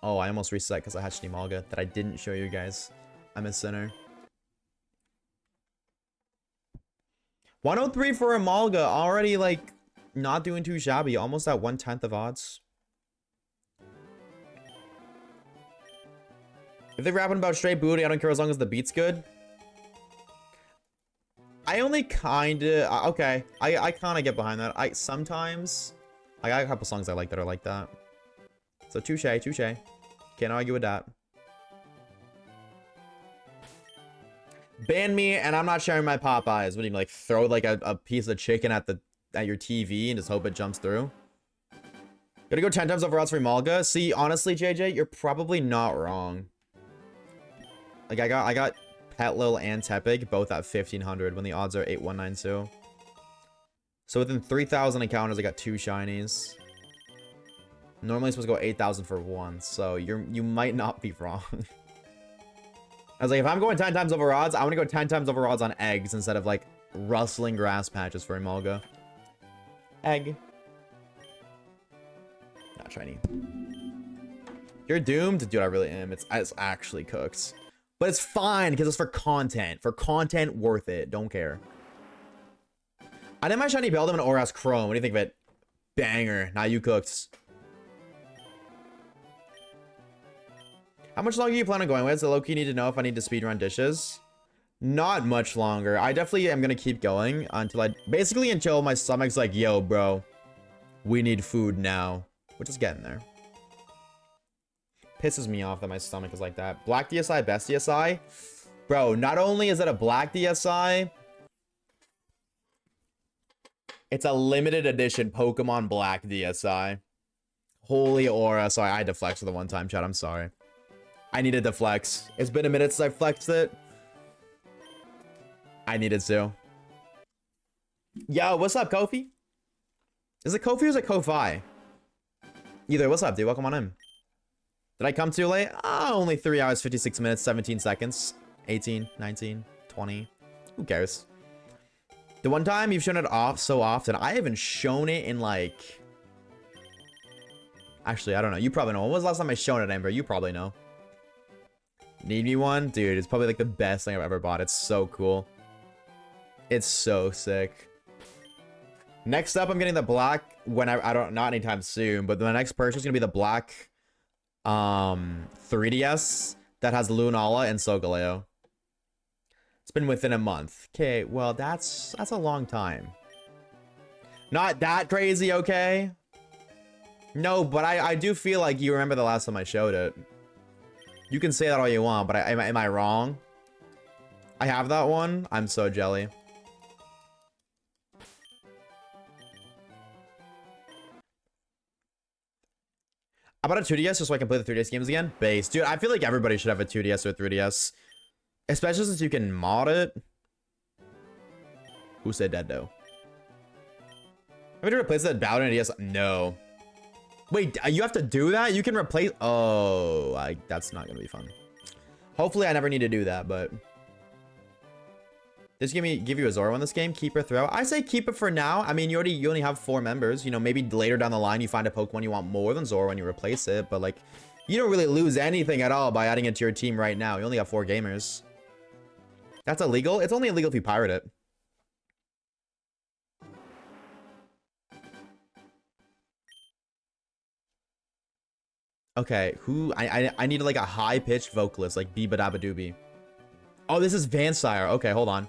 Oh, I almost reset because I hatched Nimalga that I didn't show you guys. I'm a sinner. 103 for Imalga. Already, like, not doing too shabby. Almost at 1/10 of odds. If they're rapping about straight booty, I don't care as long as the beat's good. I only kinda... okay. I kinda get behind that. Sometimes... I got a couple songs I like that are like that. So touche. Can't argue with that. Ban me and I'm not sharing my Popeyes. What do you mean, like throw like a piece of chicken at your TV and just hope it jumps through? Gonna go 10 times over odds for Malga. See, honestly, JJ, you're probably not wrong. Like I got Petlil and Tepig both at 1500 when the odds are 8192. So within 3,000 encounters, I got 2 shinies. Normally it's supposed to go 8,000 for one, so you might not be wrong. I was like, if I'm going 10 times over odds, I want to go 10 times over odds on eggs instead of like rustling grass patches for Emolga. Egg. Not shiny. You're doomed? Dude, I really am. It's actually cooked. But it's fine because it's for content. For content, worth it. Don't care. I didn't mind shiny Beldum and Oras Chrome. What do you think of it? Banger. Now you cooked. How much longer do you plan on going with? So low-key need to know if I need to speedrun dishes. Not much longer. I definitely am going to keep going until basically until my stomach's like, yo, bro, we need food now. We're just getting there. Pisses me off that my stomach is like that. Black DSI, best DSI? Bro, not only is it a black DSI, it's a limited edition Pokemon Black DSI. Holy aura. Sorry, I had to flex for the one time, chat. I'm sorry. I needed to flex. It's been a minute since I flexed it. I needed to. Yo, what's up, Kofi? Is it Kofi or is it Ko-Fi? Either, what's up, dude? Welcome on in. Did I come too late? Only 3 hours, 56 minutes, 17 seconds. 18, 19, 20. Who cares? The one time you've shown it off so often, I haven't shown it in like... Actually, I don't know. You probably know. When was the last time I shown it, Amber? You probably know. Need me one? Dude, it's probably like the best thing I've ever bought. It's so cool. It's so sick. Next up, I'm getting the black when I don't, not anytime soon, but the next purchase is going to be the black 3DS that has Lunala and Solgaleo. It's been within a month. Okay, well, that's a long time. Not that crazy, okay? No, but I do feel like you remember the last time I showed it. You can say that all you want, but am I wrong? I have that one. I'm so jelly. I bought a 2DS just so I can play the 3DS games again. Base. Dude, I feel like everybody should have a 2DS or a 3DS. Especially since you can mod it. Who said that, though? Have you ever replaced that Bowden DS? No. Wait, you have to do that? You can replace... Oh, that's not going to be fun. Hopefully, I never need to do that, but... Just give you a Zoro in this game. Keep or throw. I say keep it for now. I mean, you only have 4 members. You know, maybe later down the line you find a Pokemon you want more than Zoro when you replace it. But like, you don't really lose anything at all by adding it to your team right now. You only have 4 gamers. That's illegal. It's only illegal if you pirate it. Okay, who? I need like a high pitched vocalist like Beebadabadoobie. Oh, this is Vansire. Okay, hold on.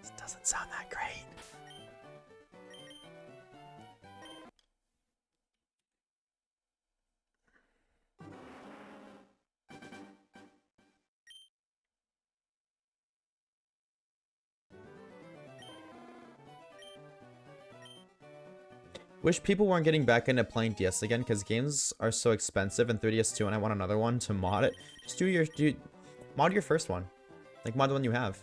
This doesn't sound that great. Wish people weren't getting back into playing DS again because games are so expensive and 3DS too, and I want another one to mod it. Just mod your first one. Like mod the one you have.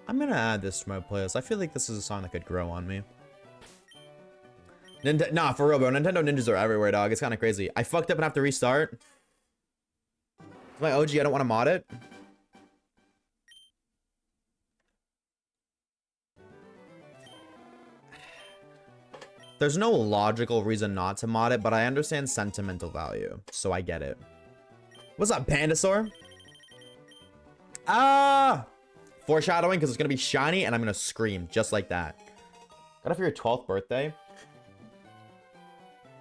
I'm gonna add this to my playlist. I feel like this is a song that could grow on me. Nah, for real, bro. Nintendo Ninjas are everywhere, dog. It's kind of crazy. I fucked up and have to restart. It's my OG. I don't want to mod it. There's no logical reason not to mod it, but I understand sentimental value, so I get it. What's up, Pandasaur? Ah! Foreshadowing, because it's going to be shiny, and I'm going to scream just like that. Got it for your 12th birthday?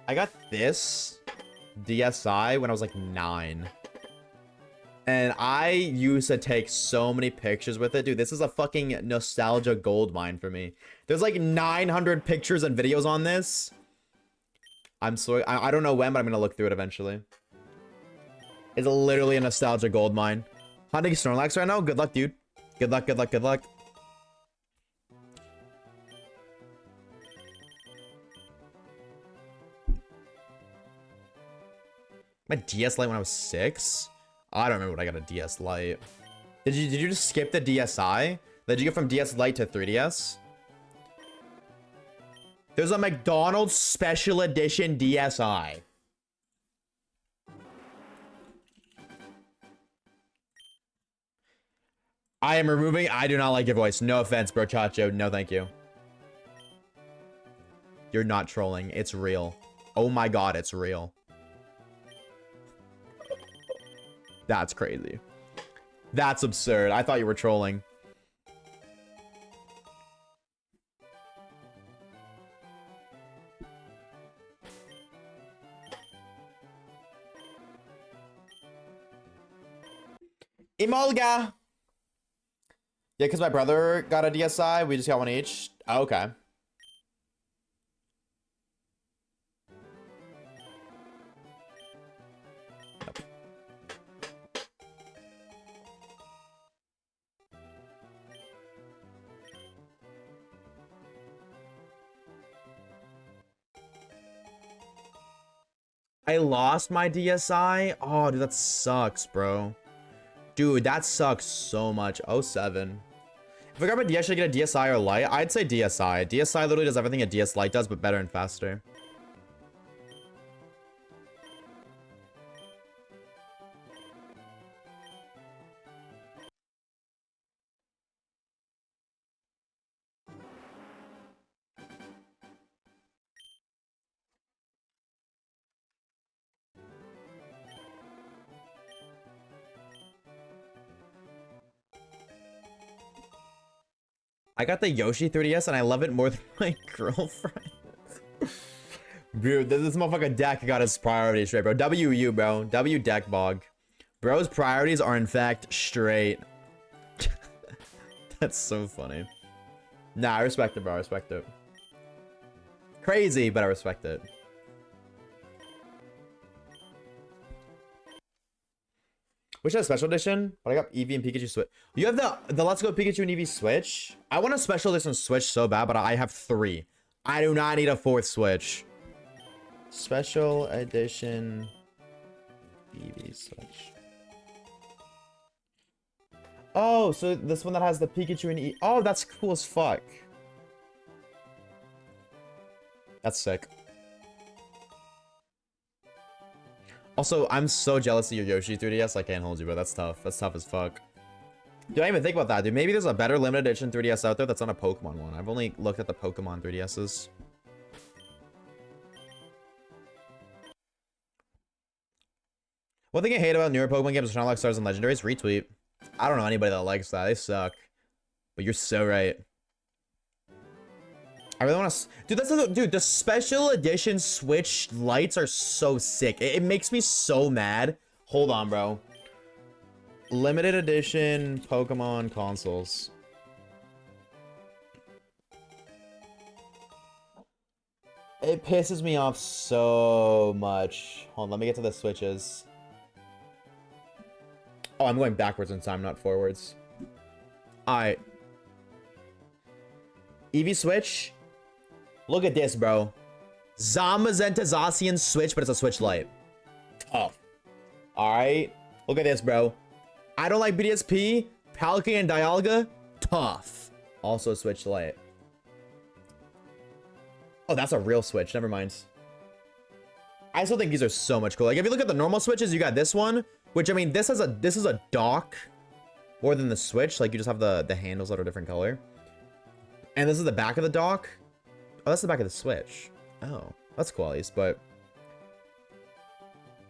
I got this DSi when I was like 9. And I used to take so many pictures with it. Dude, this is a fucking nostalgia gold mine for me. There's like 900 pictures and videos on this. I'm sorry. I don't know when, but I'm going to look through it eventually. It's literally a nostalgia gold mine. Hunting Snorlax right now? Good luck, dude. Good luck, good luck, good luck. My DS Lite when I was 6? I don't remember when I got a DS Lite. Did you just skip the DSi? Did you get from DS Lite to 3DS? There's a McDonald's Special Edition DSi. I am removing. I do not like your voice. No offense, bro. Chacho. No, thank you. You're not trolling. It's real. Oh my god, it's real. That's crazy. That's absurd. I thought you were trolling. Imolga! Yeah, because my brother got a DSi. We just got one each. Oh, okay. I lost my DSi. Oh, dude, that sucks, bro. Dude, that sucks so much. 07. If I grab a DS, should I get a DSi or Lite? I'd say DSi. DSi literally does everything a DS Lite does, but better and faster. I got the Yoshi 3DS and I love it more than my girlfriend. Dude, this motherfucker Deck got his priorities straight, bro. WU, bro. W Deck Bog. Bro's priorities are in fact straight. That's so funny. Nah, I respect it, bro. I respect it. Crazy, but I respect it. Which has special edition, but I got Eevee and Pikachu Switch. You have the Let's Go Pikachu and Eevee Switch. I want a special edition Switch so bad, but I have 3. I do not need a 4th Switch. Special edition Eevee Switch. Oh, so this one that has the Pikachu and Eevee. Oh, that's cool as fuck. That's sick. Also, I'm so jealous of your Yoshi 3DS. I can't hold you, but that's tough. That's tough as fuck. Dude, I didn't even think about that, dude. Maybe there's a better limited edition 3DS out there that's not a Pokemon one. I've only looked at the Pokemon 3DSs. One thing I hate about newer Pokemon games is trying to like stars and legendaries. Retweet. I don't know anybody that likes that. They suck. But you're so right. I really want to... Dude, that's the... Dude, the special edition Switch lights are so sick. It makes me so mad. Hold on, bro. Limited edition Pokemon consoles. It pisses me off so much. Hold on, let me get to the Switches. Oh, I'm going backwards in time, not forwards. Alright. Eevee Switch... Look at this, bro. Zamazenta Zacian Switch, but it's a Switch Lite. Tough. Alright. Look at this, bro. I don't like BDSP. Palkia and Dialga. Tough. Also Switch Lite. Oh, that's a real Switch. Never mind. I still think these are so much cool. Like, if you look at the normal Switches, you got this one. Which, I mean, this is a dock. More than the Switch. Like, you just have the handles that are a different color. And this is the back of the dock. Oh, that's the back of the Switch. Oh, that's cool at least, but...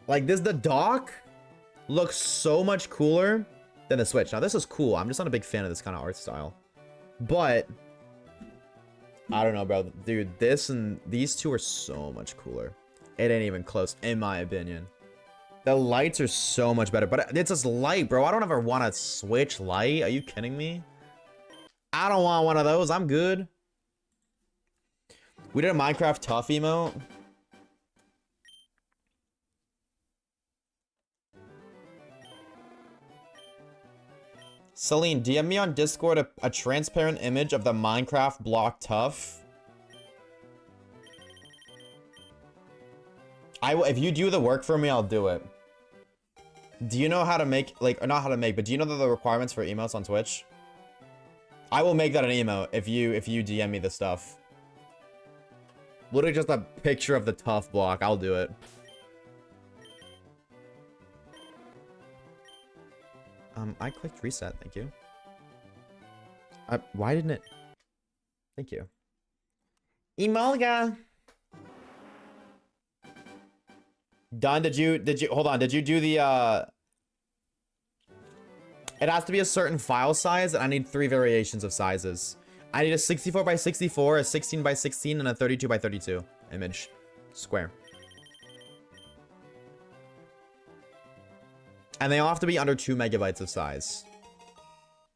Like, the dock looks so much cooler than the Switch. Now, this is cool. I'm just not a big fan of this kind of art style. But... I don't know, bro. Dude, this and these two are so much cooler. It ain't even close, in my opinion. The lights are so much better, but it's just light, bro. I don't ever want a Switch light. Are you kidding me? I don't want one of those. I'm good. We did a Minecraft tough emote. Celine, DM me on Discord a transparent image of the Minecraft block tough. If you do the work for me, I'll do it. Do you know how to make, like, or not how to make, but do you know the requirements for emotes on Twitch? I will make that an emote if you DM me the stuff. Literally just a picture of the tough block. I'll do it. I clicked reset. Thank you. Why didn't it? Thank you. Emolga. Done. Did you hold on? Did you do the it has to be a certain file size, and I need 3 variations of sizes. I need a 64 by 64, a 16 by 16, and a 32 by 32 image square. And they all have to be under 2 megabytes of size.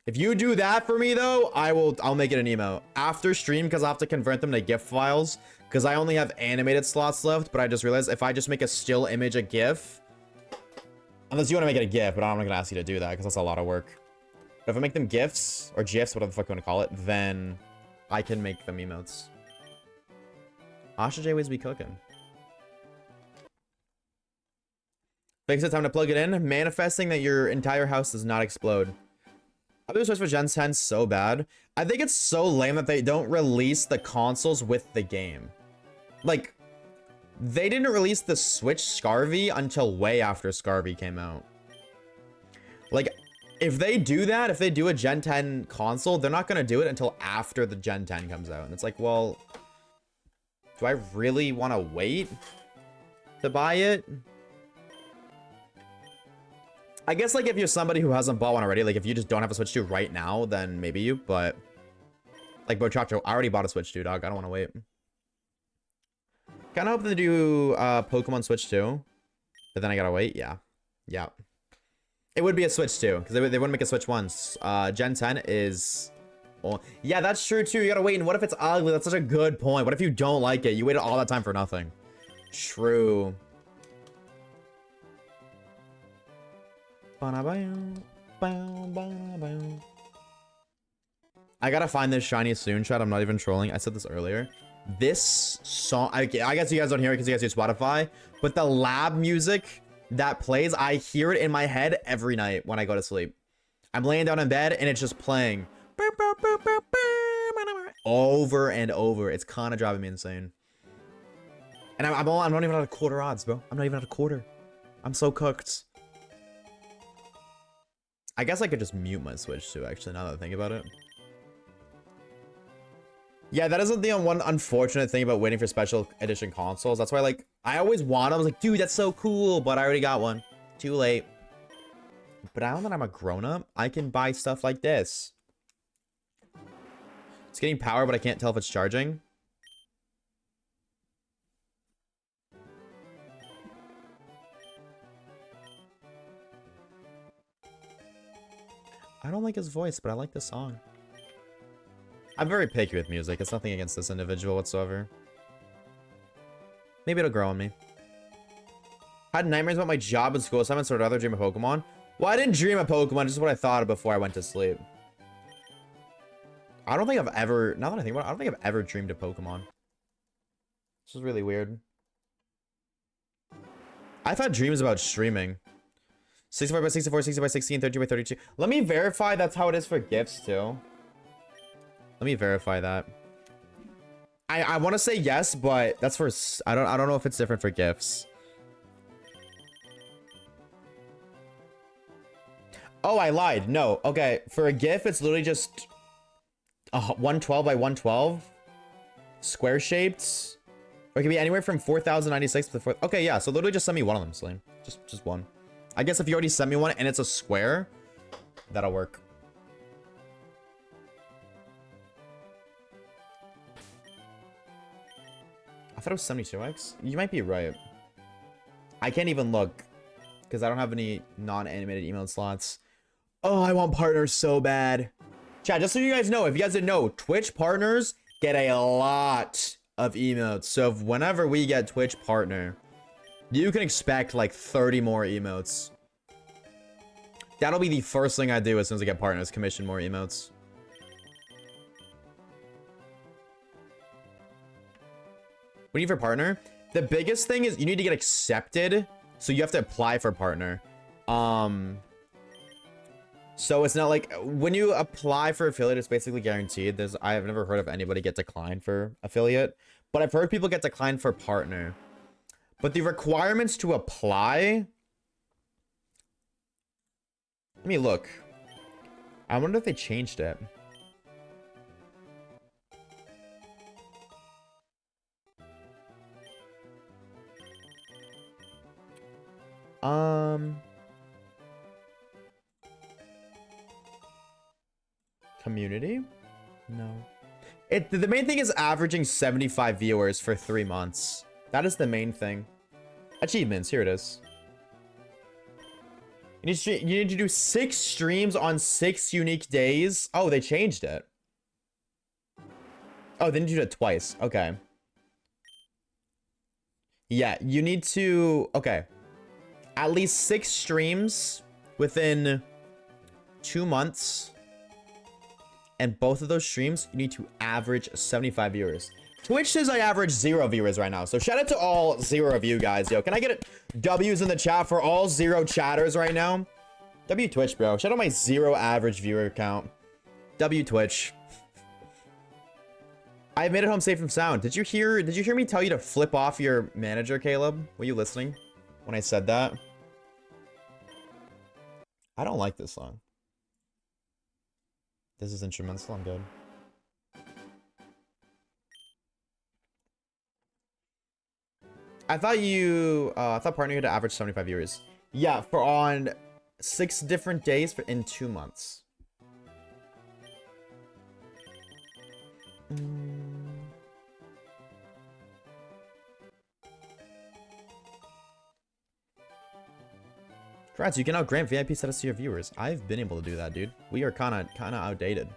If you do that for me though, I'll make it an emote after stream, because I'll have to convert them to GIF files, because I only have animated slots left. But I just realized if I just make a still image a GIF, unless you want to make it a GIF, but I'm not gonna ask you to do that because that's a lot of work. But if I make them GIFs or GIFs, whatever the fuck you want to call it, then I can make them emotes. Asha J always be cooking. Fix it, time to plug it in. Manifesting that your entire house does not explode. I've been switched for Gen 10 so bad. I think it's so lame that they don't release the consoles with the game. Like, they didn't release the Switch Scarvy until way after Scarvy came out. Like, if they do that, if they do a Gen 10 console, they're not going to do it until after the Gen 10 comes out. And it's like, well, do I really want to wait to buy it? I guess, like, if you're somebody who hasn't bought one already, like, if you just don't have a Switch 2 right now, then maybe you, but... Like, Bochacho, I already bought a Switch 2, dog. I don't want to wait. Kinda hoping to do, Pokemon Switch 2. But then I gotta wait, yeah. Yeah. It would be a Switch 2, because they wouldn't make a Switch once. Gen 10 is... Oh, yeah, that's true, too. You gotta wait, and what if it's ugly? That's such a good point. What if you don't like it? You waited all that time for nothing. True. I gotta find this shiny soon, chat. I'm not even trolling. I said this earlier. This song, I guess you guys don't hear it because you guys use Spotify, but the lab music that plays, I hear it in my head every night when I go to sleep. I'm laying down in bed and it's just playing over and over. It's kind of driving me insane. And I'm not even at a quarter odds, bro. I'm not even at a quarter. I'm so cooked. I guess I could just mute my Switch too, actually, now that I think about it. Yeah, that isn't the one unfortunate thing about waiting for special edition consoles. That's why, like, I always want them. I was like, dude, that's so cool, but I already got one. Too late. But now that I'm a grown-up, I can buy stuff like this. It's getting power, but I can't tell if it's charging. I don't like his voice, but I like the song. I'm very picky with music. It's nothing against this individual whatsoever. Maybe it'll grow on me. Had nightmares about my job and school assignments, or rather dream of Pokemon. Well, I didn't dream of Pokemon, just what I thought of before I went to sleep. I don't think I've ever, now that I think about it, I don't think I've ever dreamed of Pokemon. This is really weird. I've had dreams about streaming. 64 by 64, 60 by 16, 32 by 32. Let me verify that's how it is for gifts too. Let me verify that. I want to say yes, but that's for, I don't know if it's different for gifts. Oh, I lied. No. Okay, for a GIF, it's literally just 112 by 112, square shaped. Or it can be anywhere from 4096 to the 4th. Okay, yeah. So literally just send me one of them, Celine. Just one. I guess if you already sent me one and it's a square, that'll work. I thought it was 72x. You might be right. I can't even look because I don't have any non-animated email slots. Oh, I want partners so bad. Chat, just so you guys know, if you guys didn't know, Twitch partners get a lot of emotes. So if whenever we get Twitch partner, you can expect like 30 more emotes. That'll be the first thing I do as soon as I get partners, commission more emotes. What do you need for partner? The biggest thing is you need to get accepted, so you have to apply for partner. So it's not like when you apply for affiliate, it's basically guaranteed. I've never heard of anybody get declined for affiliate, but I've heard people get declined for partner. But the requirements to apply, let me look. I wonder if they changed it. Community? No. The main thing is averaging 75 viewers for 3 months. That is the main thing. Achievements, here it is. You need to do 6 streams on 6 unique days. Oh, they changed it. Oh, they need to do it twice. Okay. Yeah, you need to... Okay. At least 6 streams within 2 months. And both of those streams, you need to average 75 viewers. Twitch says I average 0 viewers right now. So shout out to all 0 of you guys. Yo, can I get W's in the chat for all 0 chatters right now? W Twitch, bro. Shout out my 0 average viewer count. W Twitch. I made it home safe and sound. Did you hear me tell you to flip off your manager, Caleb? Were you listening when I said that? I don't like this song. This is instrumental. I'm good. I thought partner had to average 75 viewers. Yeah, for on 6 different days in 2 months. Congrats, you can now grant VIP status to your viewers. I've been able to do that, dude. We are kind of outdated.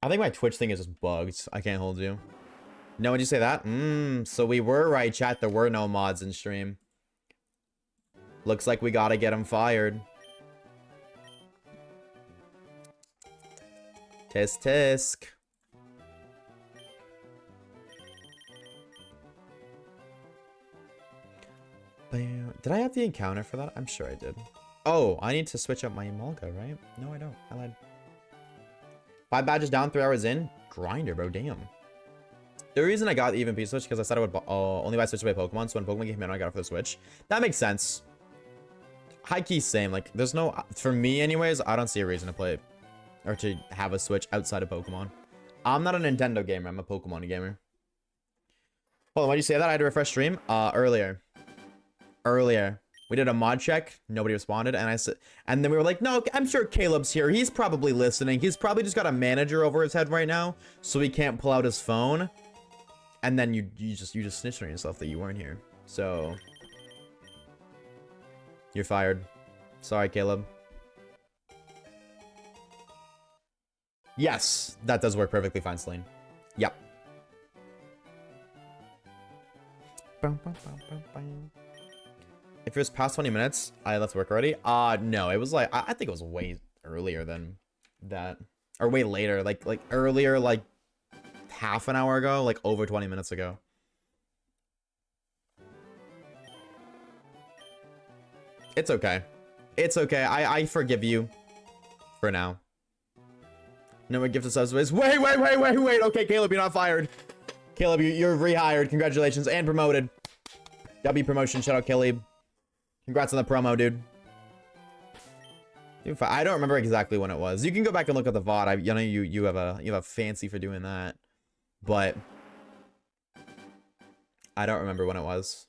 I think my Twitch thing is just bugged. I can't hold you. No, would you say that? So we were right, chat. There were no mods in stream. Looks like we gotta get them fired. Tisk tisk. Did I have the encounter for that? I'm sure I did. Oh, I need to switch up my Malga, right? No, I don't. I lied. 5 badges down, 3 hours in. Grinder, bro. Damn. The reason I got the EVP switch because I said I would only buy Switch away Pokemon. So when Pokemon came in, I got it for the Switch. That makes sense. High key, same. Like, there's no... For me, anyways, I don't see a reason to play... Or to have a Switch outside of Pokemon. I'm not a Nintendo gamer. I'm a Pokemon gamer. Hold on, why'd you say that? I had to refresh stream? Earlier. We did a mod check. Nobody responded. And I said... And then we were like, no, I'm sure Caleb's here. He's probably listening. He's probably just got a manager over his head right now. So he can't pull out his phone. And then you just snitched on yourself that you weren't here. So... You're fired. Sorry, Caleb. Yes, that does work perfectly fine, Celine. Yep. If it was past 20 minutes, I left work already. No, it was like, I think it was way earlier than that. Or way later, like earlier, like half an hour ago, like over 20 minutes ago. It's okay. It's okay. I forgive you for now. No one gives us subspace. Wait. Okay, Caleb, you're not fired. Caleb, you're rehired. Congratulations and promoted. W promotion. Shout out, Caleb. Congrats on the promo, dude. I don't remember exactly when it was. You can go back and look at the VOD. You know you have a fancy for doing that, but I don't remember when it was.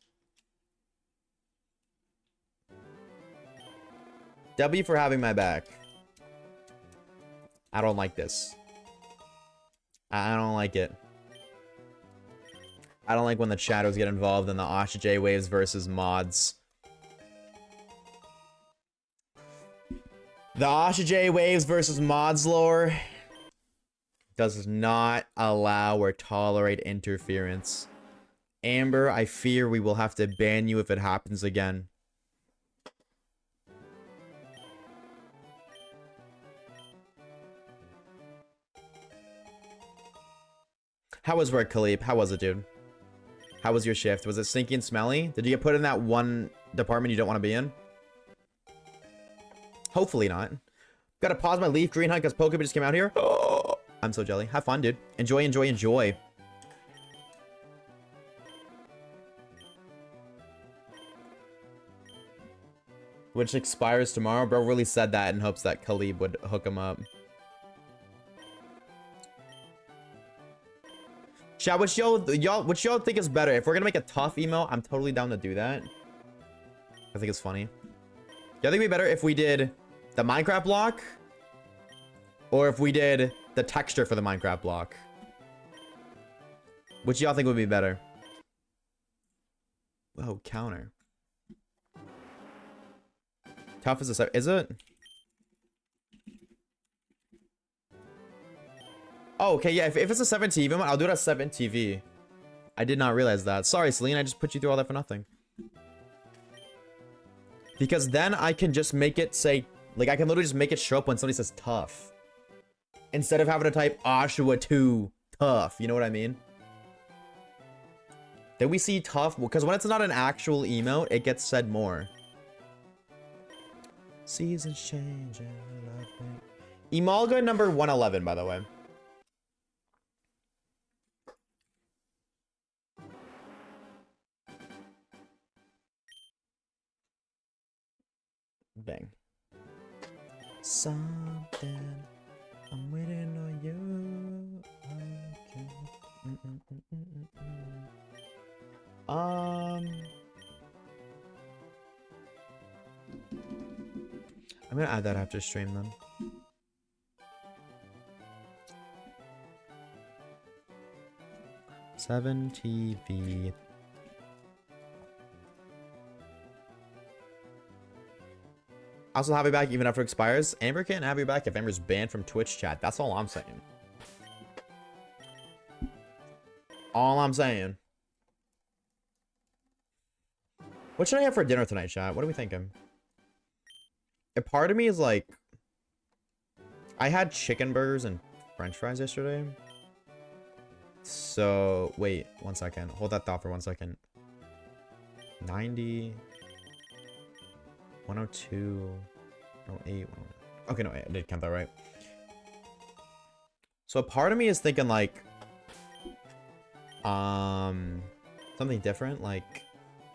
W for having my back. I don't like this. I don't like it. I don't like when the shadows get involved in the Oshawaves versus mods. The Oshawaves versus mods lore does not allow or tolerate interference. Amber, I fear we will have to ban you if it happens again. How was work, Khalib? How was it, dude? How was your shift? Was it stinky and smelly? Did you get put in that one department you don't want to be in? Hopefully not. Gotta pause my leaf green hunt because Pokemon just came out here. Oh, I'm so jelly. Have fun, dude. Enjoy, enjoy, enjoy. Which expires tomorrow. Bro really said that in hopes that Khalib would hook him up. Chat, which y'all think is better? If we're gonna make a tough email, I'm totally down to do that. I think it's funny. Y'all think it'd be better if we did the Minecraft block? Or if we did the texture for the Minecraft block? Which y'all think would be better? Whoa, counter. Tough as a... Is it? Oh, okay, yeah, if it's a 7 TV one, I'll do it at 7 TV. I did not realize that. Sorry, Celine, I just put you through all that for nothing. Because then I can just make it say... Like, I can literally just make it show up when somebody says tough. Instead of having to type Oshawa 2 tough. You know what I mean? Then we see tough, because when it's not an actual emote, it gets said more. Seasons change. Emalga number 111, by the way. Bang. Something I'm waiting on you. I'm gonna add that after stream then. Seven TV. Also have you back even after it expires. Amber can't have you back if Amber's banned from Twitch chat. That's all I'm saying. All I'm saying. What should I have for dinner tonight, chat? What are we thinking? A part of me is like... I had chicken burgers and french fries yesterday. So... Wait, 1 second. Hold that thought for 1 second. 90... 102... 108... Okay, no, I did count that right. So a part of me is thinking like... something different, like...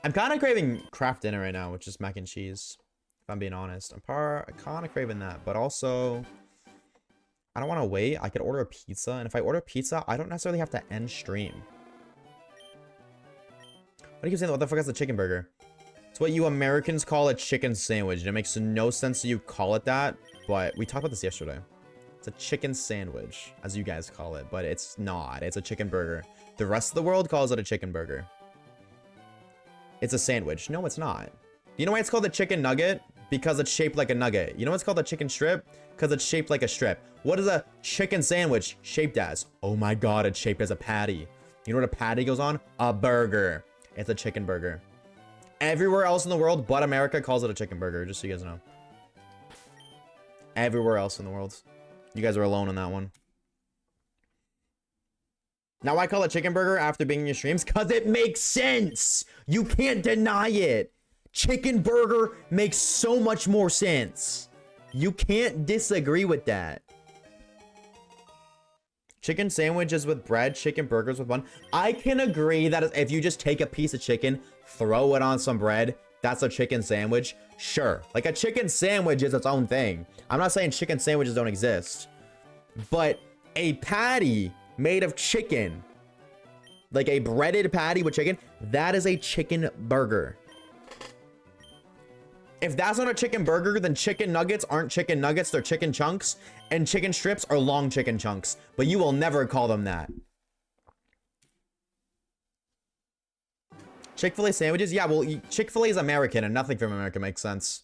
I'm kind of craving Kraft dinner right now, which is mac and cheese. If I'm being honest. I'm kind of craving that, but also... I don't want to wait. I could order a pizza, and if I order pizza, I don't necessarily have to end stream. What do you keep saying? What the fuck is a chicken burger? It's what you Americans call a chicken sandwich, and it makes no sense that you call it that, but we talked about this yesterday. It's a chicken sandwich, as you guys call it, but it's not. It's a chicken burger. The rest of the world calls it a chicken burger. It's a sandwich. No, it's not. You know why it's called a chicken nugget? Because it's shaped like a nugget. You know why it's called a chicken strip? Because it's shaped like a strip. What is a chicken sandwich shaped as? Oh my god, it's shaped as a patty. You know what a patty goes on? A burger. It's a chicken burger. Everywhere else in the world but America calls it a chicken burger, just so you guys know. Everywhere else in the world. You guys are alone on that one. Now I call it chicken burger after being in your streams because it makes sense. You can't deny it. Chicken burger makes so much more sense. You can't disagree with that. Chicken sandwiches with bread, chicken burgers with bun. I can agree that if you just take a piece of chicken, throw it on some bread, that's a chicken sandwich. Sure. Like a chicken sandwich is its own thing. I'm not saying chicken sandwiches don't exist. But a patty made of chicken, like a breaded patty with chicken, that is a chicken burger. If that's not a chicken burger, then chicken nuggets aren't chicken nuggets, they're chicken chunks, and chicken strips are long chicken chunks, but you will never call them that. Chick-fil-A sandwiches? Yeah, well, Chick-fil-A is American, and nothing from America makes sense.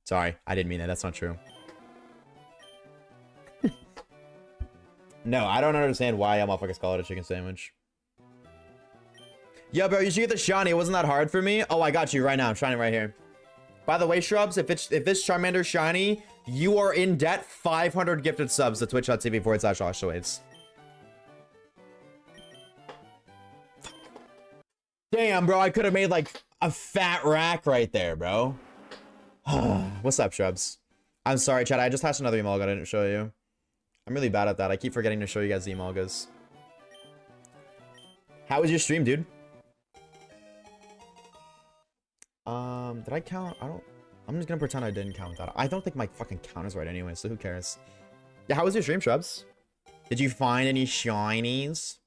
Sorry, I didn't mean that. That's not true. No, I don't understand why y'all motherfuckers call it a chicken sandwich. Yo, bro, you should get the shiny. It wasn't that hard for me. Oh, I got you right now. I'm shining right here. By the way, Shrubs, if this Charmander shiny, you are in debt 500 gifted subs to twitch.tv/Oshawaves. Damn, bro, I could have made like a fat rack right there, bro. What's up, Shrubs? I'm sorry, Chad. I just hatched another emolga I didn't show you. I'm really bad at that. I keep forgetting to show you guys the emolgas. How was your stream, dude? Did I count? I'm just gonna pretend I didn't count that. I don't think my fucking count is right anyway, so who cares? Yeah, how was your stream, Shrubs? Did you find any shinies?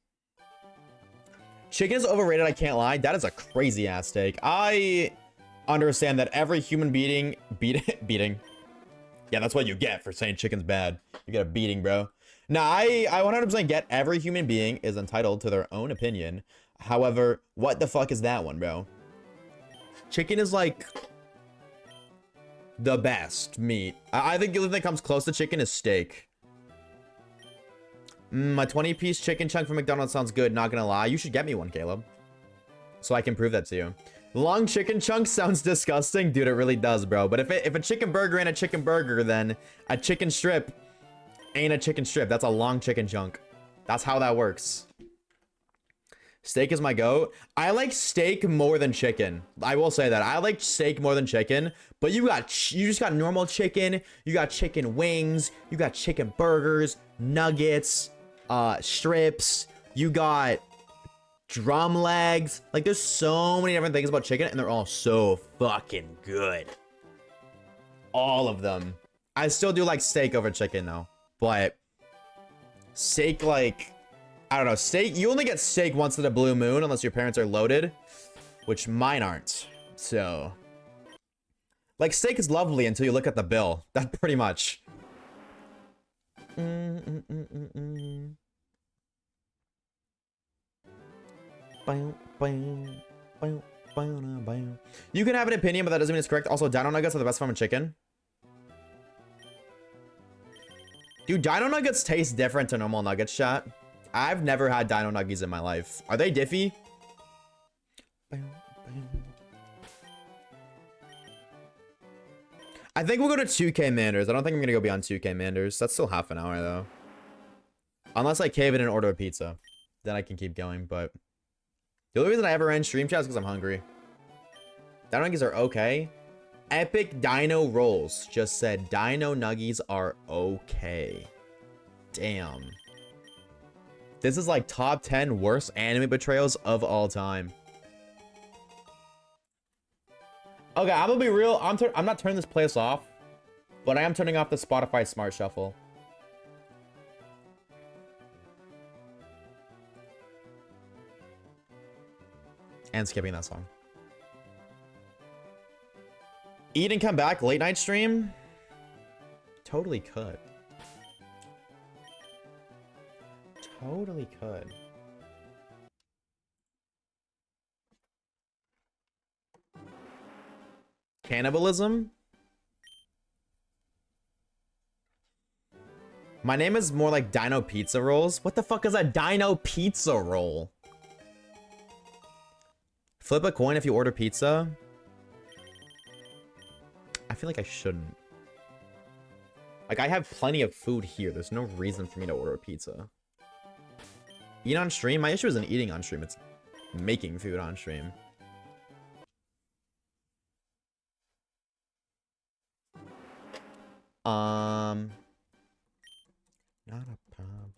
Chicken is overrated, I can't lie. That is a crazy ass take. I understand that every human beating. Yeah, that's what you get for saying chicken's bad. You get a beating, bro. Nah, I 100% get every human being is entitled to their own opinion. However, what the fuck is that one, bro? Chicken is like the best meat. I think the only thing that comes close to chicken is steak. My 20-piece chicken chunk from McDonald's sounds good, not gonna lie. You should get me one, Caleb. So I can prove that to you. Long chicken chunk sounds disgusting. Dude, it really does, bro. But if a chicken burger ain't a chicken burger, then a chicken strip ain't a chicken strip. That's a long chicken chunk. That's how that works. Steak is my goat. I like steak more than chicken. I will say that. I like steak more than chicken. But you just got normal chicken. You got chicken wings. You got chicken burgers, nuggets, strips. You got drum legs. Like, there's so many different things about chicken, and they're all so fucking good. All of them. I still do like steak over chicken, though. But steak, like, I don't know. Steak, you only get steak once in a blue moon unless your parents are loaded, which mine aren't. So, like, steak is lovely until you look at the bill. That's pretty much. You can have an opinion, but that doesn't mean it's correct. Also, dino nuggets are the best form of chicken. Dude, dino nuggets taste different to normal nuggets, chat. I've never had dino nuggies in my life. Are they diffy? I think we'll go to 2K Manders. I don't think I'm gonna go beyond 2K Manders. That's still half an hour though. Unless I cave in and order a pizza. Then I can keep going, but the only reason I ever ran stream chat is because I'm hungry. Dino nuggies are okay. Epic Dino Rolls just said Dino nuggies are okay. Damn. This is like top 10 worst anime betrayals of all time. Okay, I'm gonna be real. I'm not turning this playlist off, but I am turning off the Spotify Smart Shuffle. And skipping that song. Eat and come back late night stream? Totally could. Totally could. Cannibalism? My name is more like Dino Pizza Rolls. What the fuck is a Dino Pizza Roll? Flip a coin if you order pizza? I feel like I shouldn't. Like, I have plenty of food here. There's no reason for me to order a pizza. Eat on stream? My issue isn't eating on stream. It's making food on stream. Not a problem.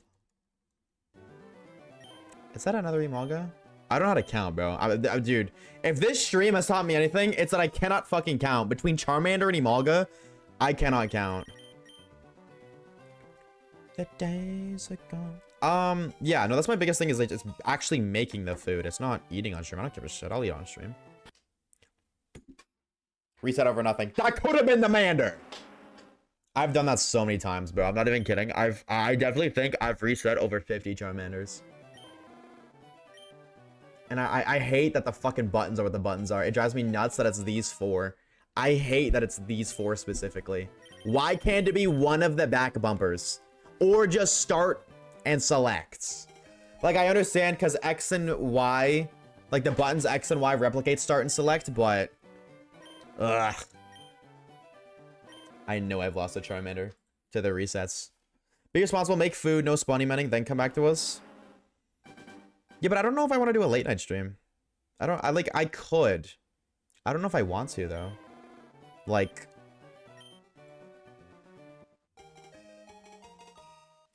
Is that another emolga? I don't know how to count, bro. Dude, if this stream has taught me anything, it's that I cannot fucking count. Between Charmander and emolga, I cannot count. The days are gone. Yeah, no, that's my biggest thing is like, it's actually making the food. It's not eating on stream. I don't give a shit. I'll eat on stream. Reset over nothing. That could have been the Mander. I've done that so many times, bro. I'm not even kidding. I definitely think I've reset over 50 Charmanders. And I hate that the fucking buttons are what the buttons are. It drives me nuts that it's these four. I hate that it's these four specifically. Why can't it be one of the back bumpers? Or just start and select? Like, I understand because X and Y, like the buttons X and Y replicate start and select, but ugh. I know I've lost a Charmander to the resets. Be responsible, make food, no spawning manning, then come back to us. Yeah, but I don't know if I want to do a late night stream. I could. I don't know if I want to though. Like,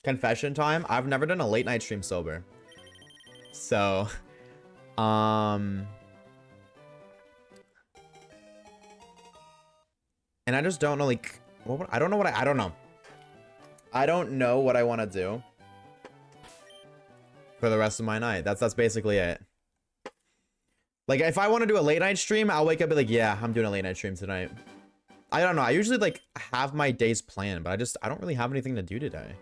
confession time. I've never done a late night stream sober. So, and I just don't know, like, I don't know what I don't know. I don't know what I want to do for the rest of my night. That's basically it. Like, if I want to do a late night stream, I'll wake up and be like, yeah, I'm doing a late night stream tonight. I don't know. I usually, like, have my days planned, but I don't really have anything to do today.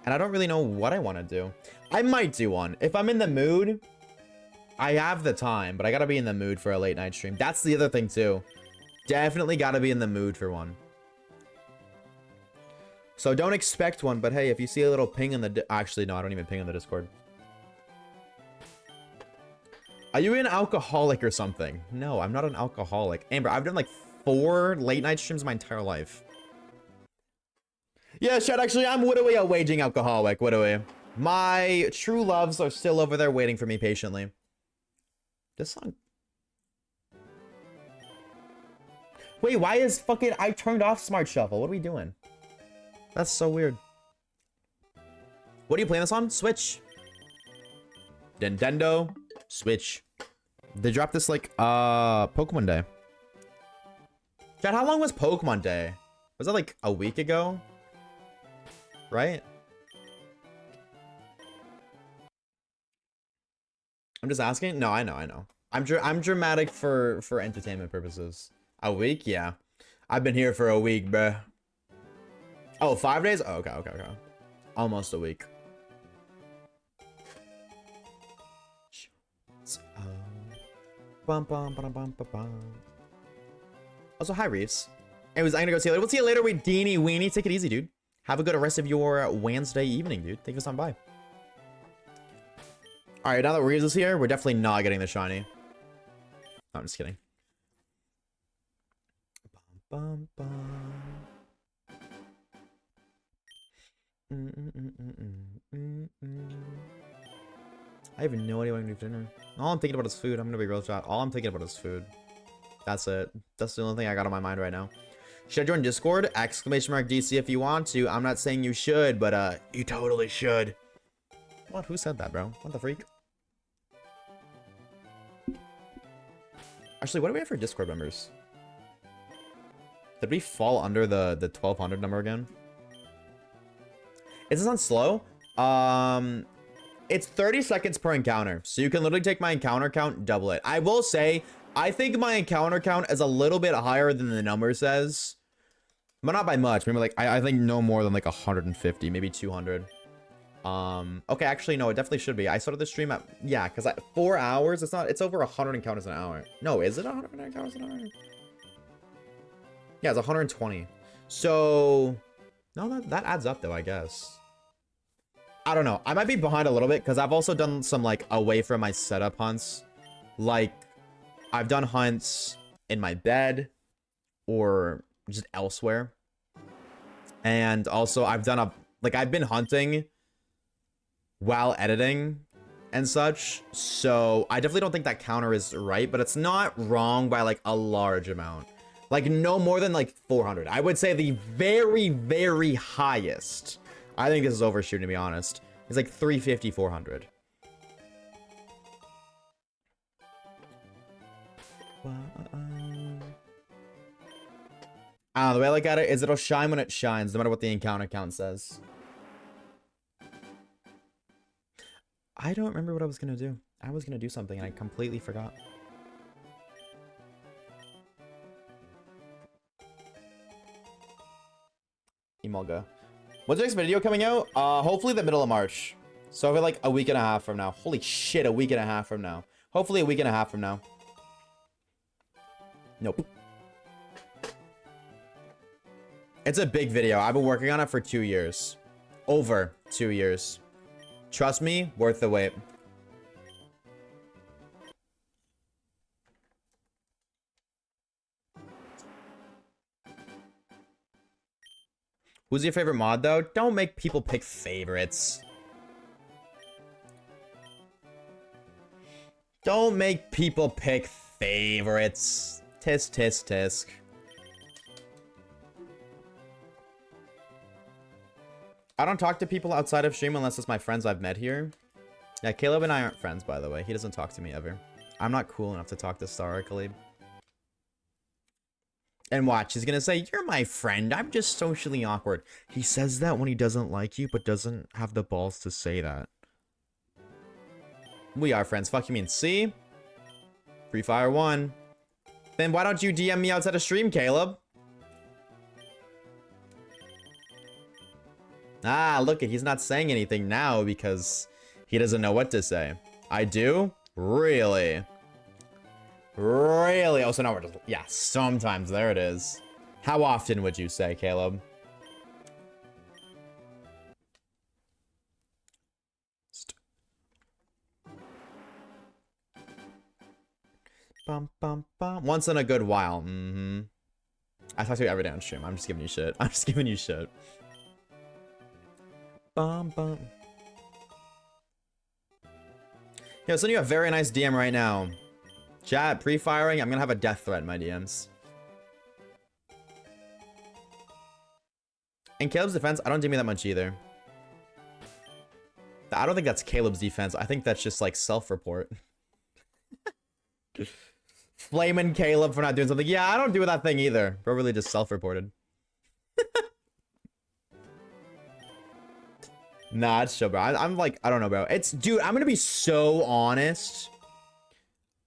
And I don't really know what I want to do. I might do one. If I'm in the mood, I have the time, but I gotta be in the mood for a late night stream. That's the other thing, too. Definitely gotta be in the mood for one. So don't expect one, but hey, if you see a little ping in the... Actually, no, I don't even ping in the Discord. Are you an alcoholic or something? No, I'm not an alcoholic. Amber, I've done like 4 late night streams my entire life. Yeah, Chad, actually, I'm literally a waging alcoholic, literally. My true loves are still over there waiting for me patiently. This song... Wait, why is fucking... I turned off Smart Shuffle. What are we doing? That's so weird. What are you playing this on? Switch. Nintendo. Switch. They dropped this like, Pokemon Day. Chad, how long was Pokemon Day? Was that like a week ago? Right? I'm just asking. No, I know. I'm dramatic for entertainment purposes. A week? Yeah. I've been here for a week, bruh. Oh, 5 days? Oh, okay. Almost a week. Also, hi, Reese. Anyways, I'm gonna go see you later. We'll see you later with Deanie Weenie. Take it easy, dude. Have a good rest of your Wednesday evening, dude. Thank you for stopping by. Alright, now that Reese is here, we're definitely not getting the shiny. No, I'm just kidding. I have no idea what I'm gonna do for dinner. All I'm thinking about is food. I'm gonna be real shot. All I'm thinking about is food. That's it. That's the only thing I got on my mind right now. Should I join Discord? Exclamation mark DC if you want to. I'm not saying you should, but you totally should. What? Who said that, bro? What the freak? Actually, what do we have for Discord members? Did we fall under the 1200 number again? Is this on slow? It's 30 seconds per encounter. So you can literally take my encounter count, double it. I will say, I think my encounter count is a little bit higher than the number says. But not by much. Maybe like, I think no more than like 150, maybe 200. Okay, actually, no, it definitely should be. I started the stream at, yeah, because 4 hours, it's over 100 encounters an hour. No, is it 100 encounters an hour? Yeah, it's 120. So, no, that adds up though, I guess. I don't know. I might be behind a little bit because I've also done some like away from my setup hunts. Like, I've done hunts in my bed or just elsewhere. And also I've done I've been hunting while editing and such. So I definitely don't think that counter is right, but it's not wrong by like a large amount. Like no more than like 400. I would say the very, very highest. I think this is overshooting, to be honest. It's like 350, 400. The way I look at it is it'll shine when it shines, no matter what the encounter count says. I don't remember what I was gonna do. I was gonna do something and I completely forgot. Emolga. When's the next video coming out? Hopefully the middle of March. So like a week and a half from now. Holy shit, a week and a half from now. Hopefully a week and a half from now. Nope. It's a big video. I've been working on it for 2 years. Over 2 years. Trust me, worth the wait. Who's your favorite mod, though? Don't make people pick favorites. Don't make people pick favorites. Tisk, tisk, tisk. I don't talk to people outside of stream unless it's my friends I've met here. Yeah, Caleb and I aren't friends, by the way. He doesn't talk to me ever. I'm not cool enough to talk to Star Caleb. And watch, he's gonna say, you're my friend. I'm just socially awkward. He says that when he doesn't like you, but doesn't have the balls to say that. We are friends. Fuck you mean. See? Free Fire 1. Then why don't you DM me outside of stream, Caleb? Ah, look, he's not saying anything now because he doesn't know what to say. I do? Really? Really? Oh, so now we're just... Yeah, sometimes. There it is. How often would you say, Caleb? Bum, bum, bum. Once in a good while. Mm-hmm. I talk to you every day on stream. I'm just giving you shit. I'm just giving you shit. Bum, bum. Yo, sending you a very nice DM right now. Chat, pre-firing, I'm gonna have a death threat in my DMs. In Caleb's defense, I don't do me that much either. I don't think that's Caleb's defense. I think that's just like self-report. Flaming Caleb for not doing something. Yeah, I don't do that thing either. Bro really just self-reported. Nah, it's chill, bro. I'm like, I don't know, bro. It's, dude, I'm gonna be so honest.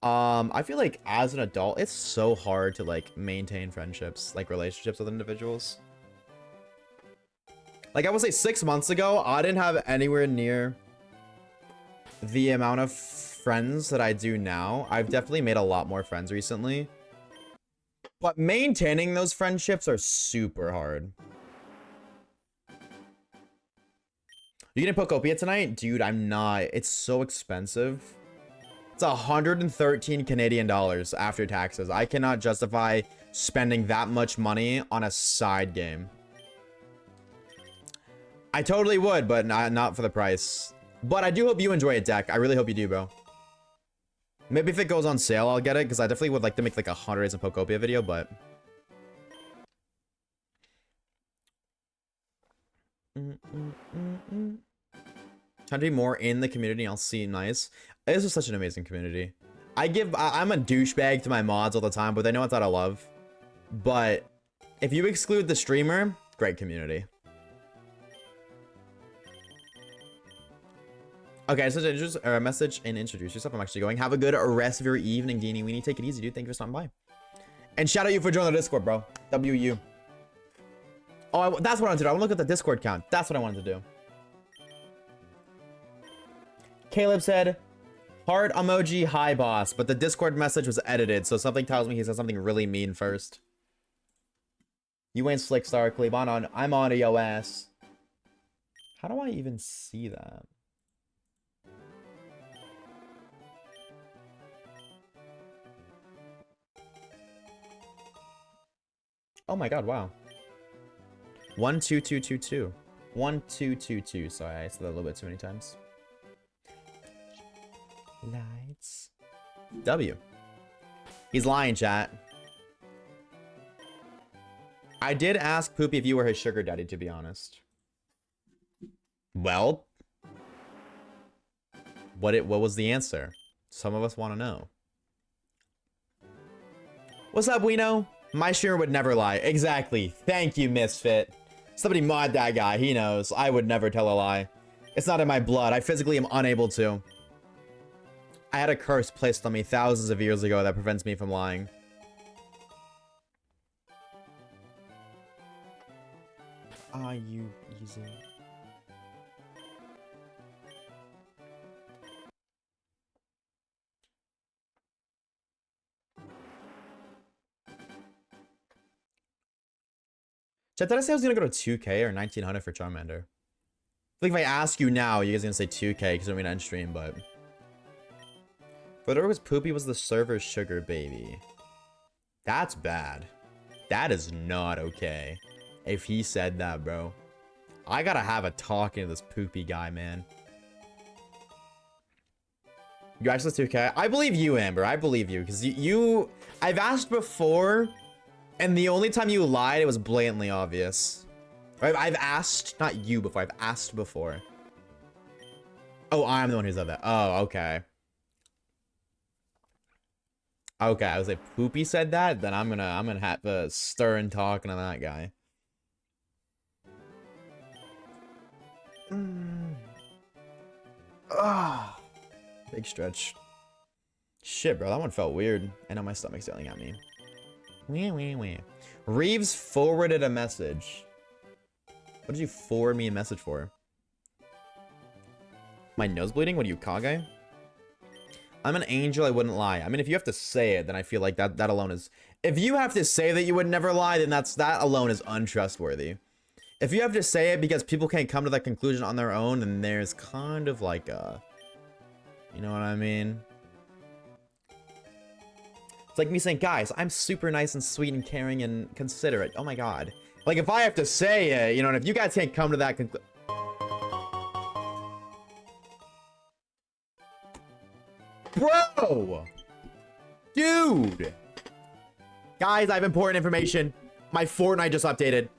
I feel like as an adult, it's so hard to like maintain friendships, like relationships with individuals. Like I would say 6 months ago, I didn't have anywhere near the amount of friends that I do now. I've definitely made a lot more friends recently. But maintaining those friendships are super hard. You gonna Pokopia tonight? Dude, I'm not. It's so expensive. It's 113 Canadian dollars after taxes. I cannot justify spending that much money on a side game. I totally would, but not for the price. But I do hope you enjoy a deck. I really hope you do, bro. Maybe if it goes on sale, I'll get it, because I definitely would like to make like a 100 Days of Pokopia video, but... Trying to be more in the community, I'll see. Nice. This is such an amazing community. I'm a douchebag to my mods all the time, but they know it's out of love. But if you exclude the streamer, great community. Okay, so just a message and introduce yourself. I'm actually going. Have a good rest of your evening, Deanie Weenie. Take it easy, dude. Thank you for stopping by. And shout out you for joining the Discord, bro. WU. Oh, that's what I wanted to do. I want to look at the Discord count. That's what I wanted to do. Caleb said, heart emoji, hi boss, but the Discord message was edited, so something tells me he said something really mean first. You ain't slick, Star Cleve. I'm on your ass. How do I even see that? Oh my god, wow. 12222. 1222. Sorry, I said that a little bit too many times. Lights. W. He's lying, chat. I did ask Poopy if you were his sugar daddy, to be honest. Well, what was the answer? Some of us want to know. What's up, Wino? My streamer would never lie. Exactly. Thank you, Misfit. Somebody mod that guy. He knows. I would never tell a lie. It's not in my blood. I physically am unable to. I had a curse placed on me thousands of years ago that prevents me from lying. Are you easy? Chat, did I say I was gonna go to 2K or 1900 for Charmander? I think if I ask you now, you guys are gonna say 2K because I'm gonna end stream, but... Whatever was Poopy was the server's sugar baby. That's bad. That is not okay. If he said that, bro. I gotta have a talking to this Poopy guy, man. You actually 2K? I believe you, Amber. I believe you. Because I've asked before, and the only time you lied, it was blatantly obvious. I've asked, not you before, I've asked before. Oh, I'm the one who said that. Oh, okay. Okay, I was like, Poopy said that? Then I'm gonna have to stir and talking to that guy. Ah. Big stretch. Shit, bro, that one felt weird. And now my stomach's yelling at me. Wee, wee, wee. Reeves forwarded a message. What did you forward me a message for? My nose bleeding? What are you, Kage? I'm an angel, I wouldn't lie. I mean, if you have to say it, then I feel like that alone is... If you have to say that you would never lie, then that alone is untrustworthy. If you have to say it because people can't come to that conclusion on their own, then there's kind of like a... You know what I mean? It's like me saying, guys, I'm super nice and sweet and caring and considerate. Oh my god. Like, if I have to say it, you know, and if you guys can't come to that conclusion... Bro! Dude! Guys, I have important information. My Fortnite just updated.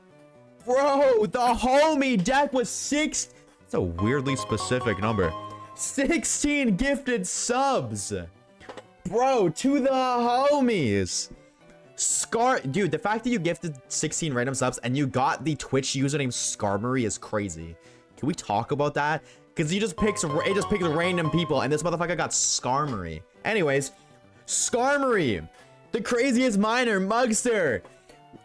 Bro, the homie deck was 6... That's a weirdly specific number. 16 gifted subs! Bro, to the homies! Dude, the fact that you gifted 16 random subs and you got the Twitch username Skarmory is crazy. Can we talk about that? Because it just picks random people, and this motherfucker got Skarmory. Anyways, Skarmory, the craziest miner, Mugster,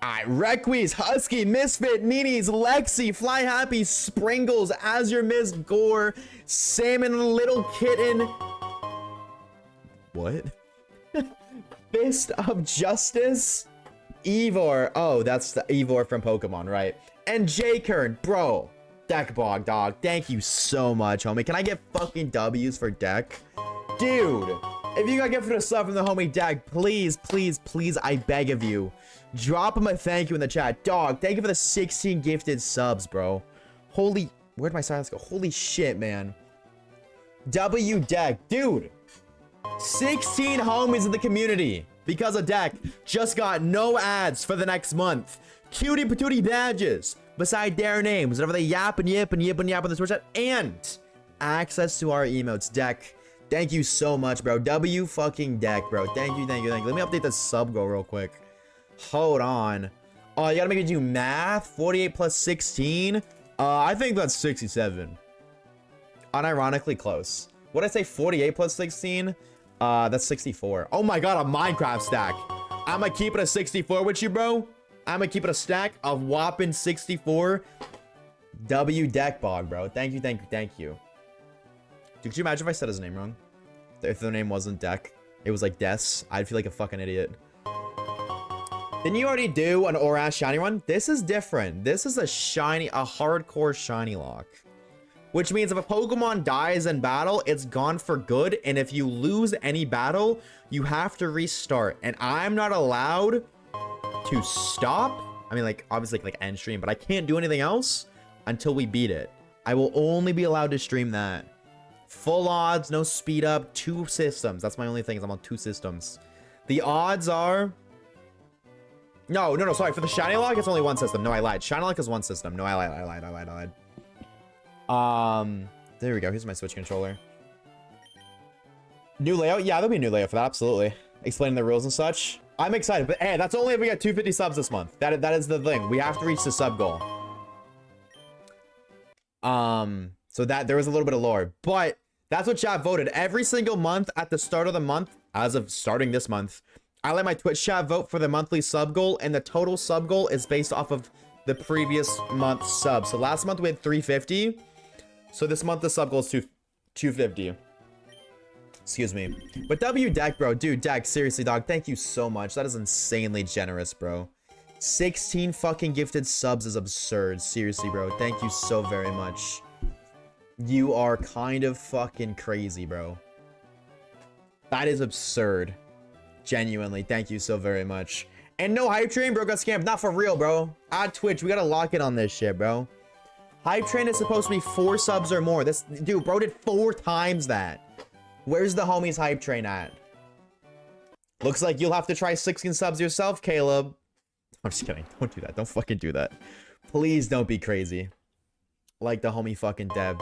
Requis, Husky, Misfit, Meanies, Lexi, Fly Happy, Springles, Azure Miss, Gore, Salmon, Little Kitten. What? Fist of Justice, Evor. Oh, that's the Evor from Pokemon, right? And J-Kern, bro. Deck bog, dog. Thank you so much, homie. Can I get fucking W's for deck? Dude, if you got gifted a sub from the homie deck, please, please, please, I beg of you, drop him a thank you in the chat. Dog, thank you for the 16 gifted subs, bro. Holy, where'd my silence go? Holy shit, man. W deck, dude. 16 homies in the community because of deck just got no ads for the next month. Cutie patootie badges beside their names whenever they yap and yip and yip and yap on the Twitch chat, and access to our emotes. Deck, thank you so much, bro. W fucking deck, bro. Thank you, thank you, thank you. Let me update the sub goal real quick. Hold on. Oh, you gotta make me do math. 48 plus 16. I think that's 67. Unironically close. What did I say? 48 plus 16. That's 64. Oh my god, a Minecraft stack. I'ma keep it a 64 with you, bro. I'ma keep it a stack of whopping 64. W deck bog, bro. Thank you, thank you, thank you. Dude, could you imagine if I said his name wrong? If the name wasn't Deck, it was like Des. I'd feel like a fucking idiot. Didn't you already do an Oras shiny one? This is different. This is a hardcore shiny lock. Which means if a Pokemon dies in battle, it's gone for good. And if you lose any battle, you have to restart. And I'm not allowed to stop. I mean, like, obviously, like end stream, but I can't do anything else until we beat it. I will only be allowed to stream that. Full odds, no speed up, 2 systems. That's my only thing is I'm on 2 systems. The odds are... No, sorry. For the shiny lock, it's only 1 system. No, I lied. Shiny lock is 1 system. No, I lied. There we go. Here's my Switch controller. New layout? Yeah, there'll be a new layout for that. Absolutely. Explaining the rules and such. I'm excited, but hey, that's only if we get 250 subs this month. That is the thing. We have to reach the sub goal. So that there was a little bit of lore, but that's what chat voted. Every single month at the start of the month, as of starting this month, I let my Twitch chat vote for the monthly sub goal, and the total sub goal is based off of the previous month's subs. So last month we had 350. So this month the sub goal is 250. Excuse me. But W deck, bro. Dude, deck, seriously, dog. Thank you so much. That is insanely generous, bro. 16 fucking gifted subs is absurd. Seriously, bro. Thank you so very much. You are kind of fucking crazy, bro. That is absurd. Genuinely. Thank you so very much. And no hype train, bro. Got scammed. Not for real, bro. At Twitch, we gotta lock in on this shit, bro. Hype train is supposed to be 4 subs or more. This dude, bro, did 4 times that. Where's the homies hype train at? Looks like you'll have to try 16 subs yourself, Caleb. I'm just kidding. Don't do that. Don't fucking do that. Please don't be crazy. Like the homie fucking Deb.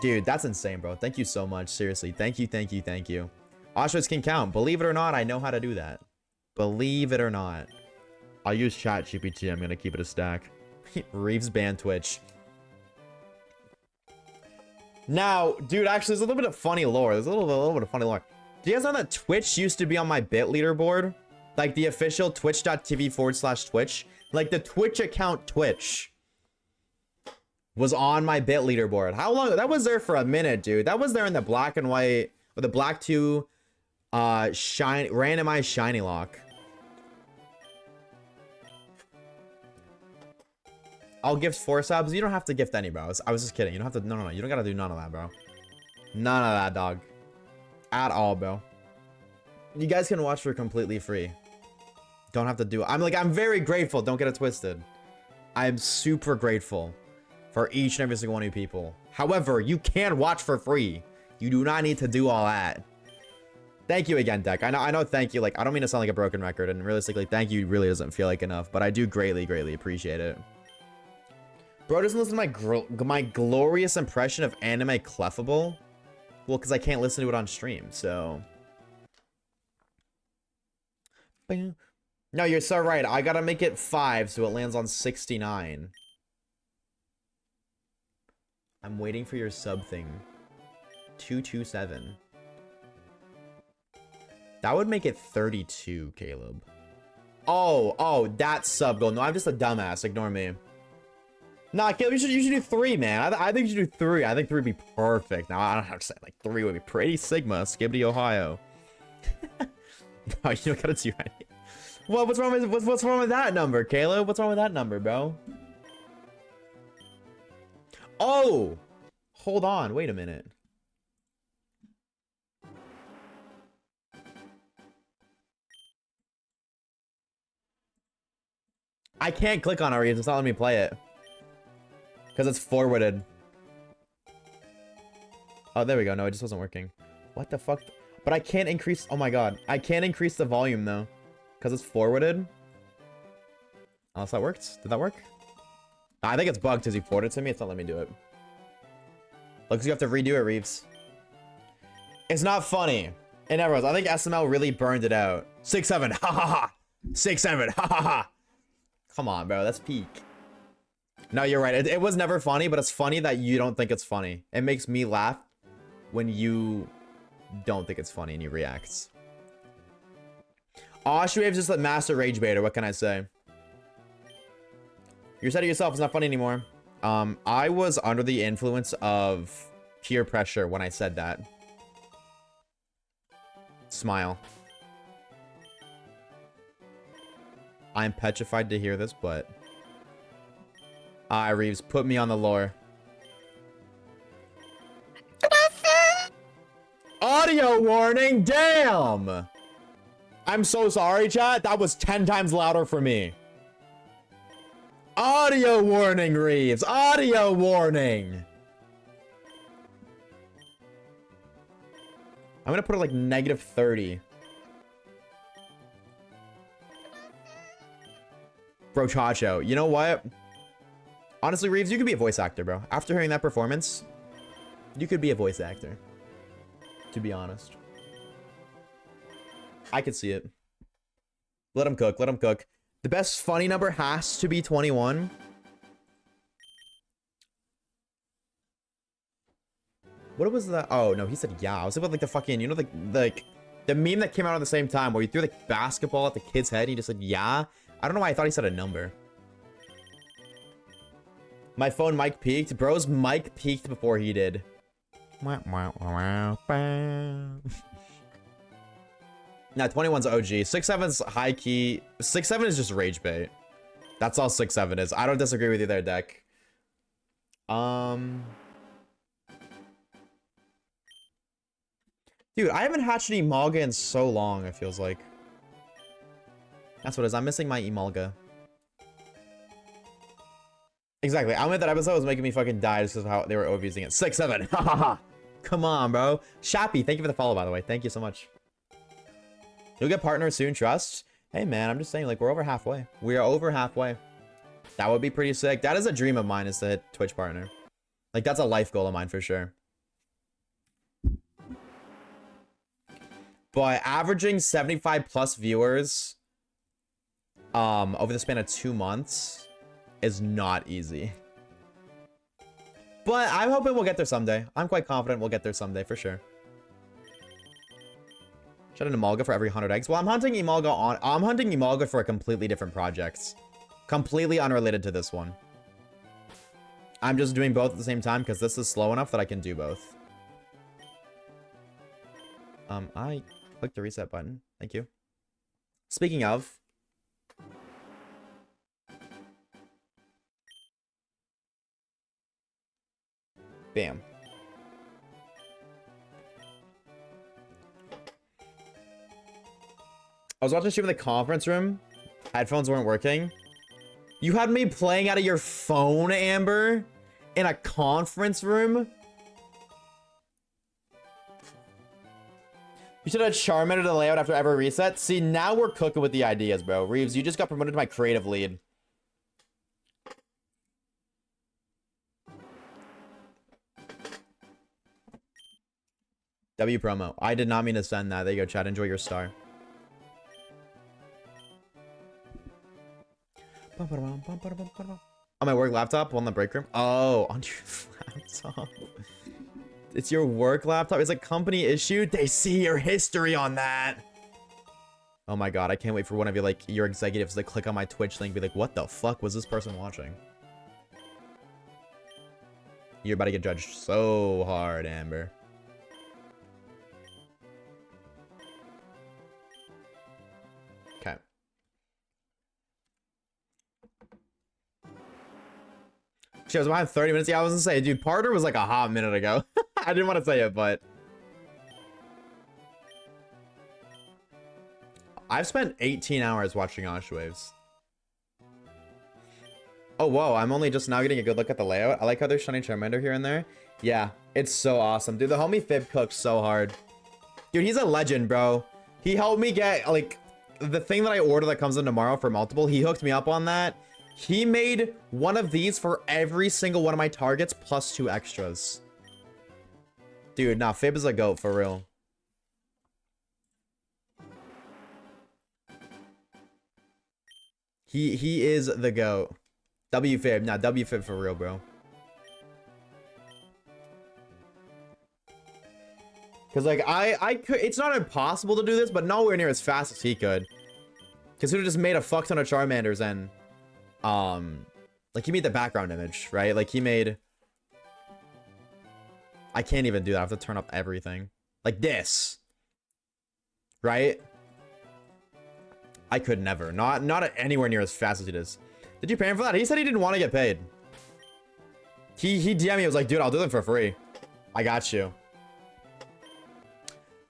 Dude, that's insane, bro. Thank you so much. Seriously. Thank you, thank you, thank you. Oshawaves can count. Believe it or not, I know how to do that. Believe it or not. I'll use ChatGPT. I'm gonna keep it a stack. Reeves banned Twitch. Now, dude, actually, there's a little bit of funny lore. There's a little bit of funny lore. Do you guys know that Twitch used to be on my bit leaderboard? Like the official twitch.tv/Twitch. Like the Twitch account Twitch was on my bit leaderboard. How long? That was there for a minute, dude. That was there in the black and white, or the black 2 randomized shiny lock. I'll gift 4 subs. You don't have to gift any, bro. I was just kidding. You don't have to. No. You don't gotta do none of that, bro. None of that, dog. At all, bro. You guys can watch for completely free. Don't have to do it. I'm very grateful. Don't get it twisted. I'm super grateful for each and every single one of you people. However, you can watch for free. You do not need to do all that. Thank you again, Deck. I know. Thank you. Like, I don't mean to sound like a broken record, and realistically, thank you really doesn't feel like enough, but I do greatly appreciate it. Bro doesn't listen to my glorious impression of anime cleffable. Well, because I can't listen to it on stream, so. No, you're so right. I gotta make it 5 so it lands on 69. I'm waiting for your sub thing. 227. That would make it 32, Caleb. Oh, that sub goal. No, I'm just a dumbass. Ignore me. Nah, Caleb, you should do 3, man. I think you should do 3. I think 3 would be perfect. Now, I don't have to say, like, 3 would be pretty Sigma. Skibbity, Ohio. No, you don't gotta do anything. Well, what's wrong with that number, Caleb? What's wrong with that number, bro? Oh! Hold on, wait a minute. I can't click on it, Reeves. It's not letting me play it. Because it's forwarded. Oh, there we go. No, it just wasn't working. What the fuck? But I can't increase... Oh my god. I can't increase the volume, though. Because it's forwarded. Unless that worked. Did that work? I think it's bugged because you forwarded it to me. It's not letting me do it. Looks like you have to redo it, Reeves. It's not funny. It never was. I think SML really burned it out. 6-7. Ha ha ha. 6-7. Ha ha ha. Come on, bro. That's peak. No, you're right. It was never funny, but it's funny that you don't think it's funny. It makes me laugh when you don't think it's funny and you react. Oshawaves just a master rage baiter. What can I say? You said it yourself. It's not funny anymore. I was under the influence of peer pressure when I said that. Smile. I'm petrified to hear this, but... Reeves, put me on the lore. Audio warning, damn! I'm so sorry, chat. That was 10 times louder for me. Audio warning, Reeves. Audio warning. I'm gonna put it like -30. Bro, Chacho, you know what? Honestly, Reeves, you could be a voice actor, bro. After hearing that performance, you could be a voice actor. To be honest. I could see it. Let him cook. Let him cook. The best funny number has to be 21. What was that? Oh, no, he said yeah. I was about like the fucking, you know, like the meme that came out at the same time where you threw the basketball at the kid's head and he just said yeah. I don't know why I thought he said a number. My phone mic peaked. Bro's mic peaked before he did. Nah, 21's OG. 6-7's high key. 6-7 is just rage bait. That's all 6-7 is. I don't disagree with you there, Deck. Dude, I haven't hatched an Emalga in so long, it feels like. That's what it is. I'm missing my Emalga. Exactly. I meant that episode was making me fucking die just because of how they were overusing it. 6-7. Ha ha ha. Come on, bro. Shappy, thank you for the follow, by the way. Thank you so much. You'll get partner soon, trust. Hey, man, I'm just saying, like, we're over halfway. We are over halfway. That would be pretty sick. That is a dream of mine, is to hit Twitch partner. Like, that's a life goal of mine for sure. But averaging 75 plus viewers over the span of 2 months is not easy. But I'm hoping we'll get there someday. I'm quite confident we'll get there someday for sure. Shout out to Imalga for every 100 eggs. Well, I'm hunting Imalga for a completely different project. Completely unrelated to this one. I'm just doing both at the same time because this is slow enough that I can do both. I clicked the reset button. Thank you. Speaking of, bam. I was watching a stream in the conference room. Headphones weren't working. You had me playing out of your phone, Amber, in a conference room? You should have Charmander the layout after every reset. See, now we're cooking with the ideas, bro. Reeves, you just got promoted to my creative lead. W promo. I did not mean to send that. There you go, chat. Enjoy your star. On my work laptop on the break room. Oh, on your laptop. It's your work laptop. It's a company issue. They see your history on that. Oh my god, I can't wait for one of you, like, your executives to click on my Twitch link and be like, what the fuck was this person watching? You're about to get judged so hard, Amber. Okay. She was behind 30 minutes. Yeah, I was gonna say, dude, Parter was like a hot minute ago. I didn't want to say it, but I've spent 18 hours watching Oshawaves. Oh, whoa, I'm only just now getting a good look at the layout. I like how there's shiny Charmander here and there. Yeah, it's so awesome. Dude, the homie Fib cooks so hard. Dude, he's a legend, bro. He helped me get, like, the thing that I order that comes in tomorrow for multiple. He hooked me up on that. He made one of these for every single one of my targets, plus 2 extras. Dude, nah, Fib is a goat, for real. He is the goat. W Fib, nah, W Fib for real, bro. Cause like I could, it's not impossible to do this, but nowhere near as fast as he could. Cause he would have just made a fuck ton of Charmanders and like he made the background image, right? Like he made, I can't even do that. I have to turn up everything like this, right? I could never, not anywhere near as fast as he does. Did you pay him for that? He said he didn't want to get paid. He DM'd me. I was like, dude, I'll do them for free. I got you.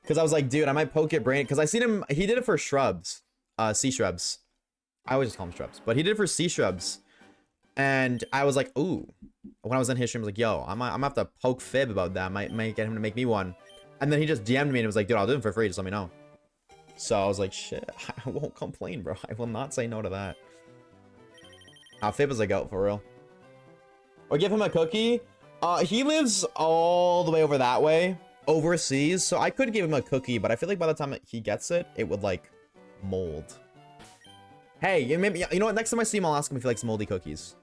Because I was like, dude, I might poke it brain. Because I seen him. He did it for shrubs. Sea shrubs. I always just call them shrubs. But he did it for sea shrubs. And I was like, ooh. When I was in his stream, I was like, yo, I'm gonna have to poke Fib about that. Might get him to make me one. And then he just DM'd me and was like, dude, I'll do them for free. Just let me know. So I was like, shit, I won't complain, bro. I will not say no to that. Fib is a goat, for real. Or give him a cookie. He lives all the way over that way. Overseas. So I could give him a cookie, but I feel like by the time he gets it, it would, like, mold. Hey, maybe, you know what? Next time I see him, I'll ask him if he likes moldy cookies.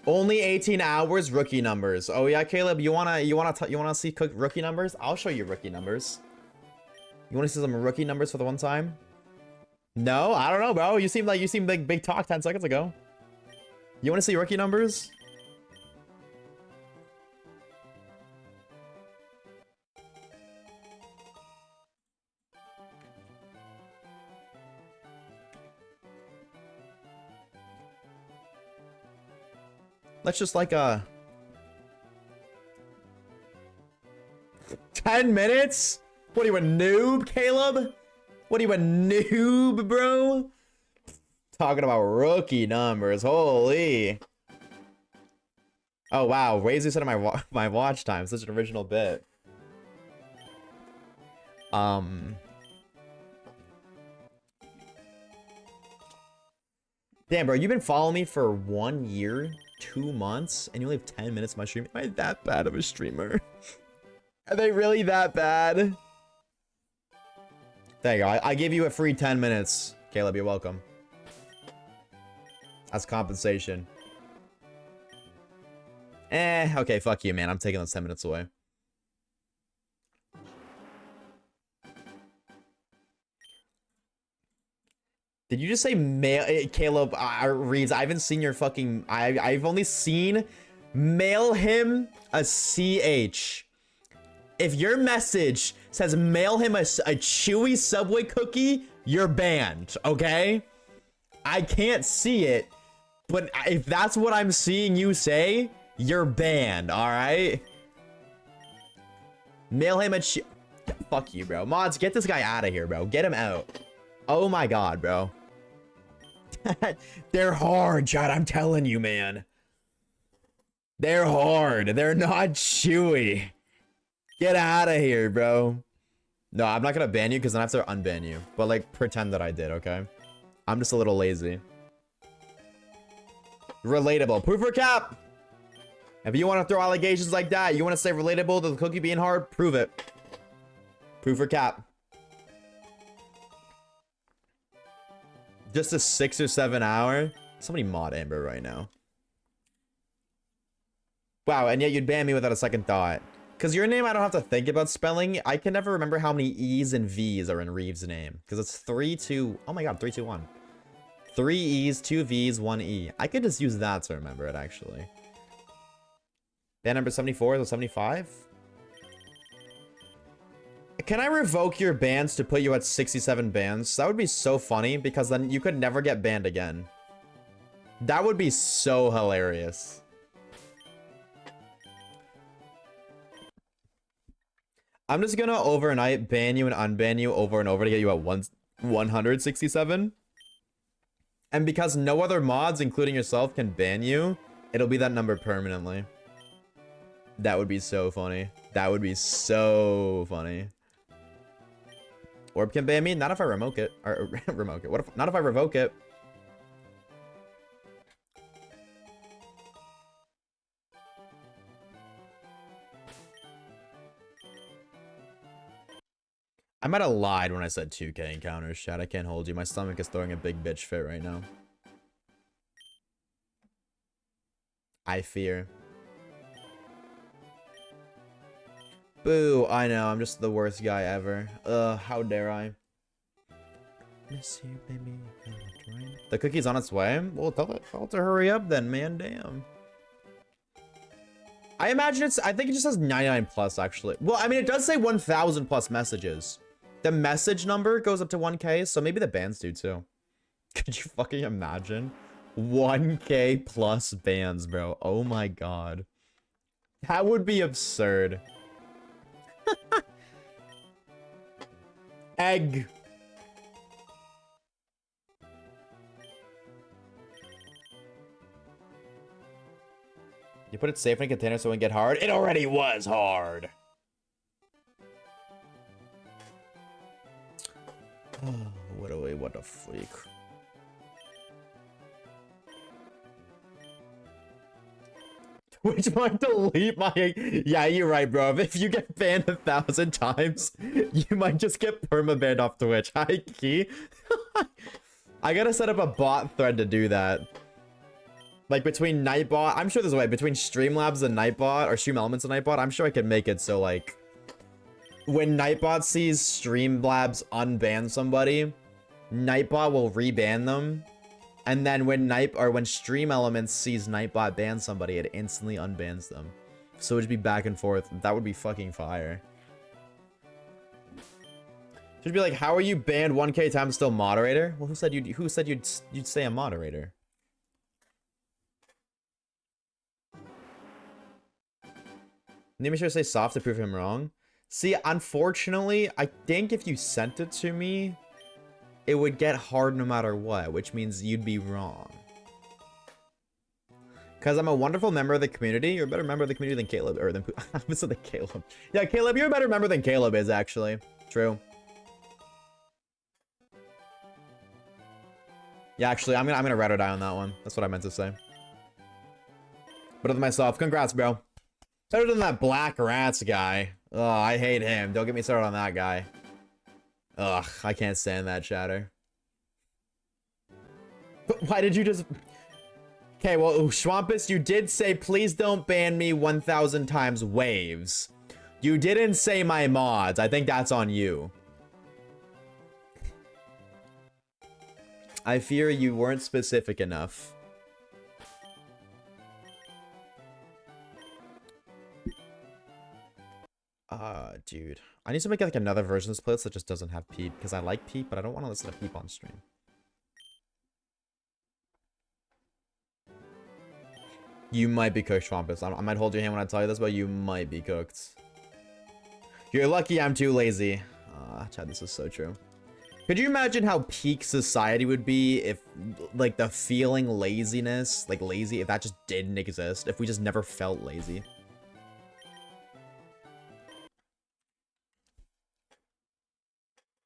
Only 18 hours, rookie numbers. Oh yeah, Caleb, you wanna see rookie numbers? I'll show you rookie numbers. You want to see some rookie numbers for the one time? No, I don't know, bro. You seemed like big talk 10 seconds ago. You want to see rookie numbers? Let's just like 10 minutes? What are you, a noob, Caleb? What are you, a noob, bro? Talking about rookie numbers. Holy. Oh, wow. Raise the set of my watch time. Such an original bit. Damn, bro. You've been following me for 1 year, 2 months, and you only have 10 minutes of my stream. Am I that bad of a streamer? Are they really that bad? There you go. I give you a free 10 minutes. Caleb, you're welcome. That's compensation. Okay, fuck you, man. I'm taking those 10 minutes away. Did you just say mail, Caleb Reeves? I haven't seen your fucking. I've only seen mail him a CH. If your message says mail him a chewy Subway cookie, you're banned. Okay, I can't see it, but if that's what I'm seeing you say, you're banned. All right. Mail him a fuck you, bro. Mods, get this guy out of here, bro. Get him out. Oh my god, bro. They're hard, Chad. I'm telling you, man. They're hard. They're not chewy. Get out of here, bro. No, I'm not gonna ban you because then I have to unban you. But like, pretend that I did, okay? I'm just a little lazy. Relatable. Proof or cap? If you want to throw allegations like that, you want to say relatable to the cookie being hard, prove it. Proof or cap? Just a 6 or 7 hour? Somebody mod Amber right now. Wow, and yet you'd ban me without a second thought. Because your name I don't have to think about spelling. I can never remember how many E's and V's are in Reeves' name. Because it's 3, 2... Oh my god, 3, 2, 1. 3 E's, 2 V's, 1 E. I could just use that to remember it, actually. Ban number 74 or 75? Can I revoke your bans to put you at 67 bans? That would be so funny because then you could never get banned again. That would be so hilarious. I'm just gonna overnight ban you and unban you over and over to get you at 167. And because no other mods, including yourself, can ban you, it'll be that number permanently. That would be so funny. That would be so funny. Orb can ban me? Not if I remoke it. Or remoke it. What if not if I revoke it? I might have lied when I said 2K encounters, chat. I can't hold you. My stomach is throwing a big bitch fit right now. I fear. Boo, I know, I'm just the worst guy ever. How dare I? Miss you, baby. The cookie's on its way? Well, tell it to hurry up then, man. Damn. I imagine I think it just says 99 plus, actually. Well, I mean, it does say 1,000 plus messages. The message number goes up to 1K, so maybe the bans do too. Could you fucking imagine? 1K plus bans, bro. Oh my god. That would be absurd. Egg. You put it safe in a container so it won't get hard? It already was hard. What a freak. Twitch might delete my... Yeah, you're right, bro. If you get banned 1,000 times, you might just get perma-banned off Twitch. Hi, Key. I gotta set up a bot thread to do that. Like, between Nightbot... I'm sure there's a way. Between Streamlabs and Nightbot, or Stream Elements and Nightbot, I'm sure I can make it so, like... When Nightbot sees Streamlabs unban somebody, Nightbot will reban them. And then when Stream Elements sees Nightbot ban somebody, it instantly unbans them. So it'd be back and forth. That would be fucking fire. Should be like, how are you banned 1K times still moderator? Well, who said you'd stay a moderator? Let me sure to say soft to prove him wrong. See, unfortunately, I think if you sent it to me, it would get hard no matter what, which means you'd be wrong. Because I'm a wonderful member of the community. You're a better member of the community than Caleb, or than I was than Caleb. Yeah, Caleb, you're a better member than Caleb is, actually. True. Yeah, actually, I'm gonna ride or die on that one. That's what I meant to say. Better than myself. Congrats, bro. Better than that Black Rats guy. Oh, I hate him. Don't get me started on that guy. Ugh, I can't stand that chatter. But why did you just... Okay, well, Schwampus, you did say, please don't ban me 1,000 times waves. You didn't say my mods. I think that's on you. I fear you weren't specific enough. Dude. I need to make like another version of this playlist that just doesn't have Peep, because I like Peep, but I don't want to listen to Peep on stream. You might be cooked, Schwampus. I might hold your hand when I tell you this, but you might be cooked. You're lucky I'm too lazy. Chad, this is so true. Could you imagine how peak society would be if, like, the feeling laziness, like lazy, if that just didn't exist? If we just never felt lazy?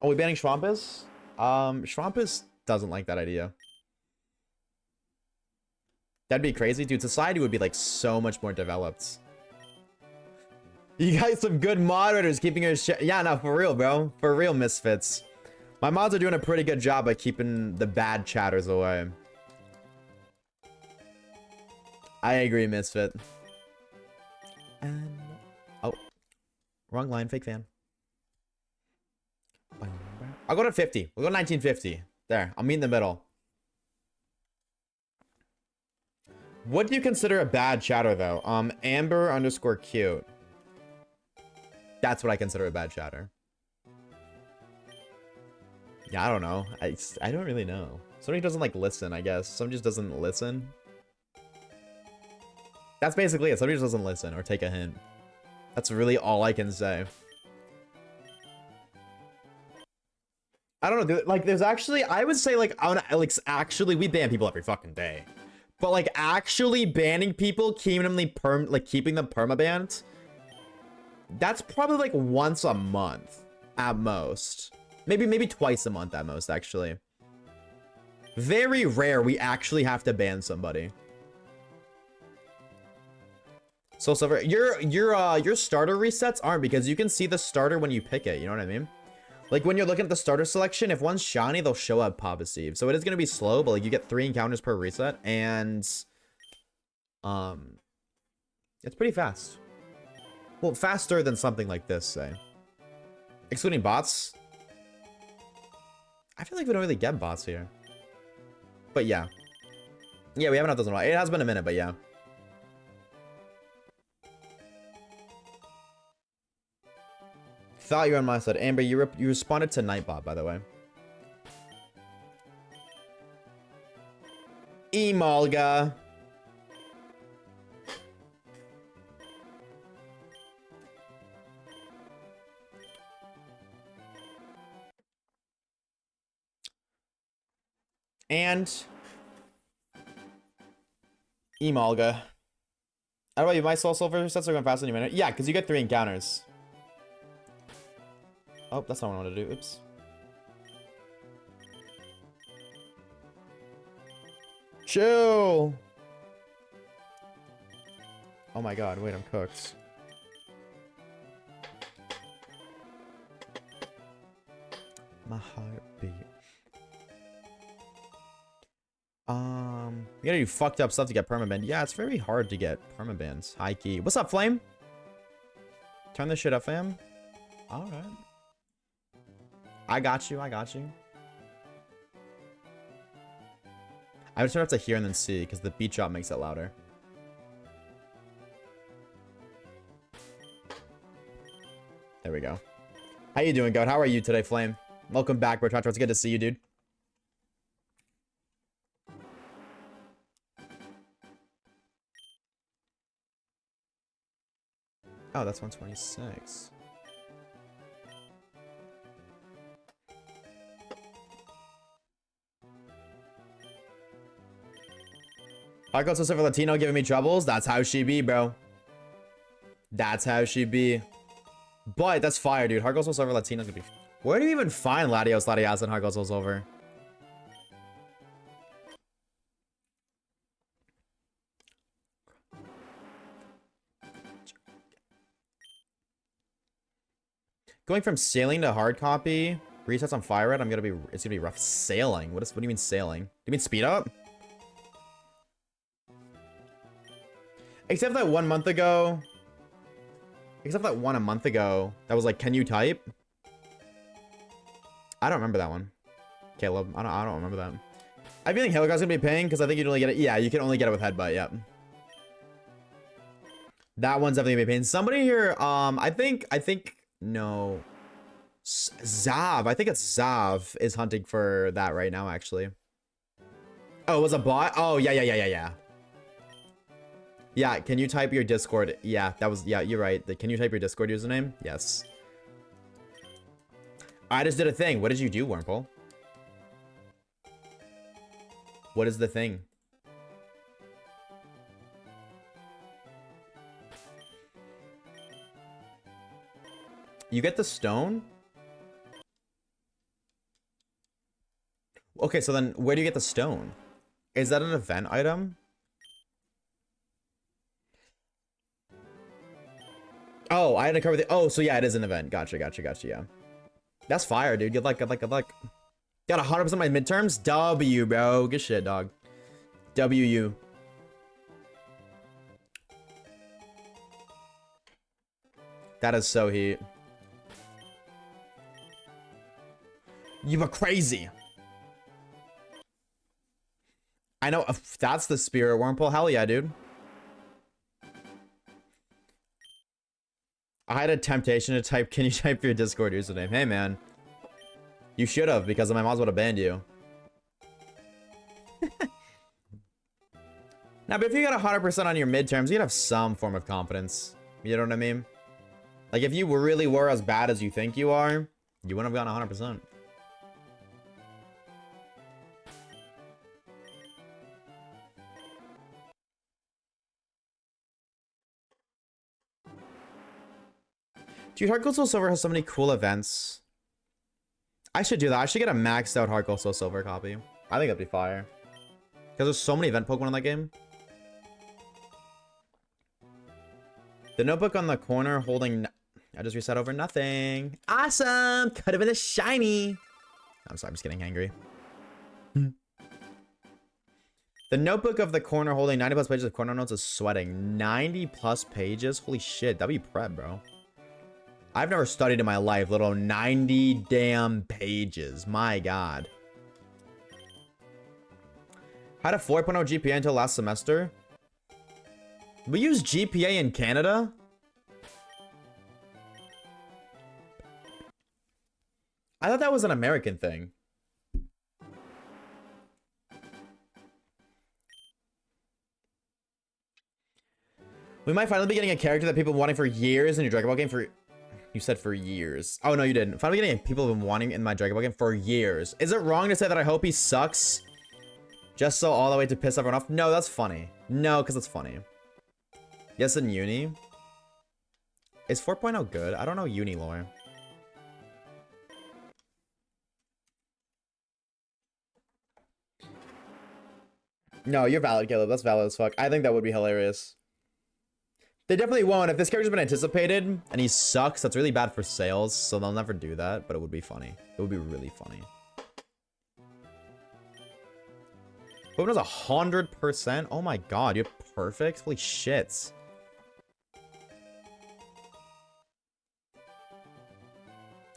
Are we banning Schwampus? Schwampus doesn't like that idea. That'd be crazy, dude. Society would be like so much more developed. You got some good moderators keeping your shit. Yeah, no, for real, bro. For real, misfits. My mods are doing a pretty good job at keeping the bad chatters away. I agree, misfit. And oh, wrong line, fake fan. I'll go to 50. We'll go 1950. There, I'll meet in the middle. What do you consider a bad chatter, though? Amber underscore cute. That's what I consider a bad chatter. Yeah, I don't know. I don't really know. Somebody doesn't, like, listen, I guess. Somebody just doesn't listen. That's basically it. Somebody just doesn't listen or take a hint. That's really all I can say. I don't know. Like, there's actually... I would say, like, actually, we ban people every fucking day. But, like, actually banning people, keeping them permabanned, that's probably, like, once a month at most. Maybe twice a month at most, actually. Very rare we actually have to ban somebody. So Silver, your starter resets aren't, because you can see the starter when you pick it, you know what I mean? Like, when you're looking at the starter selection, if one's shiny, they'll show up Papa Steve. So it is going to be slow, but, like, you get 3 encounters per reset, and... it's pretty fast. Well, faster than something like this, say. Excluding bots. I feel like we don't really get bots here. But, yeah. Yeah, we haven't had those in a while. It has been a minute, but yeah. Thought you were on my side. Amber, you responded to Nightbot, by the way. Emolga. And Emolga. How about you? My soul silver sets are going faster than you minute. Yeah, because you get 3 encounters. Oh, that's not what I want to do. Oops. Chill. Oh my god, wait, I'm cooked. My heartbeat. You gotta do fucked up stuff to get permabanned. Yeah, it's very hard to get permabans. High key. What's up, Flame? Turn this shit up, fam. Alright. I got you, I got you. I would turn up to hear and then see, because the beat drop makes it louder. There we go. How you doing, Goat? How are you today, Flame? Welcome back, bro. It's good to see you, dude. Oh, that's 126. Hardcore so silver Latino giving me troubles. That's how she be, bro. That's how she be. But that's fire, dude. Hardcore so silver Latino could be. Where do you even find Latios, Latias, and Hardcore so silver? Going from sailing to hard copy. Resets on fire red. It's gonna be rough. Sailing. What do you mean sailing? Do you mean speed up? Except that 1 month ago. Except that one a month ago. That was like, can you type? I don't remember that one. Caleb, I don't remember that. I feel like Helicar's gonna be paying because I think you'd only get it. Yeah, you can only get it with headbutt. Yep. That one's definitely gonna be paying. Somebody here. I think no. Zav. I think it's Zav is hunting for that right now. Actually. Oh, it was a bot. Oh yeah. Yeah, can you type your Discord? Yeah, that was, yeah, you're right. Can you type your Discord username? Yes. I just did a thing. What did you do, Wormhole? What is the thing? You get the stone? Okay, so then where do you get the stone? Is that an event item? Oh, I had to cover the. Oh, so yeah, it is an event. Gotcha. Yeah, that's fire, dude. Good luck. Got 100% my midterms. W, bro. Good shit, dog. WU. That is so heat. You were crazy. I know. That's the spirit Wormhole. Hell yeah, dude. I had a temptation to type, can you type your Discord username? Hey, man. You should have, because my mods would have banned you. Now, but if you got 100% on your midterms, you'd have some form of confidence. You know what I mean? Like, if you really were as bad as you think you are, you wouldn't have gotten 100%. Dude, Heart Gold Soul Silver has so many cool events. I should do that. I should get a maxed out Heart Gold Soul Silver copy. I think that'd be fire. Because there's so many event Pokemon in that game. The notebook on the corner holding... I just reset over nothing. Awesome! Could have been a shiny. I'm sorry, I'm just getting angry. The notebook of the corner holding 90 plus pages of corner notes is sweating. 90 plus pages? Holy shit, that'd be prep, bro. I've never studied in my life, little 90 damn pages. My god. Had a 4.0 GPA until last semester. We use GPA in Canada? I thought that was an American thing. We might finally be getting a character that people have been wanting for years in your Dragon Ball game for... You said for years. Oh, no, you didn't. Finally getting people have been wanting in my Dragon Ball game for years. Is it wrong to say that I hope he sucks? Just so all the way to piss everyone off? No, that's funny. No, because it's funny. Yes, in uni. Is 4.0 good? I don't know uni lore. No, you're valid, Caleb. That's valid as fuck. I think that would be hilarious. They definitely won't. If this character's been anticipated and he sucks, that's really bad for sales, so they'll never do that, but it would be funny. It would be really funny. Pokemon does 100%? Oh my god, you're perfect? Holy shit.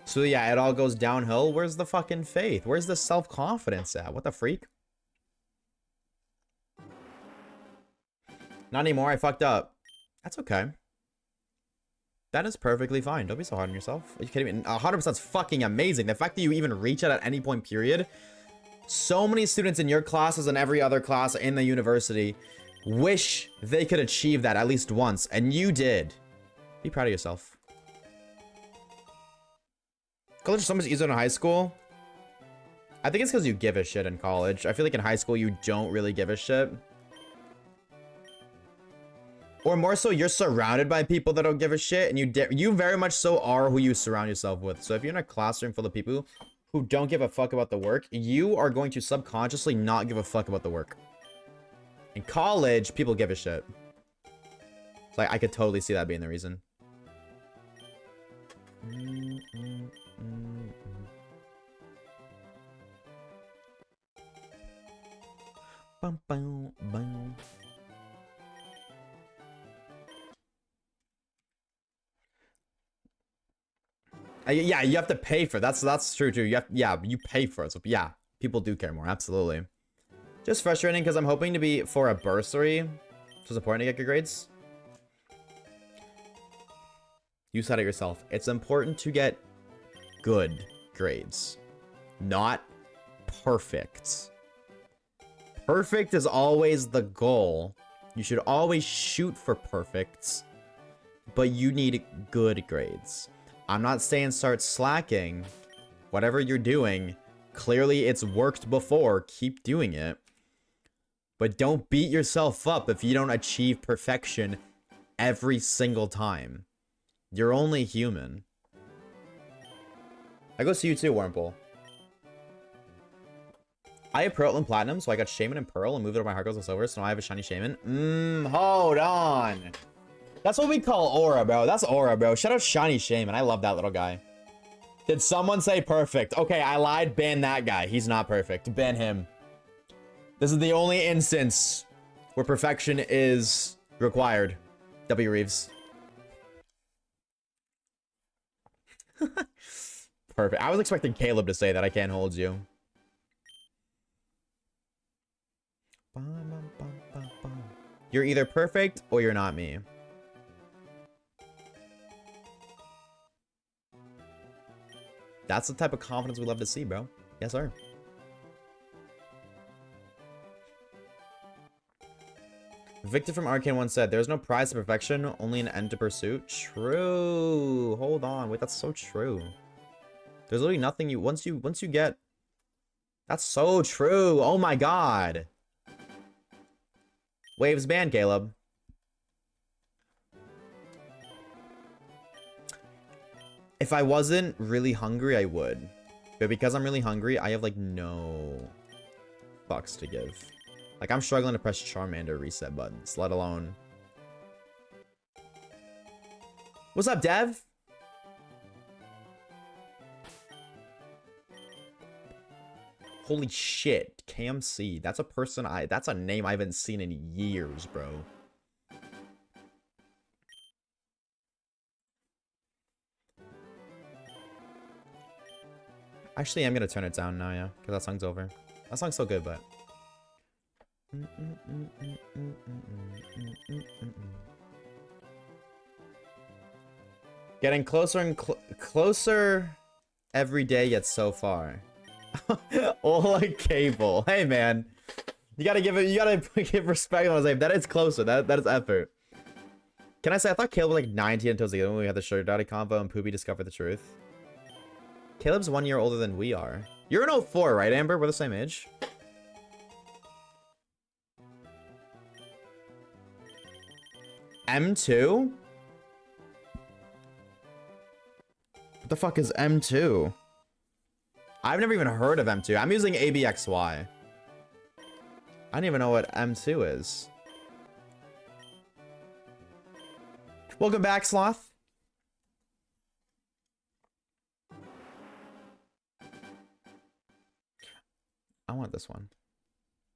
So yeah, it all goes downhill. Where's the fucking faith? Where's the self-confidence at? What the freak? Not anymore, I fucked up. That's okay. That is perfectly fine. Don't be so hard on yourself. Are you kidding me? 100% is fucking amazing. The fact that you even reach it at any point, period. So many students in your classes and every other class in the university wish they could achieve that at least once, and you did. Be proud of yourself. College is so much easier than high school. I think it's because you give a shit in college. I feel like in high school, you don't really give a shit. Or more so, you're surrounded by people that don't give a shit, and you very much so are who you surround yourself with. So if you're in a classroom full of people who don't give a fuck about the work, you are going to subconsciously not give a fuck about the work. In college, people give a shit. It's like, I could totally see that being the reason. Bum, bum, bum. Yeah, you have to pay for it. That's true too. You pay for it. So yeah, people do care more. Absolutely. Just frustrating because I'm hoping to be for a bursary, so it's important to get good grades. You said it yourself. It's important to get good grades, not perfect. Perfect is always the goal. You should always shoot for perfect, but you need good grades. I'm not saying start slacking. Whatever you're doing, clearly it's worked before. Keep doing it. But don't beat yourself up if you don't achieve perfection every single time. You're only human. I go see you too, Wormpool. I have Pearl and Platinum, so I got Shaman and Pearl and moved it over my Heart Goes to Silver, so now I have a Shiny Shaman. Hold on. That's what we call aura, bro. That's aura, bro. Shout out Shiny Shaman. I love that little guy. Did someone say perfect? Okay, I lied. Ban that guy. He's not perfect. Ban him. This is the only instance where perfection is required. W. Reeves. Perfect. I was expecting Caleb to say that. I can't hold you. You're either perfect or you're not me. That's the type of confidence we love to see, bro. Yes, sir. Victor from Arcane once said, there's no prize to perfection, only an end to pursuit. True. Hold on. Wait, that's so true. There's literally nothing you once you get. That's so true. Oh my god. Waves ban, Caleb. If I wasn't really hungry, I would. But because I'm really hungry, I have, like, no fucks to give. Like, I'm struggling to press Charmander reset buttons, let alone... What's up, Dev? Holy shit, KMC. That's a person that's a name I haven't seen in years, bro. Actually, I'm gonna turn it down now, yeah, because that song's over. That song's so good, but... Getting closer and closer every day, yet so far. Ola Cable. Hey, man. You gotta give give respect on his name. That is closer. That is effort. Can I say, I thought Caleb was like 19 until the when we had the Sugar Daddy combo and Poopy discovered the truth. Caleb's 1 year older than we are. You're an 04, right, Amber? We're the same age. M2? What the fuck is M2? I've never even heard of M2. I'm using ABXY. I don't even know what M2 is. Welcome back, Sloth. I want this one.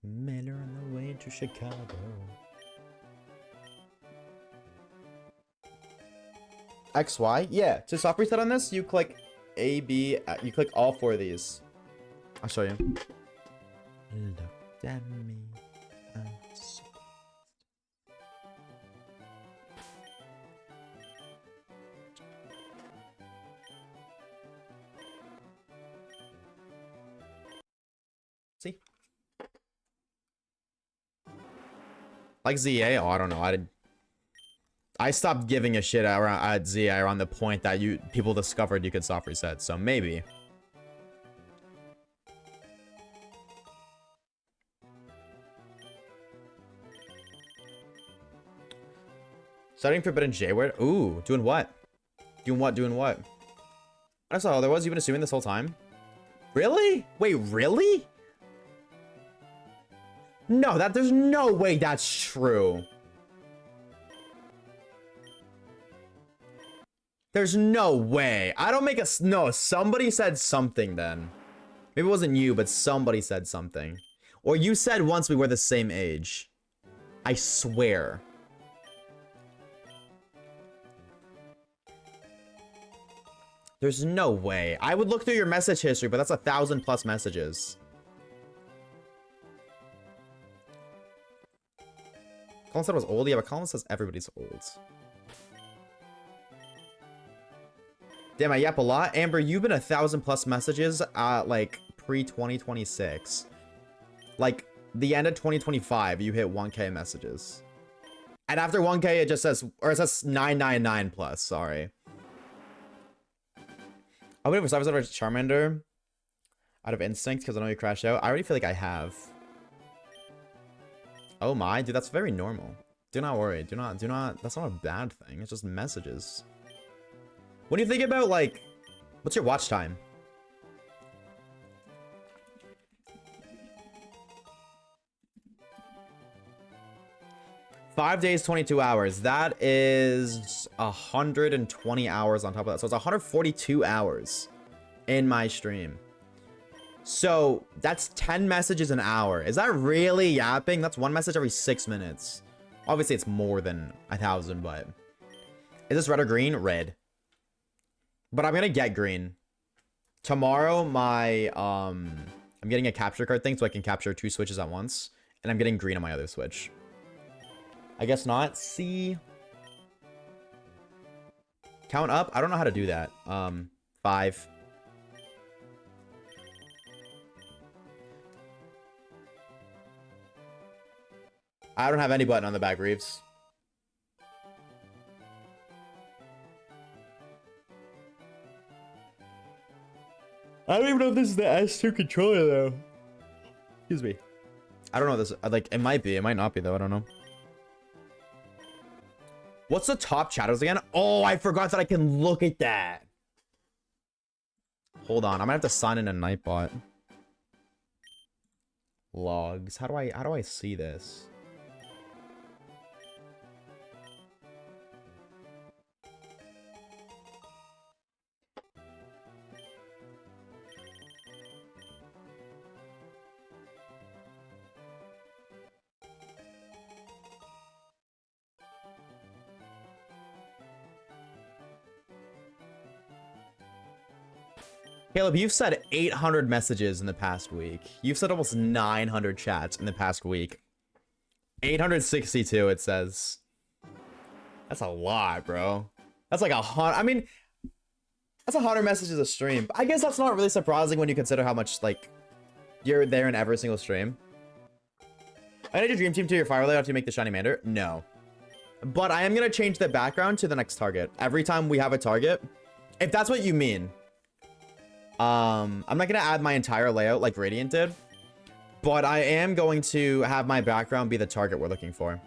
Miller on the way to Chicago. XY? Yeah. To soft reset on this, you click A, B, you click all 4 of these. I'll show you. Looked at me. See? Like ZA? Oh, I don't know. I stopped giving a shit at ZA around the point that people discovered you could soft reset, so maybe. Studying forbidden J word? Ooh, doing what? Doing what? Doing what? That's all there was. You've been assuming this whole time? Really? Wait, really? No, there's no way that's true. There's no way. I don't make a... No, somebody said something then. Maybe it wasn't you, but somebody said something. Or you said once we were the same age. I swear. There's no way. I would look through your message history, but that's 1,000+ messages. Colin said it was old. Yeah, but Colin says everybody's old. Damn, I yap a lot. Amber, you've been 1,000+ messages like pre-2026. Like the end of 2025, you hit 1K messages. And after 1K, it just says, or it says 999+, sorry. I would have Cyber's over Charmander out of instinct because I know you crashed out. I already feel like I have. Oh my, dude, that's very normal. Do not worry. Do not, that's not a bad thing. It's just messages. What do you think about, like, what's your watch time? Five days, 22 hours. That is 120 hours on top of that. So it's 142 hours in my stream. So that's 10 messages an hour. Is that really yapping? That's one message every 6 minutes. Obviously, it's more than 1,000, but... Is this red or green? Red. But I'm gonna get green. Tomorrow, I'm getting a capture card thing so I can capture 2 switches at once. And I'm getting green on my other switch. I guess not. C. Count up? I don't know how to do that. 5. I don't have any button on the back, Reeves. I don't even know if this is the S2 controller, though. Excuse me. I don't know this. Like, it might be. It might not be, though. I don't know. What's the top chatters again? Oh, I forgot that I can look at that. Hold on. I'm gonna have to sign in a Nightbot. Logs. How do I see this? Caleb, you've said 800 messages in the past week. You've said almost 900 chats in the past week. 862, it says. That's a lot, bro. That's like 100. I mean, that's 100 messages a stream. I guess that's not really surprising when you consider how much, like, you're there in every single stream. I need your dream team to your fire layout to make the shiny mander. No. But I am going to change the background to the next target. Every time we have a target. If that's what you mean. I'm not going to add my entire layout like Radiant did. But I am going to have my background be the target we're looking for.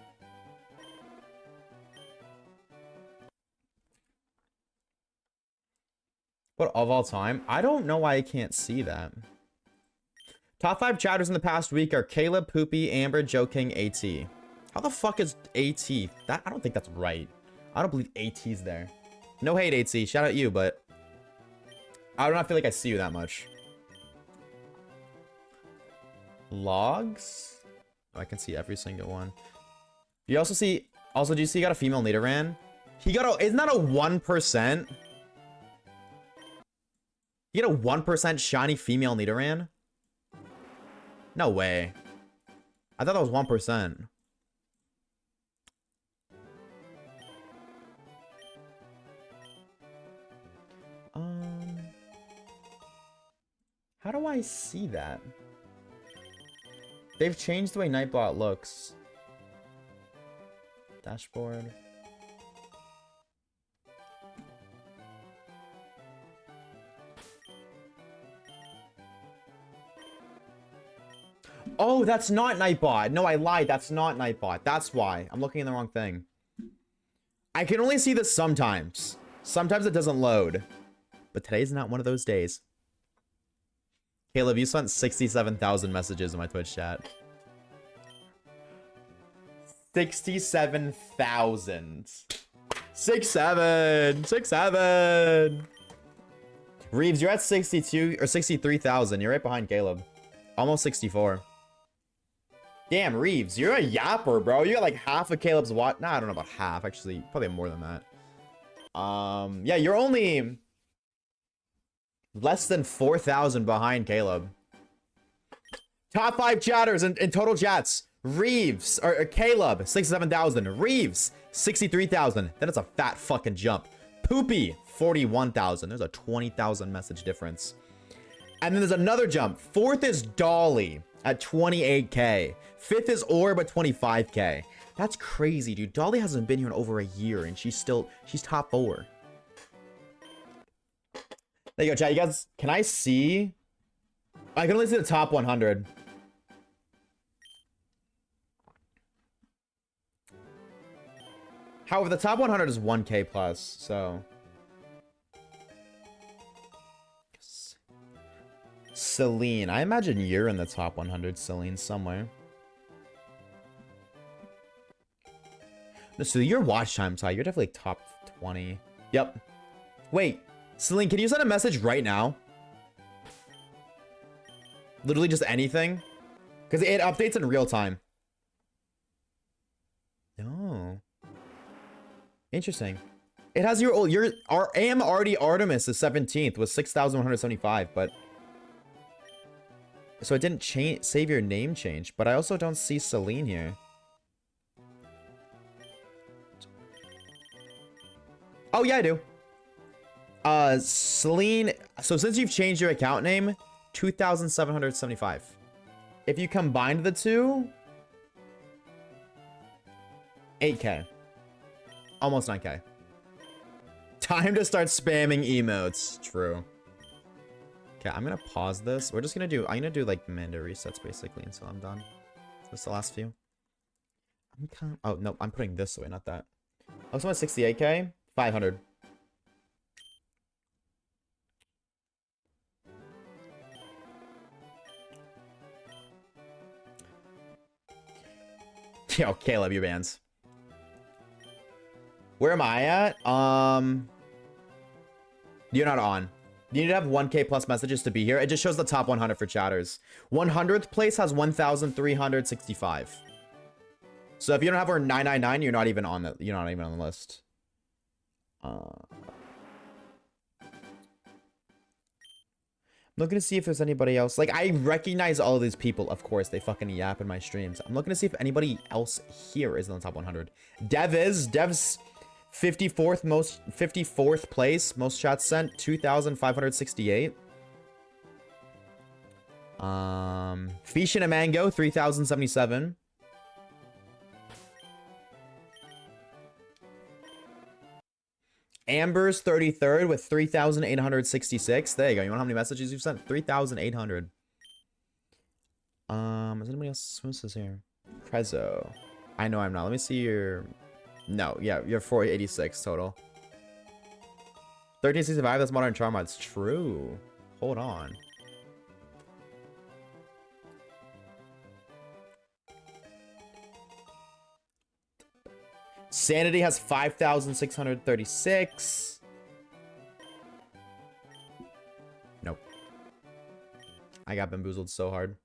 But of all time, I don't know why I can't see that. Top 5 chatters in the past week are Caleb, Poopy, Amber, Joe King, AT. How the fuck is AT? I don't think that's right. I don't believe AT's there. No hate, AT. Shout out you, but I don't feel like I see you that much. Logs? Oh, I can see every single one. You also see... Also, do you see he got a female Nidoran? He got a... Isn't that a 1%? You get a 1% shiny female Nidoran? No way. I thought that was 1%. How do I see that? They've changed the way Nightbot looks. Dashboard. Oh, that's not Nightbot. No, I lied. That's not Nightbot. That's why. I'm looking at the wrong thing. I can only see this sometimes. Sometimes it doesn't load. But today's not one of those days. Caleb, you sent 67,000 messages in my Twitch chat. 67,000. 67. Reeves, you're at 62 or 63,000. You're right behind Caleb. Almost 64. Damn, Reeves, you're a yapper, bro. You got like half of Caleb's watch. Nah, I don't know about half. Actually, probably more than that. Yeah, you're only less than 4,000 behind Caleb. Top 5 chatters in total chats. Reeves, or Caleb, 67,000. Reeves, 63,000. Then it's a fat fucking jump. Poopy, 41,000. There's a 20,000 message difference. And then there's another jump. 4th is Dolly at 28k. 5th is Orb at 25k. That's crazy, dude. Dolly hasn't been here in over a year, and she's top 4. There you go, chat. You guys, can I see? I can only see the top 100. However, the top 100 is 1k plus, so. Celine. I imagine you're in the top 100, Celine, somewhere. No, so your watch time's high. You're definitely top 20. Yep. Wait, Celine, can you send a message right now? Literally just anything? Because it updates in real time. No. Interesting. It has your AM already Artemis is 17th with 6,175, but so it didn't change, save your name change, but I also don't see Celine here. Oh yeah, I do. Celine, so since you've changed your account name, 2,775. If you combined the two, 8k. Almost 9k. Time to start spamming emotes. True. Okay, I'm gonna pause this. I'm gonna do like Manda resets basically until I'm done. That's the last few. Oh no, I'm putting this away, not that. Oh, so I'm at 68k. 500. Yo, Caleb, your bands. Where am I at? You're not on. You need to have 1k plus messages to be here. It just shows the top 100 for chatters. 100th place has 1,365. So if you don't have our 999, you're not even on the list. I'm looking to see if there's anybody else. Like, I recognize all of these people. Of course, they fucking yap in my streams. I'm looking to see if anybody else here is in the top 100. Dev's 54th place. Most chats sent, 2,568. Fish and a Mango, 3,077. Amber's 33rd with 3,866. There you go. You want how many messages you've sent? 3,800. Is anybody else? Who's this here? Prezzo. I know I'm not. Let me see your... No, yeah, you're 486 total. 1365, that's Modern Charm. It's true. Hold on. Sanity has 5,636. Nope. I got bamboozled so hard.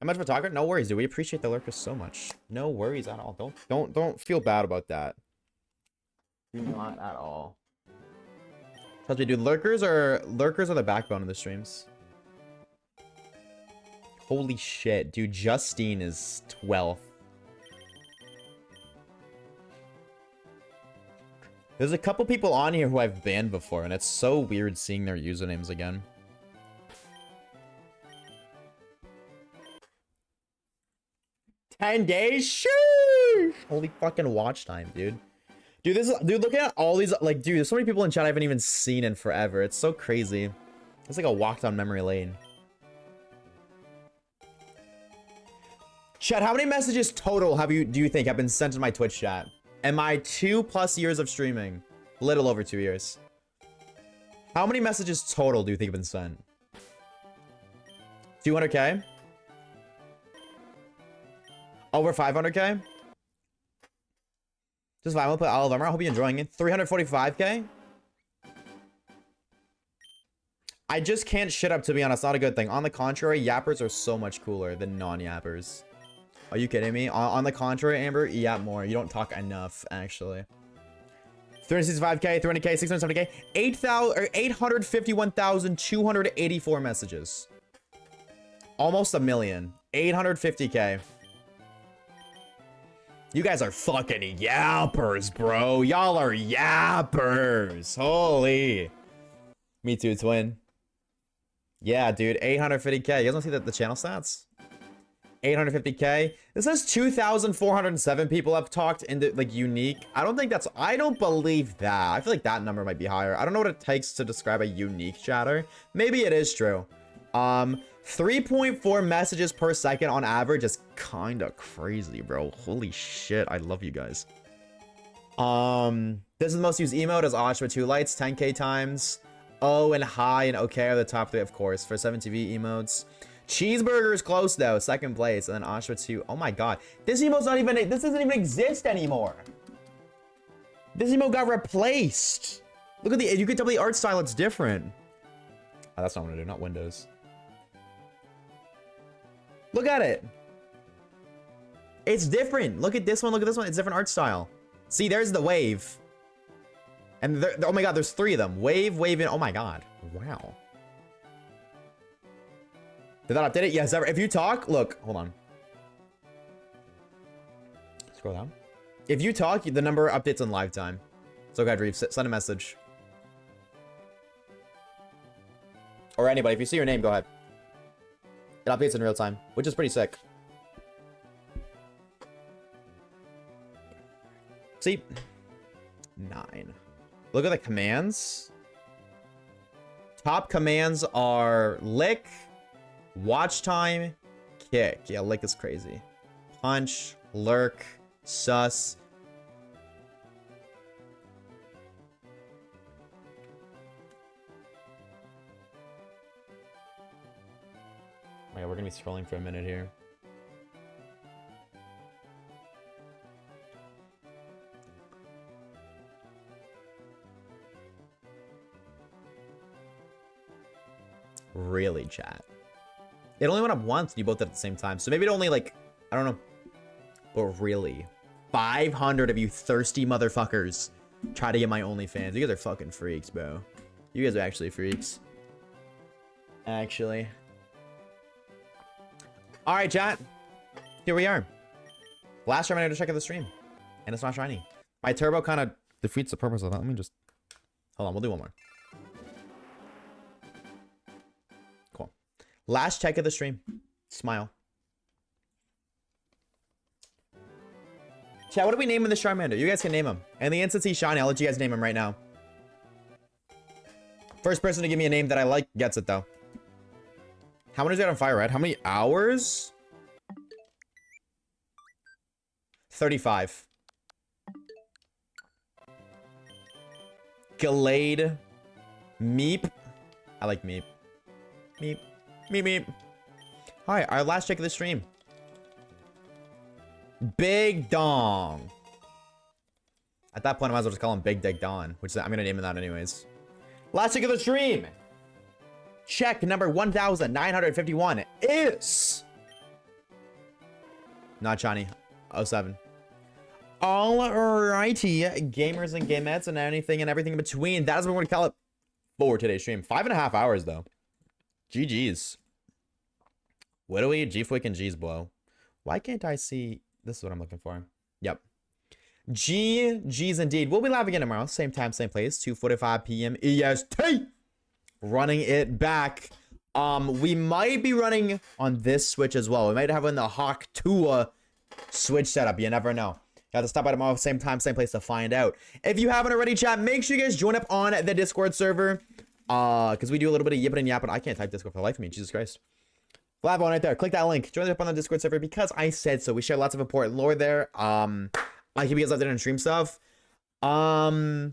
How much of a talker? No worries, dude. We appreciate the lurkers so much. No worries at all. Don't feel bad about that. Not at all. Trust me, dude. Lurkers are the backbone of the streams. Holy shit, dude. Justine is 12th. There's a couple people on here who I've banned before, and it's so weird seeing their usernames again. $10 days? Sheesh! Holy fucking watch time, dude. Dude, look at all these, like, dude, there's so many people in chat I haven't even seen in forever. It's so crazy. It's like a walk down memory lane. Chat, how many messages total do you think have been sent to my Twitch chat? in my 2+ years of streaming. Little over 2 years. How many messages total do you think have been sent? 200K? Over 500K? Just fine. We'll put all of them. I hope you're enjoying it. 345K? I just can't shit up, to be honest. Not a good thing. On the contrary, yappers are so much cooler than non-yappers. Are you kidding me? On the contrary, Amber, you yap more. You don't talk enough, actually. 365K, 300K, 670K, 851,284 messages. Almost a million. 850K. You guys are fucking yappers, bro. Y'all are yappers. Holy. Me too, twin. Yeah, dude. 850K. You guys want to see the channel stats? 850K. This says 2,407 people have talked into like unique. I don't believe that. I feel like that number might be higher. I don't know what it takes to describe a unique chatter. Maybe it is true. 3.4 messages per second on average is kind of crazy, bro. Holy shit. I love you guys. This is the most used emote as Osh with 2 lights, 10K times. Oh, and hi and okay are the top 3, of course, for 7TV emotes. Cheeseburger is close though, 2nd place, and then Oshwa 2. Oh my god. This emote's not even, this doesn't even exist anymore. This emote got replaced. Look at you can tell the art style, it's different. Oh, that's not what I do, not Windows. Look at it. It's different. Look at this one, it's different art style. See, there's the wave. And oh my god, there's 3 of them. Wave, and oh my god. Wow. Did that update it? Yes, if you talk, look, hold on. Scroll down. If you talk, the number updates in live time. So go ahead, Reeve, send a message. Or anybody, if you see your name, go ahead. It updates in real time, which is pretty sick. See? 9. Look at the commands. Top commands are lick, watch time, kick. Yeah, lick is crazy. Punch, lurk, sus. Oh yeah, we're gonna be scrolling for a minute here. Really, chat? It only went up once and you both did at the same time. So maybe it only like, I don't know. But really, 500 of you thirsty motherfuckers try to get my OnlyFans. You guys are fucking freaks, bro. You guys are actually freaks. Actually. All right, chat. Here we are. Last time I had to check out the stream. And it's not shiny. My turbo kind of defeats the purpose of that. Let me just... Hold on, we'll do one more. Cool. Last check of the stream. Smile. Chat, what are we naming the Charmander? You guys can name him. And the instant he's shiny, I'll let you guys name him right now. First person to give me a name that I like gets it, though. How many is that on Fire Red? How many hours? 35. Gallade. Meep. I like Meep. Meep. Meep, meep. Alright, our last check of the stream. Big Dong. At that point, I might as well just call him Big Dick Don, which I'm gonna name him that anyways. Last check of the stream. Check number 1951 is not shiny. 07. Alrighty, gamers and gamettes and anything and everything in between. That is what we're gonna call it for today's stream. 5.5 hours though. GG's. What do we? G-Fwick and G's blow. Why can't I see? This is what I'm looking for. Yep. GG's indeed. We'll be live again tomorrow. Same time, same place. 2:45 p.m. EST. Running it back. We might be running on this Switch as well. We might have in the Hawk Tua Switch setup. You never know. You have to stop by tomorrow, same time, same place to find out. If you haven't already, chat, make sure you guys join up on the Discord server. Because we do a little bit of yipping and yapping. I can't type Discord for the life of me. Jesus Christ. Flav on right there. Click that link. Join up on the Discord server because I said so. We share lots of important lore there. I keep you guys updated on stream stuff. Oh,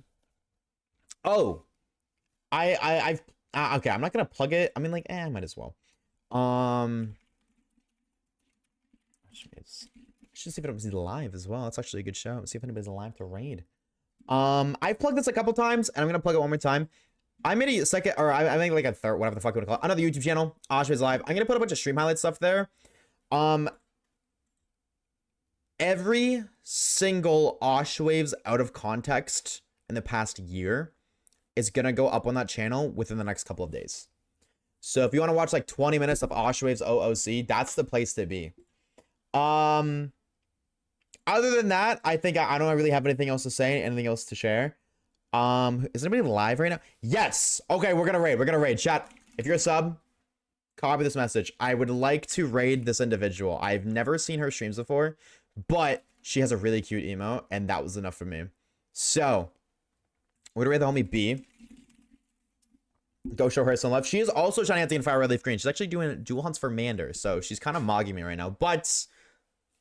okay, I'm not gonna plug it. I mean, like, I might as well. Should see if anybody's live as well. That's actually a good show. See if anybody's live to raid. I've plugged this a couple times, and I'm gonna plug it one more time. I made a second, or I made like a third, whatever the fuck you want to call it, another YouTube channel, Oshawaves Live. I'm gonna put a bunch of stream highlight stuff there. Every single Oshawaves out of context in the past year is gonna go up on that channel within the next couple of days. So if you want to watch like 20 minutes of Oshawaves OOC, that's the place to be. Other than that, I think I don't really have anything else to say, anything else to share. Is anybody live right now? Yes. Okay, we're gonna raid. We're gonna raid. Chat, if you're a sub, copy this message. I would like to raid this individual. I've never seen her streams before, but she has a really cute emote, and that was enough for me. So, we're gonna raid the homie B. Go show her some love. She is also shining at the Fire Red Leaf Green. She's actually doing dual hunts for Mander, so she's kind of mogging me right now, but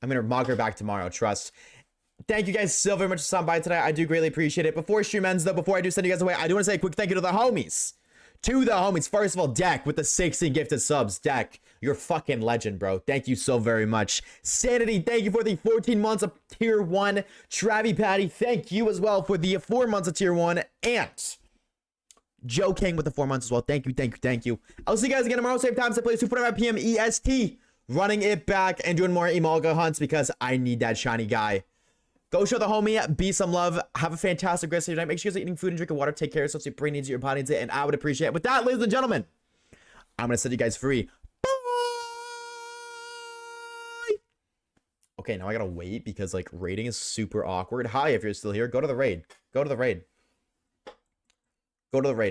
I'm gonna mog her back tomorrow, trust. Thank you guys so very much for stopping by today. I do greatly appreciate it. Before stream ends, though, before I do send you guys away, I do want to say a quick thank you to the homies. First of all, Deck with the 16 gifted subs. Deck, you're fucking legend, bro. Thank you so very much. Sanity, thank you for the 14 months of tier 1. Travi Patty, thank you as well for the 4 months of tier 1. And Joe King with the 4 months as well. Thank you, thank you, thank you. I'll see you guys again tomorrow. Same time, same place, 2:45 PM EST. Running it back and doing more Emolga hunts because I need that shiny guy. Go show the homie, be some love. Have a fantastic rest of your night. Make sure you guys are eating food and drinking water. Take care of yourself so your brain needs it, your body needs it, and I would appreciate it. With that, ladies and gentlemen, I'm going to set you guys free. Bye! Okay, now I got to wait because, like, raiding is super awkward. Hi, if you're still here, go to the raid. Go to the raid. Go to the raid.